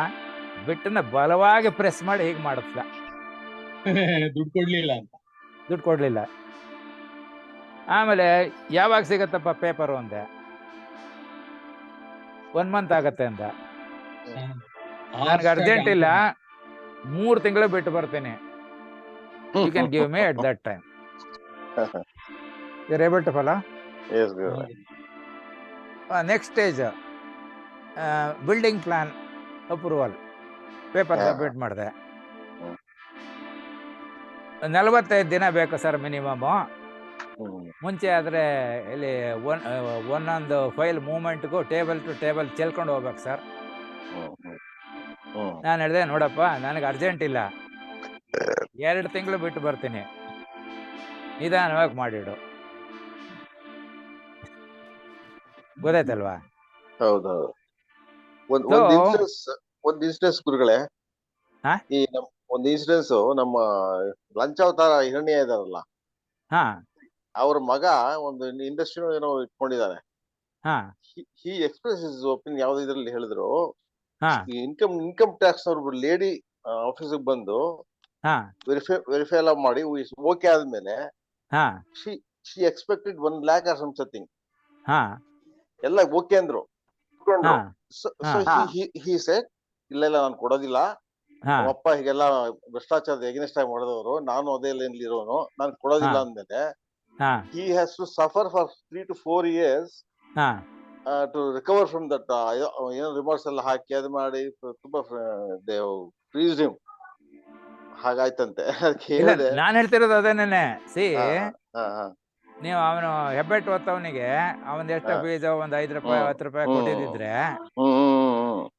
ಬಿಟ್ಟನ್ನ ಬಲವಾಗಿ ಪ್ರೆಸ್ ಮಾಡಿ ಹೀಗೆ ಮಾಡಿಸ್ದ. ದುಡ್ಡು ಕೊಡ್ಲಿಲ್ಲ. ಆಮೇಲೆ ಯಾವಾಗ ಸಿಗತ್ತಪ್ಪ ಪೇಪರು ಅಂದೆ. 1 ಮಂತ್ ಆಗತ್ತೆ ಅಂದ. ನನ್ಗೆ ಅರ್ಜೆಂಟ್ ಇಲ್ಲ, 3 ತಿಂಗಳು ಬಿಟ್ಟು ಬರ್ತೀನಿ. You can give me at that time. You're able to follow? Yes, good. Next stage, building plan approval. Paper submit ಮಾಡಿದೆ. 45 ದಿನ ಬೇಕು ಸರ್ ಮಿನಿಮಮ್. ಮುಂಚೆ ಆದ್ರೆ ಇಲ್ಲಿ ಒಂದೊಂದು ಫೈಲ್ ಮೂವ್ಮೆಂಟ್ಗೂ ಟೇಬಲ್ ಟು ಟೇಬಲ್ ಚೆಲ್ಕೊಂಡು ಹೋಗ್ಬೇಕು ಸರ್. ನಾನು ಹೇಳಿದೆ, ನೋಡಪ್ಪ ನನಗೆ ಅರ್ಜೆಂಟ್ ಇಲ್ಲ, 2 ತಿಂಗಳು ಬಿಟ್ಟು ಬರ್ತೀನಿ, ನಿಧಾನವಾಗಿ ಮಾಡಿಡು. ಗೊತ್ತಾಯ್ತಲ್ವಾ? ಹೌದೌದು. ಒಂದ್ ಇನ್ಸಿಡೆನ್ಸ್ ಗುರುಗಳೇ, ಈ ಒಂದ್ ಇನ್ಸಿಡೆನ್ಸ್ ನಮ್ಮ ಲಂಚಾವತಾರ ಹಿರಣ್ಯ ಇದಾರಲ್ಲ, ಅವ್ರ ಮಗ ಒಂದು ಇಂಡಸ್ಟ್ರಿ ಏನೋ ಇಟ್ಕೊಂಡಿದ್ದಾನೆ. ಹಿ ಎಕ್ಸ್ಪ್ರೆಸ್ ಇಸ್ ಒಪಿನಿಯನ್ ಯಾವ್ದು ಇದ್ರಲ್ಲಿ ಹೇಳಿದ್ರು, ಇನ್ಕಮ್ ಟ್ಯಾಕ್ಸ್ ಅವ್ರ ಲೇಡಿ ಆಫೀಸಿಗೆ ಬಂದು ವೆರಿಫೈ ಎಲ್ಲ ಮಾಡಿ ಓಕೆ ಆದ್ಮೇಲೆ she expected 1 lakh or something. ಹಾ ಎಲ್ಲ ಓಕೆ ಅಂದ್ರು. ಹಾ So ಹಾ he said, ಇಲ್ಲ ನಾನು ಕೊಡೋದಿಲ್ಲ, ಹಾ ನಮ್ಮಪ್ಪ ಹೀಗೆಲ್ಲ ಭ್ರಷ್ಟಾಚಾರದ ಎಗನೆಸ್ಟ್ ಆಗಿ ಮಾಡಿದವರು, ನಾನು ಅದೇ ಲೈನ್ ಇರೋನು, ನಾನು ಕೊಡೋದಿಲ್ಲ ಅಂದ್ಮೇಲೆ ಹಾ he has to suffer for 3 to 4 years ಹಾ to recover from that. ಏನೋ ರಿಮೋರ್ಸ್ ಎಲ್ಲ ಹಾಕಿ ಅದು ಮಾಡಿ ತುಂಬಾ ಫ್ರೀಸ್ಡ್ ಹಿಮ್. ಹಾಗಾಯ್ತಂತೆ. ಅದಕ್ಕೆ ಇಲ್ಲ ಹೇಳಿದೆ. ನಾನ್ ಹೇಳ್ತಿರೋದು ಅದೇನೇನೆ. ಸಿ ಹಾ ಹಾ ಹಾ ನೀವು ಅವನು ಹೆಬ್ಬೆಟ್ ಓದ್ತವನಿಗೆ ಅವನ್ ಎಷ್ಟು ಫೀಸ್ ಒಂದ್ 5 ರೂಪಾಯಿ 10 ರೂಪಾಯಿ ಕೊಟ್ಟಿದ್ರೆ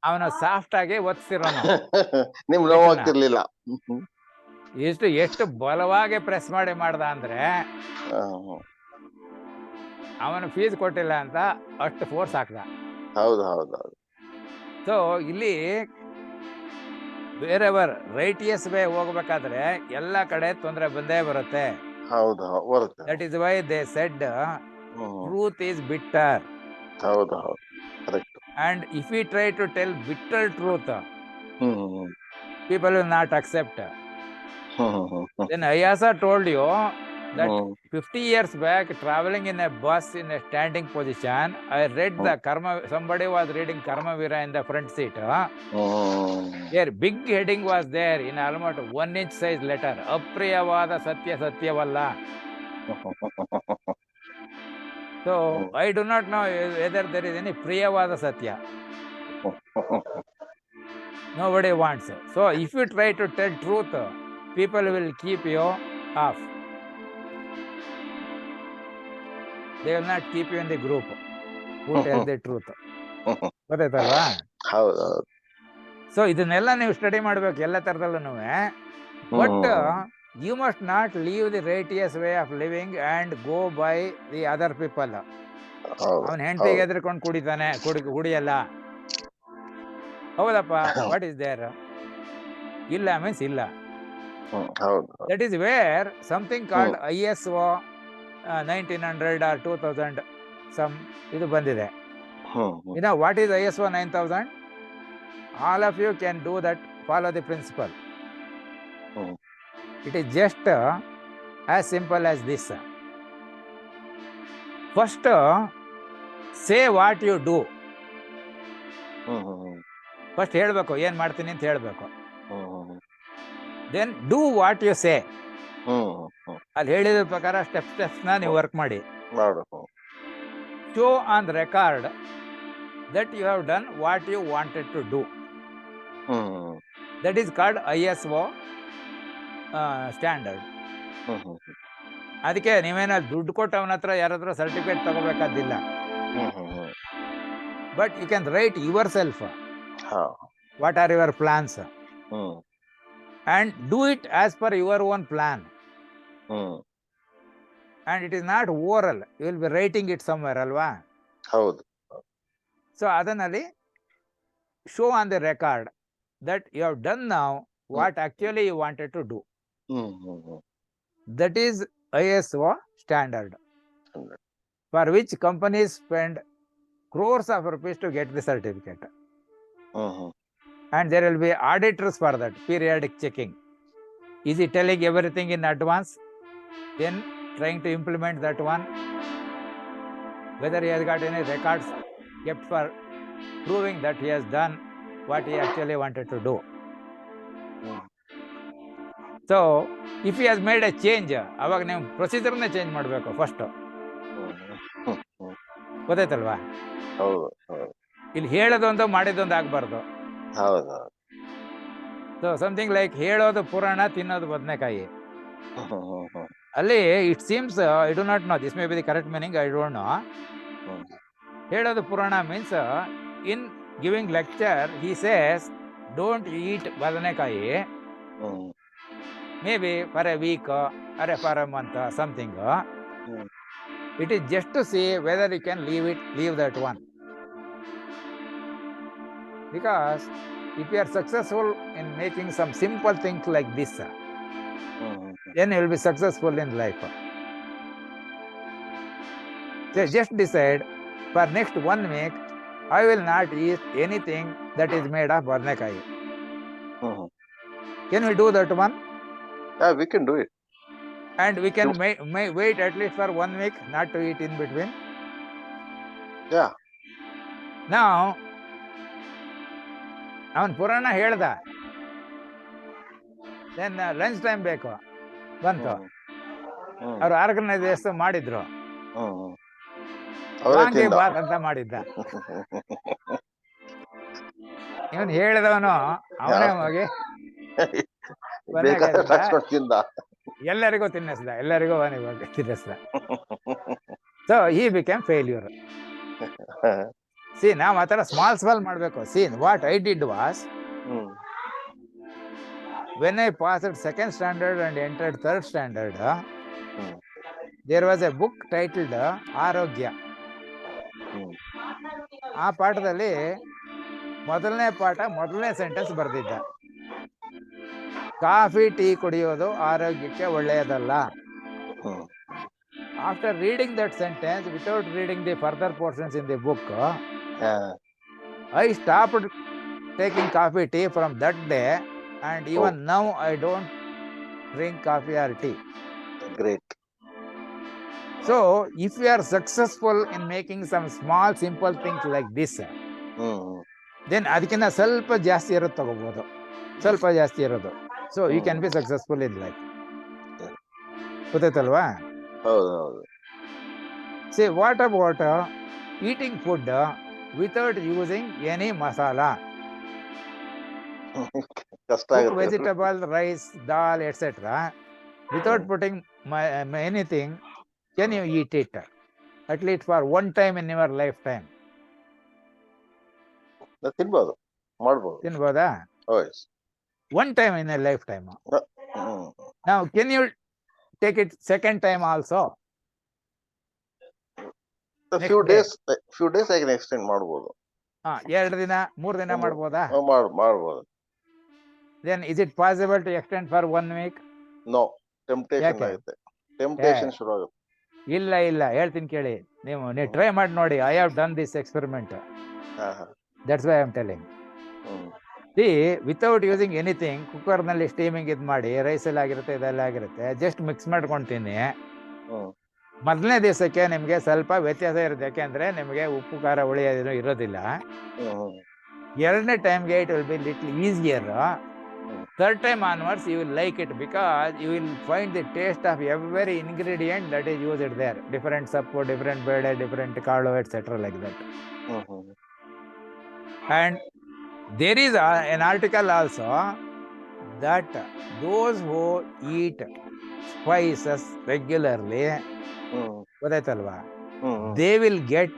ಅವನು ಸಾಫ್ಟ್ ಆಗಿ ಓದಿಸಿರೋನು. ನಿಮ್ ನೋವಾಗ್ತಿರ್ಲಿಲ್ಲ. ಎಷ್ಟು ಬಲವಾಗಿ ಪ್ರೆಸ್ ಮಾಡಿ ಮಾಡ್ದ ಅಂದ್ರೆ ಅವನು ಫೀಸ್ ಕೊಟ್ಟಿಲ್ಲ ಅಂತ ಅಷ್ಟು ಫೋರ್ಸ್ ಹಾಕ್ದ. ಹೌದು ಹೌದು ಹೌದು. ಸೊ ಇಲ್ಲಿ ಬೇರೆವರ್ ರೈಟಿಯಸ್ ವೇ ಹೋಗ್ಬೇಕಾದ್ರೆ ಎಲ್ಲ ಕಡೆ ತೊಂದರೆ ಬಂದೇ ಬರುತ್ತೆ. ಹೌದು ಬರುತ್ತೆ. That is why they said truth is bitter. ಹೌದು ಹೌದು correct. And if we try to tell bitter truth, people will not accept. Then I also told you that 50 years back, traveling in a bus in a standing position, I read the Karma. Somebody was reading Karma Vira in the front seat. There big heading was there in almost 1 inch size letter. Apriyavada Satya Satyavalla. So I do not know whether there is any Priyavada Satya. Nobody wants. So if you try to tell truth, people will keep you off. They will not keep you in the group who tell the truth. ಗೊತ್ತಾಯ್ತಲ್ವಾ? ಹೌದು. So ಇದನ್ನೆಲ್ಲ ನೀವು study ಮಾಡ್ಬೇಕು ಎಲ್ಲ ತರದಲ್ಲೂ. But you must not leave the righteous way of living and go by the other people. ಅವನ ಹೆಂಡತಿಗೆ ಎದ್ರಕೊಂಡು ಕುಡಿತಾನೆ, ಕುಡಿಯಲ್ಲ. ಹೌದಪ್ಪ, ವಾಟ್ ಈಸ್ ದೇರ್? ಇಲ್ಲ ಮೀನ್ಸ್ ಇಲ್ಲ. That is where something called ISO 1900 or 2000 some ಇದು ಬಂದಿದೆ. You know what is ISO 9000? All of you can do that, follow the principle. It is just as simple as this. First, say what you do. First ಹೇಳ್ಬೇಕು, ಏನ್ ಮಾಡ್ತೀನಿ ಅಂತ ಹೇಳ್ಬೇಕು. Then do what you say. ಅಲ್ಲಿ ಹೇಳಿದ ಪ್ರಕಾರ ಸ್ಟೆಪ್ಸ್ನ ನೀವು ವರ್ಕ್ ಮಾಡಿ. Show on record that you have done what you wanted to do. That is called ISO standard. ಅದಕ್ಕೆ ನೀವೇನ ದುಡ್ಡು ಕೊಟ್ಟು ಅವನ ಹತ್ರ ಯಾರಾದ್ರೂ ಸರ್ಟಿಫಿಕೇಟ್ ತಗೋಬೇಕಾದಿಲ್ಲ. But you can write yourself what are your plans and do it as per your own plan. And it is not oral, you will be writing it somewhere, alva? ಹೌದು. So adanalli show on the record that you have done now what actually you wanted to do. That is ISO standard, for which companies spend crores of rupees to get the certificate. And there will be auditors for that, periodic checking. Is he telling everything in advance, then trying to implement that one? Whether he has got any records kept for proving that he has done what he actually wanted to do. So if he has made a change, aವಾಗ ನೀವು ಪ್ರೊಸೀಜರ್ನೇ change ಮಾಡಬೇಕು first. ಗೊತ್ತಾಯ್ತಲ್ವಾ? ಇಲ್ಲಿ ಹೇಳೋದೊಂದು ಮಾಡಿದೊಂದು ಆಗ್ಬಾರ್ದು. So something like ಹೇಳೋದು ಪುರಾಣ, ತಿನ್ನೋದು ಬದನೆಕಾಯಿ. ಅಲ್ಲಿ it seems, I do not know, this may be the correct meaning, I don't know. ಹೇಳೋದು purana means in giving lecture he says don't eat badanekayi, may be for a week or for a month something. It is just to see whether you can leave that one. Because if you are successful in making some simple things like this, then you will be successful in life. So just decide, for next 1 week, I will not eat anything that is made of barnekai. Can we do that one? Yeah, we can do it. And we can wait at least for 1 week not to eat in between. Yeah. Now, ಅವನ್ ಪುರಾಣ ಹೇಳ್ದ, then lunch time ಬೇಕು ಬಂತು, ಅವ್ರು organise ಮಾಡಿದ್ರು, ವಾಂಗಿ ಬಾತ್ ಅಂತ ಮಾಡಿದ್ದ. ಇವನ್ ಹೇಳಿದವನು ಅವನೇ ಹೋಗಿ ಎಲ್ಲರಿಗೂ ತಿನ್ನಿಸ್ದ, ಎಲ್ಲರಿಗೂ ತಿನ್ನಿಸ್ದ. So he became failure. See, ನಾವು ಆ ಥರ ಸ್ಮಾಲ್ ಮಾಡಬೇಕು. See, what I did was, when I passed second standard and entered third standard, there was a book titled ಆರೋಗ್ಯ. ಆ ಪಾಠದಲ್ಲಿ ಮೊದಲನೇ ಪಾಠ ಮೊದಲನೇ ಸೆಂಟೆನ್ಸ್ ಬರ್ದಿದ್ದ, ಕಾಫಿ ಟೀ ಕುಡಿಯೋದು ಆರೋಗ್ಯಕ್ಕೆ ಒಳ್ಳೆಯದಲ್ಲ. After reading that sentence, without reading the further portions in the book, I stopped taking coffee tea from that day, and even now I don't drink coffee or tea. Great. So if you are successful in making some small simple things like this, then ಅದಕ್ಕಿಂತ ಸ್ವಲ್ಪ ಜಾಸ್ತಿ ಇರೋದು ತಗೋಬಹುದು, ಸ್ವಲ್ಪ ಜಾಸ್ತಿ ಇರೋದು. So you can be successful in life. ಗೊತ್ತಾಯ್ತಲ್ವಾ? ಹೌದು. See, what about eating food without using any masala? Cook vegetable, rice, dal, etc. without putting anything, can you eat it? At least for one time in your lifetime. ತಿನ್ಬೋದು, ಮಾಡ್ಬೋದು. ತಿನ್ಬೋದಾ? One time in a lifetime. Now, can you take it second time also? few days I can extend ಮಾಡ್ಬೋದು. 2 ದಿನ 3 ದಿನ ಮಾಡ್ಬೋದಾ? ಮಾಡ್ಬೋದು. Then is it possible to extend for 1 week? No, temptation ಆಗುತ್ತೆ. Temptation ಶುರು ಆಗುತ್ತೆ. ಇಲ್ಲ ಹೇಳ್ತೀನಿ ಕೇಳಿ, ನೀವು ಟ್ರೈ ಮಾಡಿ ನೋಡಿ. I have done this experiment. That's why I am telling. See, without using anything, cooker ನಲ್ಲಿ ಸ್ಟೀಮಿಂಗ್ ಇದು ಮಾಡಿ, ರೈಸ್ ಎಲ್ಲ ಆಗಿರುತ್ತೆ, ಇದೆಲ್ಲ ಆಗಿರುತ್ತೆ, ಜಸ್ಟ್ ಮಿಕ್ಸ್ ಮಾಡ್ಕೊಂತೀನಿ. ಮೊದಲನೇ ದಿವಸಕ್ಕೆ ನಿಮ್ಗೆ ಸ್ವಲ್ಪ ವ್ಯತ್ಯಾಸ ಇರುತ್ತೆ, ಯಾಕೆಂದ್ರೆ ನಿಮ್ಗೆ ಉಪ್ಪು ಖಾರ ಹುಳಿ ಇರೋದಿಲ್ಲ. ಎರಡನೇ ಟೈಮ್ಗೆ it will B little easier. Third time onwards you will like it, because you will find the taste of every ingredient that is used there. Different sappu, different bede, different kalu, etc. like that. And there is an article also that those who eat spices regularly, ಗೊತ್ತಾಯ್ತಲ್ವಾ, they will get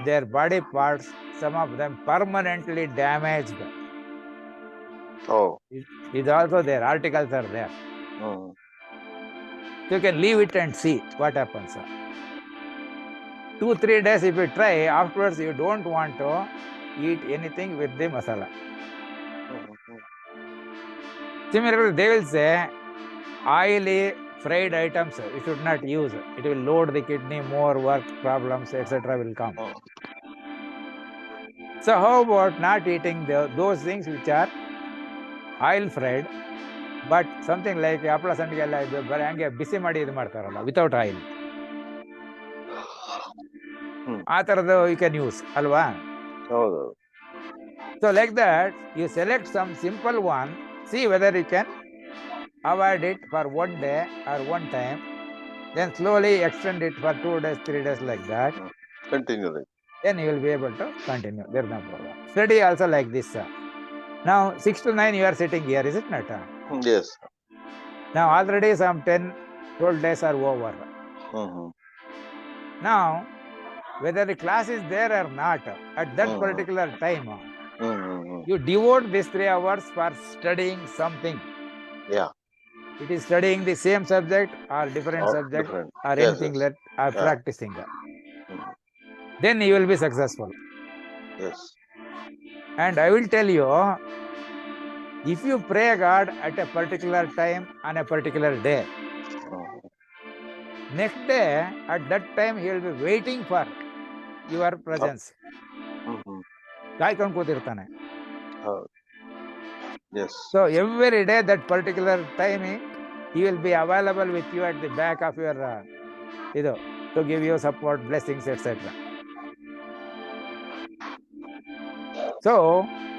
their body parts, some of them permanently damaged. Is also there, articles are there. You can leave it and see what happens. 2-3 days if you try, afterwards you don't want to eat anything with the masala. Similarly, they will say oily fried items you should not use. It will load the kidney, more work, problems, etc. will come. So how about not eating those things which are oil fried, but something like ಹಪ್ಪಳ ಸಂಡಿಗೆ ಎಲ್ಲ ಹಂಗೆ ಬಿಸಿ ಮಾಡಿ ಇದು ಮಾಡ್ತಾರಲ್ಲ, without oil, ಆ ಥರದ್ದು you can use ಅಲ್ವಾ? ಹೌದು. So like that you select some simple one, see whether you can avoid it for 1 day or 1 time, then slowly extend it for 2 days, 3 days like that. Continually. Then you will be able to continue. There is no problem. Study also like this. Now 6 to 9 you are sitting here, is it not? Yes. Now already some 10-12 days are over. Now whether the class is there or not, at that particular time, you devote these 3 hours for studying something. Yeah. It is studying the same subject or different subject or anything that are practicing. Then you will be successful. Yes. And I will tell you, if you pray God at a particular time on a particular day, next day at that time he will be waiting for your presence. ಕಾಯ್ಕೊಂಡು ಕೂತಿರ್ತಾನೆ. Yes. So every day that particular timing he will be available with you at the back of your to give you support, blessings, etc. So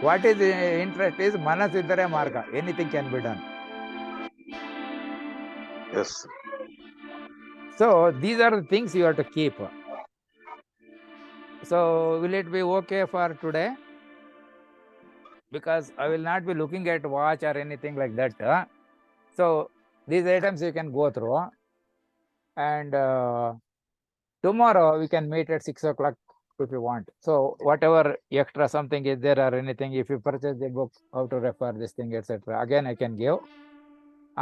what is interest is manasiddare marga. Anything can be done. Yes. So these are the things you have to keep. So will it be okay for today? Because I will not be looking at watch or anything like that. So these items you can go through, and tomorrow we can meet at 6 o'clock if you want. So whatever extra something is there or anything, if you purchase the book, how to refer this thing, etc. Again I can give,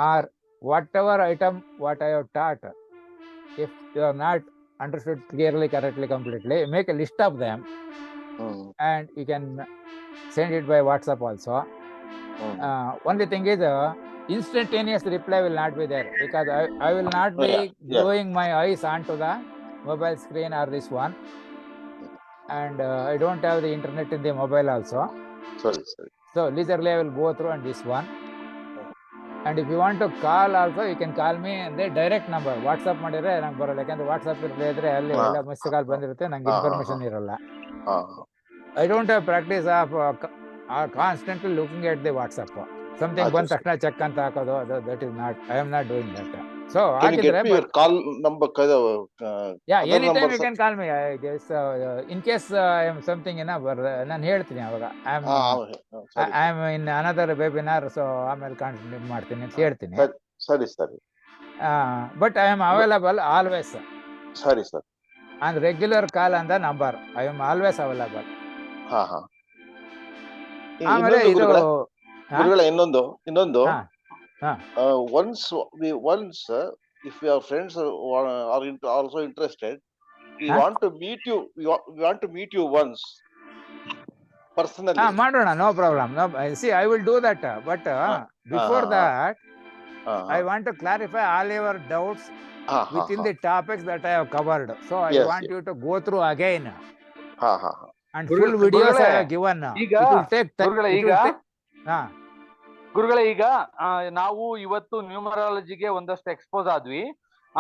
or whatever item what I have taught, if you are not understood clearly, correctly, completely, make a list of them, and you can send it by WhatsApp also. Only thing is instantaneous reply will not be there, because I will not be gluing my eyes onto the mobile screen or this one, and I don't have the internet in the mobile also. Sorry. So leisurely I will go through on this one. And if you want to call also, you can call me in the direct number. WhatsApp ಮಾಡಿದ್ರೆ ನಂಗೆ ಬರಲ್ಲ, ಯಾಕಂದ್ರೆ WhatsApp ಇರದೇ ಇದ್ರೆ ಅಲ್ಲಿ ಎಲ್ಲ miss call ಬಂದಿರುತ್ತೆ, ನಂಗೆ ಇನ್ಫಾರ್ಮೇಶನ್ ಇರಲ್ಲ. I don't have practice of constantly looking at the WhatsApp. Something ಬಂದ ತಕ್ಷಣ ಚೆಕ್ ಅಂತ ಹಾಕೋದು, that is not, I am not doing that. So can you get me your call number? Yeah, anytime you can call me. I guess in case I am something ನಾನು ಹೇಳ್ತೀನಿ ಅವಾಗ I am in another webinar, so ಆಮೇಲೆ continue ಮಾಡ್ತೀನಿ ಅಂತ ಹೇಳ್ತೀನಿ. ಸರಿ. But I am available always. ಸರಿ. And regular call on the number. I am always available. ಆಮೇಲೆ ಇದು ಗುರುಗಳೇ, ಇನ್ನೊಂದು once if your friends are also interested, we want to meet you once personally. ಮಾಡೋಣ, no problem. No, see, I will do that, but before that I want to clarify all your doubts within the topics that I have covered. So I want you to go through again. And full videos I have given. It will take ಗುರುಗಳೇ, ಈಗ ನಾವು ಇವತ್ತು ನ್ಯೂಮರಾಲಜಿಗೆ ಒಂದಷ್ಟು expose ಆದ್ವಿ,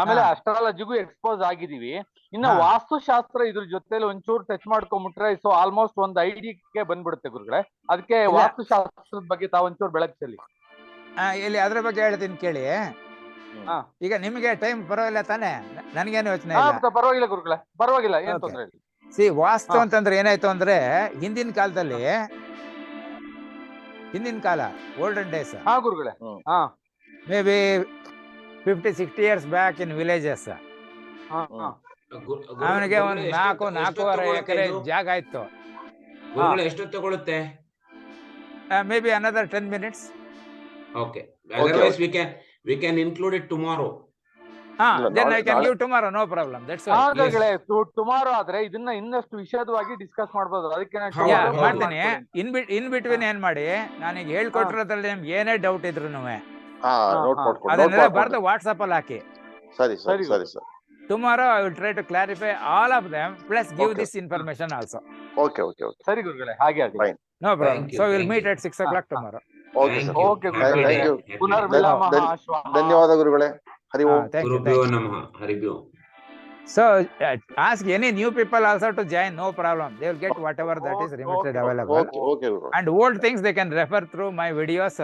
ಆಮೇಲೆ ಅಸ್ಟ್ರಾಲಜಿಗೂ expose ಆಗಿದೀವಿ. ಇನ್ನು ವಾಸ್ತುಶಾಸ್ತ್ರ ಇದ್ರ ಜೊತೆಲಿ ಒಂಚೂರು ಟಚ್ ಮಾಡ್ಕೊಂಡ್ಬಿಟ್ರೆ ಸೊ ಆಲ್ಮೋಸ್ಟ್ ಒಂದು ಐಡಿಯಾಗೆ ಬಂದ್ಬಿಡುತ್ತೆ ಗುರುಗಳೇ. ಅದಕ್ಕೆ ವಾಸ್ತುಶಾಸ್ತ್ರದ ಬಗ್ಗೆ ತಾವು ಒಂಚೂರು ಬೆಳಕು ಚೆಲ್ಲಿ. ಇಲ್ಲಿ ಅದ್ರ ಬಗ್ಗೆ ಹೇಳ್ತೀನಿ ಕೇಳಿ. ಈಗ ನಿಮಗೆ ಟೈಮ್ ಪರವಾಗಿಲ್ಲ ತಾನೆ? ನನಗೇನು ಯೋಚನೆ ಇಲ್ಲ. ಪರವಾಗಿಲ್ಲ ಗುರುಗಳೇ, ಪರವಾಗಿಲ್ಲ, ಏನ್ ತೊಂದ್ರೆ ಇಲ್ಲ. ಸಿ, ವಾಸ್ತು ಅಂತಂದ್ರೆ ಏನಾಯ್ತು ಅಂದ್ರೆ, ಹಿಂದಿನ ಕಾಲದಲ್ಲಿ, ಹಿಂದಿನ ಕಾಲ, ಓಲ್ಡನ್ ಡೇಸ್, ಗುರುಗಳೇ, may be 50-60 years back in villages, ಅವನಿಗೆ ಒಂದು 4-4.5 ಎಕರೆ ಜಾಗ ಇತ್ತು. ಎಷ್ಟು ತಗೊಳುತ್ತೆ? May be another 10 minutes. Okay. Otherwise we can include it tomorrow. Then I can give tomorrow, no problem. That's why. tomorrow ಆದ್ರೆ ಇದನ್ನ ಇನ್ನಷ್ಟು ವಿಶದವಾಗಿ ಡಿಸ್ಕಸ್ ಮಾಡಬಹುದು. ಅದಕ್ಕೆ ಮಾಡ್ತೀನಿ. ಇನ್ ಬಿಟ್ವೀನ್ ಏನ್ ಮಾಡಿ, ನಾನೀಗ ಹೇಳ್ಕೊಟ್ಟಿರೋದ್ರಲ್ಲಿ ನಿಮ್ಗೆ ಏನೇ ಡೌಟ್ ಇದ್ರೂನು ಅದನ್ನೆಲ್ಲ ಬರ್ದು ವಾಟ್ಸ್ಆಪ್ ಅಲ್ಲಿ ಹಾಕಿ. ಸರಿ. Tomorrow I will try to clarify all of them, plus give this information also. Okay. ಸರಿ ಗುರುಗಳೇ, ಹಾಗೆ ಆಗಲಿ. No problem. So we will meet at 6 o'clock tomorrow. Okay, sir. Okay, thank you. ಧನ್ಯವಾದ ಗುರುಗಳೇ. ಹರಿ ಓಂ. ಗುರುಭ್ಯೋ ನಮಃ. ಹರಿ ಓಂ. So ask any new people also to join, no problem. They will get whatever that is limited available. Okay. And old things they can refer through my videos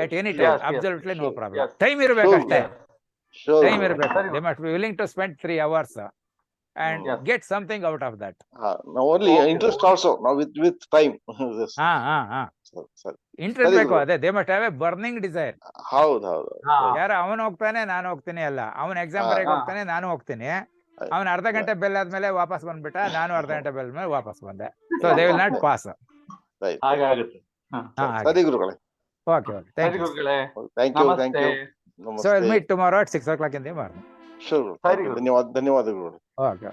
at any time. Absolutely no problem. Time ಇರಬೇಕಷ್ಟೇ. Time ಇರಬೇಕು. They must be willing to spend 3 hours and get something out of that. Now only interest also. Now with time. Interest ಬೇಕು. ಅದೇ they must have a burning desire. ಹೌದು. ಯಾರು ಅವನು ಹೋಗ್ತಾನೆ ನಾನು ಹೋಗ್ತೀನಿ ಅಲ್ಲ, ಅವನ ಎಕ್ಸಾಮ್ ಬರೆಗೆ ಹೋಗ್ತಾನೆ ನಾನು ಹೋಗ್ತೀನಿ, ಅವನ ಅರ್ಧ ಗಂಟೆ ಬೆಲ್ ಆದ್ಮೇಲೆ ವಾಪಸ್ ಬಂದ್ಬಿಟ್ಟ, ನಾನು ಅರ್ಧ ಗಂಟೆ ಬೆಲ್ ಮೇಲೆ ವಾಪಸ್ ಬಂದೆ. So they will not pass. ಸರಿ ಗುರುಗಳೇ. Okay, thank you. Thank you. So will meet tomorrow at 6 o'clock in the morning. Sure. ಧನ್ಯವಾದಗಳು. ಓಕೆ.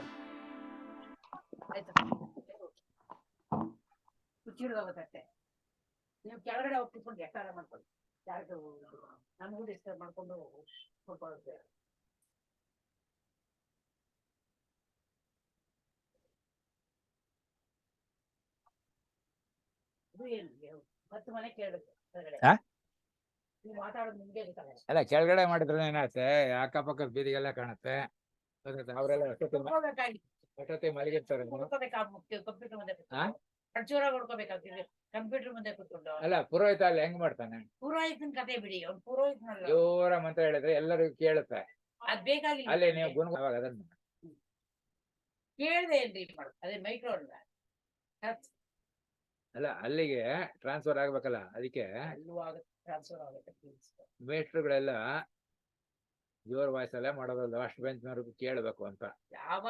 ನೀವು ಕೆಳಗಡೆ ಹೋಗಿ ಕೂತ್ಕೊಂಡು ಎಷ್ಟಾರ ಮಾಡ್ಕೊಳ್ಳಿ, ಯಾರಿಗೂ ನಮಗೂ ಡಿಸ್ಟರ್ಬ್ ಮಾಡ್ಕೊಂಡು ಕೂತ್ಕೊಳ್ಳುತ್ತೆ. ಇದು ಏನು 10 ಮನೆ ಕೇಳುತ್ತೆ ಕೆಳಗಡೆ. ಮಾತಾಡೋದು ನಿಮ್ಗೆ ಗೊತ್ತಾಗಲ್ಲ. ಅಲ್ಲ ಕೆಳಗಡೆ ಮಾಡಿದ್ರೆ ಏನಾಗುತ್ತೆ, ಅಕ್ಕಪಕ್ಕದ ಬೀದಿಗೆಲ್ಲ ಕಾಣುತ್ತೆ. ಅವರೆಲ್ಲ ಎಷ್ಟೊತ್ತಿ ಮಲಗಿರ್ತಾರೆ. ಕಂಪ್ಯೂಟರ್ ಮುಂದೆ ಪ್ರಚುರ ಹೊಡ್ಕೋಬೇಕಾಗ್ತದೆ ಕಂಪ್ಯೂಟರ್ ಮುಂದೆ ಕೂತ್ಕೊಂಡು. ಅಲ್ಲ ಪುರೋಹಿತ ಅಲ್ಲಿ ಹೆಂಗ್ ಮಾಡ್ತಾನೆ? ಪುರೋಹಿತನ ಕತೆ ಬಿಡಿ, ಅವ್ನು ಪುರೋಹಿತನಲ್ಲ. ಜೋರ ಮಂತ್ರ ಹೇಳಿದ್ರೆ ಎಲ್ಲರಿಗೂ ಕೇಳುತ್ತೆ. ಅದ್ ಬೇಕಾಗಿಲ್ಲ. ಅಲ್ಲಿ ನೀವು ಗುಣ ಅದನ್ನ ಕೇಳ್ದೆ ಏನ್ರಿ ಮಾಡೋದು, ಅದೇ ಮೈಕ್ರೋ ಅಲ್ಲ. ಅಲ್ಲ ಅಲ್ಲಿಗೆ ಟ್ರಾನ್ಸ್ಫರ್ ಆಗ್ಬೇಕಲ್ಲ, ಅದಕ್ಕೆ ಟ್ರಾನ್ಸ್ಫರ್ ಆಗುತ್ತೆ. ಮೇಸ್ಟ್ರುಗಳೆಲ್ಲ ಜೋರ್ ವಾಯ್ಸಲ್ಲೇ ಮಾಡೋದಲ್ಲ, ಅಷ್ಟು ಬೆಂಚ್ನವ್ರಿಗೂ ಕೇಳಬೇಕು ಅಂತ. ಯಾವ